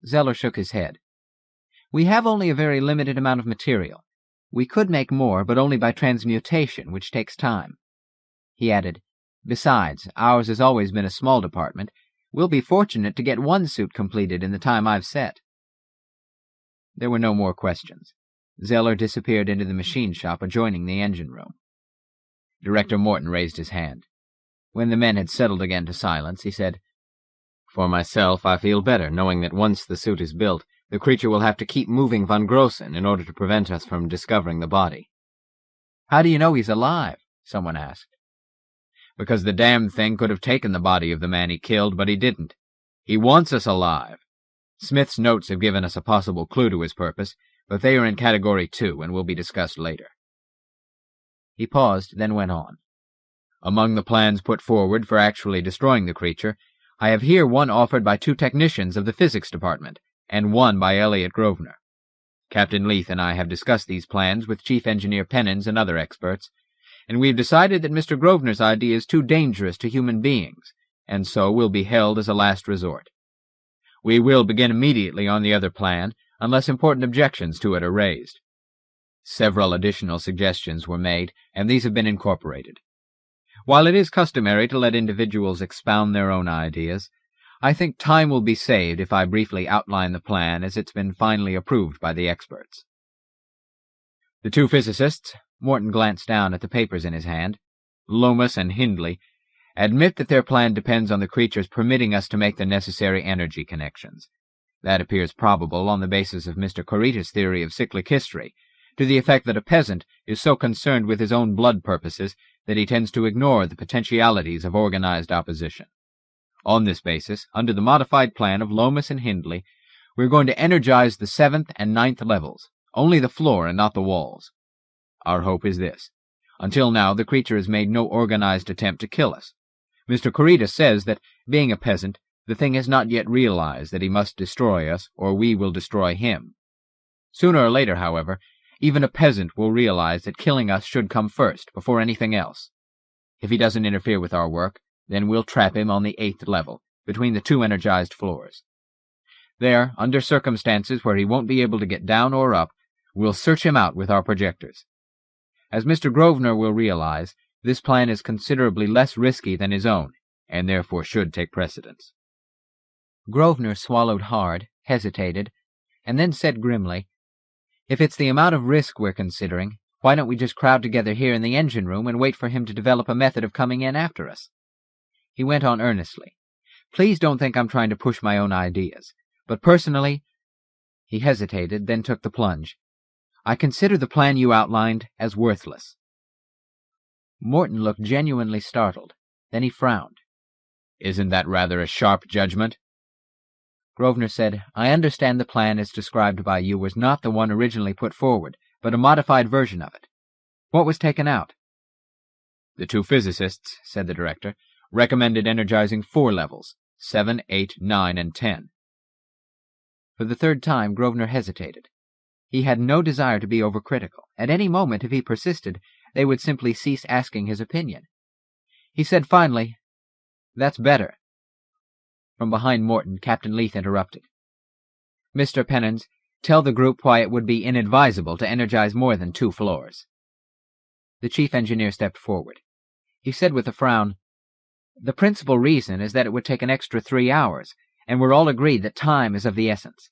Zeller shook his head. "We have only a very limited amount of material. We could make more, but only by transmutation, which takes time." He added, "Besides, ours has always been a small department. We'll be fortunate to get one suit completed in the time I've set." There were no more questions. Zeller disappeared into the machine shop adjoining the engine room. Director Morton raised his hand. When the men had settled again to silence, he said, "For myself, I feel better knowing that once the suit is built, the creature will have to keep moving von Grossen in order to prevent us from discovering the body." "How do you know he's alive?" someone asked. "Because the damned thing could have taken the body of the man he killed, but he didn't. He wants us alive. Smith's notes have given us a possible clue to his purpose, but they are in Category 2 and will be discussed later." He paused, then went on. "Among the plans put forward for actually destroying the creature, I have here one offered by 2 technicians of the physics department, and one by Elliott Grosvenor. Captain Leith and I have discussed these plans with Chief Engineer Pennins and other experts, and we have decided that Mr. Grosvenor's idea is too dangerous to human beings, and so will be held as a last resort. We will begin immediately on the other plan, unless important objections to it are raised. Several additional suggestions were made, and these have been incorporated. While it is customary to let individuals expound their own ideas, I think time will be saved if I briefly outline the plan as it's been finally approved by the experts. The 2 physicists," Morton glanced down at the papers in his hand, "Lomas and Hindley, admit that their plan depends on the creature's permitting us to make the necessary energy connections. That appears probable on the basis of Mr. Corita's theory of cyclic history, to the effect that a peasant is so concerned with his own blood purposes that he tends to ignore the potentialities of organized opposition. On this basis, under the modified plan of Lomas and Hindley, we're going to energize the 7th and 9th levels, only the floor and not the walls. Our hope is this. Until now, the creature has made no organized attempt to kill us. Mr. Corita says that, being a peasant, the thing has not yet realized that he must destroy us, or we will destroy him. Sooner or later, however, even a peasant will realize that killing us should come first, before anything else. If he doesn't interfere with our work, then we'll trap him on the 8th level, between the 2 energized floors. There, under circumstances where he won't be able to get down or up, we'll search him out with our projectors. As Mr. Grosvenor will realize, this plan is considerably less risky than his own, and therefore should take precedence." Grosvenor swallowed hard, hesitated, and then said grimly, "If it's the amount of risk we're considering, why don't we just crowd together here in the engine room and wait for him to develop a method of coming in after us?" He went on earnestly, Please don't think I'm trying to push my own ideas, but personally—" He hesitated, then took the plunge. "I consider the plan you outlined as worthless." Morton looked genuinely startled. Then he frowned. "Isn't that rather a sharp judgment?" Grosvenor said, "I understand the plan as described by you was not the one originally put forward, but a modified version of it. What was taken out?" "The two physicists," said the director, "recommended energizing 4 levels, 7, 8, 9, and 10. For the third time, Grosvenor hesitated. He had no desire to be overcritical. At any moment, if he persisted, they would simply cease asking his opinion. He said finally, "That's better." From behind Morton, Captain Leith interrupted. "Mr. Pennons, tell the group why it would be inadvisable to energize more than 2 floors." The chief engineer stepped forward. He said with a frown, "The principal reason is that it would take an extra 3 hours, and we're all agreed that time is of the essence.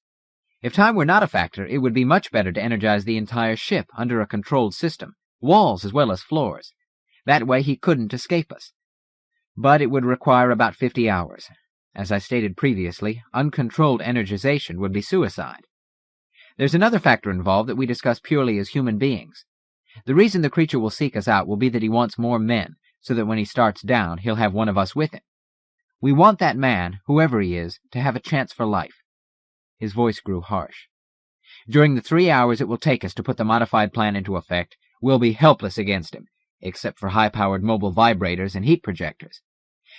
If time were not a factor, it would be much better to energize the entire ship under a controlled system, walls as well as floors. That way he couldn't escape us. But it would require about 50 hours. As I stated previously, uncontrolled energization would be suicide. There's another factor involved that we discuss purely as human beings. The reason the creature will seek us out will be that he wants more men, so that when he starts down, he'll have one of us with him. We want that man, whoever he is, to have a chance for life." His voice grew harsh. "During the 3 hours it will take us to put the modified plan into effect, we'll be helpless against him, except for high-powered mobile vibrators and heat projectors.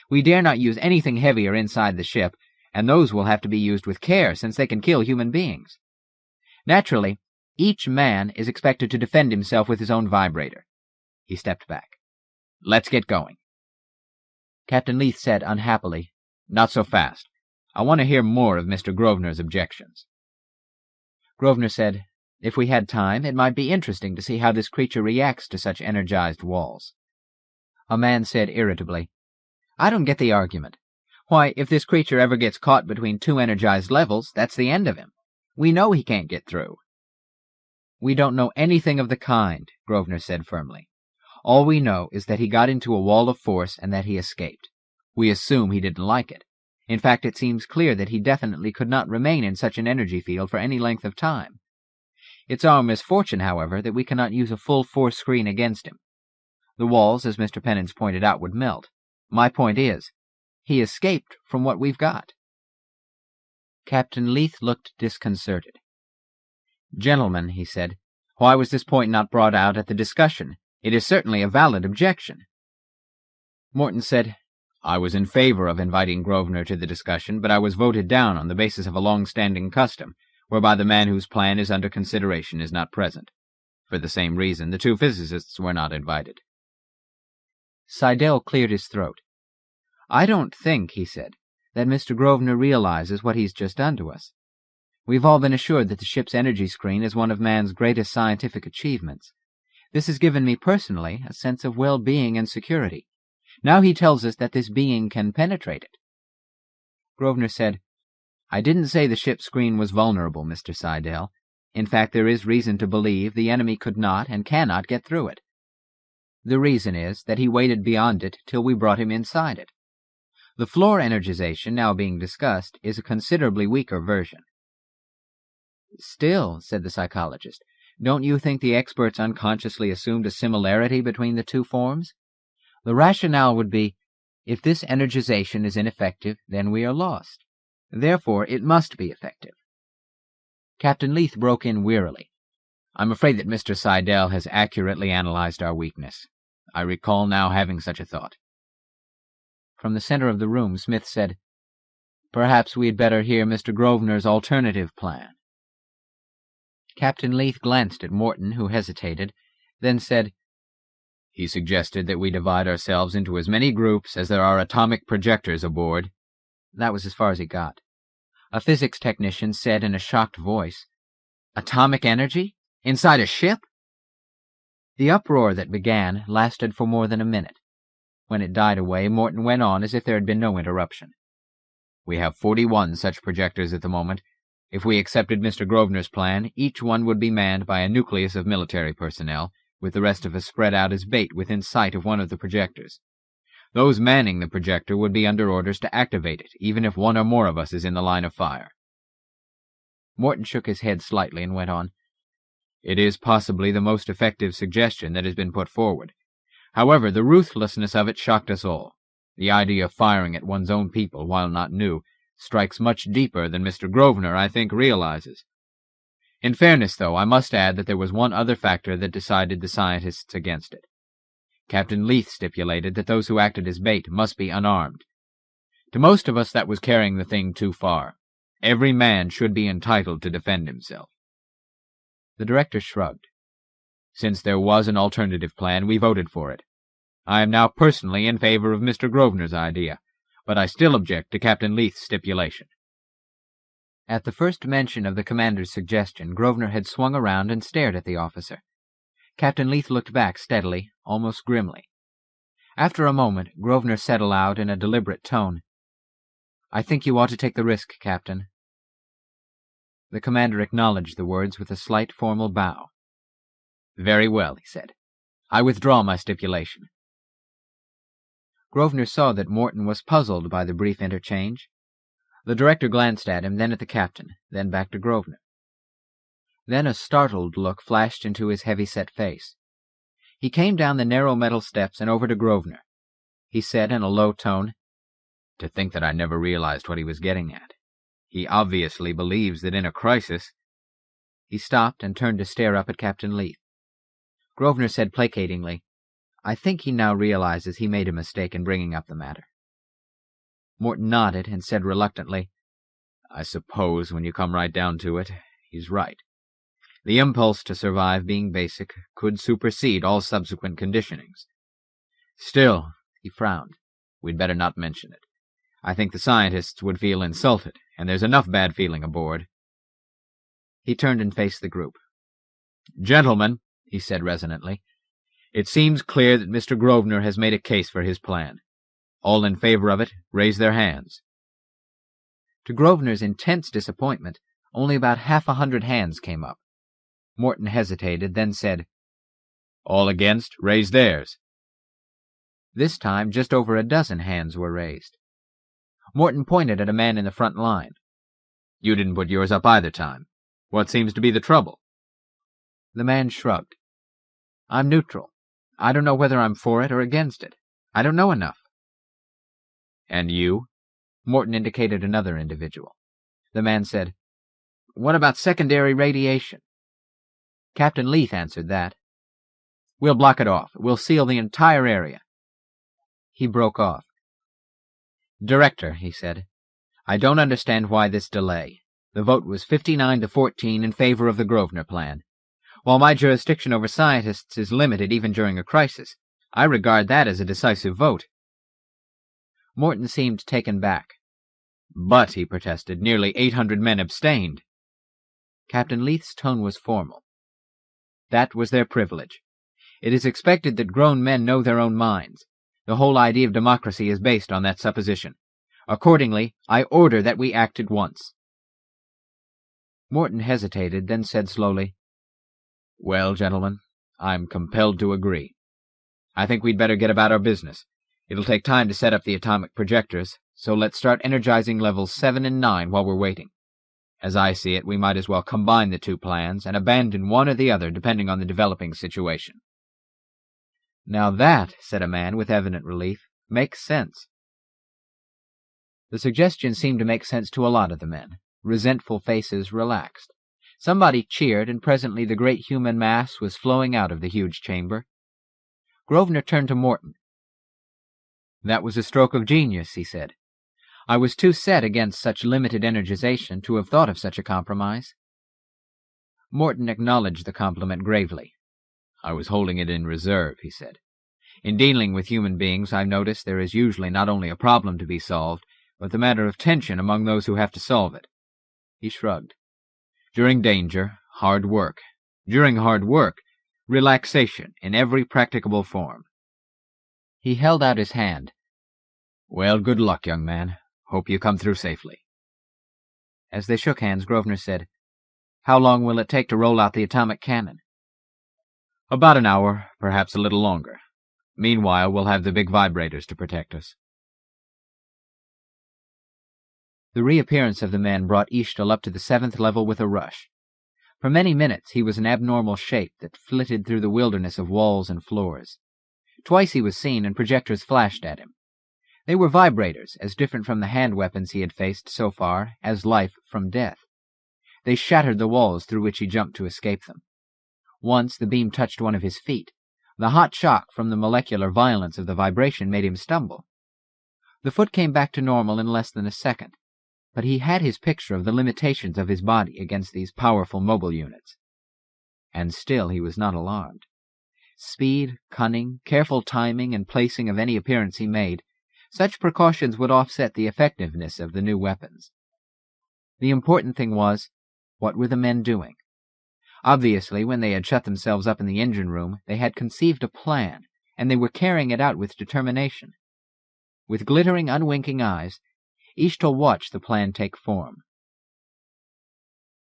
We dare not use anything heavier inside the ship, and those will have to be used with care since they can kill human beings. Naturally, each man is expected to defend himself with his own vibrator." He stepped back. "Let's get going." Captain Leith said unhappily, "Not so fast. I want to hear more of Mr. Grosvenor's objections." Grosvenor said, "If we had time, it might be interesting to see how this creature reacts to such energized walls." A man said irritably, "I don't get the argument. Why, if this creature ever gets caught between 2 energized levels, that's the end of him. We know he can't get through." "We don't know anything of the kind," Grosvenor said firmly. "All we know is that he got into a wall of force and that he escaped. We assume he didn't like it. In fact, it seems clear that he definitely could not remain in such an energy field for any length of time. It's our misfortune, however, that we cannot use a full force screen against him. The walls, as Mr. Pennons pointed out, would melt. My point is, he escaped from what we've got." Captain Leith looked disconcerted. "Gentlemen," he said, "why was this point not brought out at the discussion? It is certainly a valid objection." Morton said, "I was in favor of inviting Grosvenor to the discussion, but I was voted down on the basis of a long-standing custom, whereby the man whose plan is under consideration is not present. For the same reason, the 2 physicists were not invited." Seidel cleared his throat. "I don't think," he said, "that Mr. Grosvenor realizes what he's just done to us. We've all been assured that the ship's energy screen is one of man's greatest scientific achievements. This has given me personally a sense of well-being and security. Now he tells us that this being can penetrate it." Grosvenor said, "I didn't say the ship's screen was vulnerable, Mr. Seidel. In fact, there is reason to believe the enemy could not and cannot get through it. The reason is that he waited beyond it till we brought him inside it. The floor energization now being discussed is a considerably weaker version." "Still," said the psychologist, "don't you think the experts unconsciously assumed a similarity between the 2 forms? The rationale would be, if this energization is ineffective, then we are lost. Therefore, it must be effective." Captain Leith broke in wearily. "I'm afraid that Mr. Seidel has accurately analyzed our weakness. I recall now having such a thought." From the center of the room, Smith said, "Perhaps we had better hear Mr. Grosvenor's alternative plan." Captain Leith glanced at Morton, who hesitated, then said, "He suggested that we divide ourselves into as many groups as there are atomic projectors aboard." That was as far as he got. A physics technician said in a shocked voice, "Atomic energy? Inside a ship?" The uproar that began lasted for more than a minute. When it died away, Morton went on as if there had been no interruption. "We have 41 such projectors at the moment. If we accepted Mr. Grosvenor's plan, each one would be manned by a nucleus of military personnel, with the rest of us spread out as bait within sight of one of the projectors. Those manning the projector would be under orders to activate it, even if one or more of us is in the line of fire." Morton shook his head slightly and went on. "It is possibly the most effective suggestion that has been put forward. However, the ruthlessness of it shocked us all. The idea of firing at one's own people, while not new, strikes much deeper than Mr. Grosvenor, I think, realizes. In fairness, though, I must add that there was one other factor that decided the scientists against it. Captain Leith stipulated that those who acted as bait must be unarmed. To most of us that was carrying the thing too far. Every man should be entitled to defend himself." The director shrugged. "Since there was an alternative plan, we voted for it. I am now personally in favor of Mr. Grosvenor's idea, but I still object to Captain Leith's stipulation." At the first mention of the commander's suggestion, Grosvenor had swung around and stared at the officer. Captain Leith looked back steadily, almost grimly. After a moment, Grosvenor said aloud in a deliberate tone, "I think you ought to take the risk, Captain." The commander acknowledged the words with a slight formal bow. "Very well," he said. "I withdraw my stipulation." Grosvenor saw that Morton was puzzled by the brief interchange. The director glanced at him, then at the captain, then back to Grosvenor. Then a startled look flashed into his heavy-set face. He came down the narrow metal steps and over to Grosvenor. He said in a low tone, "To think that I never realized what he was getting at. He obviously believes that in a crisis—" He stopped and turned to stare up at Captain Leith. Grosvenor said placatingly, "I think he now realizes he made a mistake in bringing up the matter." Morton nodded and said reluctantly, "I suppose, when you come right down to it, he's right. The impulse to survive, being basic, could supersede all subsequent conditionings. Still," he frowned, "we'd better not mention it. I think the scientists would feel insulted, and there's enough bad feeling aboard." He turned and faced the group. "Gentlemen," he said resonantly, "it seems clear that Mr. Grosvenor has made a case for his plan. All in favor of it, raise their hands." To Grosvenor's intense disappointment, only about 100 hands came up. Morton hesitated, then said, "All against, raise theirs." This time, just over a dozen hands were raised. Morton pointed at a man in the front line. "You didn't put yours up either time. What seems to be the trouble?" The man shrugged. "I'm neutral. I don't know whether I'm for it or against it. I don't know enough." "And you?" Morton indicated another individual. The man said, "What about secondary radiation?" Captain Leith answered that. "We'll block it off. We'll seal the entire area." He broke off. "Director," he said, "I don't understand why this delay. The vote was 59-14 in favor of the Grosvenor plan. While my jurisdiction over scientists is limited even during a crisis, I regard that as a decisive vote." Morton seemed taken back. "But," he protested, "nearly 800 men abstained." Captain Leith's tone was formal. "That was their privilege. It is expected that grown men know their own minds. The whole idea of democracy is based on that supposition. Accordingly, I order that we act at once." Morton hesitated, then said slowly, "Well, gentlemen, I'm compelled to agree. I think we'd better get about our business. It'll take time to set up the atomic projectors, so let's start energizing levels 7 and 9 while we're waiting. As I see it, we might as well combine the two plans and abandon one or the other depending on the developing situation." "Now that," said a man with evident relief, "makes sense." The suggestion seemed to make sense to a lot of the men. Resentful faces relaxed. Somebody cheered, and presently the great human mass was flowing out of the huge chamber. Grosvenor turned to Morton. "That was a stroke of genius," he said. "I was too set against such limited energization to have thought of such a compromise." Morton acknowledged the compliment gravely. "I was holding it in reserve," he said. "In dealing with human beings, I've noticed there is usually not only a problem to be solved, but the matter of tension among those who have to solve it." He shrugged. "During danger, hard work. During hard work, relaxation in every practicable form." He held out his hand. "Well, good luck, young man. Hope you come through safely." As they shook hands, Grosvenor said, "How long will it take to roll out the atomic cannon?" "About an hour, perhaps a little longer. Meanwhile, we'll have the big vibrators to protect us. The reappearance of the men brought Eshtal up to the 7th level with a rush. For many minutes he was an abnormal shape that flitted through the wilderness of walls and floors. Twice he was seen, and projectors flashed at him. They were vibrators, as different from the hand weapons he had faced so far as life from death. They shattered the walls through which he jumped to escape them. Once the beam touched one of his feet. The hot shock from the molecular violence of the vibration made him stumble. The foot came back to normal in less than a second, but he had his picture of the limitations of his body against these powerful mobile units. And still he was not alarmed. Speed, cunning, careful timing, and placing of any appearance he made, such precautions would offset the effectiveness of the new weapons. The important thing was, what were the men doing? Obviously, when they had shut themselves up in the engine room, they had conceived a plan, and they were carrying it out with determination. With glittering, unwinking eyes, Eshtal watched the plan take form.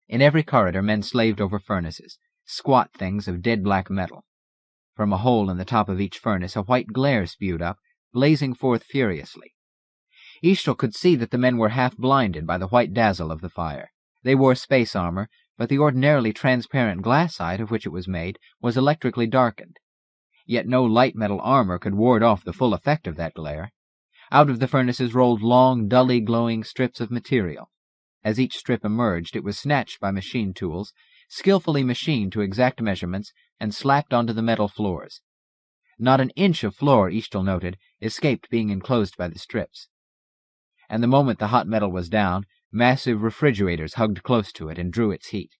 In every corridor, men slaved over furnaces, squat things of dead black metal. From a hole in the top of each furnace, a white glare spewed up, blazing forth furiously. Eshtal could see that the men were half blinded by the white dazzle of the fire. They wore space armor, but the ordinarily transparent glassite of which it was made was electrically darkened. Yet no light metal armor could ward off the full effect of that glare. Out of the furnaces rolled long, dully glowing strips of material. As each strip emerged, it was snatched by machine tools, skillfully machined to exact measurements, and slapped onto the metal floors. Not an inch of floor, Eshtal noted, escaped being enclosed by the strips. And the moment the hot metal was down, massive refrigerators hugged close to it and drew its heat.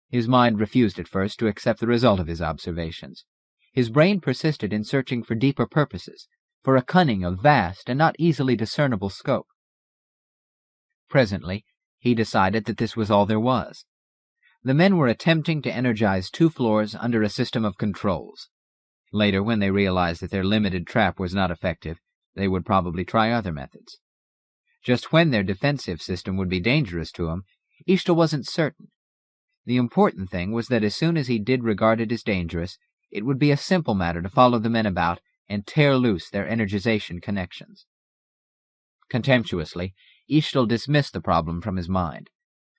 His mind refused at first to accept the result of his observations. His brain persisted in searching for deeper purposes, for a cunning of vast and not easily discernible scope. Presently, he decided that this was all there was. The men were attempting to energize 2 floors under a system of controls. Later, when they realized that their limited trap was not effective, they would probably try other methods. Just when their defensive system would be dangerous to him, Eshtal wasn't certain. The important thing was that as soon as he did regard it as dangerous, it would be a simple matter to follow the men about and tear loose their energization connections. Contemptuously, Eshtal dismissed the problem from his mind.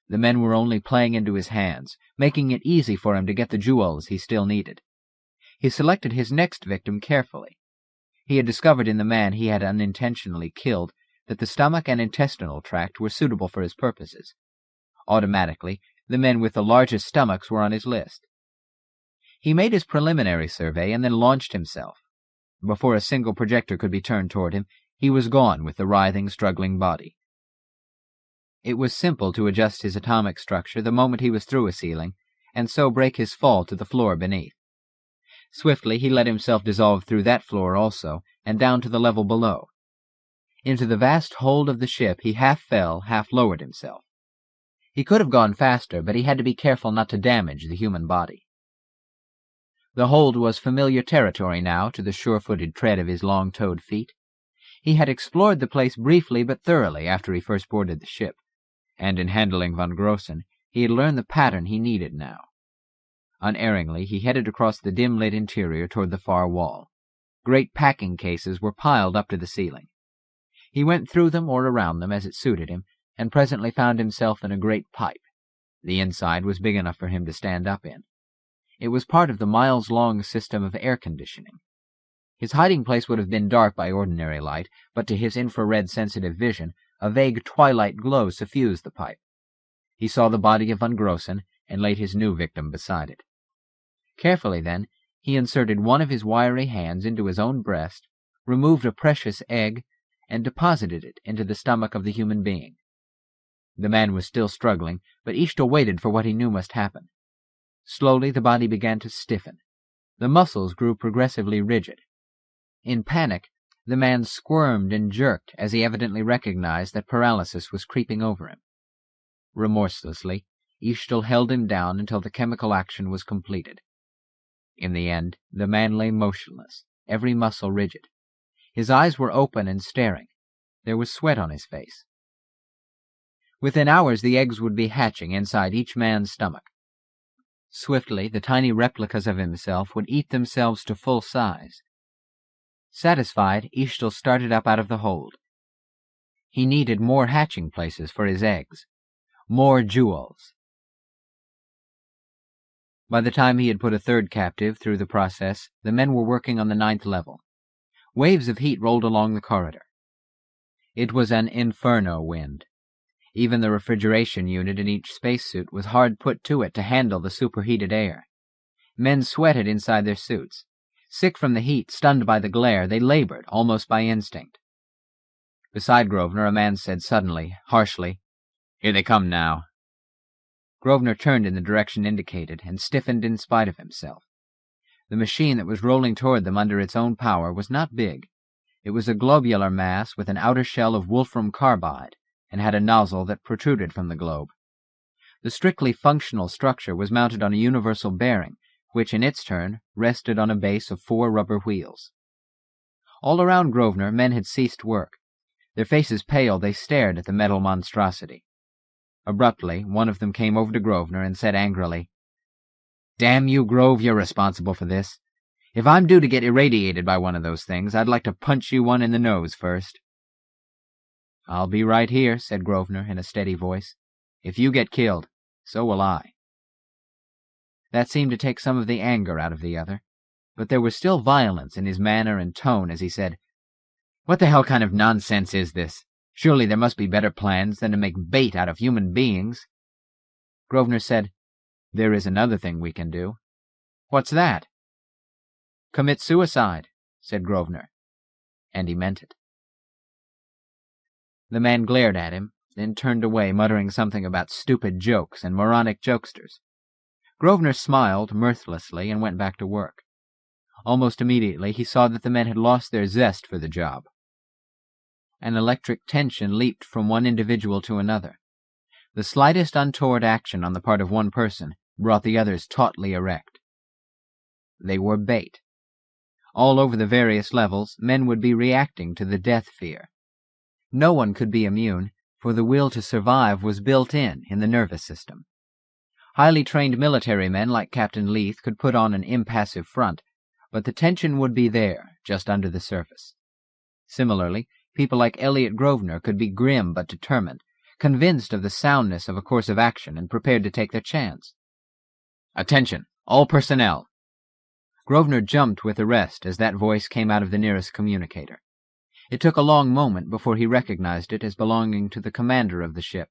The men were only playing into his hands, making it easy for him to get the jewels he still needed. He selected his next victim carefully. He had discovered in the man he had unintentionally killed that the stomach and intestinal tract were suitable for his purposes. Automatically, the men with the largest stomachs were on his list. He made his preliminary survey and then launched himself. Before a single projector could be turned toward him, he was gone with the writhing, struggling body. It was simple to adjust his atomic structure the moment he was through a ceiling, and so break his fall to the floor beneath. Swiftly he let himself dissolve through that floor also, and down to the level below. Into the vast hold of the ship he half fell, half lowered himself. He could have gone faster, but he had to be careful not to damage the human body. The hold was familiar territory now to the sure-footed tread of his long-toed feet. He had explored the place briefly but thoroughly after he first boarded the ship, and in handling von Grossen, he had learned the pattern he needed now. Unerringly, he headed across the dim-lit interior toward the far wall. Great packing cases were piled up to the ceiling. He went through them or around them as it suited him, and presently found himself in a great pipe. The inside was big enough for him to stand up in. It was part of the miles-long system of air conditioning. His hiding place would have been dark by ordinary light, but to his infrared-sensitive vision, a vague twilight glow suffused the pipe. He saw the body of von Grossen and laid his new victim beside it. Carefully, then, he inserted one of his wiry hands into his own breast, removed a precious egg, and deposited it into the stomach of the human being. The man was still struggling, but Eshtal waited for what he knew must happen. Slowly the body began to stiffen. The muscles grew progressively rigid. In panic, the man squirmed and jerked as he evidently recognized that paralysis was creeping over him. Remorselessly, Eshtal held him down until the chemical action was completed. In the end, the man lay motionless, every muscle rigid. His eyes were open and staring. There was sweat on his face. Within hours the eggs would be hatching inside each man's stomach. Swiftly, the tiny replicas of himself would eat themselves to full size. Satisfied, Eshtal started up out of the hold. He needed more hatching places for his eggs, more jewels. By the time he had put a third captive through the process, the men were working on the 9th level. Waves of heat rolled along the corridor. It was an inferno wind. Even the refrigeration unit in each spacesuit was hard put to it to handle the superheated air. Men sweated inside their suits. Sick from the heat, stunned by the glare, they labored, almost by instinct. Beside Grosvenor, a man said suddenly, harshly, "Here they come now." Grosvenor turned in the direction indicated and stiffened in spite of himself. The machine that was rolling toward them under its own power was not big. It was a globular mass with an outer shell of wolfram carbide and had a nozzle that protruded from the globe. The strictly functional structure was mounted on a universal bearing, which in its turn rested on a base of 4 rubber wheels. All around Grosvenor, men had ceased work. Their faces pale, they stared at the metal monstrosity. Abruptly, one of them came over to Grosvenor and said angrily, "Damn you, Grove, you're responsible for this. If I'm due to get irradiated by one of those things, I'd like to punch you one in the nose first." "I'll be right here," said Grosvenor in a steady voice. "If you get killed, so will I." That seemed to take some of the anger out of the other, but there was still violence in his manner and tone as he said, "What the hell kind of nonsense is this? Surely there must be better plans than to make bait out of human beings." Grosvenor said, "There is another thing we can do." "What's that?" "Commit suicide," said Grosvenor, and he meant it. The man glared at him, then turned away, muttering something about stupid jokes and moronic jokesters. Grosvenor smiled mirthlessly and went back to work. Almost immediately he saw that the men had lost their zest for the job. An electric tension leaped from one individual to another. The slightest untoward action on the part of one person brought the others tautly erect. They were bait. All over the various levels, men would be reacting to the death fear. No one could be immune, for the will to survive was built in the nervous system. Highly trained military men like Captain Leith could put on an impassive front, but the tension would be there, just under the surface. Similarly, people like Elliott Grosvenor could be grim but determined, convinced of the soundness of a course of action and prepared to take their chance. "Attention, all personnel!" Grosvenor jumped with the rest as that voice came out of the nearest communicator. It took a long moment before he recognized it as belonging to the commander of the ship.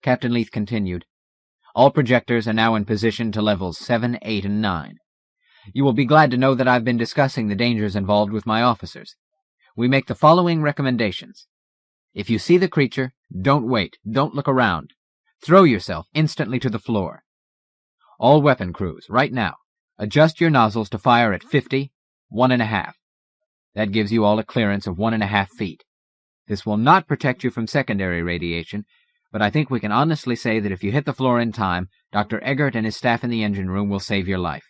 Captain Leith continued, "All projectors are now in position to levels 7, 8, and 9. You will be glad to know that I've been discussing the dangers involved with my officers. We make the following recommendations. If you see the creature, don't wait, don't look around. Throw yourself instantly to the floor. All weapon crews, right now, adjust your nozzles to fire at 50, 1.5. That gives you all a clearance of 1.5 feet. This will not protect you from secondary radiation, but I think we can honestly say that if you hit the floor in time, Dr. Eggert and his staff in the engine room will save your life."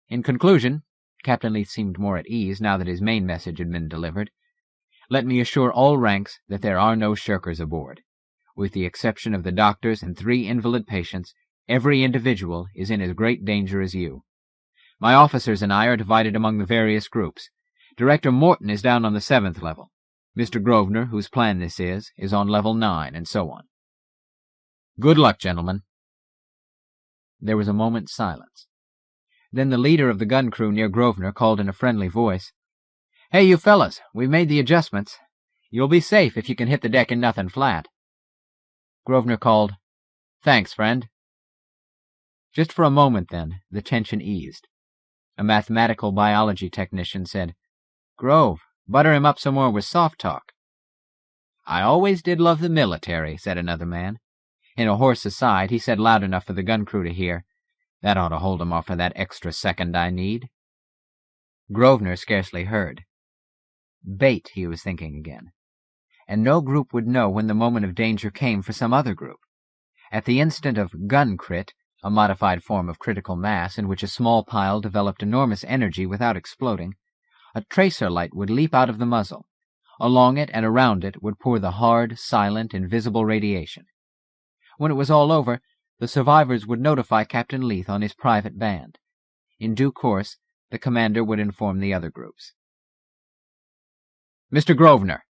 In conclusion, Captain Leith seemed more at ease now that his main message had been delivered. "Let me assure all ranks that there are no shirkers aboard. With the exception of the doctors and 3 invalid patients, every individual is in as great danger as you. My officers and I are divided among the various groups. Director Morton is down on the 7th level. Mr. Grosvenor, whose plan this is on level 9, and so on. Good luck, gentlemen." There was a moment's silence. Then the leader of the gun crew near Grosvenor called in a friendly voice, "Hey, you fellas, we've made the adjustments. You'll be safe if you can hit the deck in nothing flat." Grosvenor called, "Thanks, friend." Just for a moment, then, the tension eased. A mathematical biology technician said, "Grove, butter him up some more with soft talk." "I always did love the military," said another man. In a hoarse aside, he said loud enough for the gun crew to hear, "That ought to hold him off for that extra second I need." Grosvenor scarcely heard. Bait, he was thinking again. And no group would know when the moment of danger came for some other group. At the instant of gun crit, a modified form of critical mass in which a small pile developed enormous energy without exploding, a tracer light would leap out of the muzzle. Along it and around it would pour the hard, silent, invisible radiation. When it was all over, The survivors would notify Captain Leith on his private band. In due course, the commander would inform the other groups. "Mr. Grosvenor!"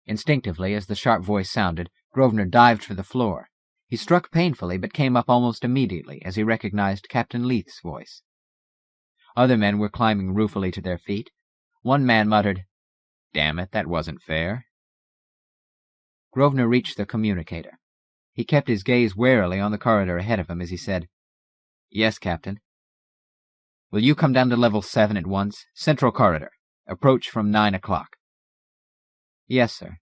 Instinctively, as the sharp voice sounded, Grosvenor dived for the floor. He struck painfully, but came up almost immediately as he recognized Captain Leith's voice. Other men were climbing ruefully to their feet. One man muttered, "Damn it, that wasn't fair." Grosvenor reached the communicator. He kept his gaze warily on the corridor ahead of him as he said, "Yes, Captain." "Will you come down to level 7 at once? Central corridor. Approach from 9 o'clock." "Yes, sir."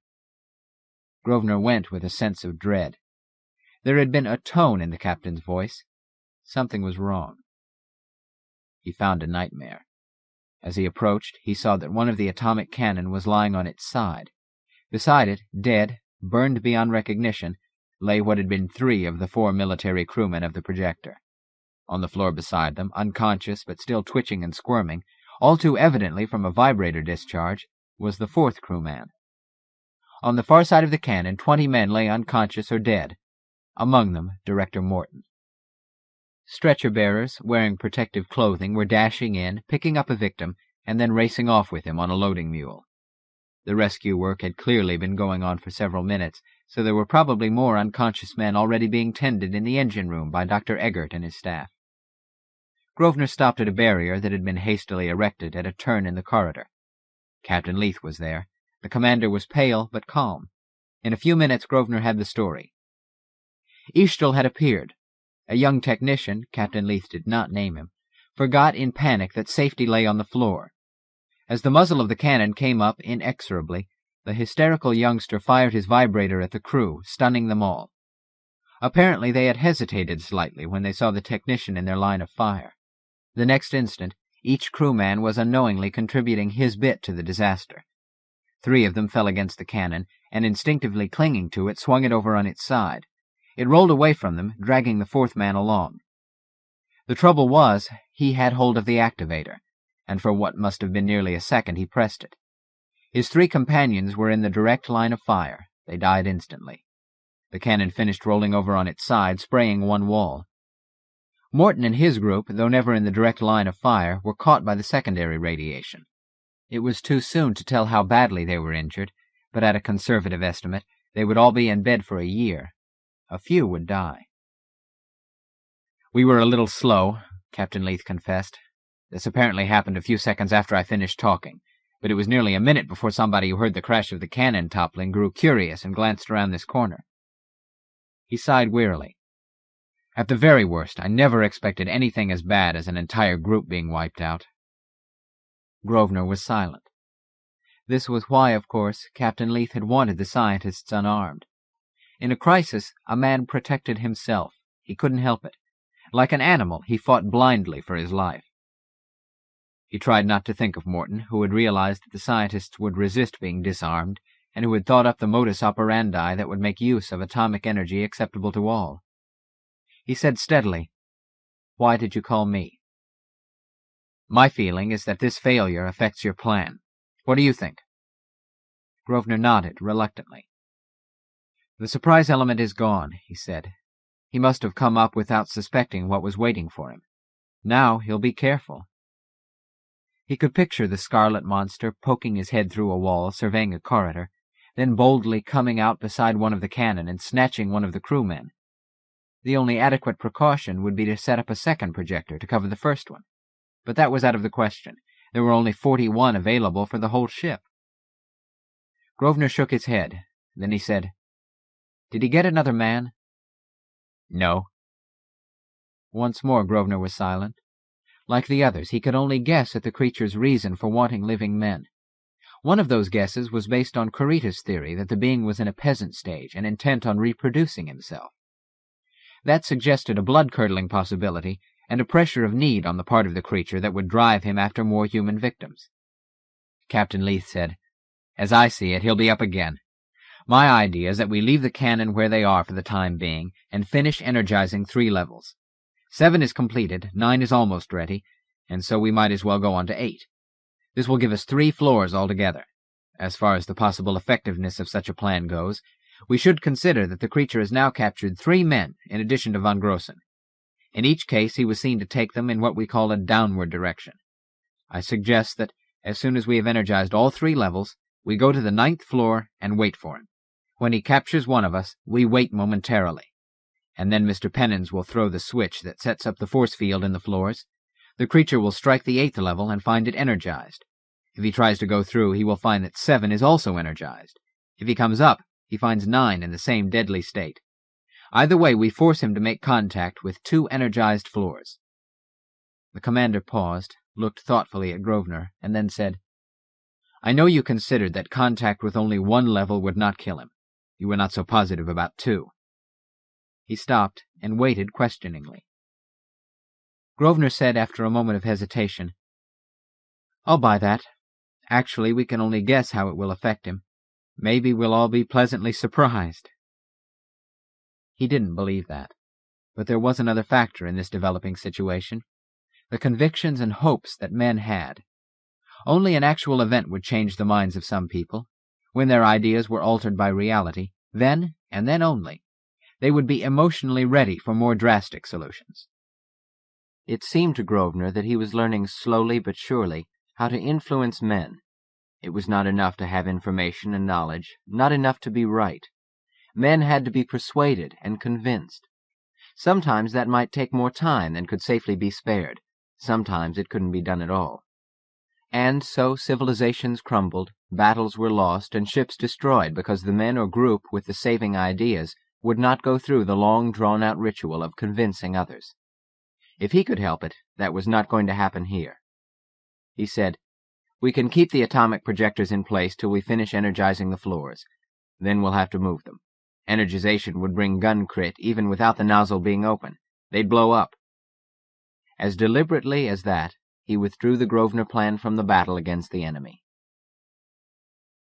Grosvenor went with a sense of dread. There had been a tone in the captain's voice. Something was wrong. He found a nightmare. As he approached, he saw that one of the atomic cannon was lying on its side. Beside it, dead, burned beyond recognition, lay what had been 3 of the 4 military crewmen of the projector. On the floor beside them, unconscious but still twitching and squirming, all too evidently from a vibrator discharge, was the 4th crewman. On the far side of the cannon, 20 men lay unconscious or dead, among them Director Morton. Stretcher-bearers, wearing protective clothing, were dashing in, picking up a victim, and then racing off with him on a loading mule. The rescue work had clearly been going on for several minutes, so there were probably more unconscious men already being tended in the engine room by Dr. Eggert and his staff. Grosvenor stopped at a barrier that had been hastily erected at a turn in the corridor. Captain Leith was there. The commander was pale but calm. In a few minutes Grosvenor had the story. Eastel had appeared. A young technician, Captain Leith did not name him, forgot in panic that safety lay on the floor. As the muzzle of the cannon came up inexorably, the hysterical youngster fired his vibrator at the crew, stunning them all. Apparently they had hesitated slightly when they saw the technician in their line of fire. The next instant, each crewman was unknowingly contributing his bit to the disaster. 3 of them fell against the cannon, and instinctively clinging to it, swung it over on its side. It rolled away from them, dragging the 4th man along. The trouble was, he had hold of the activator, and for what must have been nearly a second he pressed it. His 3 companions were in the direct line of fire. They died instantly. The cannon finished rolling over on its side, spraying one wall. Morton and his group, though never in the direct line of fire, were caught by the secondary radiation. It was too soon to tell how badly they were injured, but at a conservative estimate, they would all be in bed for a year. A few would die. "We were a little slow," Captain Leith confessed. "This apparently happened a few seconds after I finished talking, but it was nearly a minute before somebody who heard the crash of the cannon toppling grew curious and glanced around this corner." He sighed wearily. "At the very worst, I never expected anything as bad as an entire group being wiped out." Grosvenor was silent. This was why, of course, Captain Leith had wanted the scientists unarmed. In a crisis, a man protected himself. He couldn't help it. Like an animal, he fought blindly for his life. He tried not to think of Morton, who had realized that the scientists would resist being disarmed, and who had thought up the modus operandi that would make use of atomic energy acceptable to all. He said steadily, "Why did you call me?" "My feeling is that this failure affects your plan. What do you think?" Grosvenor nodded reluctantly. "The surprise element is gone," he said. "He must have come up without suspecting what was waiting for him. Now he'll be careful." He could picture the scarlet monster poking his head through a wall, surveying a corridor, then boldly coming out beside one of the cannon and snatching one of the crewmen. The only adequate precaution would be to set up a second projector to cover the first one. But that was out of the question. There were only 41 available for the whole ship. Grosvenor shook his head. Then he said, "Did he get another man?" "No." Once more Grosvenor was silent. Like the others, he could only guess at the creature's reason for wanting living men. One of those guesses was based on Kurita's theory that the being was in a peasant stage and intent on reproducing himself. That suggested a blood-curdling possibility and a pressure of need on the part of the creature that would drive him after more human victims. Captain Leith said, "As I see it, he'll be up again. My idea is that we leave the cannon where they are for the time being and finish energizing 3 levels. 7 is completed, 9 is almost ready, and so we might as well go on to 8. This will give us 3 floors altogether. As far as the possible effectiveness of such a plan goes, We should consider that the creature has now captured 3 men in addition to von Grossen. In each case, he was seen to take them in what we call a downward direction. I suggest that, as soon as we have energized all 3 levels, we go to the 9th floor and wait for him. When he captures one of us, we wait momentarily. And then Mr. Pennins will throw the switch that sets up the force field in the floors. The creature will strike the 8th level and find it energized. If he tries to go through, he will find that 7 is also energized. If he comes up, he finds 9 in the same deadly state. Either way, we force him to make contact with 2 energized floors. The commander paused, looked thoughtfully at Grosvenor, and then said, I know you considered that contact with only 1 level would not kill him. You were not so positive about 2. He stopped and waited questioningly. Grosvenor said after a moment of hesitation, I'll buy that. Actually, we can only guess how it will affect him. Maybe we'll all be pleasantly surprised. He didn't believe that. But there was another factor in this developing situation. The convictions and hopes that men had. Only an actual event would change the minds of some people. When their ideas were altered by reality, then, and then only, they would be emotionally ready for more drastic solutions. It seemed to Grosvenor that he was learning slowly but surely how to influence men. It was not enough to have information and knowledge, not enough to be right. Men had to be persuaded and convinced. Sometimes that might take more time than could safely be spared. Sometimes it couldn't be done at all. And so civilizations crumbled, battles were lost, and ships destroyed because the men or group with the saving ideas would not go through the long drawn-out ritual of convincing others. If he could help it, that was not going to happen here. He said, We can keep the atomic projectors in place till we finish energizing the floors. Then we'll have to move them. Energization would bring gun crit even without the nozzle being open. They'd blow up. As deliberately as that, he withdrew the Grosvenor plan from the battle against the enemy.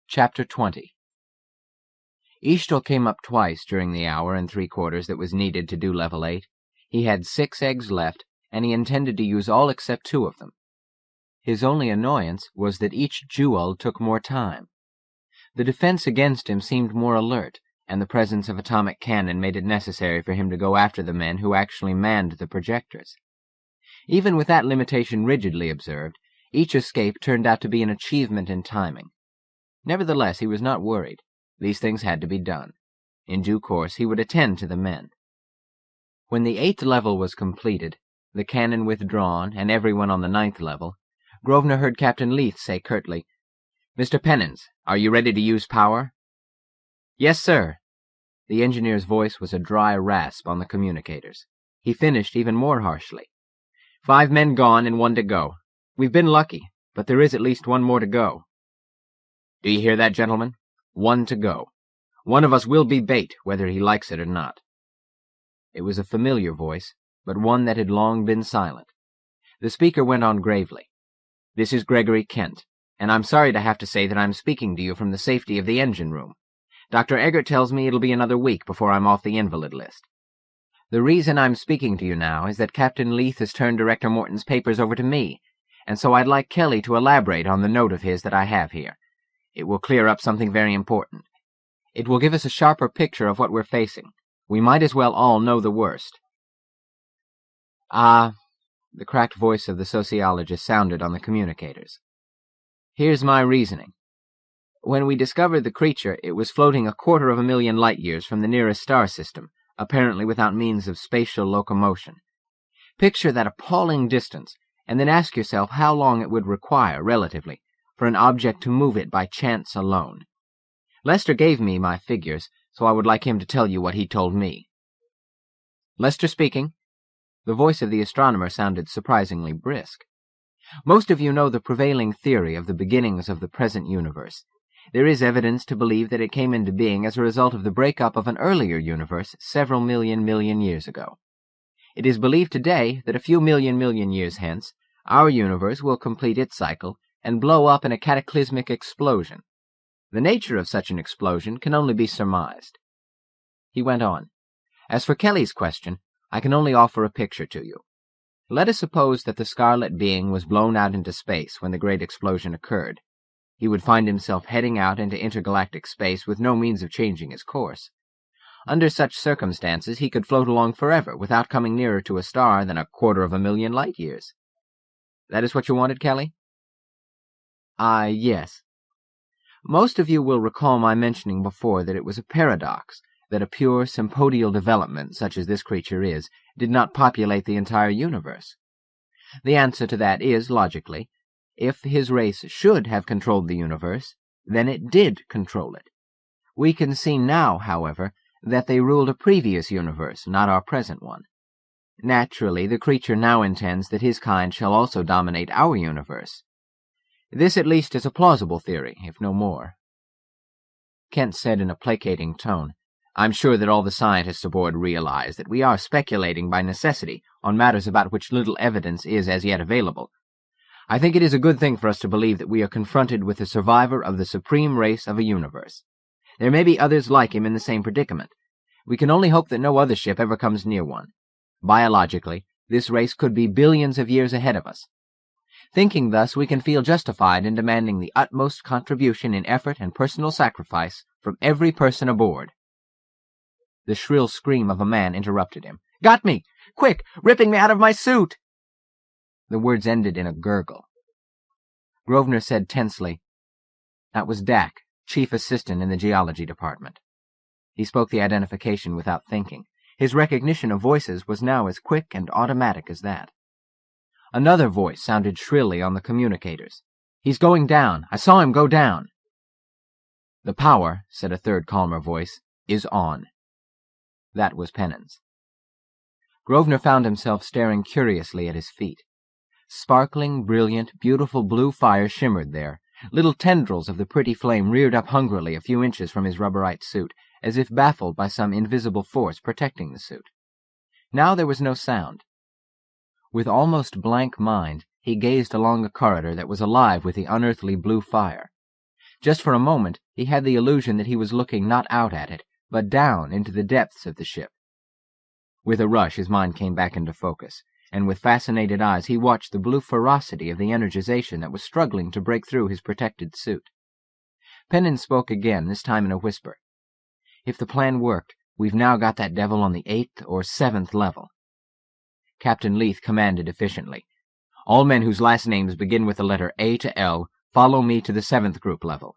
Chapter 20. Eshtel came up twice during the hour and 3/4 that was needed to do level 8. He had 6 eggs left, and he intended to use all except 2 of them. His only annoyance was that each duel took more time. The defense against him seemed more alert, and the presence of atomic cannon made it necessary for him to go after the men who actually manned the projectors. Even with that limitation rigidly observed, each escape turned out to be an achievement in timing. Nevertheless, he was not worried. These things had to be done. In due course, he would attend to the men. When the 8th level was completed, the cannon withdrawn, and everyone on the 9th level, Grosvenor heard Captain Leith say curtly, "Mr. Pennins, are you ready to use power?" "Yes, sir." The engineer's voice was a dry rasp on the communicators. He finished even more harshly. 5 men gone and 1 to go. We've been lucky, but there is at least 1 more to go. Do you hear that, gentlemen? 1 to go. One of us will be bait, whether he likes it or not. It was a familiar voice, but one that had long been silent. The speaker went on gravely. "This is Gregory Kent, and I'm sorry to have to say that I'm speaking to you from the safety of the engine room. Dr. Eggert tells me it'll be another week before I'm off the invalid list. The reason I'm speaking to you now is that Captain Leith has turned Director Morton's papers over to me, and so I'd like Kelly to elaborate on the note of his that I have here. It will clear up something very important. It will give us a sharper picture of what we're facing. We might as well all know the worst." The cracked voice of the sociologist sounded on the communicators. "Here's my reasoning. When we discovered the creature, it was floating 250,000 light-years from the nearest star system, apparently without means of spatial locomotion. Picture that appalling distance, and then ask yourself how long it would require, relatively, for an object to move it by chance alone. Lester gave me my figures, so I would like him to tell you what he told me." "Lester speaking." The voice of the astronomer sounded surprisingly brisk. "Most of you know the prevailing theory of the beginnings of the present universe. There is evidence to believe that it came into being as a result of the breakup of an earlier universe several million years ago. It is believed today that a few million years hence, our universe will complete its cycle and blow up in a cataclysmic explosion. The nature of such an explosion can only be surmised." He went on, "As for Kelly's question, I can only offer a picture to you. Let us suppose that the scarlet being was blown out into space when the great explosion occurred. He would find himself heading out into intergalactic space with no means of changing his course. Under such circumstances, he could float along forever without coming nearer to a star than 250,000 light-years. That is what you wanted, Kelly? Yes. Most of you will recall my mentioning before that it was a paradox that a pure sympodial development, such as this creature is, did not populate the entire universe. The answer to that is, logically, if his race should have controlled the universe, then it did control it. We can see now, however, that they ruled a previous universe, not our present one. Naturally, the creature now intends that his kind shall also dominate our universe. This at least is a plausible theory, if no more. Kent said in a placating tone, I'm sure that all the scientists aboard realize that we are speculating by necessity on matters about which little evidence is as yet available. I think it is a good thing for us to believe that we are confronted with the survivor of the supreme race of a universe. There may be others like him in the same predicament. We can only hope that no other ship ever comes near one. Biologically, this race could be billions of years ahead of us. Thinking thus, we can feel justified in demanding the utmost contribution in effort and personal sacrifice from every person aboard. The shrill scream of a man interrupted him. Got me! Quick! Ripping me out of my suit! The words ended in a gurgle. Grosvenor said tensely, That was Dak, chief assistant in the geology department. He spoke the identification without thinking. His recognition of voices was now as quick and automatic as that. Another voice sounded shrilly on the communicators. He's going down. I saw him go down. The power, said a third calmer voice, is on. That was Pennon's. Grosvenor found himself staring curiously at his feet. Sparkling, brilliant, beautiful blue fire shimmered there. Little tendrils of the pretty flame reared up hungrily a few inches from his rubberite suit, as if baffled by some invisible force protecting the suit. Now there was no sound. With almost blank mind, he gazed along a corridor that was alive with the unearthly blue fire. Just for a moment, he had the illusion that he was looking not out at it, but down into the depths of the ship. With a rush, his mind came back into focus, and with fascinated eyes he watched the blue ferocity of the energization that was struggling to break through his protected suit. Pennon spoke again, this time in a whisper. If the plan worked, we've now got that devil on the 8th or 7th level. Captain Leith commanded efficiently. All men whose last names begin with the letter A to L follow me to the 7th group level.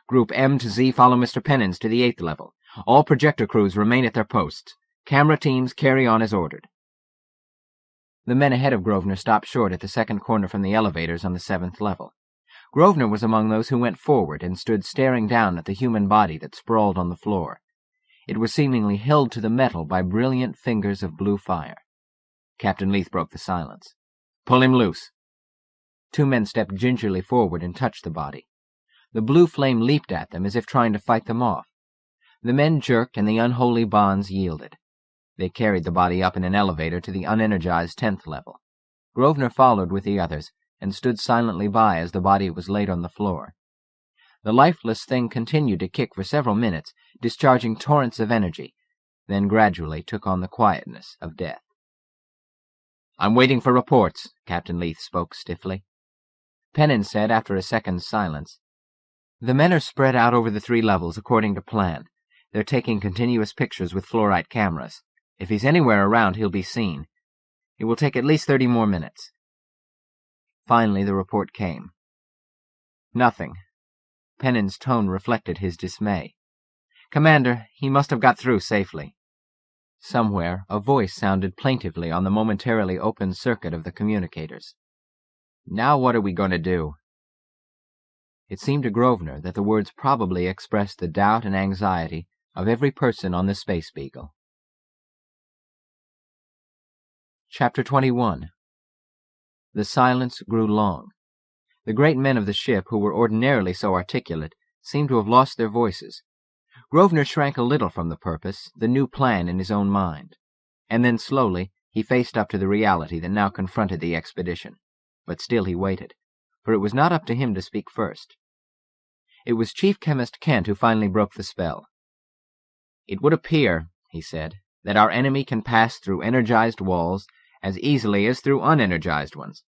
Group M to Z follow Mr. Pennon's to the 8th level. All projector crews remain at their posts. Camera teams carry on as ordered. The men ahead of Grosvenor stopped short at the second corner from the elevators on the 7th level. Grosvenor was among those who went forward and stood staring down at the human body that sprawled on the floor. It was seemingly held to the metal by brilliant fingers of blue fire. Captain Leith broke the silence. Pull him loose. Two men stepped gingerly forward and touched the body. The blue flame leaped at them as if trying to fight them off. The men jerked and the unholy bonds yielded. They carried the body up in an elevator to the unenergized 10th level. Grosvenor followed with the others and stood silently by as the body was laid on the floor. The lifeless thing continued to kick for several minutes, discharging torrents of energy, then gradually took on the quietness of death. I'm waiting for reports, Captain Leith spoke stiffly. Pennon said after a second's silence, The men are spread out over the 3 levels according to plan. They're taking continuous pictures with fluorite cameras. If he's anywhere around, he'll be seen. It will take at least 30 more minutes. Finally, the report came. Nothing. Pennon's tone reflected his dismay. Commander, he must have got through safely. Somewhere, a voice sounded plaintively on the momentarily open circuit of the communicators. Now what are we going to do? It seemed to Grosvenor that the words probably expressed the doubt and anxiety of every person on the Space Beagle. Chapter 21. The silence grew long. The great men of the ship, who were ordinarily so articulate, seemed to have lost their voices. Grosvenor shrank a little from the purpose, the new plan in his own mind. And then slowly he faced up to the reality that now confronted the expedition. But still he waited, for it was not up to him to speak first. It was Chief Chemist Kent who finally broke the spell. It would appear, he said, that our enemy can pass through energized walls as easily as through unenergized ones.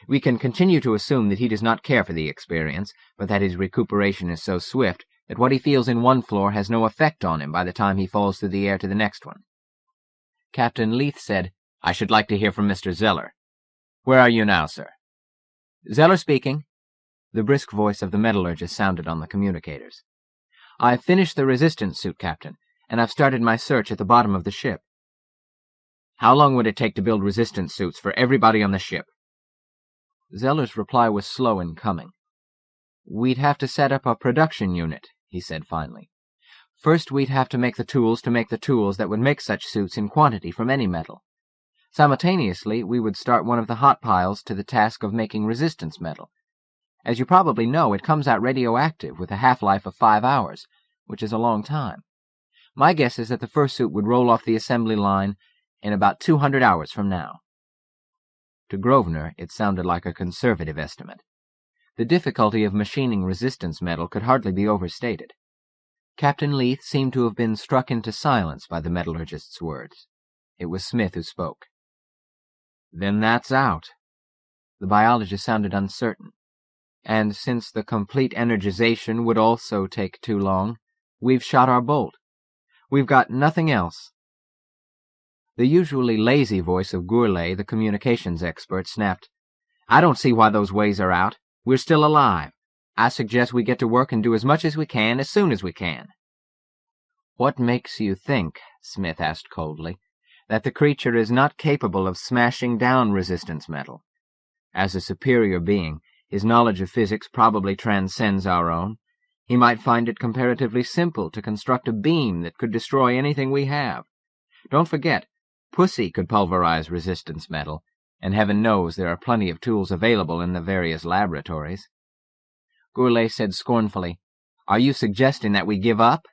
We can continue to assume that he does not care for the experience, but that his recuperation is so swift that what he feels in one floor has no effect on him by the time he falls through the air to the next one. Captain Leith said, "I should like to hear from Mr. Zeller. Where are you now, sir?" "Zeller speaking." The brisk voice of the metallurgist sounded on the communicators. "I've finished the resistance suit, Captain, and I've started my search at the bottom of the ship." "How long would it take to build resistance suits for everybody on the ship?" Zeller's reply was slow in coming. "We'd have to set up a production unit," he said finally. "First, we'd have to make the tools that would make such suits in quantity from any metal. Simultaneously, we would start one of the hot piles to the task of making resistance metal. As you probably know, it comes out radioactive with a half-life of 5 hours, which is a long time. My guess is that the first suit would roll off the assembly line in about 200 hours from now." To Grosvenor, it sounded like a conservative estimate. The difficulty of machining resistance metal could hardly be overstated. Captain Leith seemed to have been struck into silence by the metallurgist's words. It was Smith who spoke. "Then that's out." The biologist sounded uncertain. "And since the complete energization would also take too long, we've shot our bolt. We've got nothing else." The usually lazy voice of Gourlay, the communications expert, snapped, "I don't see why those ways are out. We're still alive. I suggest we get to work and do as much as we can as soon as we can." "What makes you think," Smith asked coldly, "that the creature is not capable of smashing down resistance metal? As a superior being, his knowledge of physics probably transcends our own. He might find it comparatively simple to construct a beam that could destroy anything we have. Don't forget, Pussy could pulverize resistance metal, and heaven knows there are plenty of tools available in the various laboratories." Gourlay said scornfully, "Are you suggesting that we give up?"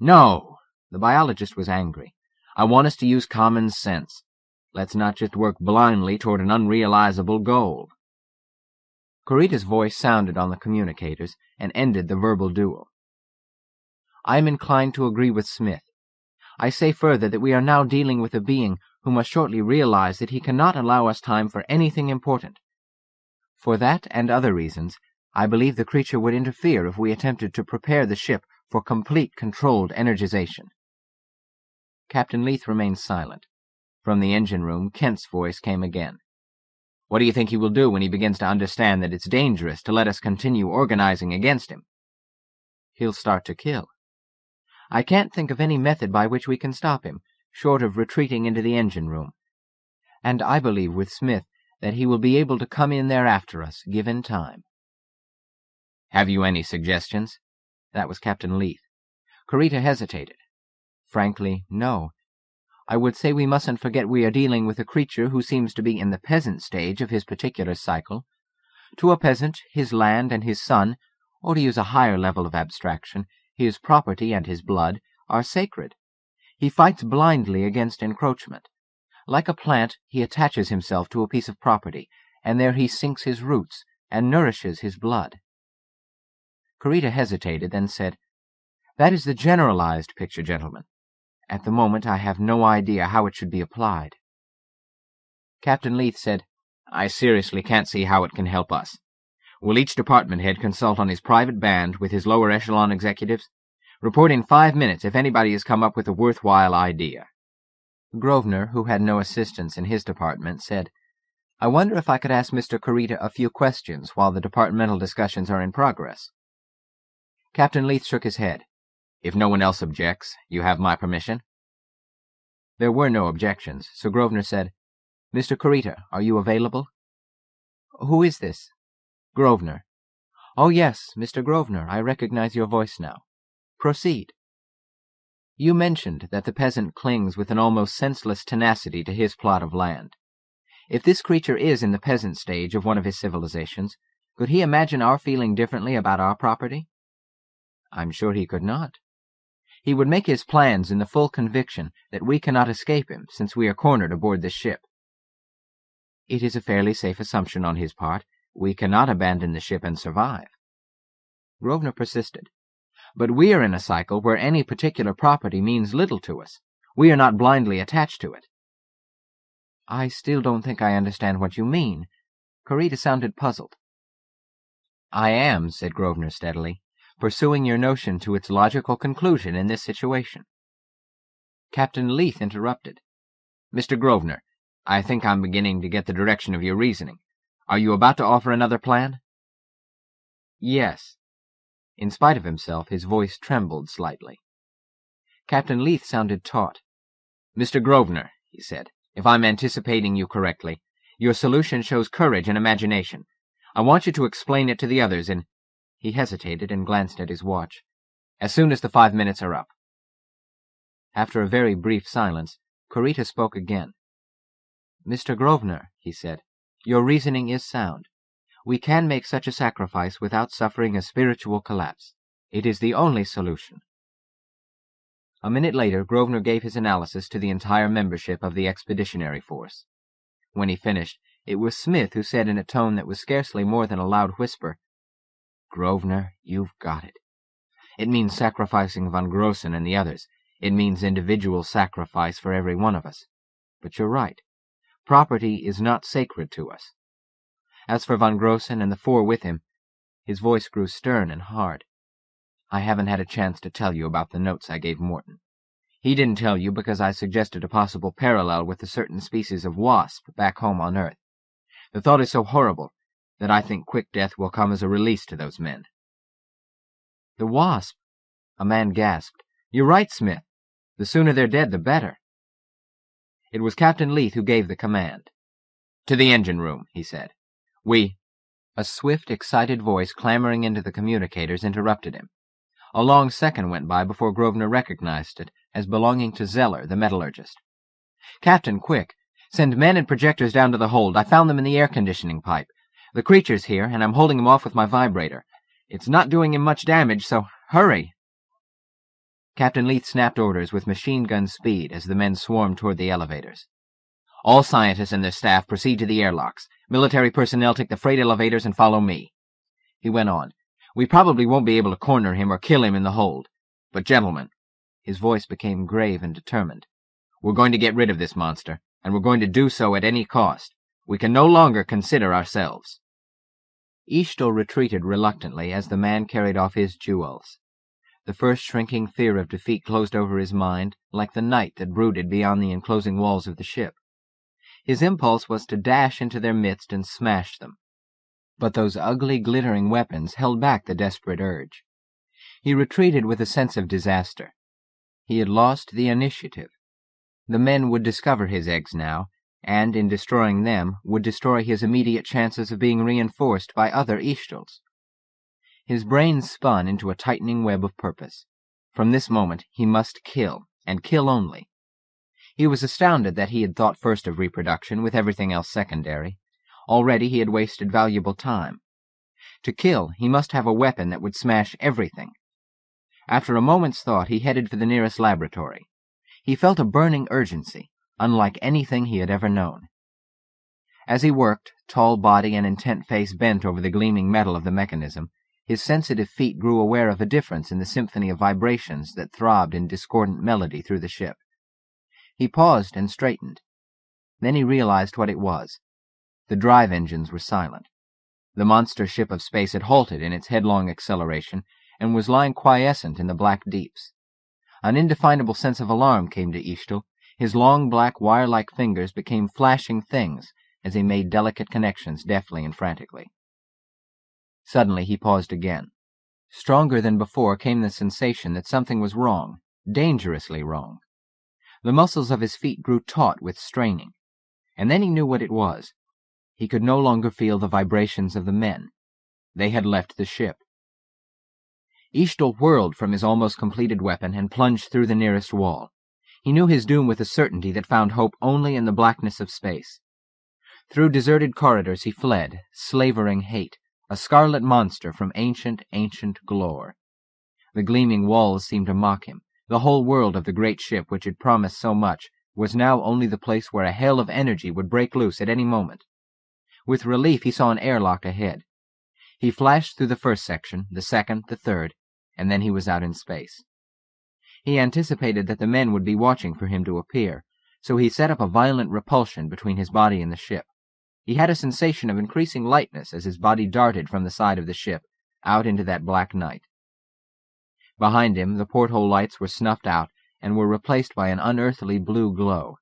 "No!" The biologist was angry. "I want us to use common sense. Let's not just work blindly toward an unrealizable goal." Kurita's voice sounded on the communicators and ended the verbal duel. "I am inclined to agree with Smith. I say further that we are now dealing with a being who must shortly realize that he cannot allow us time for anything important. For that and other reasons, I believe the creature would interfere if we attempted to prepare the ship for complete controlled energization." Captain Leith remained silent. From the engine room, Kent's voice came again. "What do you think he will do when he begins to understand that it's dangerous to let us continue organizing against him?" "He'll start to kill. I can't think of any method by which we can stop him, short of retreating into the engine room. And I believe with Smith that he will be able to come in there after us, given time." "Have you any suggestions?" That was Captain Leith. Kurita hesitated. "Frankly, no. I would say we mustn't forget we are dealing with a creature who seems to be in the peasant stage of his particular cycle. To a peasant, his land and his son, or to use a higher level of abstraction, his property and his blood, are sacred. He fights blindly against encroachment. Like a plant, he attaches himself to a piece of property, and there he sinks his roots and nourishes his blood." Kurita hesitated, then said, "That is the generalized picture, gentlemen. At the moment, I have no idea how it should be applied." Captain Leith said, "I seriously can't see how it can help us. Will each department head consult on his private band with his lower echelon executives? Report in 5 minutes if anybody has come up with a worthwhile idea." Grosvenor, who had no assistants in his department, said, "I wonder if I could ask Mr. Kurita a few questions while the departmental discussions are in progress." Captain Leith shook his head. "If no one else objects, you have my permission." There were no objections, so Grosvenor said, "Mr. Kurita, are you available?" "Who is this?" "Grosvenor." "Oh, yes, Mr. Grosvenor, I recognize your voice now. Proceed." "You mentioned that the peasant clings with an almost senseless tenacity to his plot of land. If this creature is in the peasant stage of one of his civilizations, could he imagine our feeling differently about our property?" "I'm sure he could not. He would make his plans in the full conviction that we cannot escape him since we are cornered aboard this ship." "It is a fairly safe assumption on his part. We cannot abandon the ship and survive." Grosvenor persisted. "But we are in a cycle where any particular property means little to us. We are not blindly attached to it." "I still don't think I understand what you mean. Kurita sounded puzzled. "I am," said Grosvenor steadily, "pursuing your notion to its logical conclusion in this situation." Captain Leith interrupted. "Mr. Grosvenor, I think I'm beginning to get the direction of your reasoning. Are you about to offer another plan?" "Yes." In spite of himself, his voice trembled slightly. Captain Leith sounded taut. "Mr. Grosvenor," he said, "if I'm anticipating you correctly, your solution shows courage and imagination. I want you to explain it to the others in—" He hesitated and glanced at his watch. "As soon as the 5 minutes are up." After a very brief silence, Kurita spoke again. "Mr. Grosvenor," he said, "your reasoning is sound. We can make such a sacrifice without suffering a spiritual collapse. It is the only solution." A minute later, Grosvenor gave his analysis to the entire membership of the expeditionary force. When he finished, it was Smith who said in a tone that was scarcely more than a loud whisper, "Grosvenor, you've got it. It means sacrificing von Grossen and the others. It means individual sacrifice for every one of us. But you're right. Property is not sacred to us. As for von Grossen and the 4 with him," his voice grew stern and hard, "I haven't had a chance to tell you about the notes I gave Morton. He didn't tell you because I suggested a possible parallel with a certain species of wasp back home on Earth. The thought is so horrible that I think quick death will come as a release to those men." "The wasp?" A man gasped. "You're right, Smith. The sooner they're dead, the better." It was Captain Leith who gave the command. "To the engine room," he said. "We—" A swift, excited voice clamoring into the communicators interrupted him. A long second went by before Grosvenor recognized it as belonging to Zeller, the metallurgist. "Captain, quick! Send men and projectors down to the hold. I found them in the air-conditioning pipe. The creature's here, and I'm holding him off with my vibrator. It's not doing him much damage, so hurry!" Captain Leith snapped orders with machine-gun speed as the men swarmed toward the elevators. "All scientists and their staff proceed to the airlocks. Military personnel take the freight elevators and follow me." He went on. "We probably won't be able to corner him or kill him in the hold. But, gentlemen," his voice became grave and determined, "we're going to get rid of this monster, and we're going to do so at any cost. We can no longer consider ourselves." Eshtal retreated reluctantly as the man carried off his jewels. The first shrinking fear of defeat closed over his mind, like the night that brooded beyond the enclosing walls of the ship. His impulse was to dash into their midst and smash them. But those ugly, glittering weapons held back the desperate urge. He retreated with a sense of disaster. He had lost the initiative. The men would discover his eggs now, and in destroying them would destroy his immediate chances of being reinforced by other Eshtals. His brain spun into a tightening web of purpose. From this moment he must kill, and kill only. He was astounded that he had thought first of reproduction, with everything else secondary. Already he had wasted valuable time. To kill, he must have a weapon that would smash everything. After a moment's thought, he headed for the nearest laboratory. He felt a burning urgency, unlike anything he had ever known. As he worked, tall body and intent face bent over the gleaming metal of the mechanism, his sensitive feet grew aware of a difference in the symphony of vibrations that throbbed in discordant melody through the ship. He paused and straightened. Then he realized what it was. The drive engines were silent. The monster ship of space had halted in its headlong acceleration and was lying quiescent in the black deeps. An indefinable sense of alarm came to Eshtal. His long black wire-like fingers became flashing things as he made delicate connections deftly and frantically. Suddenly he paused again. Stronger than before came the sensation that something was wrong, dangerously wrong. The muscles of his feet grew taut with straining, and then he knew what it was. He could no longer feel the vibrations of the men. They had left the ship. Eshtal whirled from his almost completed weapon and plunged through the nearest wall. He knew his doom with a certainty that found hope only in the blackness of space. Through deserted corridors he fled, slavering hate, a scarlet monster from ancient, ancient Glore. The gleaming walls seemed to mock him. The whole world of the great ship which had promised so much was now only the place where a hail of energy would break loose at any moment. With relief he saw an airlock ahead. He flashed through the first section, the second, the third, and then he was out in space. He anticipated that the men would be watching for him to appear, so he set up a violent repulsion between his body and the ship. He had a sensation of increasing lightness as his body darted from the side of the ship, out into that black night. Behind him, the porthole lights were snuffed out and were replaced by an unearthly blue glow.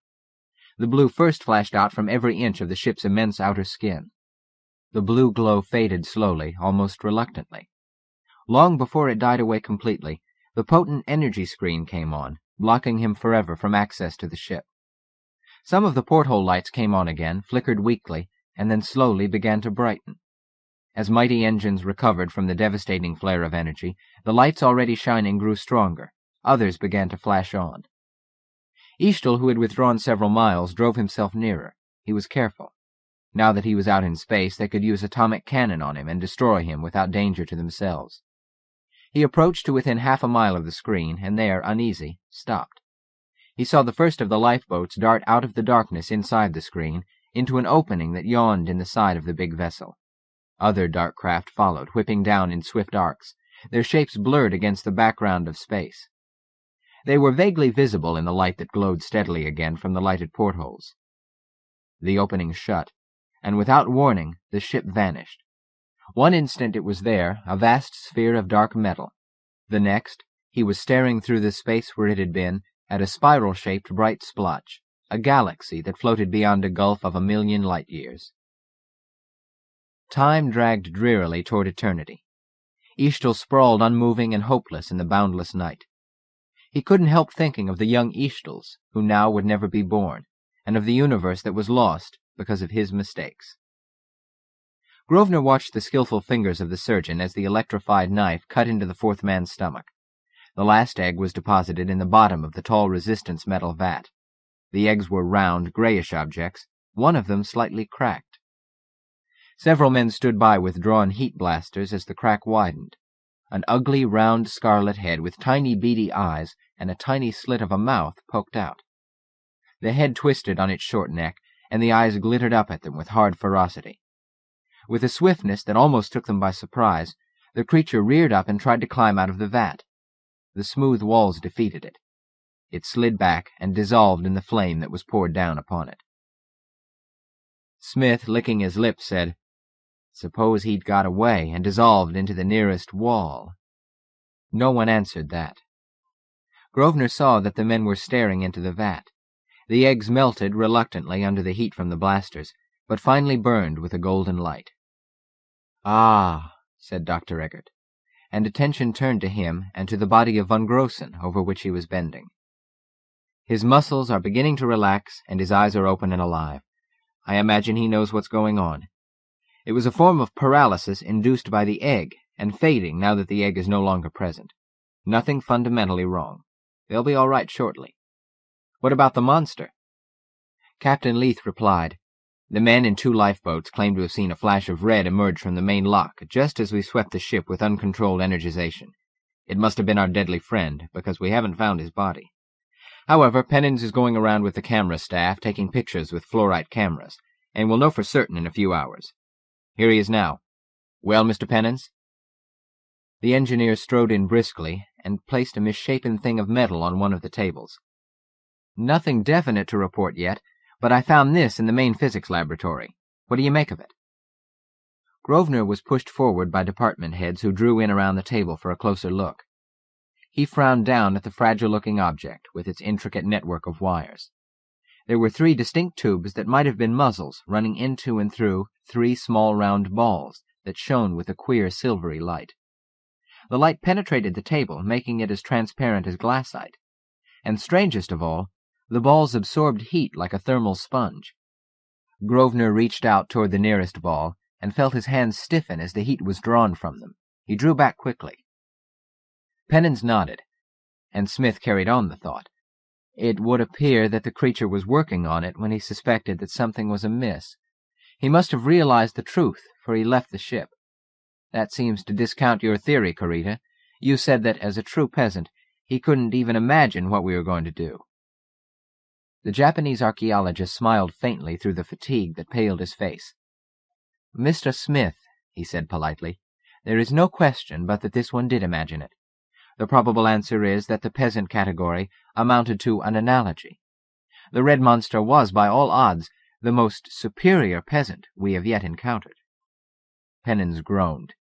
The blue first flashed out from every inch of the ship's immense outer skin. The blue glow faded slowly, almost reluctantly. Long before it died away completely, the potent energy screen came on, blocking him forever from access to the ship. Some of the porthole lights came on again, flickered weakly, and then slowly began to brighten. As mighty engines recovered from the devastating flare of energy, the lights already shining grew stronger. Others began to flash on. Eastel, who had withdrawn several miles, drove himself nearer. He was careful. Now that he was out in space, they could use atomic cannon on him and destroy him without danger to themselves. He approached to within half a mile of the screen, and there, uneasy, stopped. He saw the first of the lifeboats dart out of the darkness inside the screen into an opening that yawned in the side of the big vessel. Other dark craft followed, whipping down in swift arcs, their shapes blurred against the background of space. They were vaguely visible in the light that glowed steadily again from the lighted portholes. The opening shut, and without warning the ship vanished. One instant it was there, a vast sphere of dark metal. The next, he was staring through the space where it had been, at a spiral-shaped bright splotch, a galaxy that floated beyond a gulf of 1,000,000 light-years. Time dragged drearily toward eternity. Eastel sprawled unmoving and hopeless in the boundless night. He couldn't help thinking of the young Eastels, who now would never be born, and of the universe that was lost because of his mistakes. Grosvenor watched the skillful fingers of the surgeon as the electrified knife cut into the fourth man's stomach. The last egg was deposited in the bottom of the tall resistance metal vat. The eggs were round, grayish objects, one of them slightly cracked. Several men stood by with drawn heat blasters as the crack widened. An ugly, round, scarlet head with tiny, beady eyes and a tiny slit of a mouth poked out. The head twisted on its short neck, and the eyes glittered up at them with hard ferocity. With a swiftness that almost took them by surprise, the creature reared up and tried to climb out of the vat. The smooth walls defeated it. It slid back and dissolved in the flame that was poured down upon it. Smith, licking his lips, said, "Suppose he'd got away and dissolved into the nearest wall." No one answered that. Grosvenor saw that the men were staring into the vat. The eggs melted reluctantly under the heat from the blasters, but finally burned with a golden light. "Ah," said Dr. Eggert, and attention turned to him and to the body of von Grossen over which he was bending. "His muscles are beginning to relax, and his eyes are open and alive. I imagine he knows what's going on. It was a form of paralysis induced by the egg, and fading now that the egg is no longer present. Nothing fundamentally wrong. They'll be all right shortly. What about the monster?" Captain Leith replied, "The men in 2 lifeboats claim to have seen a flash of red emerge from the main lock just as we swept the ship with uncontrolled energization. It must have been our deadly friend, because we haven't found his body. However, Pennins is going around with the camera staff taking pictures with fluorite cameras, and we'll know for certain in a few hours. Here he is now. Well, Mr. Pennins?" The engineer strode in briskly and placed a misshapen thing of metal on one of the tables. "Nothing definite to report yet, but I found this in the main physics laboratory. What do you make of it?" Grosvenor was pushed forward by department heads who drew in around the table for a closer look. He frowned down at the fragile-looking object with its intricate network of wires. There were 3 distinct tubes that might have been muzzles running into and through 3 small round balls that shone with a queer silvery light. The light penetrated the table, making it as transparent as glassite. And strangest of all, the balls absorbed heat like a thermal sponge. Grosvenor reached out toward the nearest ball and felt his hands stiffen as the heat was drawn from them. He drew back quickly. Pennins nodded, and Smith carried on the thought. It would appear that the creature was working on it when he suspected that something was amiss. He must have realized the truth, for he left the ship. That seems to discount your theory, Carita. You said that, as a true peasant, he couldn't even imagine what we were going to do." The Japanese archaeologist smiled faintly through the fatigue that paled his face. "Mr. Smith," he said politely, "there is no question but that this one did imagine it. The probable answer is that the peasant category amounted to an analogy. The red monster was, by all odds, the most superior peasant we have yet encountered." Pennons groaned.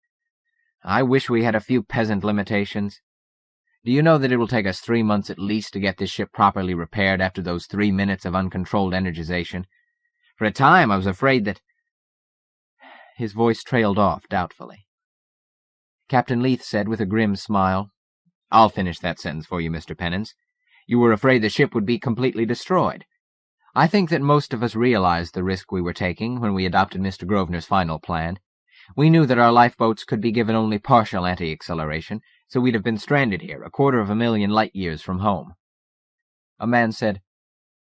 "I wish we had a few peasant limitations. Do you know that it will take us 3 months at least to get this ship properly repaired after those 3 minutes of uncontrolled energization? For a time I was afraid that—" His voice trailed off doubtfully. Captain Leith said with a grim smile, "I'll finish that sentence for you, Mr. Pennons. You were afraid the ship would be completely destroyed. I think that most of us realized the risk we were taking when we adopted Mr. Grosvenor's final plan. We knew that our lifeboats could be given only partial anti-acceleration, so we'd have been stranded here, 250,000 light-years from home." A man said,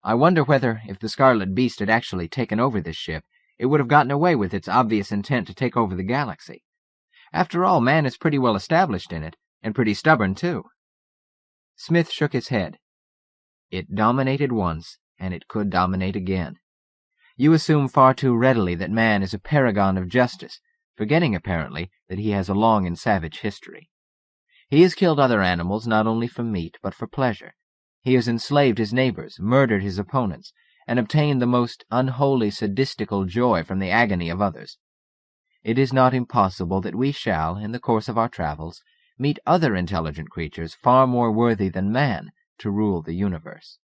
"I wonder whether, if the Scarlet Beast had actually taken over this ship, it would have gotten away with its obvious intent to take over the galaxy. After all, man is pretty well established in it, and pretty stubborn, too." Smith shook his head. "It dominated once, and it could dominate again. You assume far too readily that man is a paragon of justice, forgetting, apparently, that he has a long and savage history. He has killed other animals not only for meat, but for pleasure. He has enslaved his neighbors, murdered his opponents, and obtained the most unholy sadistical joy from the agony of others. It is not impossible that we shall, in the course of our travels, meet other intelligent creatures far more worthy than man to rule the universe."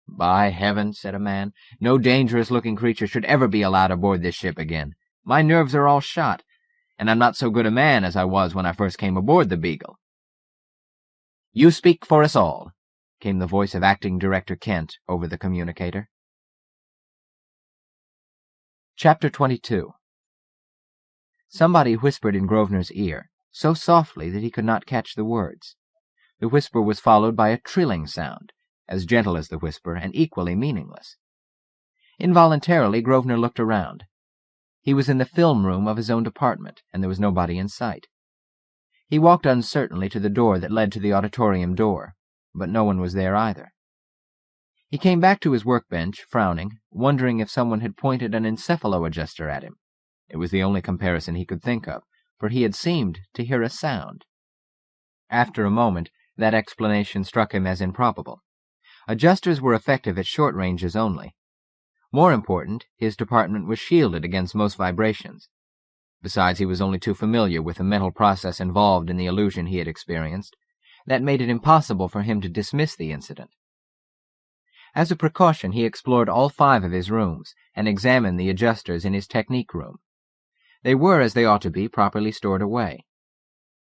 "By heaven," said a man, "no dangerous-looking creature should ever be allowed aboard this ship again. My nerves are all shot, and I'm not so good a man as I was when I first came aboard the Beagle." "You speak for us all," came the voice of Acting Director Kent over the communicator. Chapter 22. Somebody whispered in Grosvenor's ear, so softly that he could not catch the words. The whisper was followed by a trilling sound, as gentle as the whisper and equally meaningless. Involuntarily, Grosvenor looked around. He was in the film room of his own department, and there was nobody in sight. He walked uncertainly to the door that led to the auditorium door, but no one was there either. He came back to his workbench, frowning, wondering if someone had pointed an encephalo-adjuster at him. It was the only comparison he could think of, for he had seemed to hear a sound. After a moment, that explanation struck him as improbable. Adjusters were effective at short ranges only. More important, his department was shielded against most vibrations. Besides, he was only too familiar with the mental process involved in the illusion he had experienced. That made it impossible for him to dismiss the incident. As a precaution, he explored all 5 of his rooms and examined the adjusters in his technique room. They were, as they ought to be, properly stored away.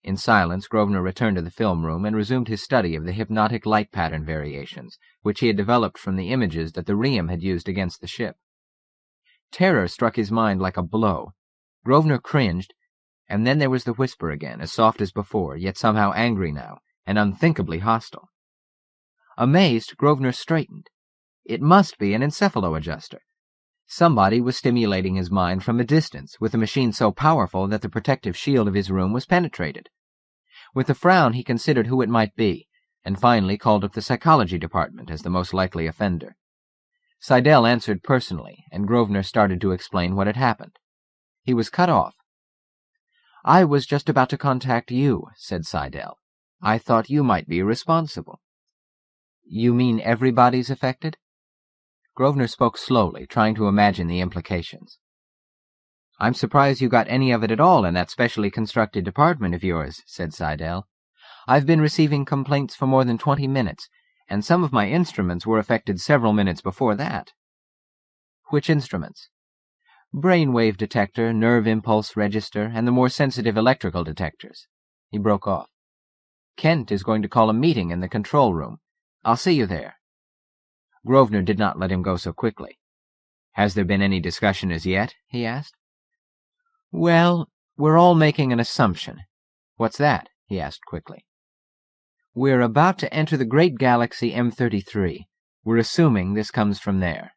In silence, Grosvenor returned to the film room and resumed his study of the hypnotic light pattern variations, which he had developed from the images that the Ream had used against the ship. Terror struck his mind like a blow. Grosvenor cringed, and then there was the whisper again, as soft as before, yet somehow angry now, and unthinkably hostile. Amazed, Grosvenor straightened. It must be an encephalo-adjuster. Somebody was stimulating his mind from a distance, with a machine so powerful that the protective shield of his room was penetrated. With a frown, he considered who it might be, and finally called up the psychology department as the most likely offender. Seidel answered personally, and Grosvenor started to explain what had happened. He was cut off. "I was just about to contact you," said Seidel. "I thought you might be responsible." "You mean everybody's affected?" Grosvenor spoke slowly, trying to imagine the implications. "I'm surprised you got any of it at all in that specially constructed department of yours," said Seidel. "I've been receiving complaints for more than 20 minutes, and some of my instruments were affected several minutes before that." "Which instruments?" "Brainwave detector, nerve impulse register, and the more sensitive electrical detectors." He broke off. "Kent is going to call a meeting in the control room. I'll see you there." Grosvenor did not let him go so quickly. "Has there been any discussion as yet?" he asked. "Well, we're all making an assumption." "What's that?" he asked quickly. "We're about to enter the great galaxy M33. We're assuming this comes from there."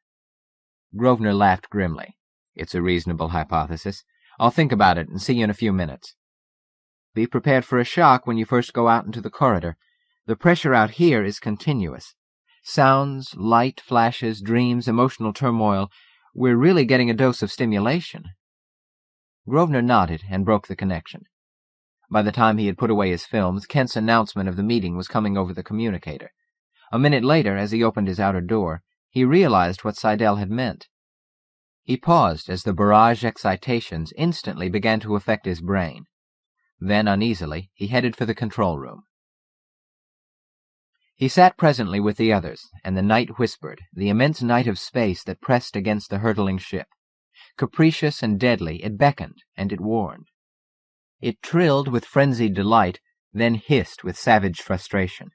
Grosvenor laughed grimly. "It's a reasonable hypothesis. I'll think about it and see you in a few minutes." "Be prepared for a shock when you first go out into the corridor. The pressure out here is continuous. Sounds, light, flashes, dreams, emotional turmoil. We're really getting a dose of stimulation." Grosvenor nodded and broke the connection. By the time he had put away his films, Kent's announcement of the meeting was coming over the communicator. A minute later, as he opened his outer door, He realized what Seidel had meant. He paused as the barrage excitations instantly began to affect his brain. Then, uneasily, he headed for the control room. He sat presently with the others, and the night whispered, the immense night of space that pressed against the hurtling ship. Capricious and deadly, it beckoned and it warned. It trilled with frenzied delight, then hissed with savage frustration.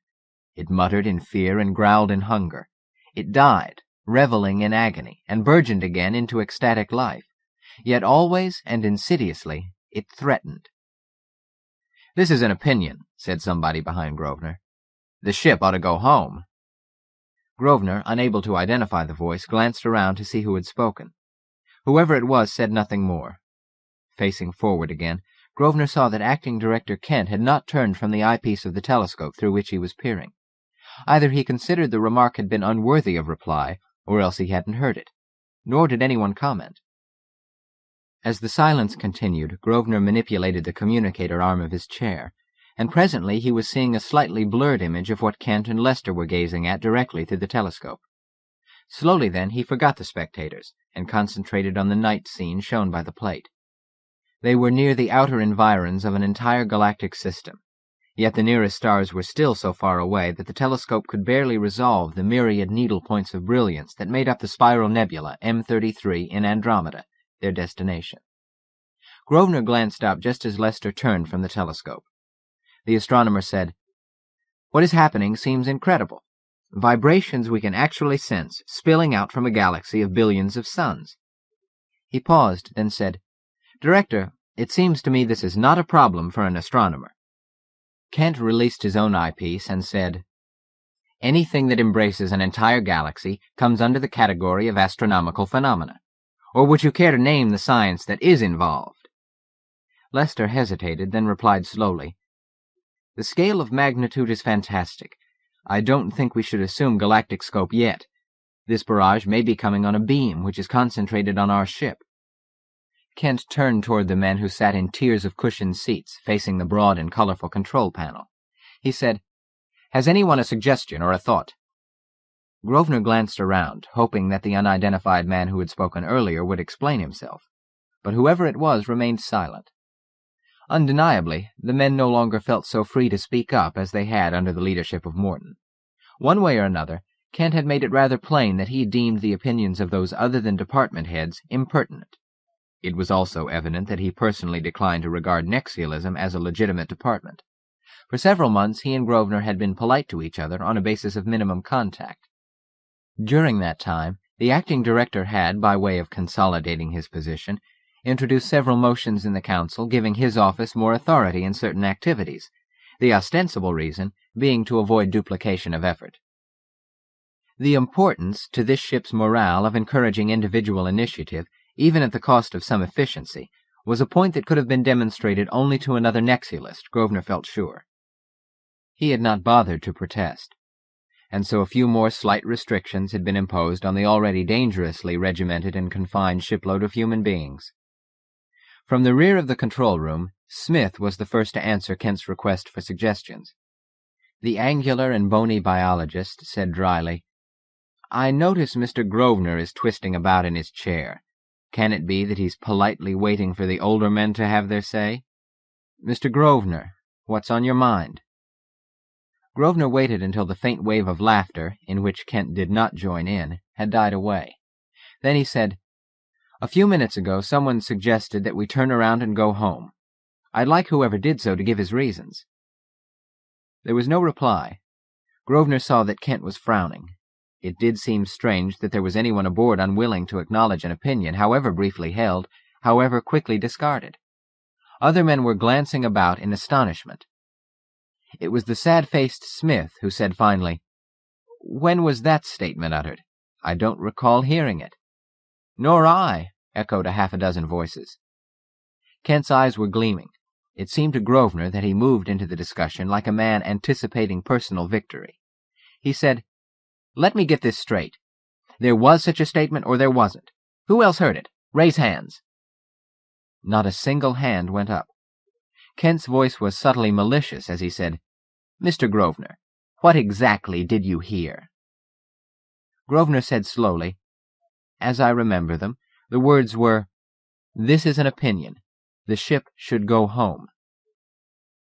It muttered in fear and growled in hunger. It died, reveling in agony, and burgeoned again into ecstatic life. Yet always and insidiously, it threatened. "This is an opinion," said somebody behind Grosvenor. "The ship ought to go home." Grosvenor, unable to identify the voice, glanced around to see who had spoken. Whoever it was said nothing more. Facing forward again, Grosvenor saw that Acting Director Kent had not turned from the eyepiece of the telescope through which he was peering. Either he considered the remark had been unworthy of reply, or else he hadn't heard it. Nor did anyone comment. As the silence continued, Grosvenor manipulated the communicator arm of his chair, and presently he was seeing a slightly blurred image of what Kent and Lester were gazing at directly through the telescope. Slowly then he forgot the spectators, and concentrated on the night scene shown by the plate. They were near the outer environs of an entire galactic system, yet the nearest stars were still so far away that the telescope could barely resolve the myriad needle points of brilliance that made up the spiral nebula M33 in Andromeda, their destination. Grosvenor glanced up just as Lester turned from the telescope. The astronomer said, "What is happening seems incredible. Vibrations we can actually sense, spilling out from a galaxy of billions of suns." He paused, then said, "Director, it seems to me this is not a problem for an astronomer." Kent released his own eyepiece and said, "Anything that embraces an entire galaxy comes under the category of astronomical phenomena. Or would you care to name the science that is involved?" Lester hesitated, then replied slowly, "The scale of magnitude is fantastic. I don't think we should assume galactic scope yet. This barrage may be coming on a beam which is concentrated on our ship." Kent turned toward the men who sat in tiers of cushioned seats facing the broad and colorful control panel. He said, "Has anyone a suggestion or a thought?" Grosvenor glanced around, hoping that the unidentified man who had spoken earlier would explain himself, but whoever it was remained silent. Undeniably, the men no longer felt so free to speak up as they had under the leadership of Morton. One way or another, Kent had made it rather plain that he deemed the opinions of those other than department heads impertinent. It was also evident that he personally declined to regard Nexialism as a legitimate department. For several months he and Grosvenor had been polite to each other on a basis of minimum contact. During that time, the acting director had, by way of consolidating his position, introduced several motions in the council giving his office more authority in certain activities, the ostensible reason being to avoid duplication of effort. The importance to this ship's morale of encouraging individual initiative, even at the cost of some efficiency, was a point that could have been demonstrated only to another Nexialist, Grosvenor felt sure. He had not bothered to protest, and so a few more slight restrictions had been imposed on the already dangerously regimented and confined shipload of human beings. From the rear of the control room, Smith was the first to answer Kent's request for suggestions. The angular and bony biologist said dryly, "I notice Mr. Grosvenor is twisting about in his chair. Can it be that he's politely waiting for the older men to have their say? Mr. Grosvenor, what's on your mind?" Grosvenor waited until the faint wave of laughter, in which Kent did not join in, had died away. Then he said, "A few minutes ago someone suggested that we turn around and go home. I'd like whoever did so to give his reasons." There was no reply. Grosvenor saw that Kent was frowning. It did seem strange that there was anyone aboard unwilling to acknowledge an opinion, however briefly held, however quickly discarded. Other men were glancing about in astonishment. It was the sad-faced Smith who said finally, "When was that statement uttered? I don't recall hearing it." "Nor I," echoed a half a dozen voices. Kent's eyes were gleaming. It seemed to Grosvenor that he moved into the discussion like a man anticipating personal victory. He said, "Let me get this straight. There was such a statement or there wasn't. Who else heard it? Raise hands." Not a single hand went up. Kent's voice was subtly malicious as he said, "Mr. Grosvenor, what exactly did you hear?" Grosvenor said slowly, "As I remember them, the words were, 'This is an opinion. The ship should go home.'"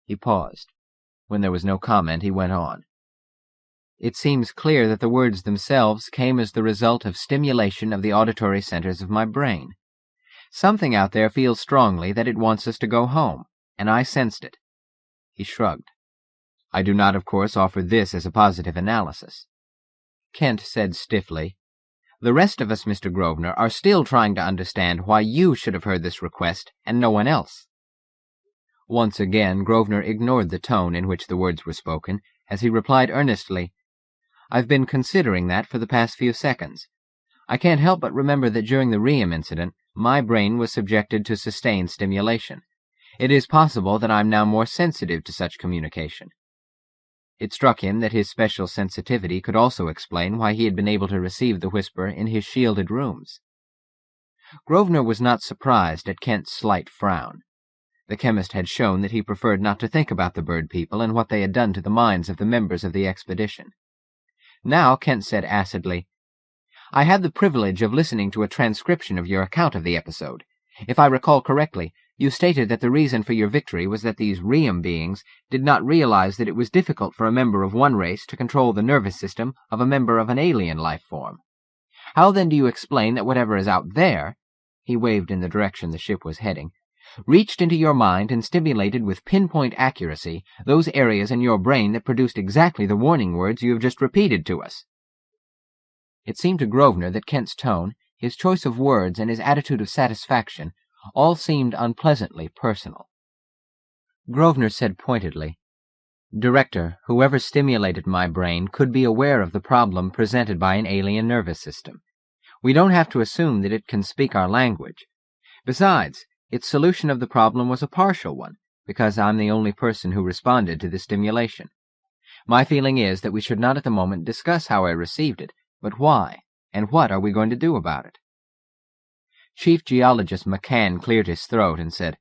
He paused. When there was no comment, he went on. "It seems clear that the words themselves came as the result of stimulation of the auditory centers of my brain. Something out there feels strongly that it wants us to go home, and I sensed it." He shrugged. "I do not, of course, offer this as a positive analysis." Kent said stiffly, "The rest of us, Mr. Grosvenor, are still trying to understand why you should have heard this request and no one else." Once again, Grosvenor ignored the tone in which the words were spoken, as he replied earnestly, "I've been considering that for the past few seconds. I can't help but remember that during the Riem incident, my brain was subjected to sustained stimulation. It is possible that I'm now more sensitive to such communication." It struck him that his special sensitivity could also explain why he had been able to receive the whisper in his shielded rooms. Grosvenor was not surprised at Kent's slight frown. The chemist had shown that he preferred not to think about the bird people and what they had done to the minds of the members of the expedition. Now Kent said acidly, "I had the privilege of listening to a transcription of your account of the episode. If I recall correctly, you stated that the reason for your victory was that these Riem beings did not realize that it was difficult for a member of one race to control the nervous system of a member of an alien life form. How then do you explain that whatever is out there," he waved in the direction the ship was heading, "reached into your mind and stimulated with pinpoint accuracy those areas in your brain that produced exactly the warning words you have just repeated to us?" It seemed to Grosvenor that Kent's tone, his choice of words, and his attitude of satisfaction all seemed unpleasantly personal. Grosvenor said pointedly, "Director, whoever stimulated my brain could be aware of the problem presented by an alien nervous system. We don't have to assume that it can speak our language. Besides, its solution of the problem was a partial one, because I'm the only person who responded to the stimulation. My feeling is that we should not at the moment discuss how I received it, but why, and what are we going to do about it?" Chief Geologist McCann cleared his throat and said,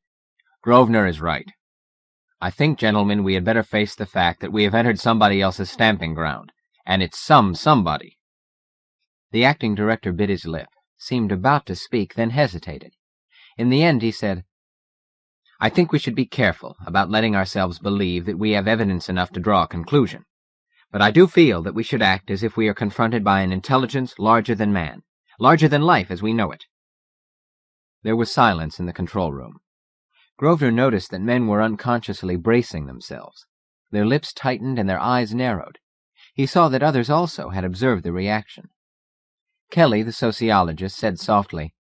"Grosvenor is right. I think, gentlemen, we had better face the fact that we have entered somebody else's stamping ground, and it's somebody." The acting director bit his lip, seemed about to speak, then hesitated. In the end he said, "I think we should be careful about letting ourselves believe that we have evidence enough to draw a conclusion. But I do feel that we should act as if we are confronted by an intelligence larger than man, larger than life as we know it." There was silence in the control room. Grosvenor noticed that men were unconsciously bracing themselves. Their lips tightened and their eyes narrowed. He saw that others also had observed the reaction. Kelly, the sociologist, said softly,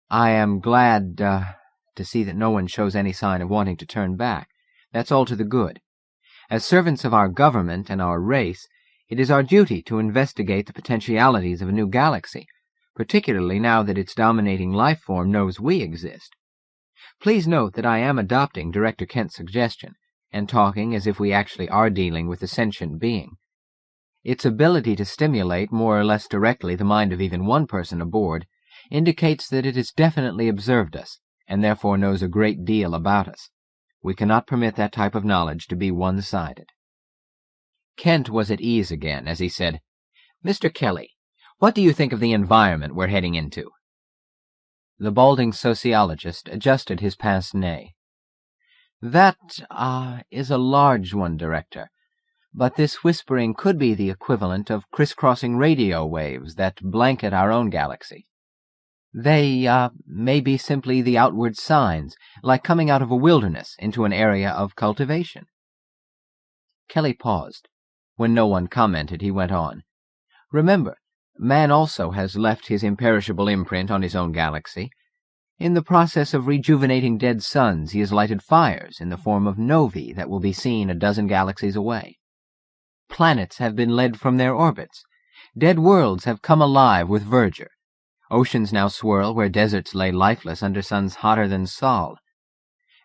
"I am glad to see that no one shows any sign of wanting to turn back. That's all to the good. As servants of our government and our race, it is our duty to investigate the potentialities of a new galaxy, particularly now that its dominating life form knows we exist. Please note that I am adopting Director Kent's suggestion, and talking as if we actually are dealing with a sentient being. Its ability to stimulate more or less directly the mind of even one person aboard indicates that it has definitely observed us, and therefore knows a great deal about us. We cannot permit that type of knowledge to be one-sided." Kent was at ease again as he said, "Mr. Kelly, what do you think of the environment we're heading into?" The balding sociologist adjusted his pince-nez. "That, is a large one, Director. But this whispering could be the equivalent of crisscrossing radio waves that blanket our own galaxy. They, may be simply the outward signs, like coming out of a wilderness into an area of cultivation." Kelly paused. When no one commented, he went on. "Remember, man also has left his imperishable imprint on his own galaxy. In the process of rejuvenating dead suns, he has lighted fires in the form of novae that will be seen a dozen galaxies away. Planets have been led from their orbits. Dead worlds have come alive with verdure. Oceans now swirl where deserts lay lifeless under suns hotter than Sol.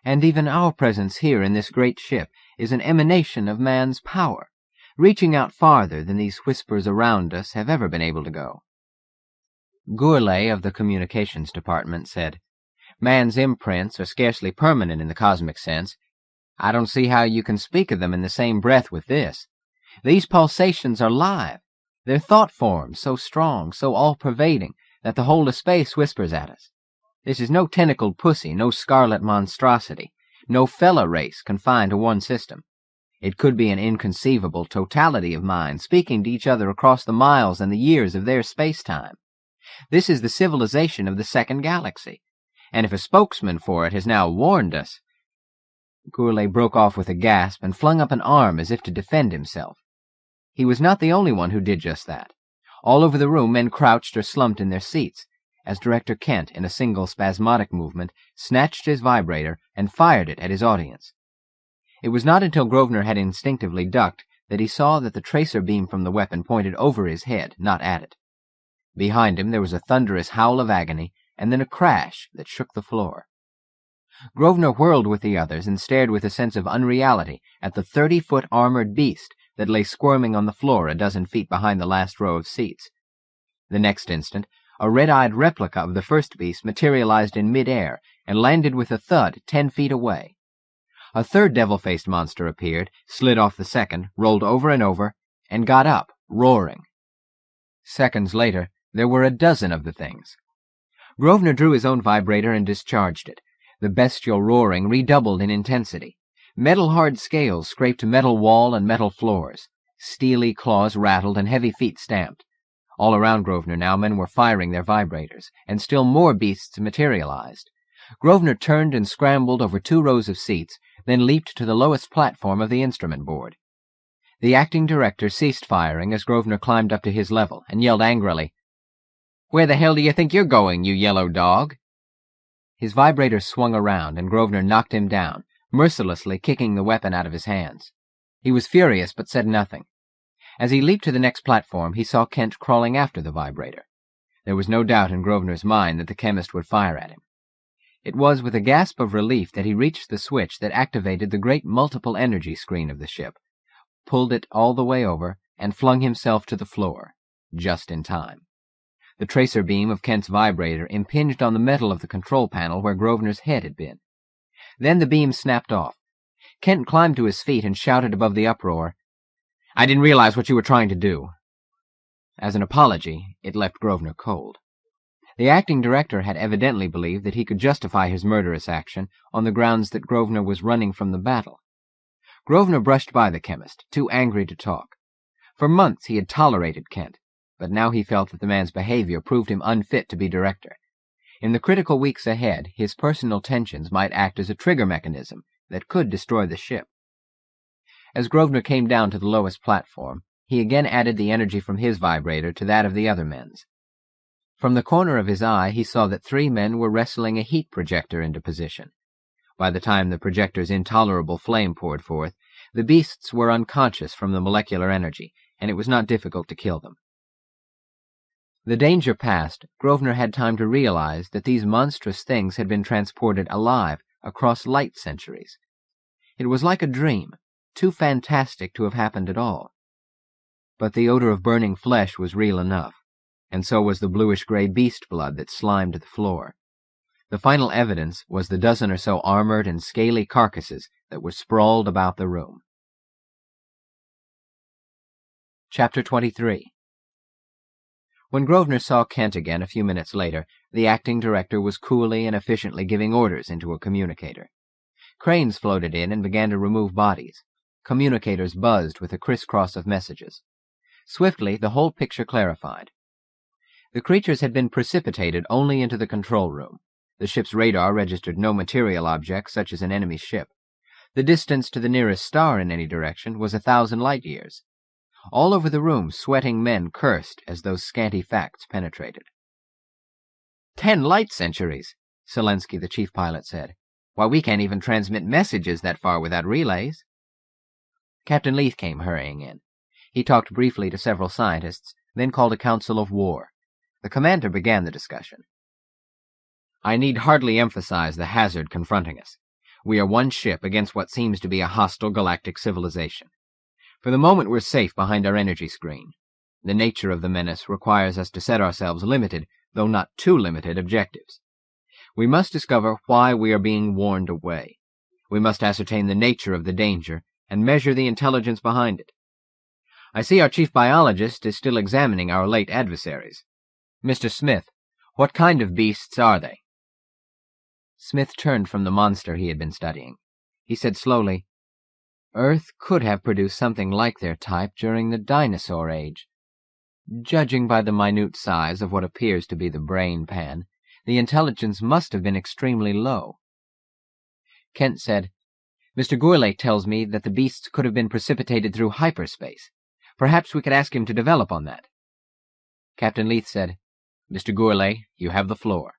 And even our presence here in this great ship is an emanation of man's power, reaching out farther than these whispers around us have ever been able to go." Gourlay of the Communications Department said, "Man's imprints are scarcely permanent in the cosmic sense. I don't see how you can speak of them in the same breath with this. These pulsations are live. Their thought forms so strong, so all-pervading, that the whole of space whispers at us. This is no tentacled pussy, no scarlet monstrosity, no fella race confined to one system. It could be an inconceivable totality of minds speaking to each other across the miles and the years of their space-time. This is the civilization of the second galaxy, and if a spokesman for it has now warned us— Gourlay broke off with a gasp and flung up an arm as if to defend himself. He was not the only one who did just that. All over the room men crouched or slumped in their seats, as Director Kent, in a single spasmodic movement, snatched his vibrator and fired it at his audience. It was not until Grosvenor had instinctively ducked that he saw that the tracer beam from the weapon pointed over his head, not at it. Behind him there was a thunderous howl of agony, and then a crash that shook the floor. Grosvenor whirled with the others and stared with a sense of unreality at the 30-foot armored beast that lay squirming on the floor a dozen feet behind the last row of seats. The next instant, a red-eyed replica of the first beast materialized in mid-air and landed with a thud 10 feet away. A third devil-faced monster appeared, slid off the second, rolled over and over, and got up, roaring. Seconds later, there were a dozen of the things. Grosvenor drew his own vibrator and discharged it. The bestial roaring redoubled in intensity. Metal-hard scales scraped metal wall and metal floors. Steely claws rattled and heavy feet stamped. All around Grosvenor now men were firing their vibrators, and still more beasts materialized. Grosvenor turned and scrambled over 2 rows of seats, then leaped to the lowest platform of the instrument board. The acting director ceased firing as Grosvenor climbed up to his level and yelled angrily, "Where the hell do you think you're going, you yellow dog?" His vibrator swung around, and Grosvenor knocked him down, mercilessly kicking the weapon out of his hands. He was furious, but said nothing. As he leaped to the next platform, he saw Kent crawling after the vibrator. There was no doubt in Grosvenor's mind that the chemist would fire at him. It was with a gasp of relief that he reached the switch that activated the great multiple energy screen of the ship, pulled it all the way over, and flung himself to the floor, just in time. The tracer beam of Kent's vibrator impinged on the metal of the control panel where Grosvenor's head had been. Then the beam snapped off. Kent climbed to his feet and shouted above the uproar, "I didn't realize what you were trying to do." As an apology, it left Grosvenor cold. The acting director had evidently believed that he could justify his murderous action on the grounds that Grosvenor was running from the battle. Grosvenor brushed by the chemist, too angry to talk. For months he had tolerated Kent, but now he felt that the man's behavior proved him unfit to be director. In the critical weeks ahead, his personal tensions might act as a trigger mechanism that could destroy the ship. As Grosvenor came down to the lowest platform, he again added the energy from his vibrator to that of the other men's. From the corner of his eye, he saw that 3 men were wrestling a heat projector into position. By the time the projector's intolerable flame poured forth, the beasts were unconscious from the molecular energy, and it was not difficult to kill them. The danger past, Grosvenor had time to realize that these monstrous things had been transported alive across light centuries. It was like a dream, too fantastic to have happened at all. But the odor of burning flesh was real enough, and so was the bluish-gray beast blood that slimed the floor. The final evidence was the dozen or so armored and scaly carcasses that were sprawled about the room. Chapter 23. When Grosvenor saw Kent again a few minutes later, the acting director was coolly and efficiently giving orders into a communicator. Cranes floated in and began to remove bodies. Communicators buzzed with a crisscross of messages. Swiftly, the whole picture clarified. The creatures had been precipitated only into the control room. The ship's radar registered no material object such as an enemy ship. The distance to the nearest star in any direction was 1,000 light-years. All over the room, sweating men cursed as those scanty facts penetrated. 10 light centuries, Selensky, the chief pilot, said. Why, we can't even transmit messages that far without relays. Captain Leith came hurrying in. He talked briefly to several scientists, then called a council of war. The commander began the discussion. I need hardly emphasize the hazard confronting us. We are one ship against what seems to be a hostile galactic civilization. For the moment we're safe behind our energy screen. The nature of the menace requires us to set ourselves limited, though not too limited, objectives. We must discover why we are being warned away. We must ascertain the nature of the danger and measure the intelligence behind it. I see our chief biologist is still examining our late adversaries. Mr. Smith, what kind of beasts are they?" Smith turned from the monster he had been studying. He said slowly, "Earth could have produced something like their type during the dinosaur age. Judging by the minute size of what appears to be the brain pan, the intelligence must have been extremely low." Kent said, "Mr. Gourlay tells me that the beasts could have been precipitated through hyperspace. Perhaps we could ask him to develop on that." Captain Leith said, "Mr. Gourlay, you have the floor."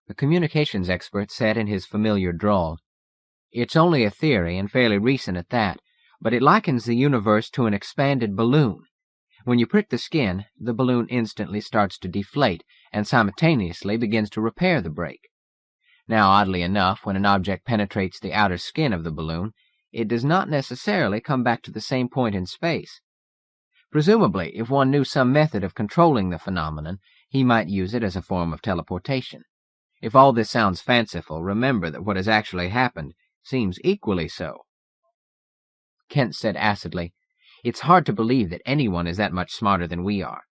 The communications expert said in his familiar drawl, "It's only a theory, and fairly recent at that, but it likens the universe to an expanded balloon. When you prick the skin, the balloon instantly starts to deflate and simultaneously begins to repair the break. Now, oddly enough, when an object penetrates the outer skin of the balloon, it does not necessarily come back to the same point in space. Presumably, if one knew some method of controlling the phenomenon, he might use it as a form of teleportation. If all this sounds fanciful, remember that what has actually happened seems equally so." Kent said acidly, "It's hard to believe that anyone is that much smarter than we are.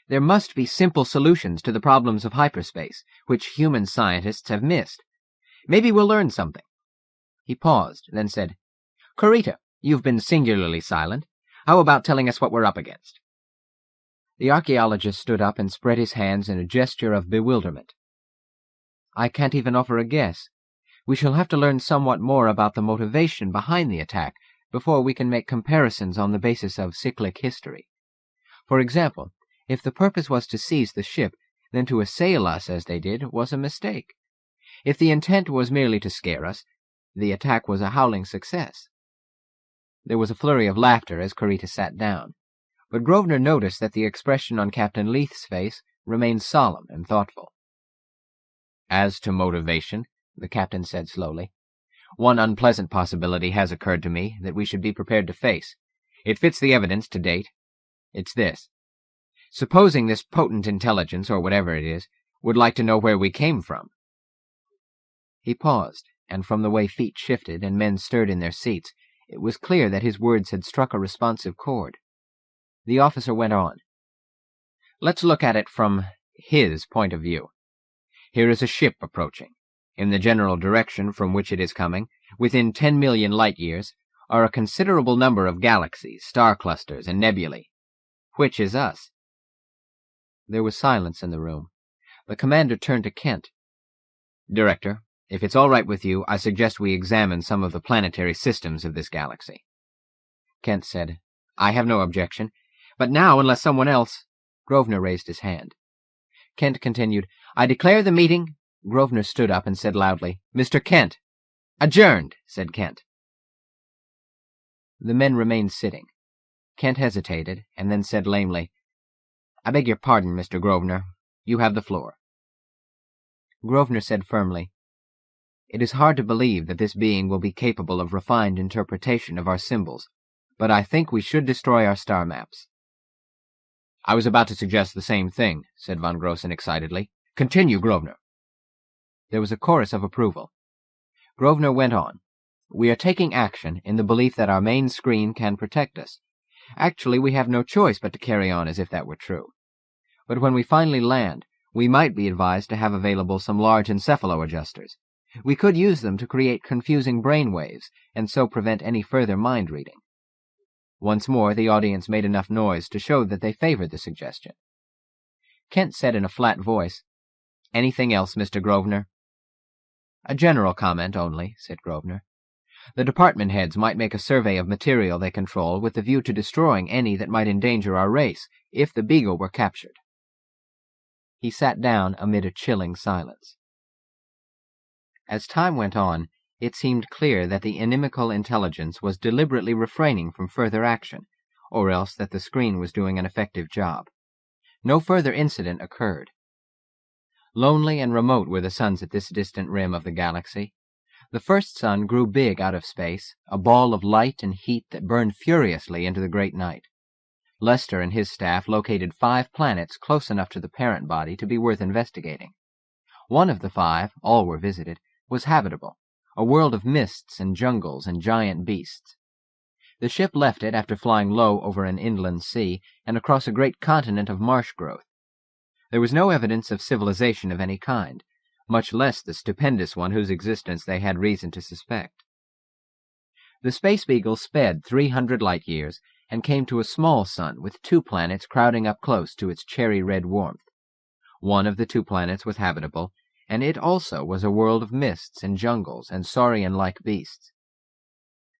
There must be simple solutions to the problems of hyperspace, which human scientists have missed. Maybe we'll learn something." He paused, then said, "Kurita, you've been singularly silent. How about telling us what we're up against?" The archaeologist stood up and spread his hands in a gesture of bewilderment. "I can't even offer a guess. We shall have to learn somewhat more about the motivation behind the attack before we can make comparisons on the basis of cyclic history. For example, if the purpose was to seize the ship, then to assail us as they did was a mistake. If the intent was merely to scare us, the attack was a howling success." There was a flurry of laughter as Kurita sat down, but Grosvenor noticed that the expression on Captain Leith's face remained solemn and thoughtful. "As to motivation," the captain said slowly, "one unpleasant possibility has occurred to me that we should be prepared to face. It fits the evidence to date. It's this. Supposing this potent intelligence, or whatever it is, would like to know where we came from." He paused, and from the way feet shifted and men stirred in their seats, it was clear that his words had struck a responsive chord. The officer went on, "Let's look at it from his point of view. Here is a ship approaching. In the general direction from which it is coming, within 10 million light-years, are a considerable number of galaxies, star clusters, and nebulae. Which is us?" There was silence in the room. The commander turned to Kent. "Director, if it's all right with you, I suggest we examine some of the planetary systems of this galaxy." Kent said, "I have no objection. But now, unless someone else—" Grosvenor raised his hand. Kent continued, "I declare the meeting—" Grosvenor stood up and said loudly, "Mr. Kent!" "Adjourned," said Kent. The men remained sitting. Kent hesitated, and then said lamely, "I beg your pardon, Mr. Grosvenor. You have the floor." Grosvenor said firmly, "It is hard to believe that this being will be capable of refined interpretation of our symbols, but I think we should destroy our star maps." "I was about to suggest the same thing," said von Grossen excitedly. "Continue, Grosvenor." There was a chorus of approval. Grosvenor went on, "We are taking action in the belief that our main screen can protect us. Actually, we have no choice but to carry on as if that were true. But when we finally land, we might be advised to have available some large encephalo-adjusters. We could use them to create confusing brain waves, and so prevent any further mind-reading." Once more the audience made enough noise to show that they favored the suggestion. Kent said in a flat voice, "Anything else, Mr. Grosvenor?" "A general comment only," said Grosvenor. "The department heads might make a survey of material they control with the view to destroying any that might endanger our race, if the Beagle were captured." He sat down amid a chilling silence. As time went on, it seemed clear that the inimical intelligence was deliberately refraining from further action, or else that the screen was doing an effective job. No further incident occurred. Lonely and remote were the suns at this distant rim of the galaxy. The first sun grew big out of space, a ball of light and heat that burned furiously into the great night. Lester and his staff located 5 planets close enough to the parent body to be worth investigating. One of the 5, all were visited, was habitable, a world of mists and jungles and giant beasts. The ship left it after flying low over an inland sea and across a great continent of marsh growth. There was no evidence of civilization of any kind, much less the stupendous one whose existence they had reason to suspect. The Space Beagle sped 300 light-years and came to a small sun with 2 planets crowding up close to its cherry-red warmth. One of the 2 planets was habitable, and it also was a world of mists and jungles and saurian-like beasts.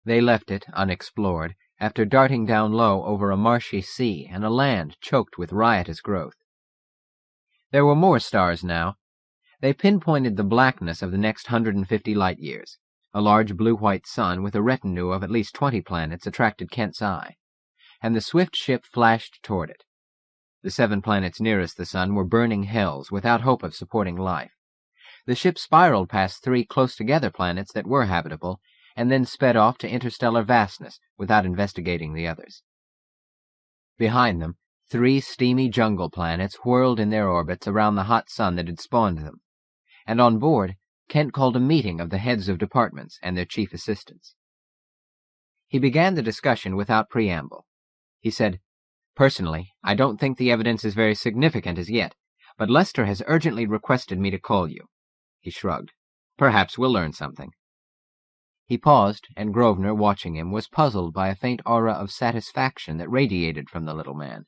They left it unexplored after darting down low over a marshy sea and a land choked with riotous growth. There were more stars now. They pinpointed the blackness of the next 150 light-years. A large blue-white sun with a retinue of at least 20 planets attracted Kent's eye, and the swift ship flashed toward it. The 7 planets nearest the sun were burning hells without hope of supporting life. The ship spiraled past 3 close-together planets that were habitable, and then sped off to interstellar vastness without investigating the others. Behind them, 3 steamy jungle planets whirled in their orbits around the hot sun that had spawned them, and on board, Kent called a meeting of the heads of departments and their chief assistants. He began the discussion without preamble. He said, "Personally, I don't think the evidence is very significant as yet, but Lester has urgently requested me to call you." He shrugged. "Perhaps we'll learn something." He paused, and Grosvenor, watching him, was puzzled by a faint aura of satisfaction that radiated from the little man.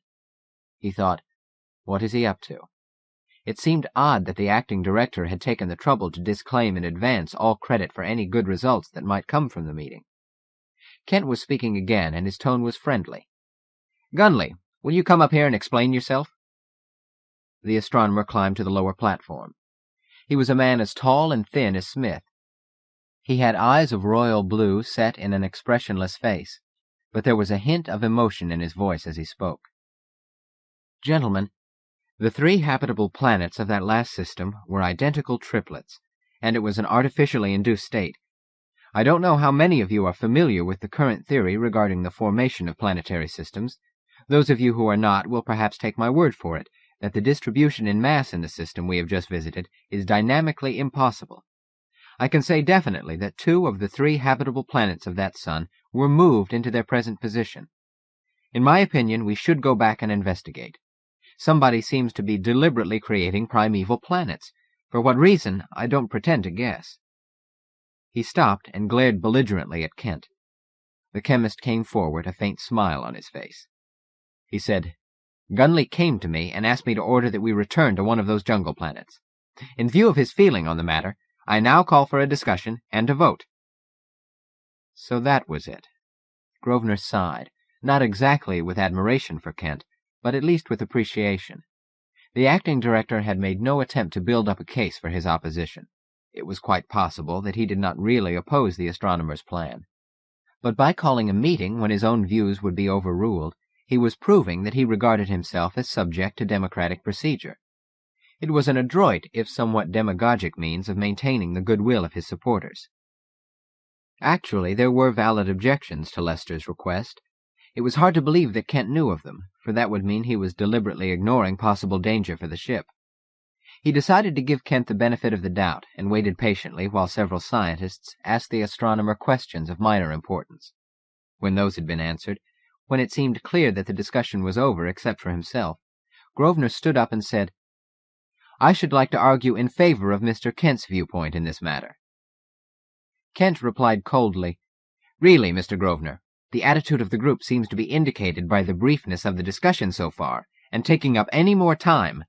He thought, what is he up to? It seemed odd that the acting director had taken the trouble to disclaim in advance all credit for any good results that might come from the meeting. Kent was speaking again, and his tone was friendly. "Gunley, will you come up here and explain yourself?" The astronomer climbed to the lower platform. He was a man as tall and thin as Smith. He had eyes of royal blue set in an expressionless face, but there was a hint of emotion in his voice as he spoke. "Gentlemen, the 3 habitable planets of that last system were identical triplets, and it was an artificially induced state. I don't know how many of you are familiar with the current theory regarding the formation of planetary systems. Those of you who are not will perhaps take my word for it that the distribution in mass in the system we have just visited is dynamically impossible. I can say definitely that 2 of the 3 habitable planets of that sun were moved into their present position. In my opinion, we should go back and investigate. Somebody seems to be deliberately creating primeval planets. For what reason, I don't pretend to guess." He stopped and glared belligerently at Kent. The chemist came forward, a faint smile on his face. He said, "Gunley came to me and asked me to order that we return to one of those jungle planets. In view of his feeling on the matter, I now call for a discussion and a vote." So that was it. Grosvenor sighed, not exactly with admiration for Kent, but at least with appreciation. The acting director had made no attempt to build up a case for his opposition. It was quite possible that he did not really oppose the astronomer's plan. But by calling a meeting when his own views would be overruled, he was proving that he regarded himself as subject to democratic procedure. It was an adroit, if somewhat demagogic means of maintaining the goodwill of his supporters. Actually, there were valid objections to Lester's request. It was hard to believe that Kent knew of them, for that would mean he was deliberately ignoring possible danger for the ship. He decided to give Kent the benefit of the doubt and waited patiently while several scientists asked the astronomer questions of minor importance. When those had been answered, when it seemed clear that the discussion was over except for himself, Grosvenor stood up and said, "I should like to argue in favor of Mr. Kent's viewpoint in this matter." Kent replied coldly, "Really, Mr. Grosvenor, the attitude of the group seems to be indicated by the briefness of the discussion so far, and taking up any more time—"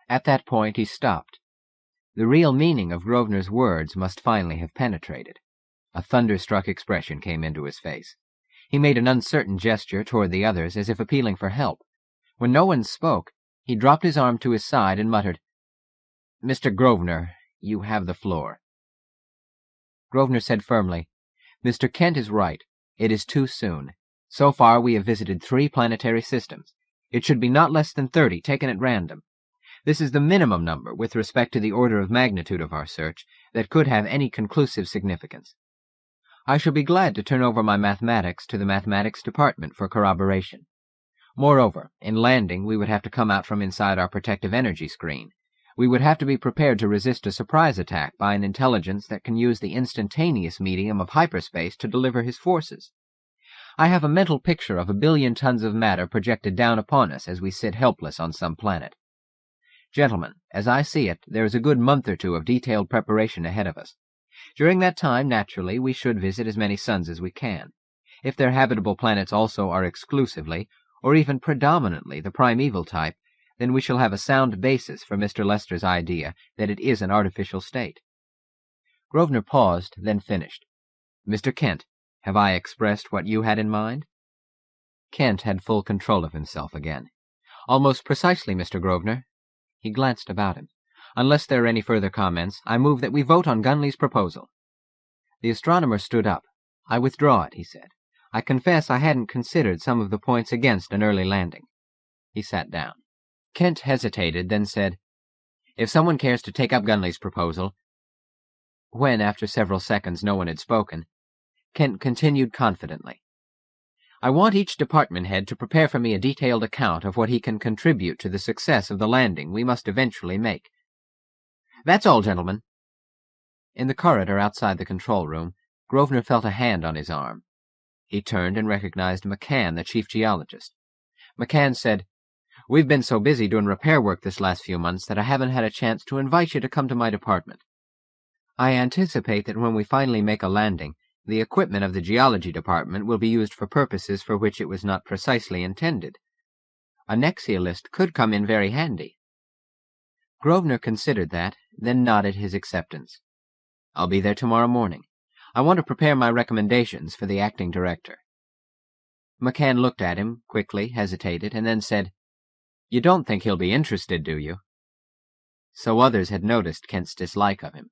At that point he stopped. The real meaning of Grosvenor's words must finally have penetrated. A thunderstruck expression came into his face. He made an uncertain gesture toward the others as if appealing for help. When no one spoke, he dropped his arm to his side and muttered, "Mr. Grosvenor, you have the floor." Grosvenor said firmly, "Mr. Kent is right. It is too soon. So far we have visited 3 planetary systems. It should be not less than 30, taken at random. This is the minimum number, with respect to the order of magnitude of our search, that could have any conclusive significance. I shall be glad to turn over my mathematics to the mathematics department for corroboration. Moreover, in landing we would have to come out from inside our protective energy screen. We would have to be prepared to resist a surprise attack by an intelligence that can use the instantaneous medium of hyperspace to deliver his forces. I have a mental picture of 1 billion tons of matter projected down upon us as we sit helpless on some planet. Gentlemen, as I see it, there is a good month or two of detailed preparation ahead of us. During that time, naturally, we should visit as many suns as we can. If their habitable planets also are exclusively, or even predominantly, the primeval type, then we shall have a sound basis for Mr. Lester's idea that it is an artificial state. Grosvenor paused, then finished. Mr. Kent, have I expressed what you had in mind? Kent had full control of himself again. Almost precisely, Mr. Grosvenor. He glanced about him. Unless there are any further comments, I move that we vote on Gunley's proposal. The astronomer stood up. I withdraw it, he said. I confess I hadn't considered some of the points against an early landing. He sat down. Kent hesitated, then said, If someone cares to take up Gunley's proposal— When, after several seconds, no one had spoken, Kent continued confidently. I want each department head to prepare for me a detailed account of what he can contribute to the success of the landing we must eventually make. That's all, gentlemen. In the corridor outside the control room, Grosvenor felt a hand on his arm. He turned and recognized McCann, the chief geologist. McCann said, We've been so busy doing repair work this last few months that I haven't had a chance to invite you to come to my department. I anticipate that when we finally make a landing, the equipment of the geology department will be used for purposes for which it was not precisely intended. A nexialist could come in very handy. Grosvenor considered that, then nodded his acceptance. I'll be there tomorrow morning. I want to prepare my recommendations for the acting director. McCann looked at him, quickly, hesitated, and then said, You don't think he'll be interested, do you? So others had noticed Kent's dislike of him.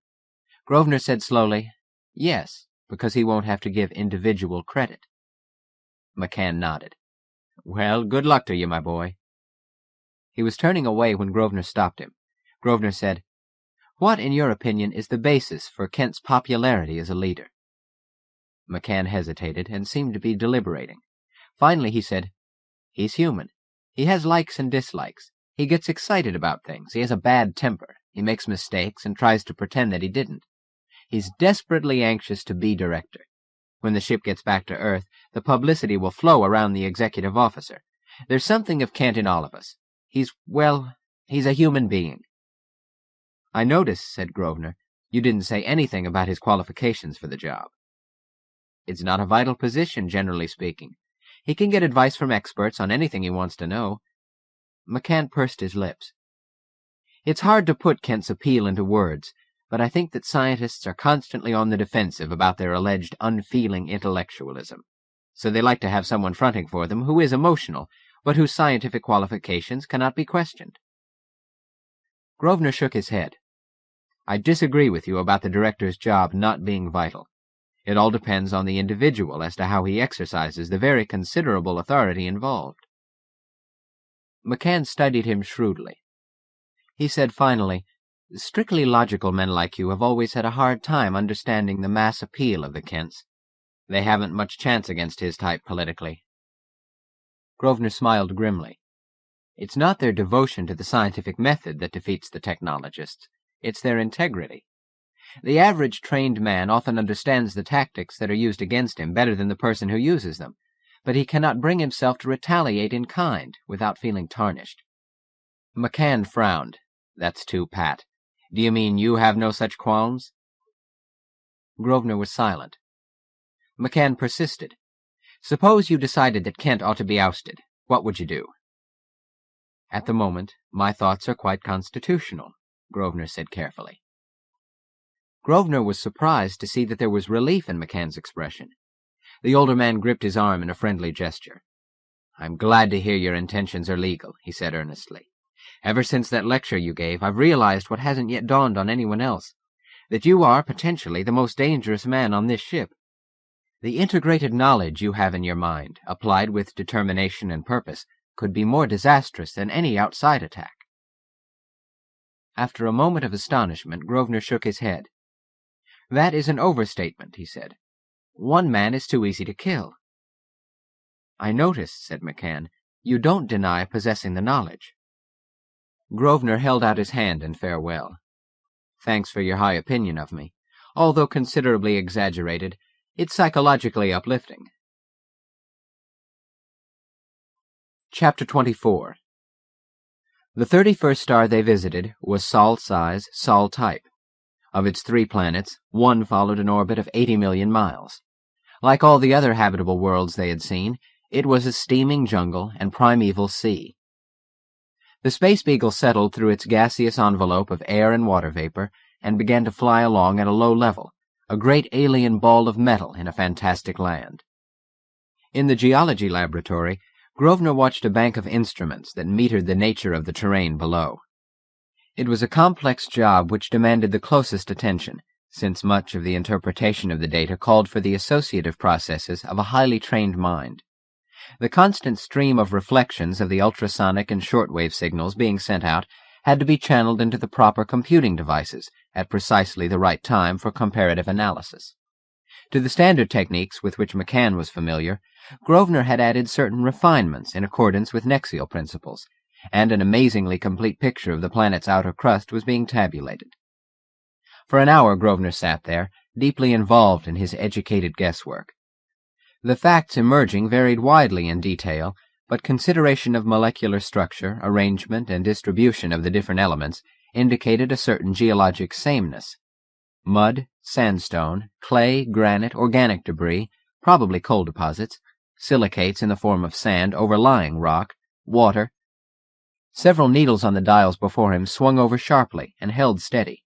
Grosvenor said slowly, Yes, because he won't have to give individual credit. McCann nodded. Well, good luck to you, my boy. He was turning away when Grosvenor stopped him. Grosvenor said, What, in your opinion, is the basis for Kent's popularity as a leader? McCann hesitated and seemed to be deliberating. Finally he said, He's human. He has likes and dislikes. He gets excited about things. He has a bad temper. He makes mistakes and tries to pretend that he didn't. He's desperately anxious to be director. When the ship gets back to Earth, the publicity will flow around the executive officer. There's something of Kent in all of us. He's a human being. I notice, said Grosvenor, you didn't say anything about his qualifications for the job. It's not a vital position, generally speaking. He can get advice from experts on anything he wants to know. McCann pursed his lips. It's hard to put Kent's appeal into words, but I think that scientists are constantly on the defensive about their alleged unfeeling intellectualism. So they like to have someone fronting for them who is emotional, but whose scientific qualifications cannot be questioned. Grosvenor shook his head. I disagree with you about the director's job not being vital. It all depends on the individual as to how he exercises the very considerable authority involved. McCann studied him shrewdly. He said finally, Strictly logical men like you have always had a hard time understanding the mass appeal of the Kents. They haven't much chance against his type politically. Grosvenor smiled grimly. It's not their devotion to the scientific method that defeats the technologists. It's their integrity. The average trained man often understands the tactics that are used against him better than the person who uses them, but he cannot bring himself to retaliate in kind without feeling tarnished. McCann frowned. That's too pat. Do you mean you have no such qualms? Grosvenor was silent. McCann persisted. Suppose you decided that Kent ought to be ousted. What would you do? At the moment, my thoughts are quite constitutional, Grosvenor said carefully. Grosvenor was surprised to see that there was relief in McCann's expression. The older man gripped his arm in a friendly gesture. I'm glad to hear your intentions are legal, he said earnestly. Ever since that lecture you gave, I've realized what hasn't yet dawned on anyone else, that you are, potentially, the most dangerous man on this ship. The integrated knowledge you have in your mind, applied with determination and purpose, could be more disastrous than any outside attack. After a moment of astonishment, Grosvenor shook his head. That is an overstatement, he said. One man is too easy to kill. I notice, said McCann, you don't deny possessing the knowledge. Grosvenor held out his hand in farewell. Thanks for your high opinion of me. Although considerably exaggerated, it's psychologically uplifting. Chapter 24. The 31st star they visited was Sol size, Sol type. Of its 3 planets, one followed an orbit of 80 million miles. Like all the other habitable worlds they had seen, it was a steaming jungle and primeval sea. The Space Beagle settled through its gaseous envelope of air and water vapor and began to fly along at a low level, a great alien ball of metal in a fantastic land. In the geology laboratory, Grosvenor watched a bank of instruments that metered the nature of the terrain below. It was a complex job which demanded the closest attention, since much of the interpretation of the data called for the associative processes of a highly trained mind. The constant stream of reflections of the ultrasonic and shortwave signals being sent out had to be channeled into the proper computing devices at precisely the right time for comparative analysis. To the standard techniques with which McCann was familiar, Grosvenor had added certain refinements in accordance with Nexial principles, and an amazingly complete picture of the planet's outer crust was being tabulated. For an hour Grosvenor sat there, deeply involved in his educated guesswork. The facts emerging varied widely in detail, but consideration of molecular structure, arrangement, and distribution of the different elements indicated a certain geologic sameness. Mud, sandstone, clay, granite, organic debris, probably coal deposits, silicates in the form of sand overlying rock, water. Several needles on the dials before him swung over sharply and held steady.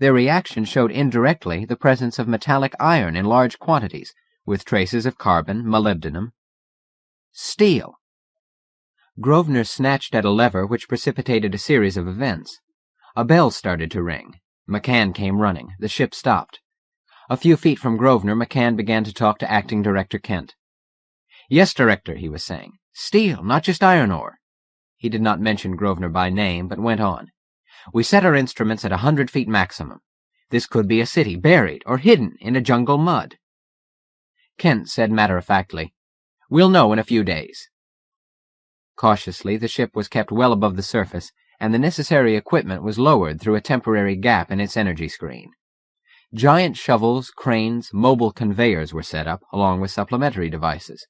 Their reaction showed indirectly the presence of metallic iron in large quantities, with traces of carbon, molybdenum. Steel! Grosvenor snatched at a lever which precipitated a series of events. A bell started to ring. McCann came running. The ship stopped. A few feet from Grosvenor, McCann began to talk to Acting Director Kent. "Yes, Director," he was saying. "Steel, not just iron ore." He did not mention Grosvenor by name, but went on. "We set our instruments at 100 feet maximum. This could be a city, buried or hidden in a jungle mud." Kent said matter-of-factly, "We'll know in a few days." Cautiously, the ship was kept well above the surface, and the necessary equipment was lowered through a temporary gap in its energy screen. Giant shovels, cranes, mobile conveyors were set up, along with supplementary devices.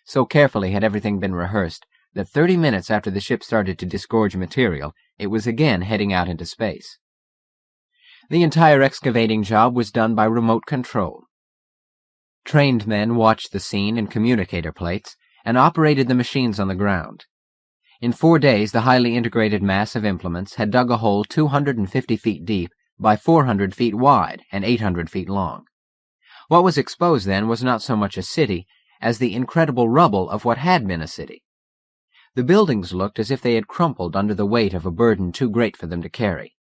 So carefully had everything been rehearsed that 30 minutes after the ship started to disgorge material, it was again heading out into space. The entire excavating job was done by remote control. Trained men watched the scene in communicator plates and operated the machines on the ground. In 4 days, the highly integrated mass of implements had dug a hole 250 feet deep by 400 feet wide and 800 feet long. What was exposed then was not so much a city as the incredible rubble of what had been a city. The buildings looked as if they had crumpled under the weight of a burden too great for them to carry.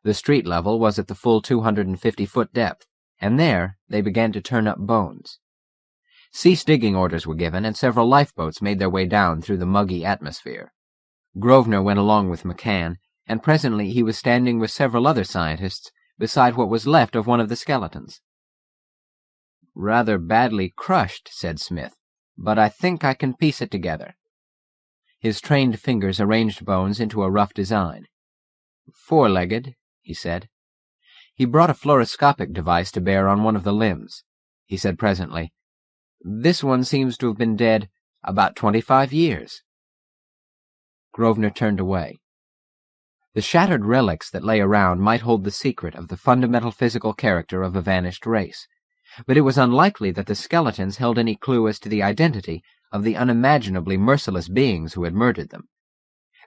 The street level was at the full 250-foot depth, and there they began to turn up bones. Cease digging orders were given, and several lifeboats made their way down through the muggy atmosphere. Grosvenor went along with McCann, and presently he was standing with several other scientists beside what was left of one of the skeletons. "Rather badly crushed," said Smith, "but I think I can piece it together." His trained fingers arranged bones into a rough design. "Four-legged," he said. He brought a fluoroscopic device to bear on one of the limbs. He said presently, "This one seems to have been dead about 25 years. Grosvenor turned away. The shattered relics that lay around might hold the secret of the fundamental physical character of a vanished race, but it was unlikely that the skeletons held any clue as to the identity of the unimaginably merciless beings who had murdered them.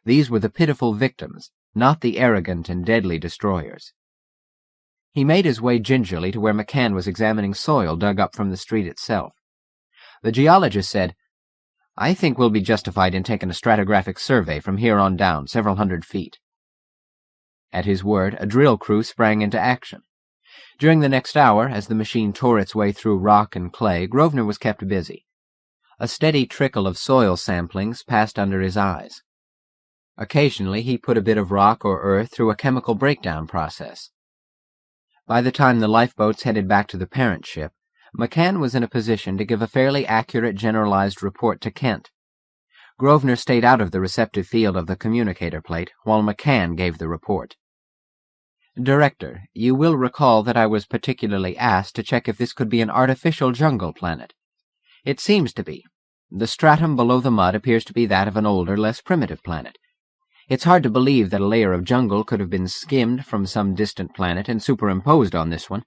These were the pitiful victims, not the arrogant and deadly destroyers. He made his way gingerly to where McCann was examining soil dug up from the street itself. The geologist said, "I think we'll be justified in taking a stratigraphic survey from here on down, several hundred feet." At his word, a drill crew sprang into action. During the next hour, as the machine tore its way through rock and clay, Grosvenor was kept busy. A steady trickle of soil samplings passed under his eyes. Occasionally he put a bit of rock or earth through a chemical breakdown process. By the time the lifeboats headed back to the parent ship, McCann was in a position to give a fairly accurate generalized report to Kent. Grosvenor stayed out of the receptive field of the communicator plate while McCann gave the report. "Director, you will recall that I was particularly asked to check if this could be an artificial jungle planet. It seems to be. The stratum below the mud appears to be that of an older, less primitive planet. It's hard to believe that a layer of jungle could have been skimmed from some distant planet and superimposed on this one,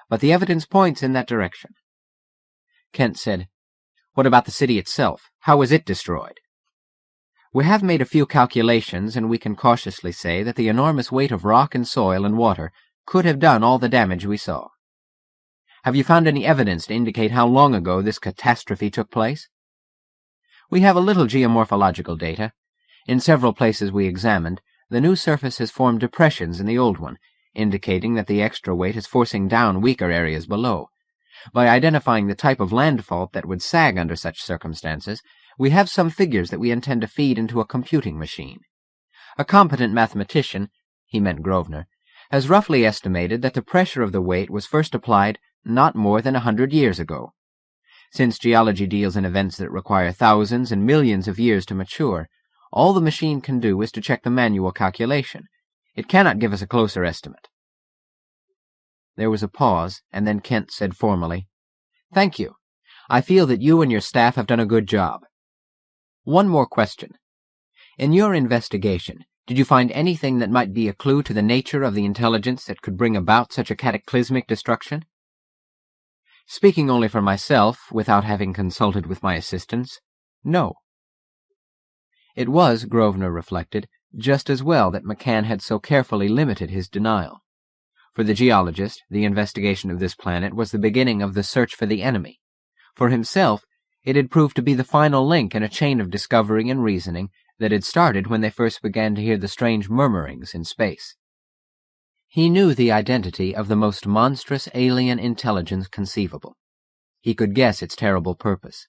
but the evidence points in that direction. Kent said, "What about the city itself? How was it destroyed?" "We have made a few calculations, and we can cautiously say that the enormous weight of rock and soil and water could have done all the damage we saw." "Have you found any evidence to indicate how long ago this catastrophe took place?" "We have a little geomorphological data. In several places we examined, the new surface has formed depressions in the old one, indicating that the extra weight is forcing down weaker areas below. By identifying the type of landfault that would sag under such circumstances, we have some figures that we intend to feed into a computing machine. A competent mathematician," he meant Grosvenor, "has roughly estimated that the pressure of the weight was first applied not more than 100 years ago. Since geology deals in events that require thousands and millions of years to mature, all the machine can do is to check the manual calculation. It cannot give us a closer estimate." There was a pause, and then Kent said formally, "Thank you. I feel that you and your staff have done a good job. One more question. In your investigation, did you find anything that might be a clue to the nature of the intelligence that could bring about such a cataclysmic destruction?" "Speaking only for myself, without having consulted with my assistants, no." It was, Grosvenor reflected, just as well that McCann had so carefully limited his denial. For the geologist, the investigation of this planet was the beginning of the search for the enemy. For himself, it had proved to be the final link in a chain of discovery and reasoning that had started when they first began to hear the strange murmurings in space. He knew the identity of the most monstrous alien intelligence conceivable. He could guess its terrible purpose.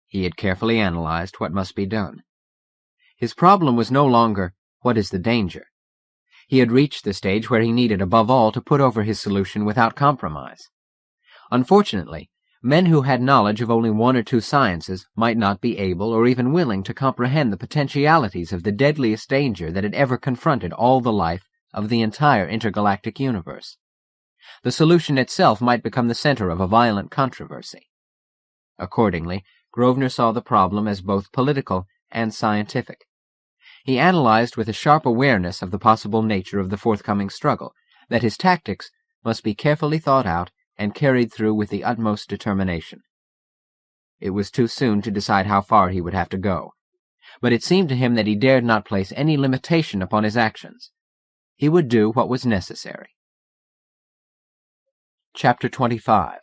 He had carefully analyzed what must be done. His problem was no longer, what is the danger? He had reached the stage where he needed above all to put over his solution without compromise. Unfortunately, men who had knowledge of only one or two sciences might not be able or even willing to comprehend the potentialities of the deadliest danger that had ever confronted all the life of the entire intergalactic universe. The solution itself might become the center of a violent controversy. Accordingly, Grosvenor saw the problem as both political and scientific. He analyzed with a sharp awareness of the possible nature of the forthcoming struggle, that his tactics must be carefully thought out and carried through with the utmost determination. It was too soon to decide how far he would have to go, but it seemed to him that he dared not place any limitation upon his actions. He would do what was necessary. Chapter 25.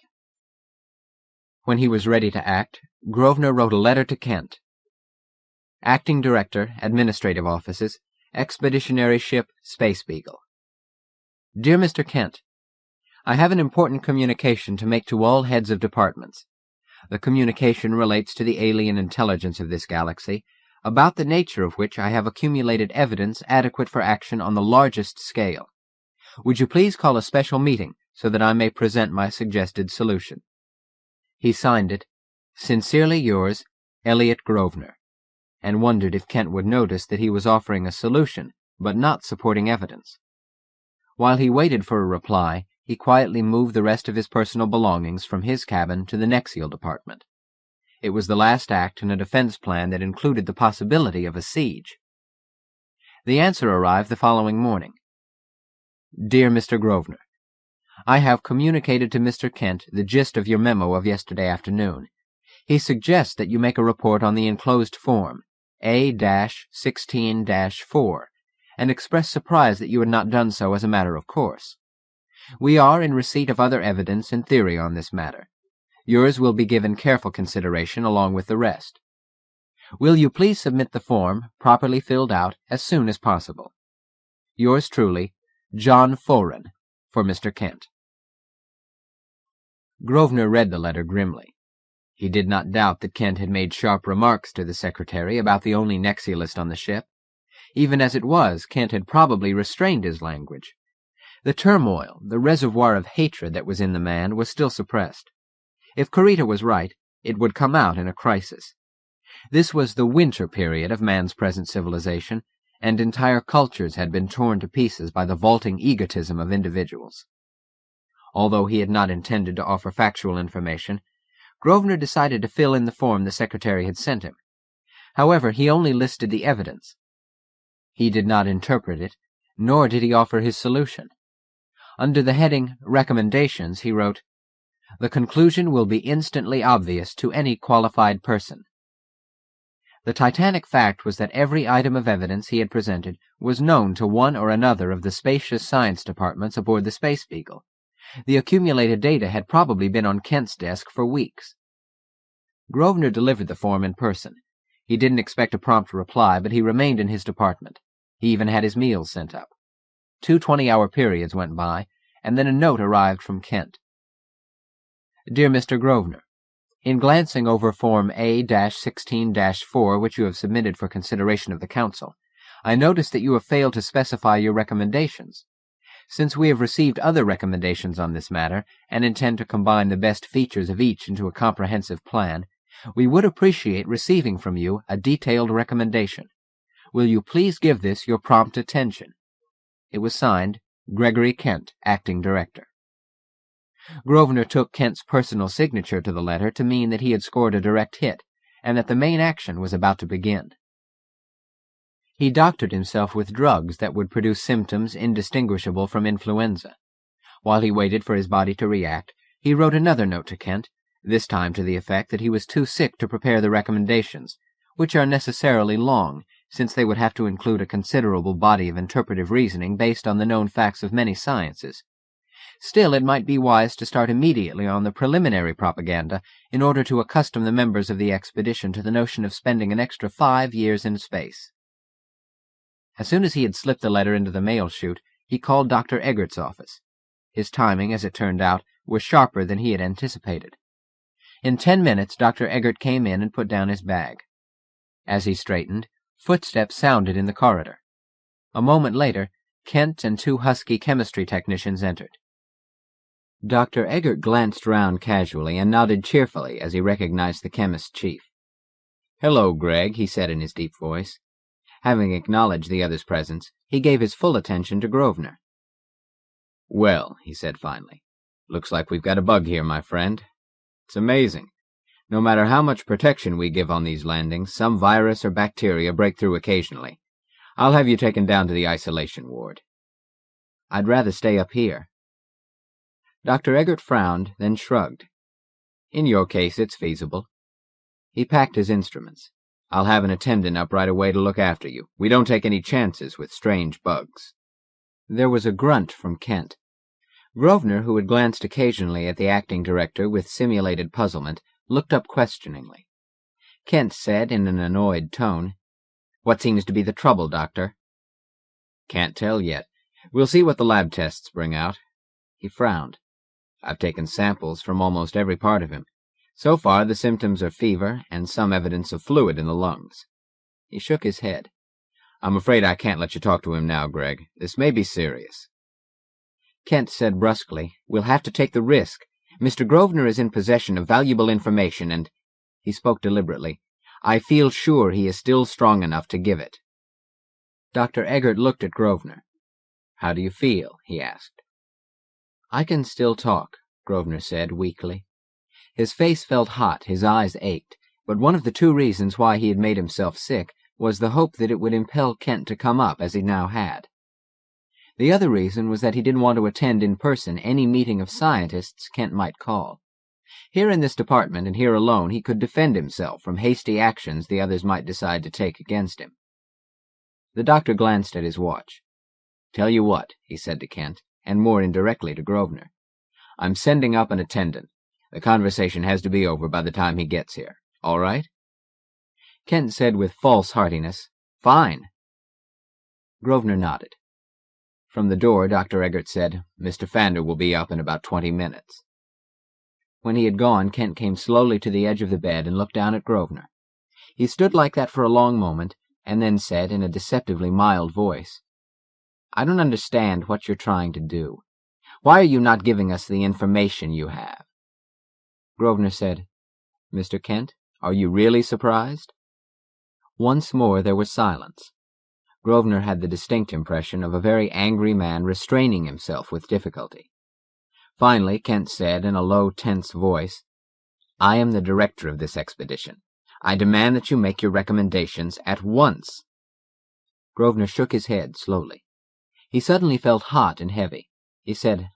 When he was ready to act, Grosvenor wrote a letter to Kent. Acting Director, Administrative Offices, Expeditionary Ship Space Beagle. Dear Mr. Kent, I have an important communication to make to all heads of departments. The communication relates to the alien intelligence of this galaxy, about the nature of which I have accumulated evidence adequate for action on the largest scale. Would you please call a special meeting so that I may present my suggested solution? He signed it, Sincerely yours, Elliott Grosvenor, and wondered if Kent would notice that he was offering a solution, but not supporting evidence. While he waited for a reply, he quietly moved the rest of his personal belongings from his cabin to the Nexial department. It was the last act in a defense plan that included the possibility of a siege. The answer arrived the following morning. Dear Mr. Grosvenor, I have communicated to Mr. Kent the gist of your memo of yesterday afternoon. He suggests that you make a report on the enclosed form, A-16-4, and expressed surprise that you had not done so as a matter of course. We are in receipt of other evidence and theory on this matter. Yours will be given careful consideration along with the rest. Will you please submit the form, properly filled out, as soon as possible? Yours truly, John Foran, for Mr. Kent. Grosvenor read the letter grimly. He did not doubt that Kent had made sharp remarks to the secretary about the only Nexialist on the ship. Even as it was, Kent had probably restrained his language. The turmoil, the reservoir of hatred that was in the man, was still suppressed. If Kurita was right, it would come out in a crisis. This was the winter period of man's present civilization, and entire cultures had been torn to pieces by the vaulting egotism of individuals. Although he had not intended to offer factual information, Grosvenor decided to fill in the form the secretary had sent him. However, he only listed the evidence. He did not interpret it, nor did he offer his solution. Under the heading Recommendations, he wrote, "The conclusion will be instantly obvious to any qualified person." The titanic fact was that every item of evidence he had presented was known to one or another of the spacious science departments aboard the Space Beagle. The accumulated data had probably been on Kent's desk for weeks. Grosvenor delivered the form in person. He didn't expect a prompt reply, but he remained in his department. He even had his meals sent up. 2 20-hour periods went by, and then a note arrived from Kent. Dear Mr. Grosvenor, in glancing over Form A-16-4, which you have submitted for consideration of the Council, I notice that you have failed to specify your recommendations. Since we have received other recommendations on this matter, and intend to combine the best features of each into a comprehensive plan, we would appreciate receiving from you a detailed recommendation. Will you please give this your prompt attention? It was signed, Gregory Kent, Acting Director. Grosvenor took Kent's personal signature to the letter to mean that he had scored a direct hit, and that the main action was about to begin. He doctored himself with drugs that would produce symptoms indistinguishable from influenza. While he waited for his body to react, he wrote another note to Kent, this time to the effect that he was too sick to prepare the recommendations, which are necessarily long, since they would have to include a considerable body of interpretive reasoning based on the known facts of many sciences. Still, it might be wise to start immediately on the preliminary propaganda in order to accustom the members of the expedition to the notion of spending an extra 5 years in space. As soon as he had slipped the letter into the mail chute, he called Dr. Eggert's office. His timing, as it turned out, was sharper than he had anticipated. In 10 minutes, Dr. Eggert came in and put down his bag. As he straightened, footsteps sounded in the corridor. A moment later, Kent and 2 husky chemistry technicians entered. Dr. Eggert glanced round casually and nodded cheerfully as he recognized the chemist chief. "Hello, Greg," he said in his deep voice. Having acknowledged the other's presence, he gave his full attention to Grosvenor. "Well," he said finally, "looks like we've got a bug here, my friend. It's amazing. No matter how much protection we give on these landings, some virus or bacteria break through occasionally. I'll have you taken down to the isolation ward." "I'd rather stay up here." Dr. Eggert frowned, then shrugged. "In your case, it's feasible." He packed his instruments. "I'll have an attendant up right away to look after you. We don't take any chances with strange bugs." There was a grunt from Kent. Grosvenor, who had glanced occasionally at the acting director with simulated puzzlement, looked up questioningly. Kent said in an annoyed tone, "What seems to be the trouble, Doctor?" "Can't tell yet. We'll see what the lab tests bring out." He frowned. "I've taken samples from almost every part of him. So far, the symptoms are fever and some evidence of fluid in the lungs." He shook his head. "I'm afraid I can't let you talk to him now, Greg. This may be serious." Kent said brusquely, "We'll have to take the risk. Mr. Grosvenor is in possession of valuable information, and—" he spoke deliberately, "I feel sure he is still strong enough to give it." Dr. Eggert looked at Grosvenor. "How do you feel?" he asked. "I can still talk," Grosvenor said weakly. His face felt hot, his eyes ached, but one of the 2 reasons why he had made himself sick was the hope that it would impel Kent to come up as he now had. The other reason was that he didn't want to attend in person any meeting of scientists Kent might call. Here in this department, and here alone, he could defend himself from hasty actions the others might decide to take against him. The doctor glanced at his watch. "Tell you what," he said to Kent, and more indirectly to Grosvenor. "I'm sending up an attendant. The conversation has to be over by the time he gets here. All right?" Kent said with false heartiness, "Fine." Grosvenor nodded. From the door, Dr. Eggert said, "Mr. Fander will be up in about 20 minutes. When he had gone, Kent came slowly to the edge of the bed and looked down at Grosvenor. He stood like that for a long moment, and then said in a deceptively mild voice, "I don't understand what you're trying to do. Why are you not giving us the information you have?" Grosvenor said, "Mr. Kent, are you really surprised?" Once more there was silence. Grosvenor had the distinct impression of a very angry man restraining himself with difficulty. Finally, Kent said in a low, tense voice, I am the director of this expedition. I demand that you make your recommendations at once." Grosvenor shook his head slowly. He suddenly felt hot and heavy. He said,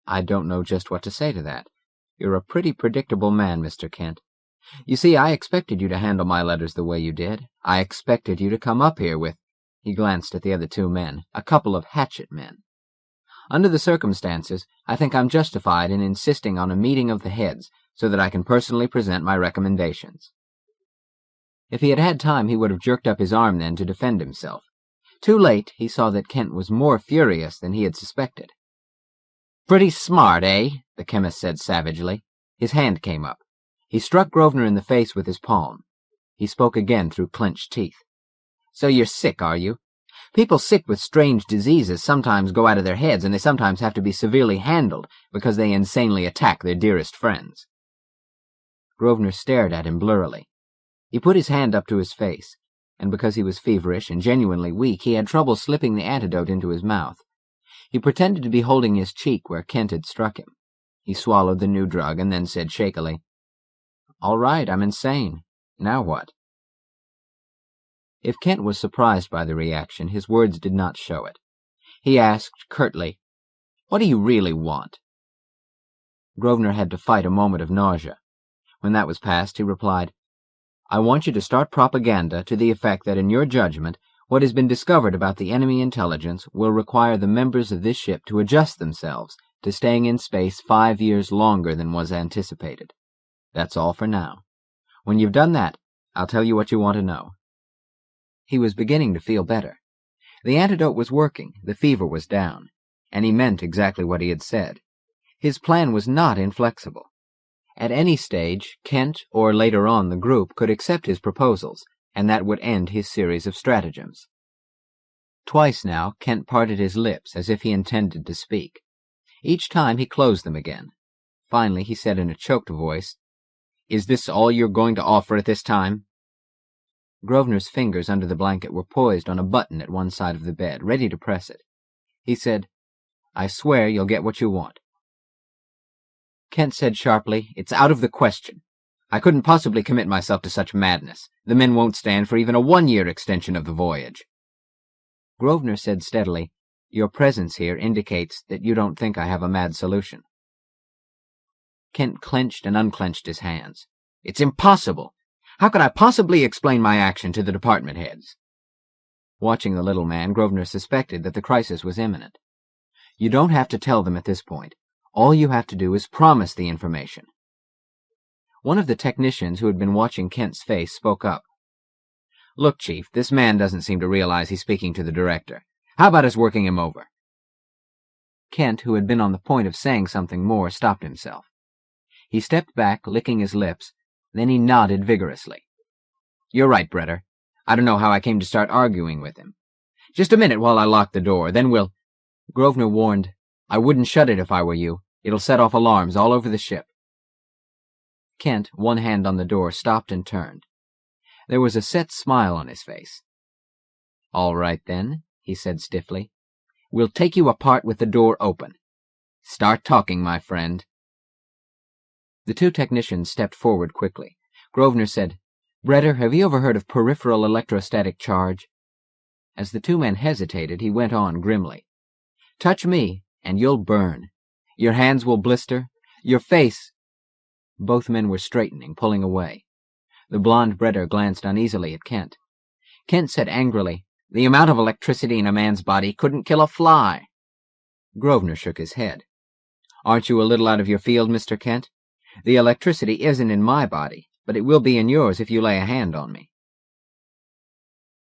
"I don't know just what to say to that. You're a pretty predictable man, Mr. Kent. You see, I expected you to handle my letters the way you did. I expected you to come up here with—" he glanced at the other two men, "a couple of hatchet men. Under the circumstances, I think I'm justified in insisting on a meeting of the heads so that I can personally present my recommendations." If he had had time, he would have jerked up his arm then to defend himself. Too late, he saw that Kent was more furious than he had suspected. "Pretty smart, eh?" the chemist said savagely. His hand came up. He struck Grosvenor in the face with his palm. He spoke again through clenched teeth. "So you're sick, are you? People sick with strange diseases sometimes go out of their heads, and they sometimes have to be severely handled because they insanely attack their dearest friends." Grosvenor stared at him blurrily. He put his hand up to his face, and because he was feverish and genuinely weak, he had trouble slipping the antidote into his mouth. He pretended to be holding his cheek where Kent had struck him. He swallowed the new drug and then said shakily, "All right, I'm insane. Now what?" If Kent was surprised by the reaction, his words did not show it. He asked curtly, "What do you really want?" Grosvenor had to fight a moment of nausea. When that was past, he replied, "I want you to start propaganda to the effect that in your judgment, what has been discovered about the enemy intelligence will require the members of this ship to adjust themselves to staying in space 5 years longer than was anticipated. That's all for now. When you've done that, I'll tell you what you want to know." He was beginning to feel better. The antidote was working, the fever was down, and he meant exactly what he had said. His plan was not inflexible. At any stage, Kent, or later on the group, could accept his proposals, and that would end his series of stratagems. Twice now, Kent parted his lips as if he intended to speak. Each time he closed them again. Finally he said in a choked voice, "Is this all you're going to offer at this time?" Grosvenor's fingers under the blanket were poised on a button at one side of the bed, ready to press it. He said, "I swear you'll get what you want." Kent said sharply, "It's out of the question. I couldn't possibly commit myself to such madness. The men won't stand for even a 1-year extension of the voyage." Grosvenor said steadily, "Your presence here indicates that you don't think I have a mad solution." Kent clenched and unclenched his hands. "It's impossible. How could I possibly explain my action to the department heads?" Watching the little man, Grosvenor suspected that the crisis was imminent. "You don't have to tell them at this point. All you have to do is promise the information." One of the technicians who had been watching Kent's face spoke up. "Look, Chief, this man doesn't seem to realize he's speaking to the director. How about us working him over?" Kent, who had been on the point of saying something more, stopped himself. He stepped back, licking his lips, then he nodded vigorously. "You're right, Bretter. I don't know how I came to start arguing with him. Just a minute while I lock the door, then we'll—" Grosvenor warned, "I wouldn't shut it if I were you. It'll set off alarms all over the ship." Kent, one hand on the door, stopped and turned. There was a set smile on his face. "All right, then," he said stiffly. "We'll take you apart with the door open. Start talking, my friend." The two technicians stepped forward quickly. Grosvenor said, "Bretter, have you ever heard of peripheral electrostatic charge?" As the two men hesitated, he went on grimly. "Touch me, and you'll burn. Your hands will blister. Your face—" Both men were straightening, pulling away. The blond Bretter glanced uneasily at Kent. Kent said angrily, "The amount of electricity in a man's body couldn't kill a fly." Grosvenor shook his head. "Aren't you a little out of your field, Mr. Kent? The electricity isn't in my body, but it will be in yours if you lay a hand on me."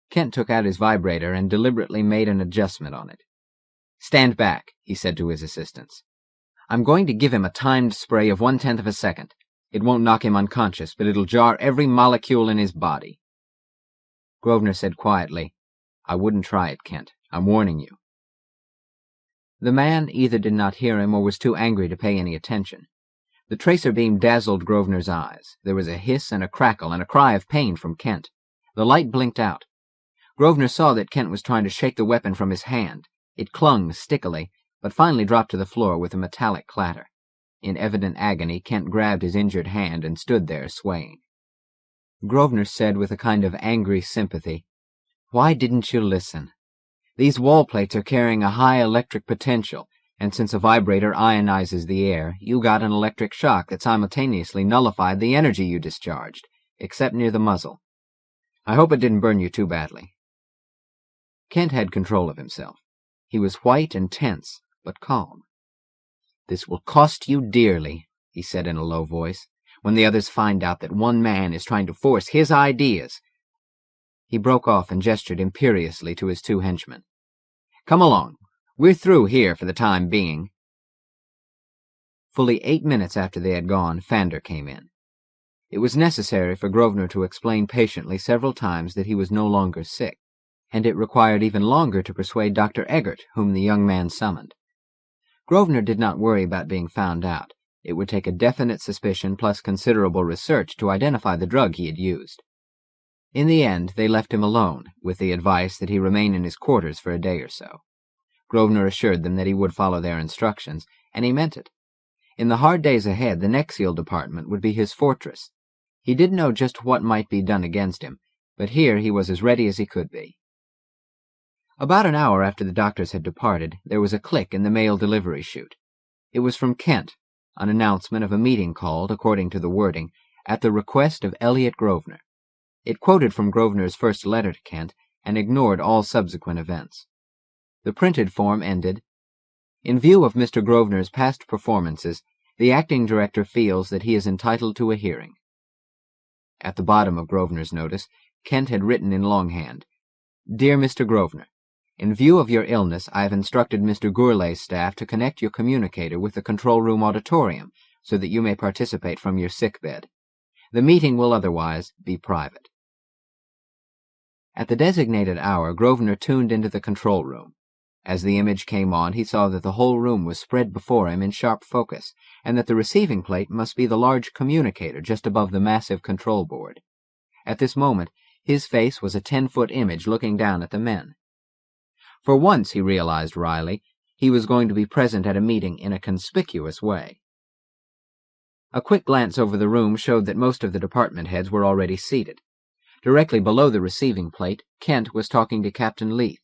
Kent took out his vibrator and deliberately made an adjustment on it. "Stand back," he said to his assistants. "I'm going to give him a timed spray of 1/10 of a second. It won't knock him unconscious, but it'll jar every molecule in his body." Grosvenor said quietly, "I wouldn't try it, Kent. I'm warning you." The man either did not hear him or was too angry to pay any attention. The tracer beam dazzled Grosvenor's eyes. There was a hiss and a crackle and a cry of pain from Kent. The light blinked out. Grosvenor saw that Kent was trying to shake the weapon from his hand. It clung stickily, but finally dropped to the floor with a metallic clatter. In evident agony, Kent grabbed his injured hand and stood there, swaying. Grosvenor said with a kind of angry sympathy, "Why didn't you listen? These wall plates are carrying a high electric potential, and since a vibrator ionizes the air, you got an electric shock that simultaneously nullified the energy you discharged, except near the muzzle. I hope it didn't burn you too badly." Kent had control of himself. He was white and tense, but calm. "This will cost you dearly," he said in a low voice, "when the others find out that one man is trying to force his ideas." He broke off and gestured imperiously to his two henchmen. "Come along. We're through here for the time being." Fully 8 minutes after they had gone, Fander came in. It was necessary for Grosvenor to explain patiently several times that he was no longer sick, and it required even longer to persuade Dr. Eggert, whom the young man summoned. Grosvenor did not worry about being found out. It would take a definite suspicion plus considerable research to identify the drug he had used. In the end, they left him alone, with the advice that he remain in his quarters for a day or so. Grosvenor assured them that he would follow their instructions, and he meant it. In the hard days ahead, the Nexial department would be his fortress. He didn't know just what might be done against him, but here he was as ready as he could be. About an hour after the doctors had departed, there was a click in the mail delivery chute. It was from Kent, an announcement of a meeting called, according to the wording, at the request of Elliott Grosvenor. It quoted from Grosvenor's first letter to Kent and ignored all subsequent events. The printed form ended, "In view of Mr. Grosvenor's past performances, the acting director feels that he is entitled to a hearing." At the bottom of Grosvenor's notice, Kent had written in longhand, "Dear Mr. Grosvenor, in view of your illness, I have instructed Mr. Gourlay's staff to connect your communicator with the control room auditorium so that you may participate from your sick bed. The meeting will otherwise be private." At the designated hour, Grosvenor tuned into the control room. As the image came on, he saw that the whole room was spread before him in sharp focus, and that the receiving plate must be the large communicator just above the massive control board. At this moment, his face was a 10-foot image looking down at the men. For once, he realized wryly, he was going to be present at a meeting in a conspicuous way. A quick glance over the room showed that most of the department heads were already seated. Directly below the receiving plate, Kent was talking to Captain Leith.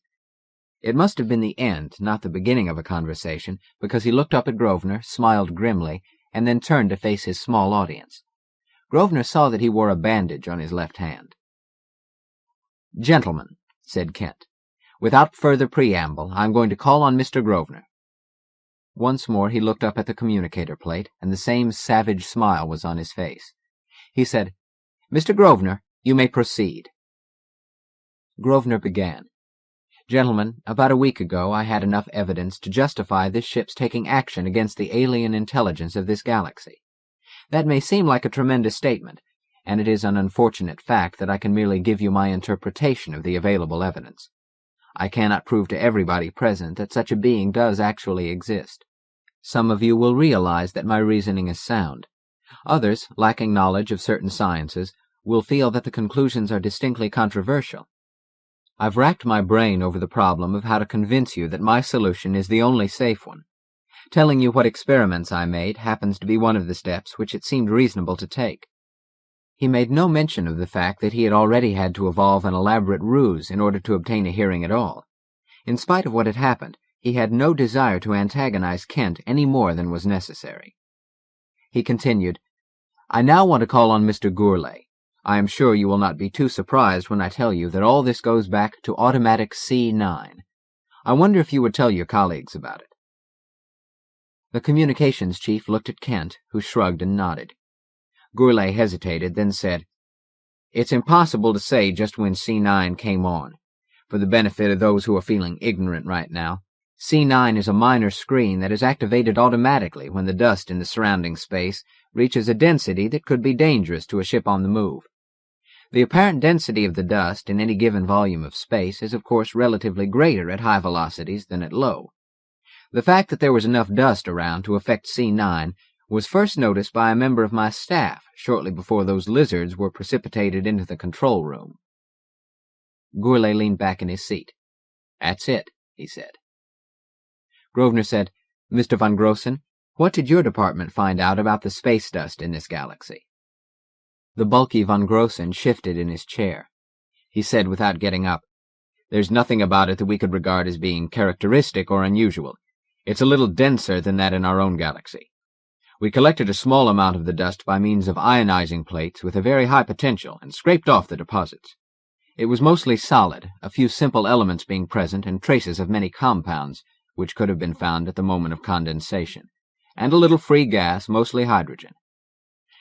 It must have been the end, not the beginning of a conversation, because he looked up at Grosvenor, smiled grimly, and then turned to face his small audience. Grosvenor saw that he wore a bandage on his left hand. "Gentlemen," said Kent, "without further preamble, I'm going to call on Mr. Grosvenor." Once more he looked up at the communicator plate, and the same savage smile was on his face. He said, "Mr. Grosvenor, you may proceed." Grosvenor began. "Gentlemen, about a week ago I had enough evidence to justify this ship's taking action against the alien intelligence of this galaxy. That may seem like a tremendous statement, and it is an unfortunate fact that I can merely give you my interpretation of the available evidence. I cannot prove to everybody present that such a being does actually exist. Some of you will realize that my reasoning is sound. Others, lacking knowledge of certain sciences, will feel that the conclusions are distinctly controversial. I've racked my brain over the problem of how to convince you that my solution is the only safe one. Telling you what experiments I made happens to be one of the steps which it seemed reasonable to take." He made no mention of the fact that he had already had to evolve an elaborate ruse in order to obtain a hearing at all. In spite of what had happened, he had no desire to antagonize Kent any more than was necessary. He continued, "I now want to call on Mr. Gourlay. I am sure you will not be too surprised when I tell you that all this goes back to automatic C9. I wonder if you would tell your colleagues about it." The communications chief looked at Kent, who shrugged and nodded. Gourlay hesitated, then said, "It's impossible to say just when C9 came on. For the benefit of those who are feeling ignorant right now, C9 is a minor screen that is activated automatically when the dust in the surrounding space reaches a density that could be dangerous to a ship on the move. The apparent density of the dust in any given volume of space is of course relatively greater at high velocities than at low. The fact that there was enough dust around to affect C9 was first noticed by a member of my staff shortly before those lizards were precipitated into the control room." Gourlay leaned back in his seat. "That's it," he said. Grosvenor said, "Mr. von Grossen, What did your department find out about the space dust in this galaxy?" The bulky von Grossen shifted in his chair. He said without getting up, "There's nothing about it that we could regard as being characteristic or unusual. It's a little denser than that in our own galaxy. We collected a small amount of the dust by means of ionizing plates with a very high potential and scraped off the deposits. It was mostly solid, a few simple elements being present and traces of many compounds, which could have been found at the moment of condensation, and a little free gas, mostly hydrogen.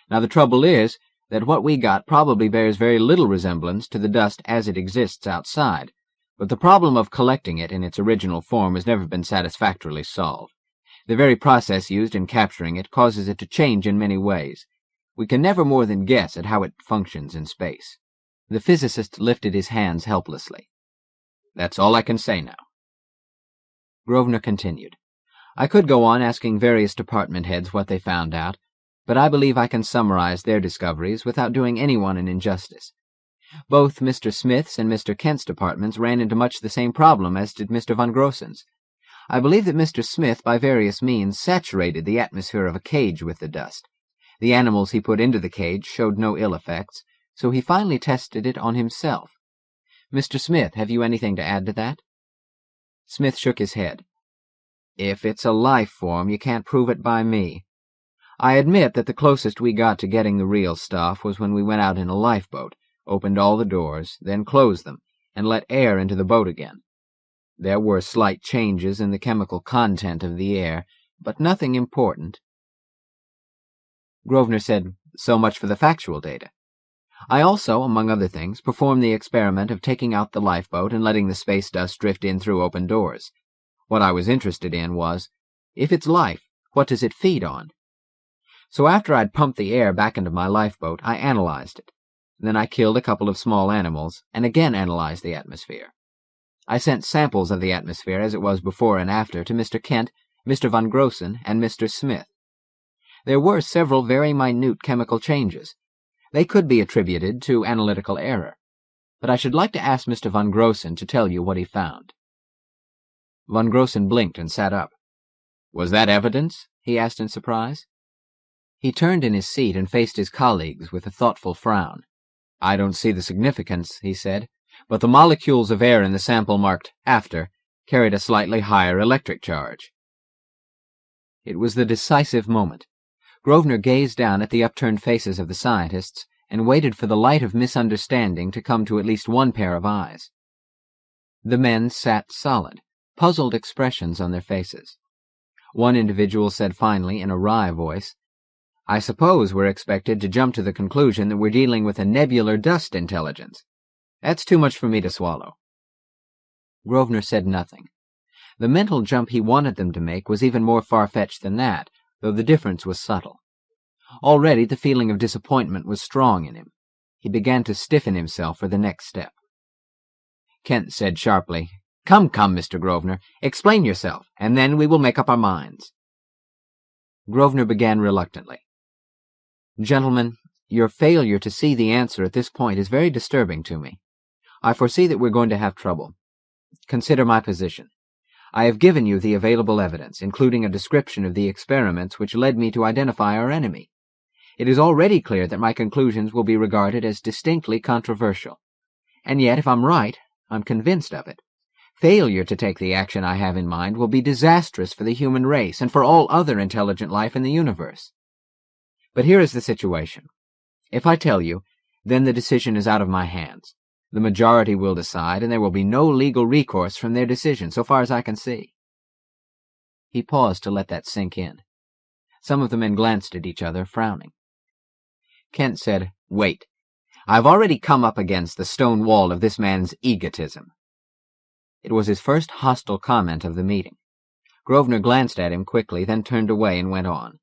Now the trouble is that what we got probably bears very little resemblance to the dust as it exists outside, but the problem of collecting it in its original form has never been satisfactorily solved. The very process used in capturing it causes it to change in many ways. We can never more than guess at how it functions in space." The physicist lifted his hands helplessly. "That's all I can say now." Grosvenor continued, "I could go on asking various department heads what they found out, but I believe I can summarize their discoveries without doing anyone an injustice. Both Mr. Smith's and Mr. Kent's departments ran into much the same problem as did Mr. von Grossen's. I believe that Mr. Smith, by various means, saturated the atmosphere of a cage with the dust. The animals he put into the cage showed no ill effects, so he finally tested it on himself. Mr. Smith, have you anything to add to that?" Smith shook his head. "If it's a life form, you can't prove it by me. I admit that the closest we got to getting the real stuff was when we went out in a lifeboat, opened all the doors, then closed them, and let air into the boat again. There were slight changes in the chemical content of the air, but nothing important." Grosvenor said, "So much for the factual data. I also, among other things, performed the experiment of taking out the lifeboat and letting the space dust drift in through open doors. What I was interested in was, if it's life, what does it feed on? So after I'd pumped the air back into my lifeboat, I analyzed it. Then I killed a couple of small animals and again analyzed the atmosphere. I sent samples of the atmosphere as it was before and after to Mr. Kent, Mr. von Grossen, and Mr. Smith. There were several very minute chemical changes. They could be attributed to analytical error, but I should like to ask Mr. von Grossen to tell you what he found." Von Grossen blinked and sat up. "Was that evidence?" he asked in surprise. He turned in his seat and faced his colleagues with a thoughtful frown. "I don't see the significance," he said, "but the molecules of air in the sample marked after carried a slightly higher electric charge." It was the decisive moment. Grosvenor gazed down at the upturned faces of the scientists and waited for the light of misunderstanding to come to at least one pair of eyes. The men sat solid, puzzled expressions on their faces. One individual said finally in a wry voice, "I suppose we're expected to jump to the conclusion that we're dealing with a nebular dust intelligence. That's too much for me to swallow." Grosvenor said nothing. The mental jump he wanted them to make was even more far-fetched than that, though the difference was subtle. Already the feeling of disappointment was strong in him. He began to stiffen himself for the next step. Kent said sharply, Come, Mr. Grosvenor, explain yourself, and then we will make up our minds." Grosvenor began reluctantly. "Gentlemen, your failure to see the answer at this point is very disturbing to me. I foresee that we're going to have trouble. Consider my position. I have given you the available evidence, including a description of the experiments which led me to identify our enemy. It is already clear that my conclusions will be regarded as distinctly controversial. And yet, if I'm right, I'm convinced of it. Failure to take the action I have in mind will be disastrous for the human race and for all other intelligent life in the universe. But here is the situation. If I tell you, then the decision is out of my hands. The majority will decide, and there will be no legal recourse from their decision, so far as I can see." He paused to let that sink in. Some of the men glanced at each other, frowning. Kent said, "Wait. I've already come up against the stone wall of this man's egotism." It was his first hostile comment of the meeting. Grosvenor glanced at him quickly, then turned away and went on.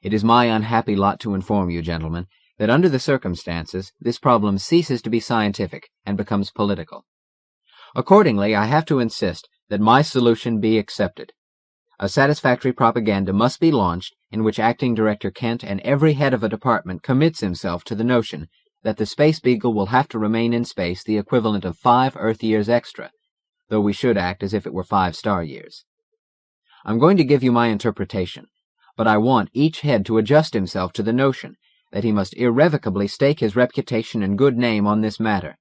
"It is my unhappy lot to inform you, gentlemen, that under the circumstances, this problem ceases to be scientific and becomes political. Accordingly, I have to insist that my solution be accepted. A satisfactory propaganda must be launched in which Acting Director Kent and every head of a department commits himself to the notion that the Space Beagle will have to remain in space the equivalent of 5 Earth years extra, though we should act as if it were 5 star years. I'm going to give you my interpretation, but I want each head to adjust himself to the notion that he must irrevocably stake his reputation and good name on this matter.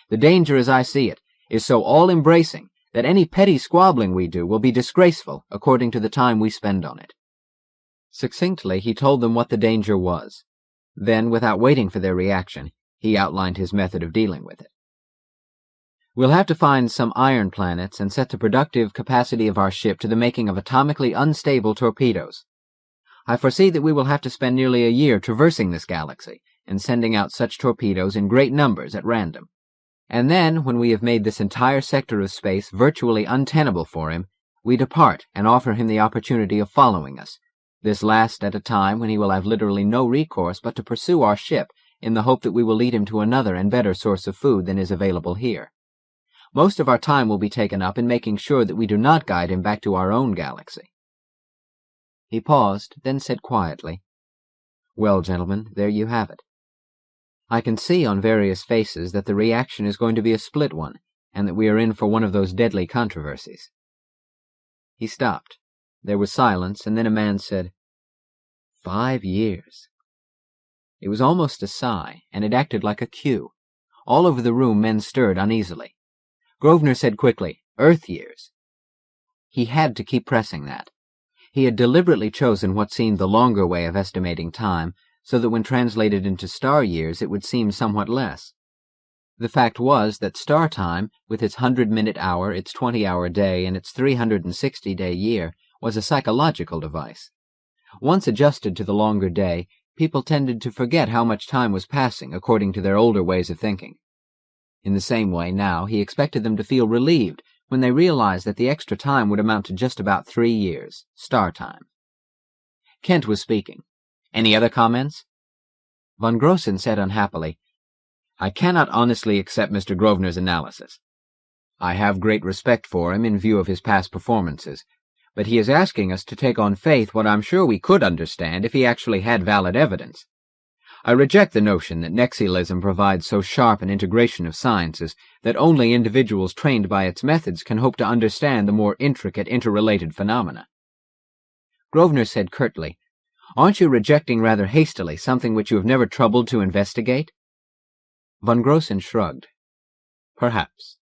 The danger, as I see it, is so all-embracing that any petty squabbling we do will be disgraceful according to the time we spend on it." Succinctly, he told them what the danger was. Then, without waiting for their reaction, he outlined his method of dealing with it. "We'll have to find some iron planets and set the productive capacity of our ship to the making of atomically unstable torpedoes. I foresee that we will have to spend nearly a year traversing this galaxy and sending out such torpedoes in great numbers at random. And then, when we have made this entire sector of space virtually untenable for him, we depart and offer him the opportunity of following us, this last at a time when he will have literally no recourse but to pursue our ship in the hope that we will lead him to another and better source of food than is available here. Most of our time will be taken up in making sure that we do not guide him back to our own galaxy." He paused, then said quietly, "Well, gentlemen, there you have it. I can see on various faces that the reaction is going to be a split one, and that we are in for one of those deadly controversies." He stopped. There was silence, and then a man said, 5 years. It was almost a sigh, and it acted like a cue. All over the room men stirred uneasily. Grosvenor said quickly, "Earth years." He had to keep pressing that. He had deliberately chosen what seemed the longer way of estimating time, so that when translated into star years it would seem somewhat less. The fact was that star time, with its 100-minute hour, its 20-hour day, and its 360-day year, was a psychological device. Once adjusted to the longer day, people tended to forget how much time was passing according to their older ways of thinking. In the same way, now, he expected them to feel relieved when they realized that the extra time would amount to just about 3 years, star time. Kent was speaking. "Any other comments?" Von Grossen said unhappily, "I cannot honestly accept Mr. Grosvenor's analysis. I have great respect for him in view of his past performances, but he is asking us to take on faith what I'm sure we could understand if he actually had valid evidence. I reject the notion that nexialism provides so sharp an integration of sciences that only individuals trained by its methods can hope to understand the more intricate interrelated phenomena." Grosvenor said curtly, "Aren't you rejecting rather hastily something which you have never troubled to investigate?" Von Grossen shrugged. "Perhaps."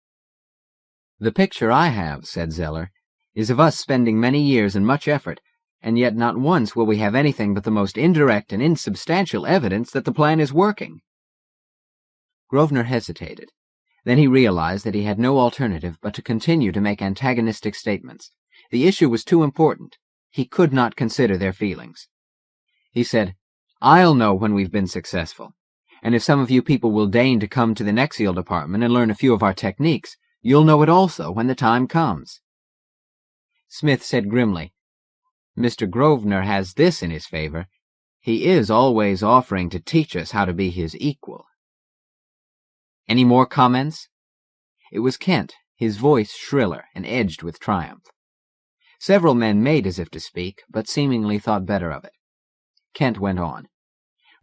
"The picture I have," said Zeller, "is of us spending many years and much effort, and yet not once will we have anything but the most indirect and insubstantial evidence that the plan is working." Grosvenor hesitated. Then he realized that he had no alternative but to continue to make antagonistic statements. The issue was too important. He could not consider their feelings. He said, "I'll know when we've been successful, and if some of you people will deign to come to the Nexial department and learn a few of our techniques, you'll know it also when the time comes." Smith said grimly, "Mr. Grosvenor has this in his favor. He is always offering to teach us how to be his equal." "Any more comments?" It was Kent, his voice shriller and edged with triumph. Several men made as if to speak, but seemingly thought better of it. Kent went on,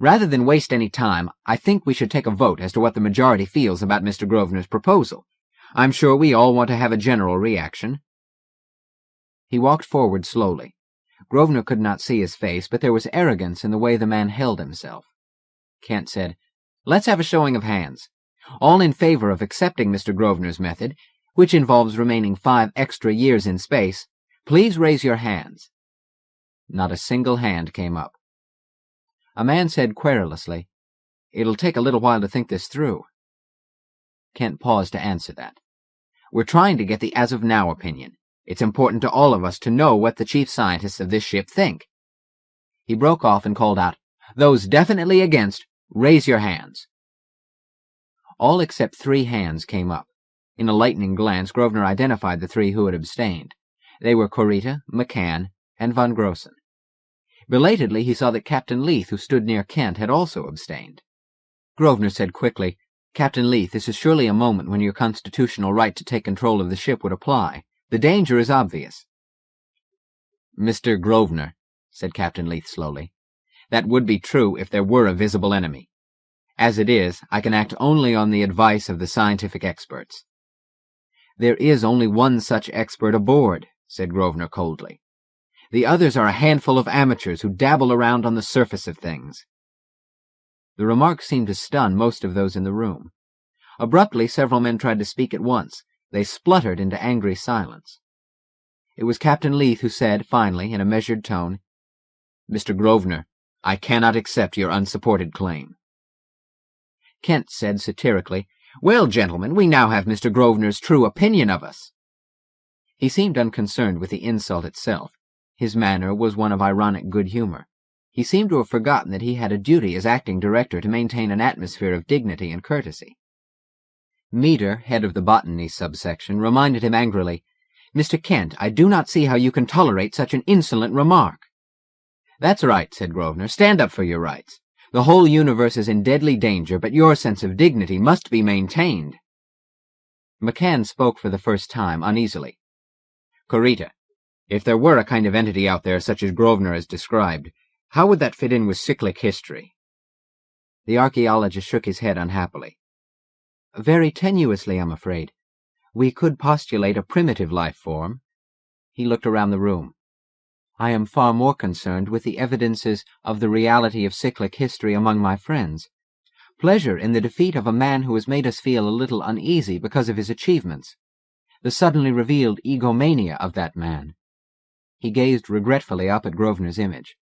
"Rather than waste any time, I think we should take a vote as to what the majority feels about Mr. Grosvenor's proposal. I'm sure we all want to have a general reaction." He walked forward slowly. Grosvenor could not see his face, but there was arrogance in the way the man held himself. Kent said, "Let's have a showing of hands. All in favor of accepting Mr. Grosvenor's method, which involves remaining 5 extra years in space, please raise your hands." Not a single hand came up. A man said querulously, "It'll take a little while to think this through." Kent paused to answer that. "We're trying to get the as-of-now opinion. It's important to all of us to know what the chief scientists of this ship think." He broke off and called out, "Those definitely against, raise your hands." All except 3 hands came up. In a lightning glance, Grosvenor identified the 3 who had abstained. They were Corita, McCann, and Von Grossen. Belatedly, he saw that Captain Leith, who stood near Kent, had also abstained. Grosvenor said quickly, "Captain Leith, this is surely a moment when your constitutional right to take control of the ship would apply. The danger is obvious." "Mr. Grosvenor," said Captain Leith slowly, "that would be true if there were a visible enemy. As it is, I can act only on the advice of the scientific experts." "There is only one such expert aboard," said Grosvenor coldly. The others are a handful of amateurs who dabble around on the surface of things." The remark seemed to stun most of those in the room. Abruptly, several men tried to speak at once. They spluttered into angry silence. It was Captain Leith who said, finally, in a measured tone, "Mr. Grosvenor, I cannot accept your unsupported claim." Kent said satirically, "Well, gentlemen, we now have Mr. Grosvenor's true opinion of us." He seemed unconcerned with the insult itself. His manner was one of ironic good humor. He seemed to have forgotten that he had a duty as acting director to maintain an atmosphere of dignity and courtesy. Meader, head of the botany subsection, reminded him angrily, "Mr. Kent, I do not see how you can tolerate such an insolent remark." "That's right," said Grosvenor. "Stand up for your rights. The whole universe is in deadly danger, but your sense of dignity must be maintained." McCann spoke for the first time, uneasily. "Corita, if there were a kind of entity out there such as Grosvenor has described, how would that fit in with cyclic history?" The archaeologist shook his head unhappily. "Very tenuously, I'm afraid. We could postulate a primitive life form." He looked around the room. "I am far more concerned with the evidences of the reality of cyclic history among my friends. Pleasure in the defeat of a man who has made us feel a little uneasy because of his achievements. The suddenly revealed egomania of that man." He gazed regretfully up at Grosvenor's image.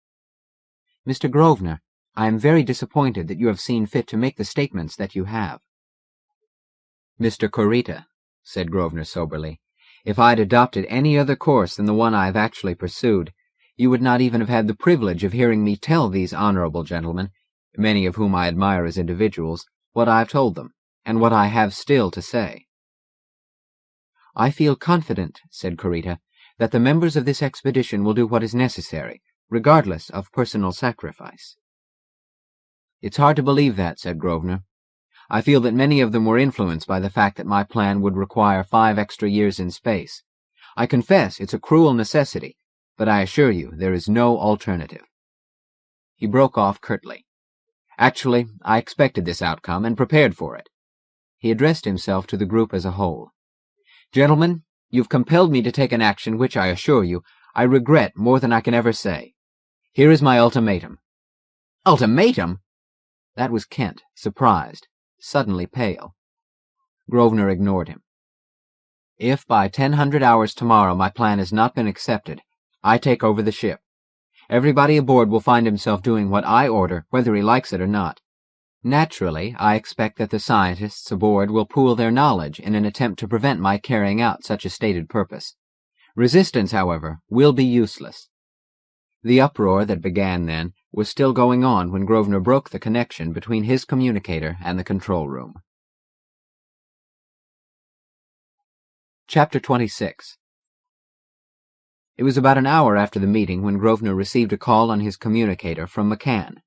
"Mr. Grosvenor, I am very disappointed that you have seen fit to make the statements that you have." "Mr. Corita," said Grosvenor soberly, "if I had adopted any other course than the one I have actually pursued, you would not even have had the privilege of hearing me tell these honorable gentlemen, many of whom I admire as individuals, what I have told them, and what I have still to say." "I feel confident," said Corita, "that the members of this expedition will do what is necessary, regardless of personal sacrifice." "It's hard to believe that," said Grosvenor. "I feel that many of them were influenced by the fact that my plan would require 5 extra years in space. I confess it's a cruel necessity, but I assure you there is no alternative." He broke off curtly. "Actually, I expected this outcome and prepared for it." He addressed himself to the group as a whole. "Gentlemen, you've compelled me to take an action which, I assure you, I regret more than I can ever say. Here is my ultimatum." "Ultimatum?" That was Kent, surprised, suddenly pale. Grosvenor ignored him. "If by 1000 hours tomorrow my plan has not been accepted, I take over the ship. Everybody aboard will find himself doing what I order, whether he likes it or not. Naturally, I expect that the scientists aboard will pool their knowledge in an attempt to prevent my carrying out such a stated purpose. Resistance, however, will be useless." The uproar that began then was still going on when Grosvenor broke the connection between his communicator and the control room. Chapter 26. It was about an hour after the meeting when Grosvenor received a call on his communicator from McCann.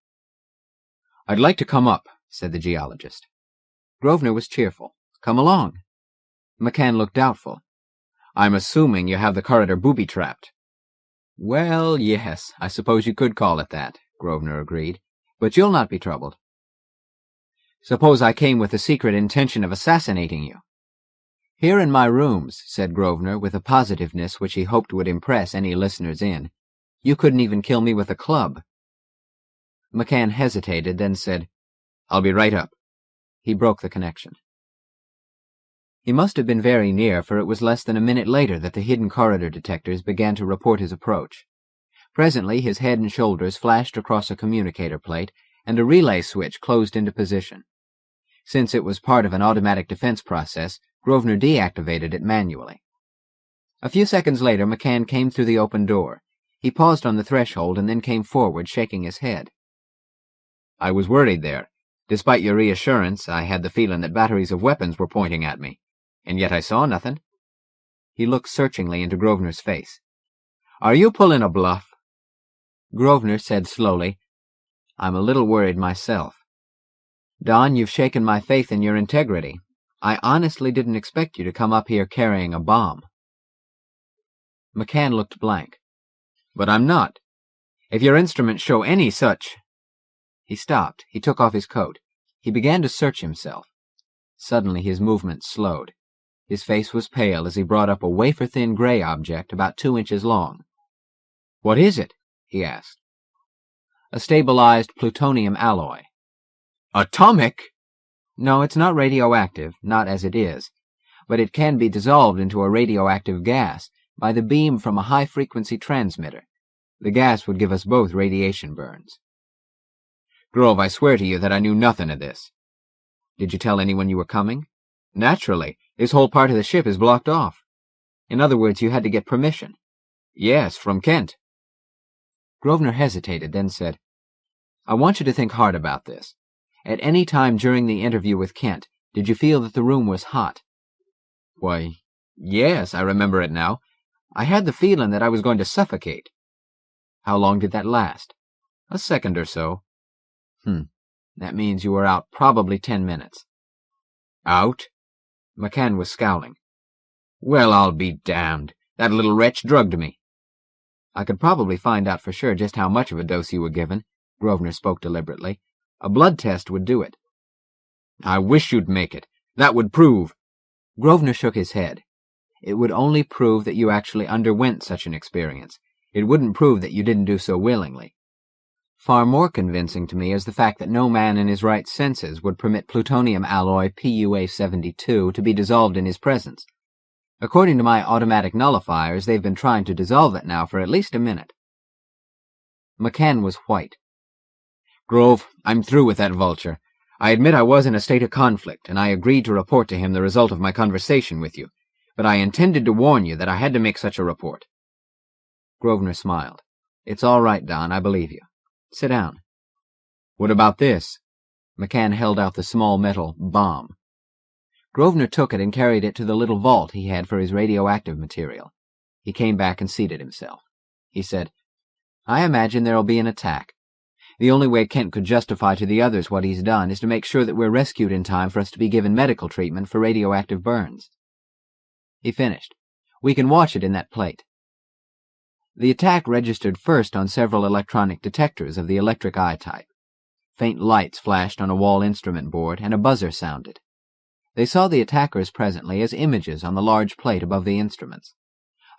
"I'd like to come up," said the geologist. Grosvenor was cheerful. "Come along." McCann looked doubtful. "I'm assuming you have the corridor booby-trapped." "Well, yes, I suppose you could call it that," Grosvenor agreed. "But you'll not be troubled." "Suppose I came with the secret intention of assassinating you?" "Here in my rooms," said Grosvenor with a positiveness which he hoped would impress any listeners in, "you couldn't even kill me with a club." McCann hesitated, then said, "I'll be right up." He broke the connection. He must have been very near, for it was less than a minute later that the hidden corridor detectors began to report his approach. Presently his head and shoulders flashed across a communicator plate, and a relay switch closed into position. Since it was part of an automatic defense process, Grosvenor deactivated it manually. A few seconds later, McCann came through the open door. He paused on the threshold and then came forward, shaking his head. "I was worried there. Despite your reassurance, I had the feeling that batteries of weapons were pointing at me. And yet I saw nothing." He looked searchingly into Grosvenor's face. "Are you pulling a bluff?" Grosvenor said slowly, "I'm a little worried myself. Don, you've shaken my faith in your integrity. I honestly didn't expect you to come up here carrying a bomb." McCann looked blank. "But I'm not. If your instruments show any such—" He stopped. He took off his coat. He began to search himself. Suddenly his movements slowed. His face was pale as he brought up a wafer-thin gray object about 2 inches long. What is it? He asked. A stabilized plutonium alloy. Atomic? No, it's not radioactive, not as it is, but it can be dissolved into a radioactive gas by the beam from a high-frequency transmitter. The gas would give us both radiation burns. Grove, I swear to you that I knew nothing of this. Did you tell anyone you were coming? Naturally. This whole part of the ship is blocked off. In other words, you had to get permission. Yes, from Kent. Grosvenor hesitated, then said, I want you to think hard about this. At any time during the interview with Kent, did you feel that the room was hot? Why, yes, I remember it now. I had the feeling that I was going to suffocate. How long did that last? A second or so. That means you were out probably 10 minutes. Out? McCann was scowling. Well, I'll be damned. That little wretch drugged me. I could probably find out for sure just how much of a dose you were given. Grosvenor spoke deliberately. A blood test would do it. I wish you'd make it. That would prove. Grosvenor shook his head. It would only prove that you actually underwent such an experience. It wouldn't prove that you didn't do so willingly. Far more convincing to me is the fact that no man in his right senses would permit plutonium alloy PUA-72 to be dissolved in his presence. According to my automatic nullifiers, they've been trying to dissolve it now for at least a minute. McCann was white. Grove, I'm through with that vulture. I admit I was in a state of conflict, and I agreed to report to him the result of my conversation with you, but I intended to warn you that I had to make such a report. Grosvenor smiled. It's all right, Don, I believe you. Sit down. What about this? McCann held out the small metal bomb. Grosvenor took it and carried it to the little vault he had for his radioactive material. He came back and seated himself. He said, I imagine there'll be an attack. The only way Kent could justify to the others what he's done is to make sure that we're rescued in time for us to be given medical treatment for radioactive burns. He finished. We can watch it in that plate. The attack registered first on several electronic detectors of the electric eye type. Faint lights flashed on a wall instrument board, and a buzzer sounded. They saw the attackers presently as images on the large plate above the instruments.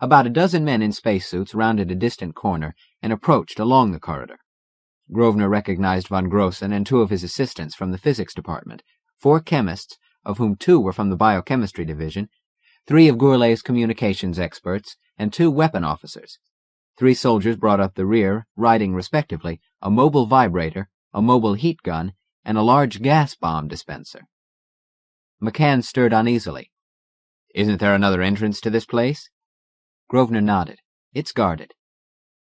About a dozen men in spacesuits rounded a distant corner and approached along the corridor. Grosvenor recognized von Grossen and 2 of his assistants from the physics department, 4 chemists, of whom 2 were from the biochemistry division, 3 of Gourlay's communications experts, and 2 weapon officers. 3 soldiers brought up the rear, riding respectively a mobile vibrator, a mobile heat gun, and a large gas bomb dispenser. McCann stirred uneasily. Isn't there another entrance to this place? Grosvenor nodded. It's guarded.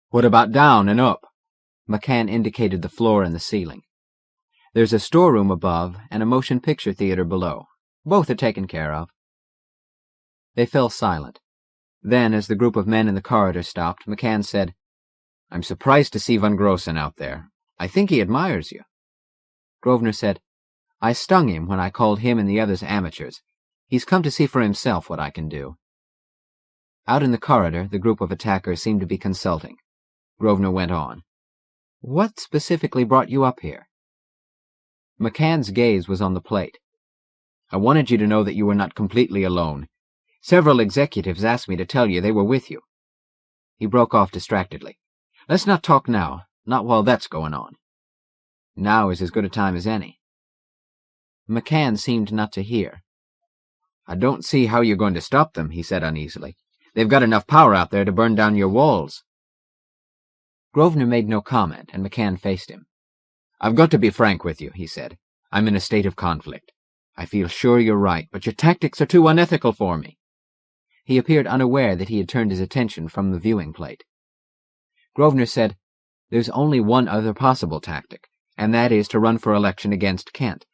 What about down and up? McCann indicated the floor and the ceiling. There's a storeroom above and a motion picture theater below. Both are taken care of. They fell silent. Then, as the group of men in the corridor stopped, McCann said, I'm surprised to see von Grossen out there. I think he admires you. Grosvenor said, I stung him when I called him and the others amateurs. He's come to see for himself what I can do. Out in the corridor, the group of attackers seemed to be consulting. Grosvenor went on. What specifically brought you up here? McCann's gaze was on the plate. I wanted you to know that you were not completely alone. Several executives asked me to tell you they were with you. He broke off distractedly. Let's not talk now, not while that's going on. Now is as good a time as any. McCann seemed not to hear. I don't see how you're going to stop them, he said uneasily. They've got enough power out there to burn down your walls. Grosvenor made no comment, and McCann faced him. I've got to be frank with you, he said. I'm in a state of conflict. I feel sure you're right, but your tactics are too unethical for me. He appeared unaware that he had turned his attention from the viewing plate. Grosvenor said, There's only one other possible tactic, and that is to run for election against Kent.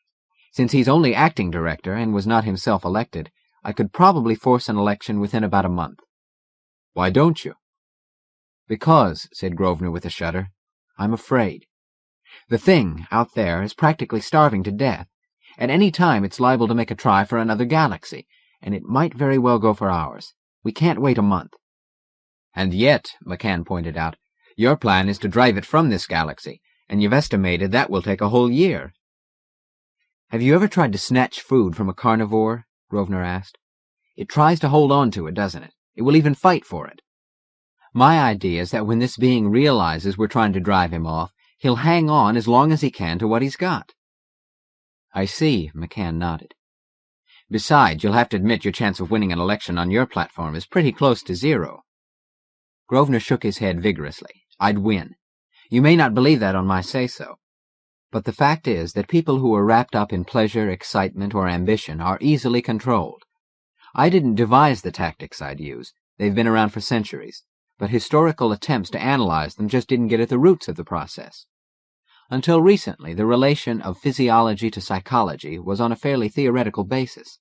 Since he's only acting director and was not himself elected, I could probably force an election within about a month. Why don't you? Because, said Grosvenor with a shudder, I'm afraid. The thing, out there, is practically starving to death. At any time it's liable to make a try for another galaxy, and it might very well go for ours. We can't wait a month. And yet, McCann pointed out, your plan is to drive it from this galaxy, and you've estimated that will take a whole year. Have you ever tried to snatch food from a carnivore? Grosvenor asked. It tries to hold on to it, doesn't it? It will even fight for it. My idea is that when this being realizes we're trying to drive him off, he'll hang on as long as he can to what he's got." "I see," McCann nodded. "Besides, you'll have to admit your chance of winning an election on your platform is pretty close to zero." Grosvenor shook his head vigorously. "I'd win. You may not believe that on my say-so. But the fact is that people who are wrapped up in pleasure, excitement, or ambition are easily controlled. I didn't devise the tactics I'd use. They've been around for centuries. But historical attempts to analyze them just didn't get at the roots of the process. Until recently, the relation of physiology to psychology was on a fairly theoretical basis.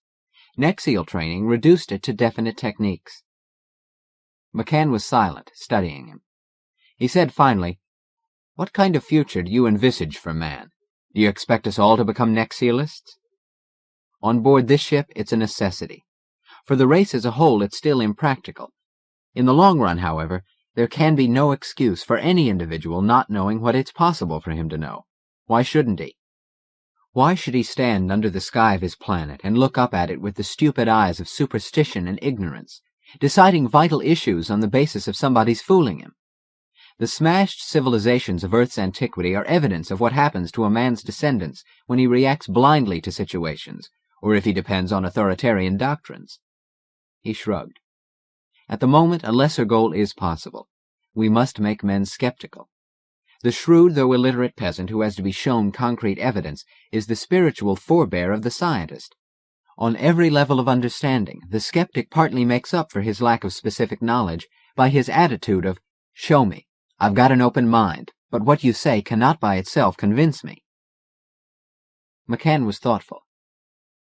Nexial training reduced it to definite techniques." McCann was silent, studying him. He said finally, "What kind of future do you envisage for man? Do you expect us all to become Nexialists?" "On board this ship, it's a necessity. For the race as a whole, it's still impractical. In the long run, however, there can be no excuse for any individual not knowing what it's possible for him to know. Why shouldn't he? Why should he stand under the sky of his planet and look up at it with the stupid eyes of superstition and ignorance, deciding vital issues on the basis of somebody's fooling him? The smashed civilizations of Earth's antiquity are evidence of what happens to a man's descendants when he reacts blindly to situations, or if he depends on authoritarian doctrines." He shrugged. "At the moment, a lesser goal is possible. We must make men skeptical. The shrewd though illiterate peasant who has to be shown concrete evidence is the spiritual forebear of the scientist. On every level of understanding, the skeptic partly makes up for his lack of specific knowledge by his attitude of, 'Show me. I've got an open mind, but what you say cannot by itself convince me.'" McCann was thoughtful.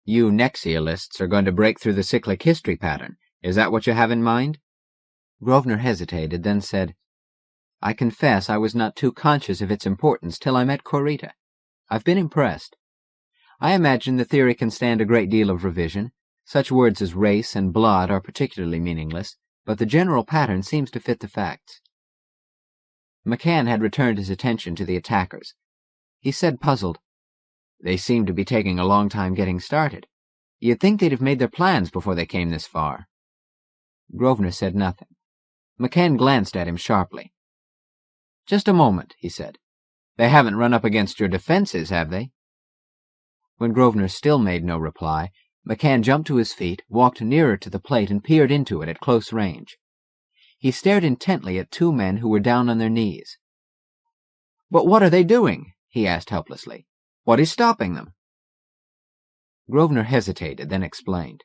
"You Nexialists are going to break through the cyclic history pattern. Is that what you have in mind?" Grosvenor hesitated, then said, "I confess I was not too conscious of its importance till I met Corita. I've been impressed. I imagine the theory can stand a great deal of revision. Such words as race and blood are particularly meaningless, but the general pattern seems to fit the facts." McCann had returned his attention to the attackers. He said, puzzled, "They seem to be taking a long time getting started. You'd think they'd have made their plans before they came this far." Grosvenor said nothing. McCann glanced at him sharply. "Just a moment," he said. "They haven't run up against your defenses, have they?" When Grosvenor still made no reply, McCann jumped to his feet, walked nearer to the plate, and peered into it at close range. He stared intently at two men who were down on their knees. "But what are they doing?" he asked helplessly. "What is stopping them?" Grosvenor hesitated, then explained.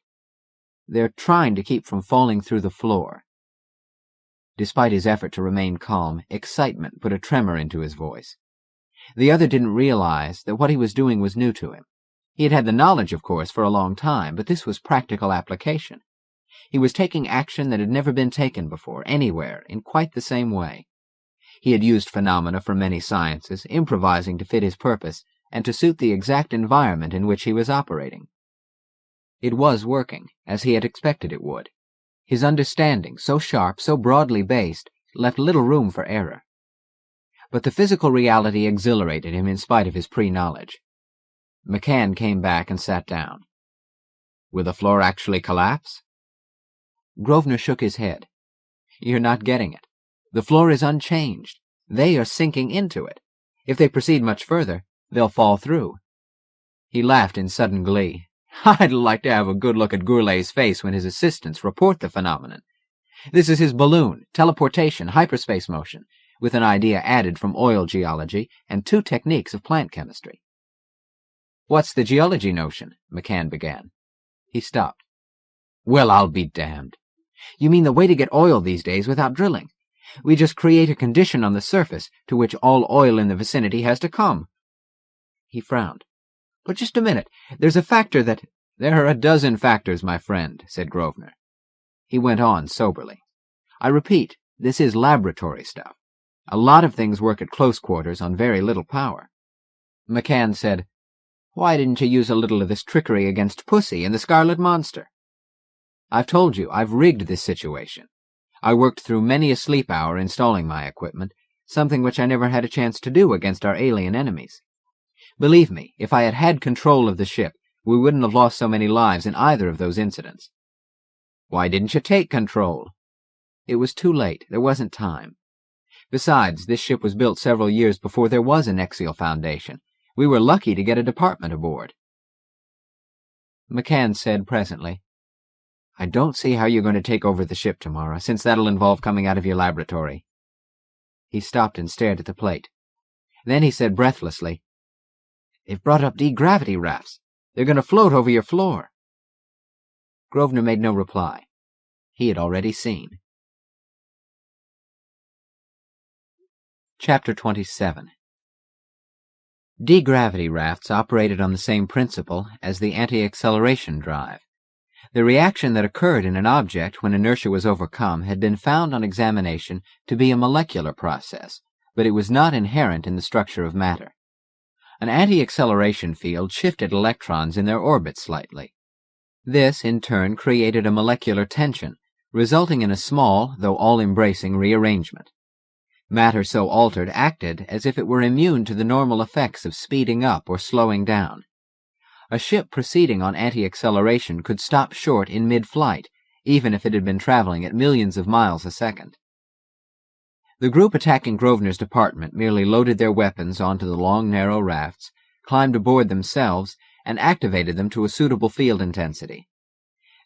"They're trying to keep from falling through the floor." Despite his effort to remain calm, excitement put a tremor into his voice. The other didn't realize that what he was doing was new to him. He had had the knowledge, of course, for a long time, but this was practical application. He was taking action that had never been taken before, anywhere, in quite the same way. He had used phenomena from many sciences, improvising to fit his purpose and to suit the exact environment in which he was operating. It was working, as he had expected it would. His understanding, so sharp, so broadly based, left little room for error. But the physical reality exhilarated him in spite of his pre-knowledge. McCann came back and sat down. "Will the floor actually collapse?" Grosvenor shook his head. "You're not getting it. The floor is unchanged. They are sinking into it. If they proceed much further, they'll fall through." He laughed in sudden glee. "I'd like to have a good look at Gourlay's face when his assistants report the phenomenon. This is his balloon, teleportation, hyperspace motion, with an idea added from oil geology and 2 techniques of plant chemistry." "What's the geology notion?" McCann began. He stopped. "Well, I'll be damned. You mean the way to get oil these days without drilling. We just create a condition on the surface to which all oil in the vicinity has to come." He frowned. "But just a minute. There's a factor that—" "There are a dozen factors, my friend," said Grosvenor. He went on soberly. "I repeat, this is laboratory stuff. A lot of things work at close quarters on very little power." McCann said, "Why didn't you use a little of this trickery against Pussy and the Scarlet Monster?" "I've told you, I've rigged this situation. I worked through many a sleep hour installing my equipment, something which I never had a chance to do against our alien enemies. Believe me, if I had had control of the ship, we wouldn't have lost so many lives in either of those incidents." "Why didn't you take control?" It was too late. There wasn't time. Besides, this ship was built several years before there was an Nexial Foundation. We were lucky to get a department aboard. McCann said presently, I don't see how you're going to take over the ship tomorrow, since that'll involve coming out of your laboratory. He stopped and stared at the plate. Then he said breathlessly, They've brought up de-gravity rafts. They're going to float over your floor. Grosvenor made no reply. He had already seen. Chapter 27. De-gravity rafts operated on the same principle as the anti-acceleration drive. The reaction that occurred in an object when inertia was overcome had been found on examination to be a molecular process, but it was not inherent in the structure of matter. An anti-acceleration field shifted electrons in their orbits slightly. This, in turn, created a molecular tension, resulting in a small, though all-embracing, rearrangement. Matter so altered acted as if it were immune to the normal effects of speeding up or slowing down. A ship proceeding on anti-acceleration could stop short in mid-flight, even if it had been traveling at millions of miles a second. The group attacking Grosvenor's department merely loaded their weapons onto the long, narrow rafts, climbed aboard themselves, and activated them to a suitable field intensity.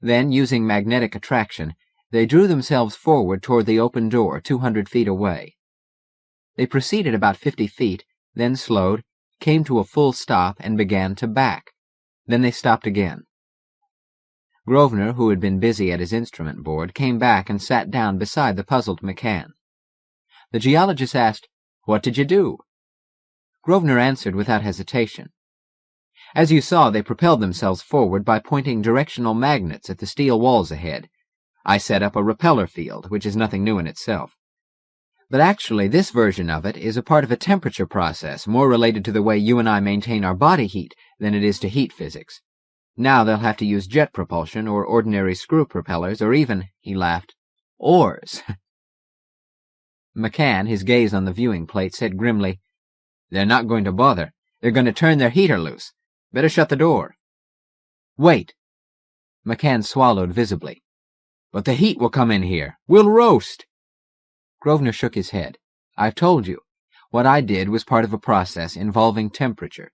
Then, using magnetic attraction, they drew themselves forward toward the open door 200 feet away. They proceeded about 50 feet, then slowed, came to a full stop, and began to back. Then they stopped again. Grosvenor, who had been busy at his instrument board, came back and sat down beside the puzzled McCann. The geologist asked, What did you do? Grosvenor answered without hesitation. As you saw, they propelled themselves forward by pointing directional magnets at the steel walls ahead. I set up a repeller field, which is nothing new in itself. But actually, this version of it is a part of a temperature process more related to the way you and I maintain our body heat than it is to heat physics. Now they'll have to use jet propulsion or ordinary screw propellers or even, he laughed, oars. McCann, his gaze on the viewing plate, said grimly, They're not going to bother. They're going to turn their heater loose. Better shut the door. Wait. McCann swallowed visibly. But the heat will come in here. We'll roast. Grosvenor shook his head. I've told you. What I did was part of a process involving temperature.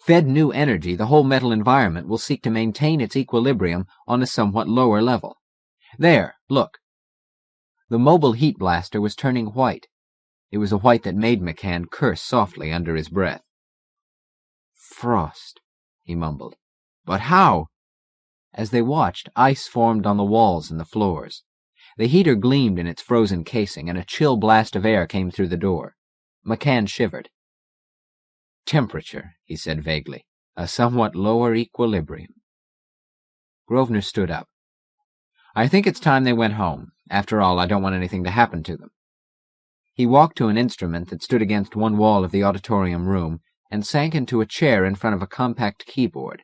Fed new energy, the whole metal environment will seek to maintain its equilibrium on a somewhat lower level. There, look. The mobile heat blaster was turning white. It was a white that made McCann curse softly under his breath. Frost, he mumbled. But how? As they watched, ice formed on the walls and the floors. The heater gleamed in its frozen casing, and a chill blast of air came through the door. McCann shivered. Temperature, he said vaguely. A somewhat lower equilibrium. Grosvenor stood up. I think it's time they went home. After all, I don't want anything to happen to them. He walked to an instrument that stood against one wall of the auditorium room and sank into a chair in front of a compact keyboard.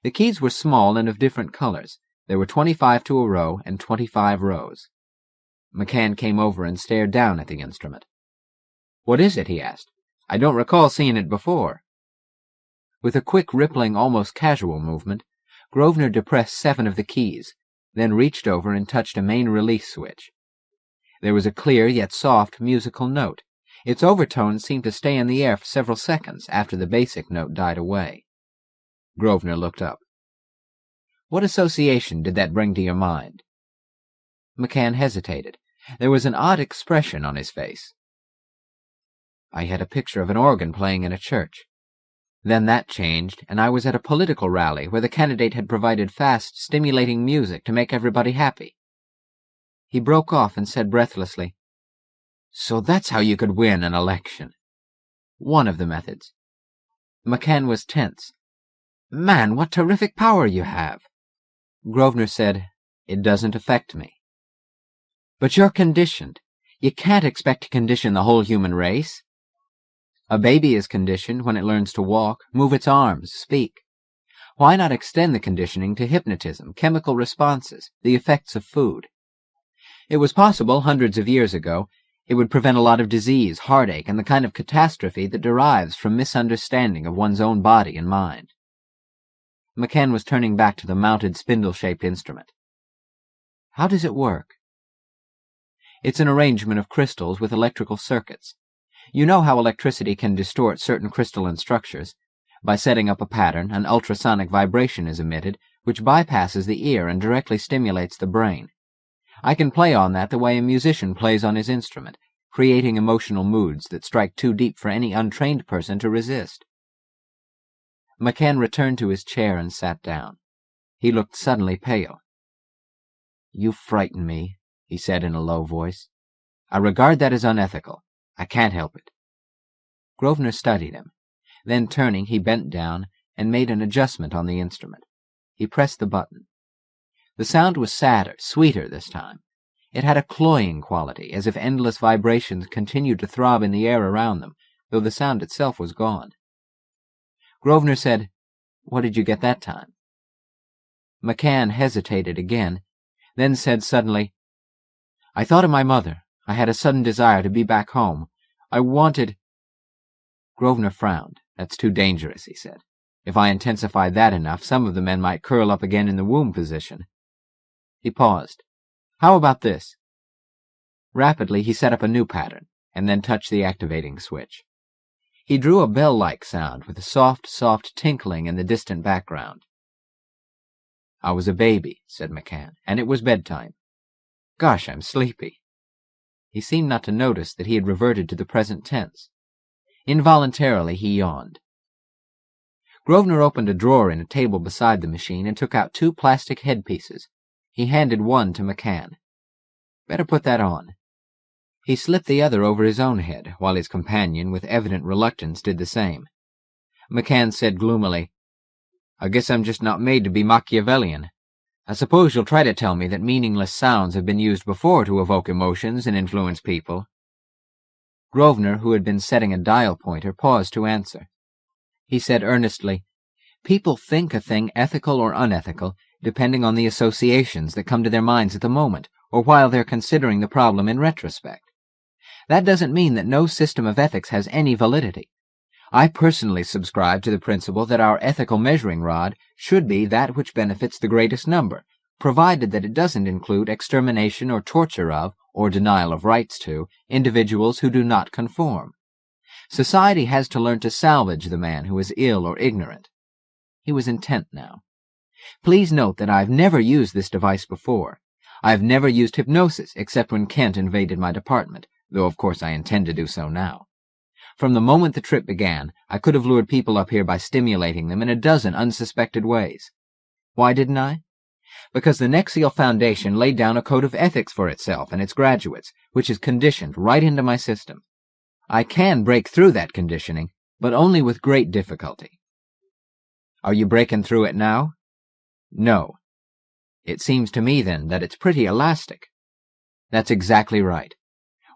The keys were small and of different colors. There were 25 to a row and 25 rows. McCann came over and stared down at the instrument. What is it? He asked. I don't recall seeing it before. With a quick, rippling, almost casual movement, Grosvenor depressed 7 of the keys, then reached over and touched a main release switch. There was a clear yet soft musical note. Its overtones seemed to stay in the air for several seconds after the basic note died away. Grosvenor looked up. What association did that bring to your mind? McCann hesitated. There was an odd expression on his face. I had a picture of an organ playing in a church. Then that changed, and I was at a political rally where the candidate had provided fast, stimulating music to make everybody happy. He broke off and said breathlessly, So that's how you could win an election. One of the methods. McCann was tense. Man, what terrific power you have. Grosvenor said, It doesn't affect me. But you're conditioned. You can't expect to condition the whole human race. A baby is conditioned when it learns to walk, move its arms, speak. Why not extend the conditioning to hypnotism, chemical responses, the effects of food? It was possible hundreds of years ago. It would prevent a lot of disease, heartache, and the kind of catastrophe that derives from misunderstanding of one's own body and mind. McCann was turning back to the mounted spindle-shaped instrument. How does it work? It's an arrangement of crystals with electrical circuits. You know how electricity can distort certain crystalline structures. By setting up a pattern, an ultrasonic vibration is emitted, which bypasses the ear and directly stimulates the brain. I can play on that the way a musician plays on his instrument, creating emotional moods that strike too deep for any untrained person to resist. McCann returned to his chair and sat down. He looked suddenly pale. "You frighten me," he said in a low voice. "I regard that as unethical. I can't help it." Grosvenor studied him. Then, turning, he bent down and made an adjustment on the instrument. He pressed the button. The sound was sadder, sweeter this time. It had a cloying quality, as if endless vibrations continued to throb in the air around them, though the sound itself was gone. Grosvenor said, "What did you get that time?" McCann hesitated again, then said suddenly, "I thought of my mother. I had a sudden desire to be back home. I wanted—" Grosvenor frowned. "That's too dangerous," he said. "If I intensify that enough, some of the men might curl up again in the womb position." He paused. "How about this?" Rapidly, he set up a new pattern, and then touched the activating switch. He drew a bell-like sound with a soft, soft tinkling in the distant background. "I was a baby," said McCann, "and it was bedtime. Gosh, I'm sleepy." He seemed not to notice that he had reverted to the present tense. Involuntarily, he yawned. Grosvenor opened a drawer in a table beside the machine and took out 2 plastic headpieces. He handed one to McCann. "Better put that on." He slipped the other over his own head, while his companion, with evident reluctance, did the same. McCann said gloomily, "I guess I'm just not made to be Machiavellian. I suppose you'll try to tell me that meaningless sounds have been used before to evoke emotions and influence people." Grosvenor, who had been setting a dial pointer, paused to answer. He said earnestly, "People think a thing ethical or unethical, depending on the associations that come to their minds at the moment, or while they're considering the problem in retrospect. That doesn't mean that no system of ethics has any validity. I personally subscribe to the principle that our ethical measuring rod should be that which benefits the greatest number, provided that it doesn't include extermination or torture of, or denial of rights to, individuals who do not conform. Society has to learn to salvage the man who is ill or ignorant." He was intent now. "Please note that I've never used this device before. I've never used hypnosis except when Kent invaded my department, though of course I intend to do so now. From the moment the trip began, I could have lured people up here by stimulating them in a dozen unsuspected ways. Why didn't I? Because the Nexial Foundation laid down a code of ethics for itself and its graduates, which is conditioned right into my system. I can break through that conditioning, but only with great difficulty." "Are you breaking through it now?" "No." "It seems to me, then, that it's pretty elastic." "That's exactly right.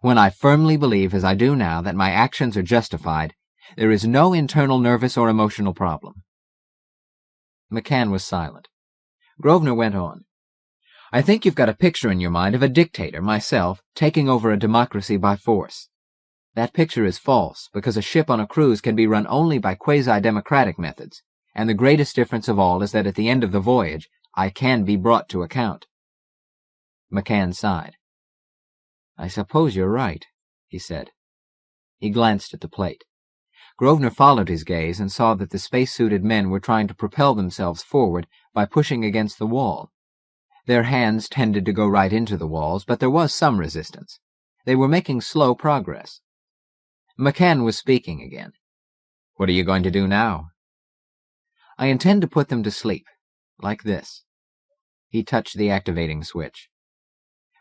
When I firmly believe, as I do now, that my actions are justified, there is no internal nervous or emotional problem." McCann was silent. Grosvenor went on. "I think you've got a picture in your mind of a dictator, myself, taking over a democracy by force. That picture is false, because a ship on a cruise can be run only by quasi-democratic methods, and the greatest difference of all is that at the end of the voyage, I can be brought to account." McCann sighed. "I suppose you're right," he said. He glanced at the plate. Grosvenor followed his gaze and saw that the space-suited men were trying to propel themselves forward by pushing against the wall. Their hands tended to go right into the walls, but there was some resistance. They were making slow progress. McCann was speaking again. "What are you going to do now?" "I intend to put them to sleep, like this." He touched the activating switch.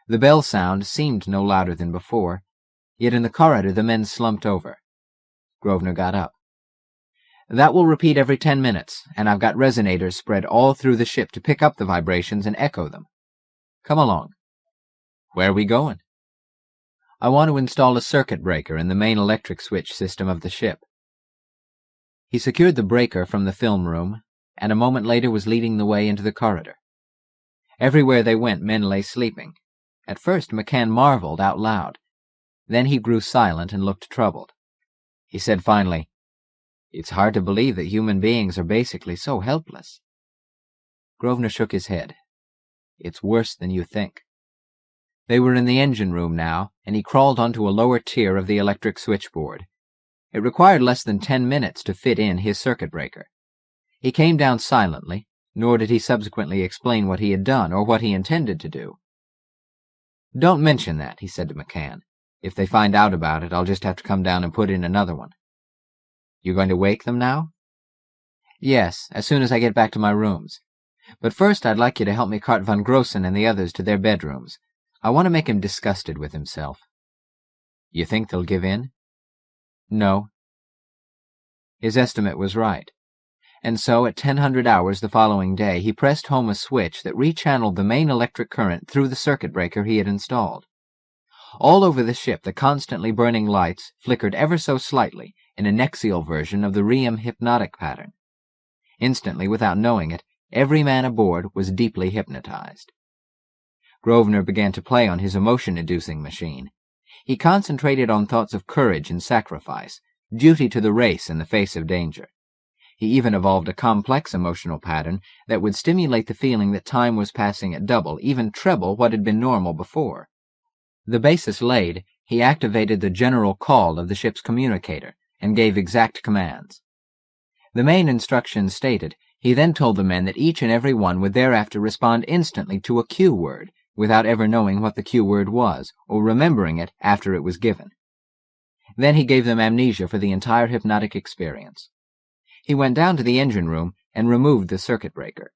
The bell sound seemed no louder than before, yet in the corridor the men slumped over. Grosvenor got up. "That will repeat every 10 minutes, and I've got resonators spread all through the ship to pick up the vibrations and echo them. Come along." "Where are we going?" "I want to install a circuit breaker in the main electric switch system of the ship." He secured the breaker from the film room, and a moment later was leading the way into the corridor. Everywhere they went, men lay sleeping. At first McCann marveled out loud. Then he grew silent and looked troubled. He said finally, "It's hard to believe that human beings are basically so helpless." Grosvenor shook his head. "It's worse than you think." They were in the engine room now, and he crawled onto a lower tier of the electric switchboard. It required less than 10 minutes to fit in his circuit breaker. He came down silently, nor did he subsequently explain what he had done or what he intended to do. "Don't mention that," he said to McCann. "If they find out about it, I'll just have to come down and put in another one." "You're going to wake them now?" "Yes, as soon as I get back to my rooms. But first I'd like you to help me cart von Grossen and the others to their bedrooms. I want to make him disgusted with himself." "You think they'll give in?" "No." His estimate was right. And so at 1000 hours the following day, he pressed home a switch that rechanneled the main electric current through the circuit breaker he had installed. All over the ship, the constantly burning lights flickered ever so slightly in a Nexial version of the Riem hypnotic pattern. Instantly, without knowing it, every man aboard was deeply hypnotized. Grosvenor began to play on his emotion-inducing machine. He concentrated on thoughts of courage and sacrifice, duty to the race in the face of danger. He even evolved a complex emotional pattern that would stimulate the feeling that time was passing at double, even treble what had been normal before. The basis laid, he activated the general call of the ship's communicator and gave exact commands. The main instructions stated, he then told the men that each and every one would thereafter respond instantly to a cue word, without ever knowing what the cue word was, or remembering it after it was given. Then he gave them amnesia for the entire hypnotic experience. He went down to the engine room and removed the circuit breaker.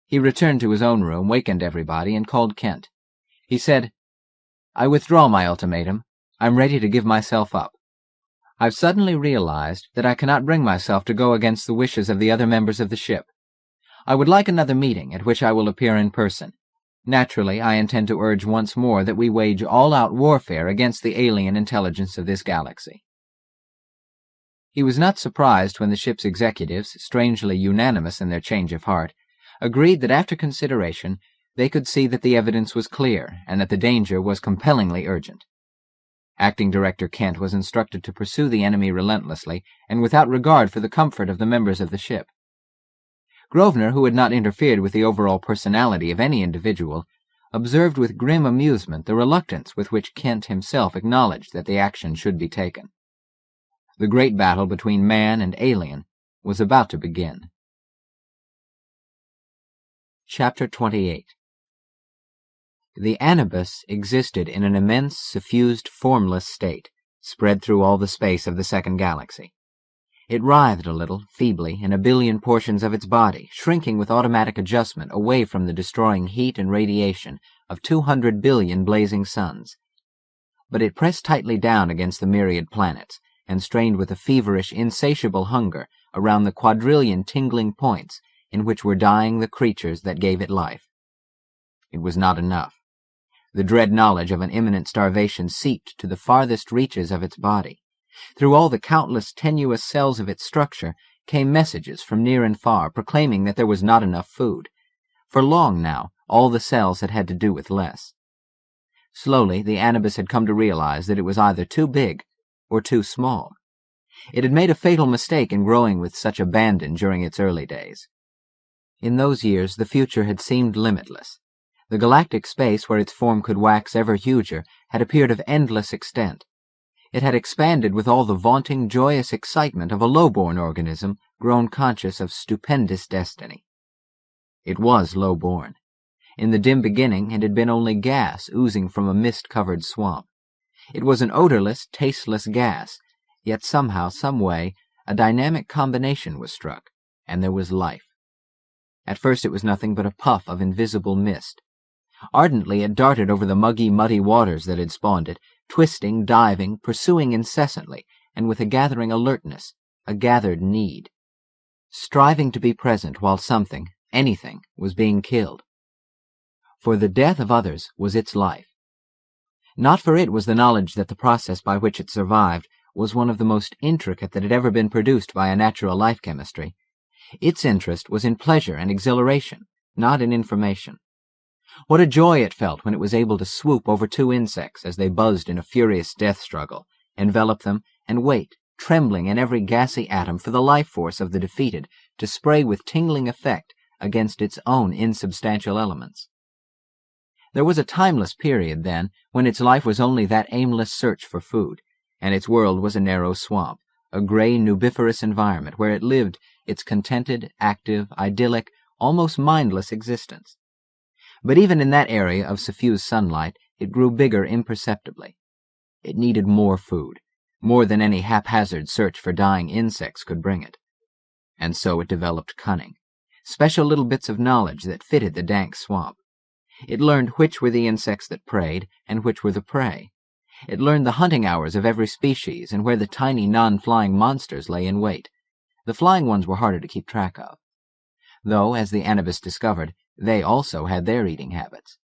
He returned to his own room, wakened everybody, and called Kent. He said, "I withdraw my ultimatum. I'm ready to give myself up. I've suddenly realized that I cannot bring myself to go against the wishes of the other members of the ship. I would like another meeting at which I will appear in person. Naturally, I intend to urge once more that we wage all-out warfare against the alien intelligence of this galaxy." He was not surprised when the ship's executives, strangely unanimous in their change of heart, agreed that after consideration they could see that the evidence was clear and that the danger was compellingly urgent. Acting Director Kent was instructed to pursue the enemy relentlessly and without regard for the comfort of the members of the ship. Grosvenor, who had not interfered with the overall personality of any individual, observed with grim amusement the reluctance with which Kent himself acknowledged that the action should be taken. The great battle between man and alien was about to begin. Chapter 28. The Anubis existed in an immense, suffused, formless state, spread through all the space of the second galaxy. It writhed a little, feebly, in a billion portions of its body, shrinking with automatic adjustment away from the destroying heat and radiation of 200 billion blazing suns. But it pressed tightly down against the myriad planets, and strained with a feverish, insatiable hunger around the quadrillion tingling points in which were dying the creatures that gave it life. It was not enough. The dread knowledge of an imminent starvation seeped to the farthest reaches of its body. Through all the countless tenuous cells of its structure came messages from near and far proclaiming that there was not enough food. For long now, all the cells had had to do with less. Slowly, the Anubis had come to realize that it was either too big or too small. It had made a fatal mistake in growing with such abandon during its early days. In those years, the future had seemed limitless. The galactic space where its form could wax ever huger had appeared of endless extent. It had expanded with all the vaunting, joyous excitement of a low-born organism grown conscious of stupendous destiny. It was low-born. In the dim beginning, it had been only gas oozing from a mist-covered swamp. It was an odorless, tasteless gas, yet somehow, someway, a dynamic combination was struck, and there was life. At first it was nothing but a puff of invisible mist. Ardently it darted over the muggy, muddy waters that had spawned it, twisting, diving, pursuing incessantly, and with a gathering alertness, a gathered need. Striving to be present while something, anything, was being killed. For the death of others was its life. Not for it was the knowledge that the process by which it survived was one of the most intricate that had ever been produced by a natural life chemistry. Its interest was in pleasure and exhilaration, not in information. What a joy it felt when it was able to swoop over two insects as they buzzed in a furious death struggle, envelop them, and wait, trembling in every gassy atom for the life force of the defeated to spray with tingling effect against its own insubstantial elements. There was a timeless period then when its life was only that aimless search for food, and its world was a narrow swamp, a gray nubiferous environment where it lived its contented, active, idyllic, almost mindless existence. But even in that area of suffused sunlight, it grew bigger imperceptibly. It needed more food, more than any haphazard search for dying insects could bring it. And so it developed cunning, special little bits of knowledge that fitted the dank swamp. It learned which were the insects that preyed and which were the prey. It learned the hunting hours of every species and where the tiny non-flying monsters lay in wait. The flying ones were harder to keep track of, though, as the Anubis discovered, they also had their eating habits.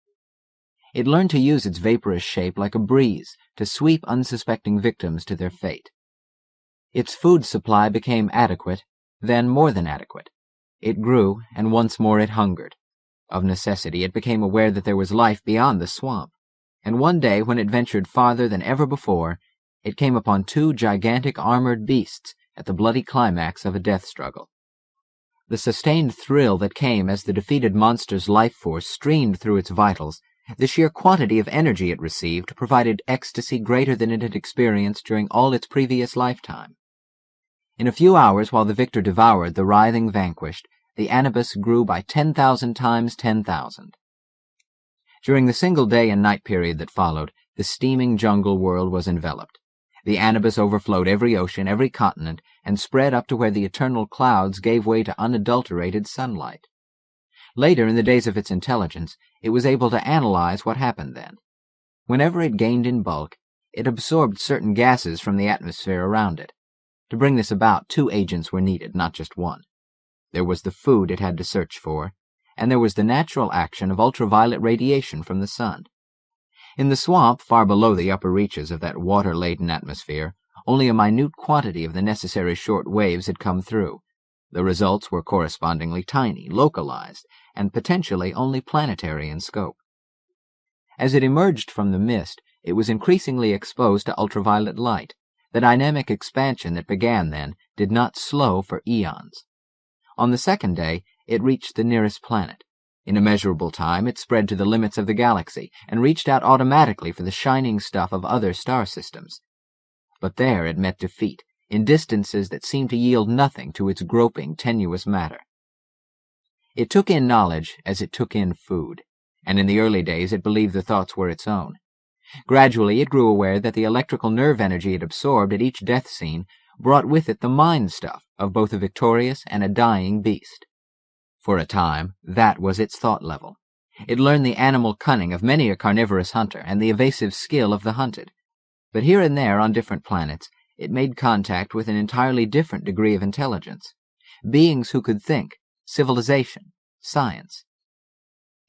It learned to use its vaporous shape like a breeze to sweep unsuspecting victims to their fate. Its food supply became adequate, then more than adequate. It grew, and once more it hungered. Of necessity, it became aware that there was life beyond the swamp, and one day, when it ventured farther than ever before, it came upon two gigantic armored beasts at the bloody climax of a death struggle. The sustained thrill that came as the defeated monster's life force streamed through its vitals, the sheer quantity of energy it received, provided ecstasy greater than it had experienced during all its previous lifetime. In a few hours, while the victor devoured the writhing vanquished, the Anubis grew by 10,000 times 10,000. During the single day and night period that followed, the steaming jungle world was enveloped. The Anubis overflowed every ocean, every continent, and spread up to where the eternal clouds gave way to unadulterated sunlight. Later, in the days of its intelligence, it was able to analyze what happened then. Whenever it gained in bulk, it absorbed certain gases from the atmosphere around it. To bring this about, two agents were needed, not just one. There was the food it had to search for, and there was the natural action of ultraviolet radiation from the sun. In the swamp, far below the upper reaches of that water-laden atmosphere, only a minute quantity of the necessary short waves had come through. The results were correspondingly tiny, localized, and potentially only planetary in scope. As it emerged from the mist, it was increasingly exposed to ultraviolet light. The dynamic expansion that began then did not slow for eons. On the second day, it reached the nearest planet. In a measurable time, it spread to the limits of the galaxy and reached out automatically for the shining stuff of other star systems. But there it met defeat, in distances that seemed to yield nothing to its groping, tenuous matter. It took in knowledge as it took in food, and in the early days it believed the thoughts were its own. Gradually it grew aware that the electrical nerve energy it absorbed at each death scene brought with it the mind stuff of both a victorious and a dying beast. For a time, that was its thought level. It learned the animal cunning of many a carnivorous hunter and the evasive skill of the hunted. But here and there on different planets, it made contact with an entirely different degree of intelligence. Beings who could think, civilization, science.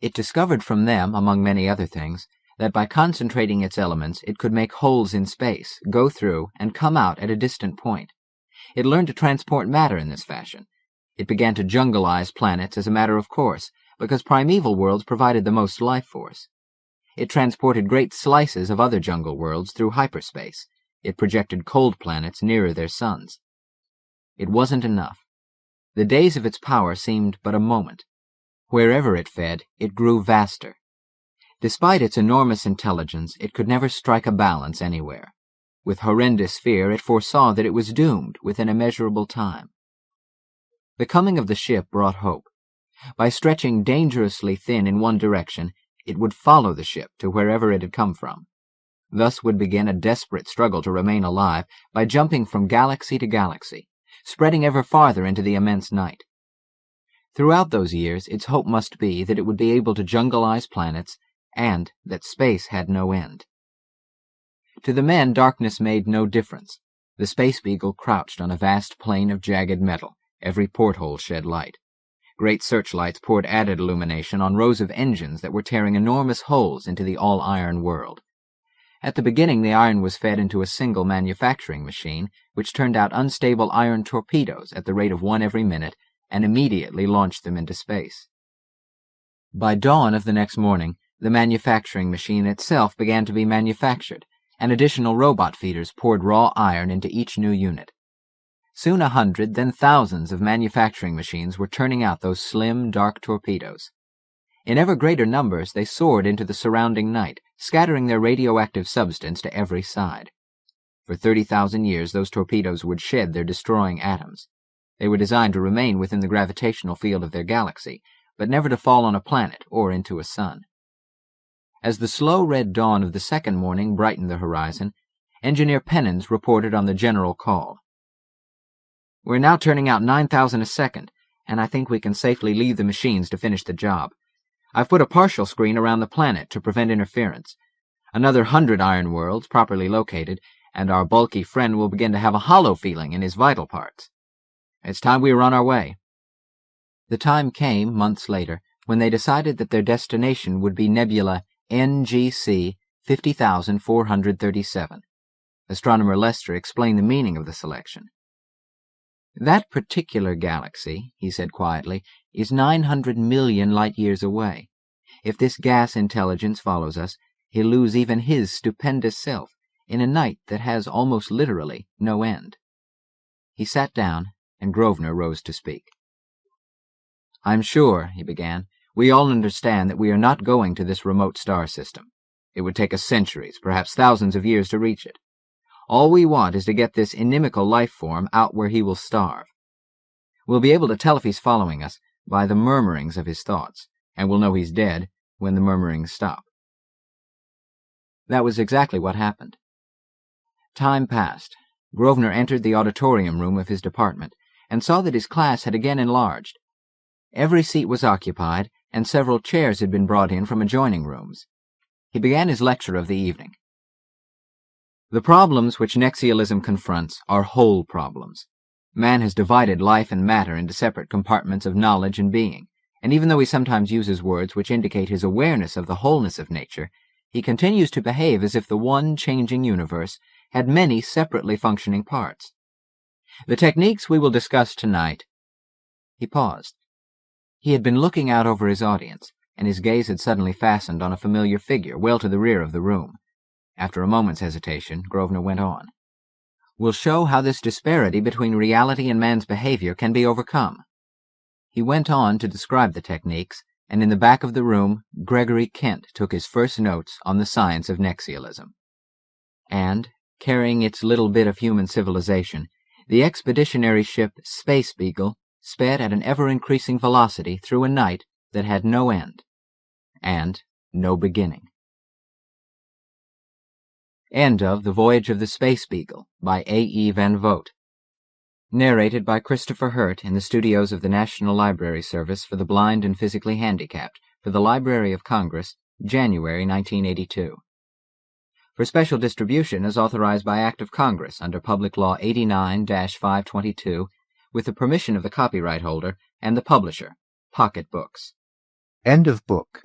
It discovered from them, among many other things, that by concentrating its elements it could make holes in space, go through, and come out at a distant point. It learned to transport matter in this fashion. It began to jungleize planets as a matter of course, because primeval worlds provided the most life force. It transported great slices of other jungle worlds through hyperspace. It projected cold planets nearer their suns. It wasn't enough. The days of its power seemed but a moment. Wherever it fed, it grew vaster. Despite its enormous intelligence, it could never strike a balance anywhere. With horrendous fear, it foresaw that it was doomed within a measurable time. The coming of the ship brought hope. By stretching dangerously thin in one direction, it would follow the ship to wherever it had come from. Thus would begin a desperate struggle to remain alive by jumping from galaxy to galaxy, spreading ever farther into the immense night. Throughout those years, its hope must be that it would be able to jungleize planets and that space had no end. To the men, darkness made no difference. The Space Beagle crouched on a vast plain of jagged metal. Every porthole shed light. Great searchlights poured added illumination on rows of engines that were tearing enormous holes into the all-iron world. At the beginning, the iron was fed into a single manufacturing machine, which turned out unstable iron torpedoes at the rate of one every minute and immediately launched them into space. By dawn of the next morning, the manufacturing machine itself began to be manufactured, and additional robot feeders poured raw iron into each new unit. Soon 100, then thousands of manufacturing machines were turning out those slim, dark torpedoes. In ever greater numbers, they soared into the surrounding night, scattering their radioactive substance to every side. For 30,000 years, those torpedoes would shed their destroying atoms. They were designed to remain within the gravitational field of their galaxy, but never to fall on a planet or into a sun. As the slow red dawn of the second morning brightened the horizon, Engineer Pennons reported on the general call. "We're now turning out 9,000 a second, and I think we can safely leave the machines to finish the job. I've put a partial screen around the planet to prevent interference. Another 100 iron worlds, properly located, and our bulky friend will begin to have a hollow feeling in his vital parts. It's time we were on our way." The time came, months later, when they decided that their destination would be nebula NGC 50,437. Astronomer Lester explained the meaning of the selection. "That particular galaxy," he said quietly, "is 900 million light-years away. If this gas intelligence follows us, he'll lose even his stupendous self in a night that has almost literally no end." He sat down, and Grosvenor rose to speak. "I'm sure," he began, "we all understand that we are not going to this remote star system. It would take us centuries, perhaps thousands of years to reach it. All we want is to get this inimical life form out where he will starve. We'll be able to tell if he's following us by the murmurings of his thoughts, and we'll know he's dead when the murmurings stop." That was exactly what happened. Time passed. Grosvenor entered the auditorium room of his department and saw that his class had again enlarged. Every seat was occupied, and several chairs had been brought in from adjoining rooms. He began his lecture of the evening. "The problems which Nexialism confronts are whole problems. Man has divided life and matter into separate compartments of knowledge and being, and even though he sometimes uses words which indicate his awareness of the wholeness of nature, he continues to behave as if the one changing universe had many separately functioning parts. The techniques we will discuss tonight—" He paused. He had been looking out over his audience, and his gaze had suddenly fastened on a familiar figure well to the rear of the room. After a moment's hesitation, Grosvenor went on. "Will show how this disparity between reality and man's behavior can be overcome." He went on to describe the techniques, and in the back of the room, Gregory Kent took his first notes on the science of Nexialism. And, carrying its little bit of human civilization, the expeditionary ship Space Beagle sped at an ever-increasing velocity through a night that had no end and no beginning. End of The Voyage of the Space Beagle by A.E. Van Vogt. Narrated by Christopher Hurt in the studios of the National Library Service for the Blind and Physically Handicapped for the Library of Congress, January 1982. For special distribution as authorized by Act of Congress under Public Law 89-522, with the permission of the copyright holder and the publisher, Pocket Books. End of book.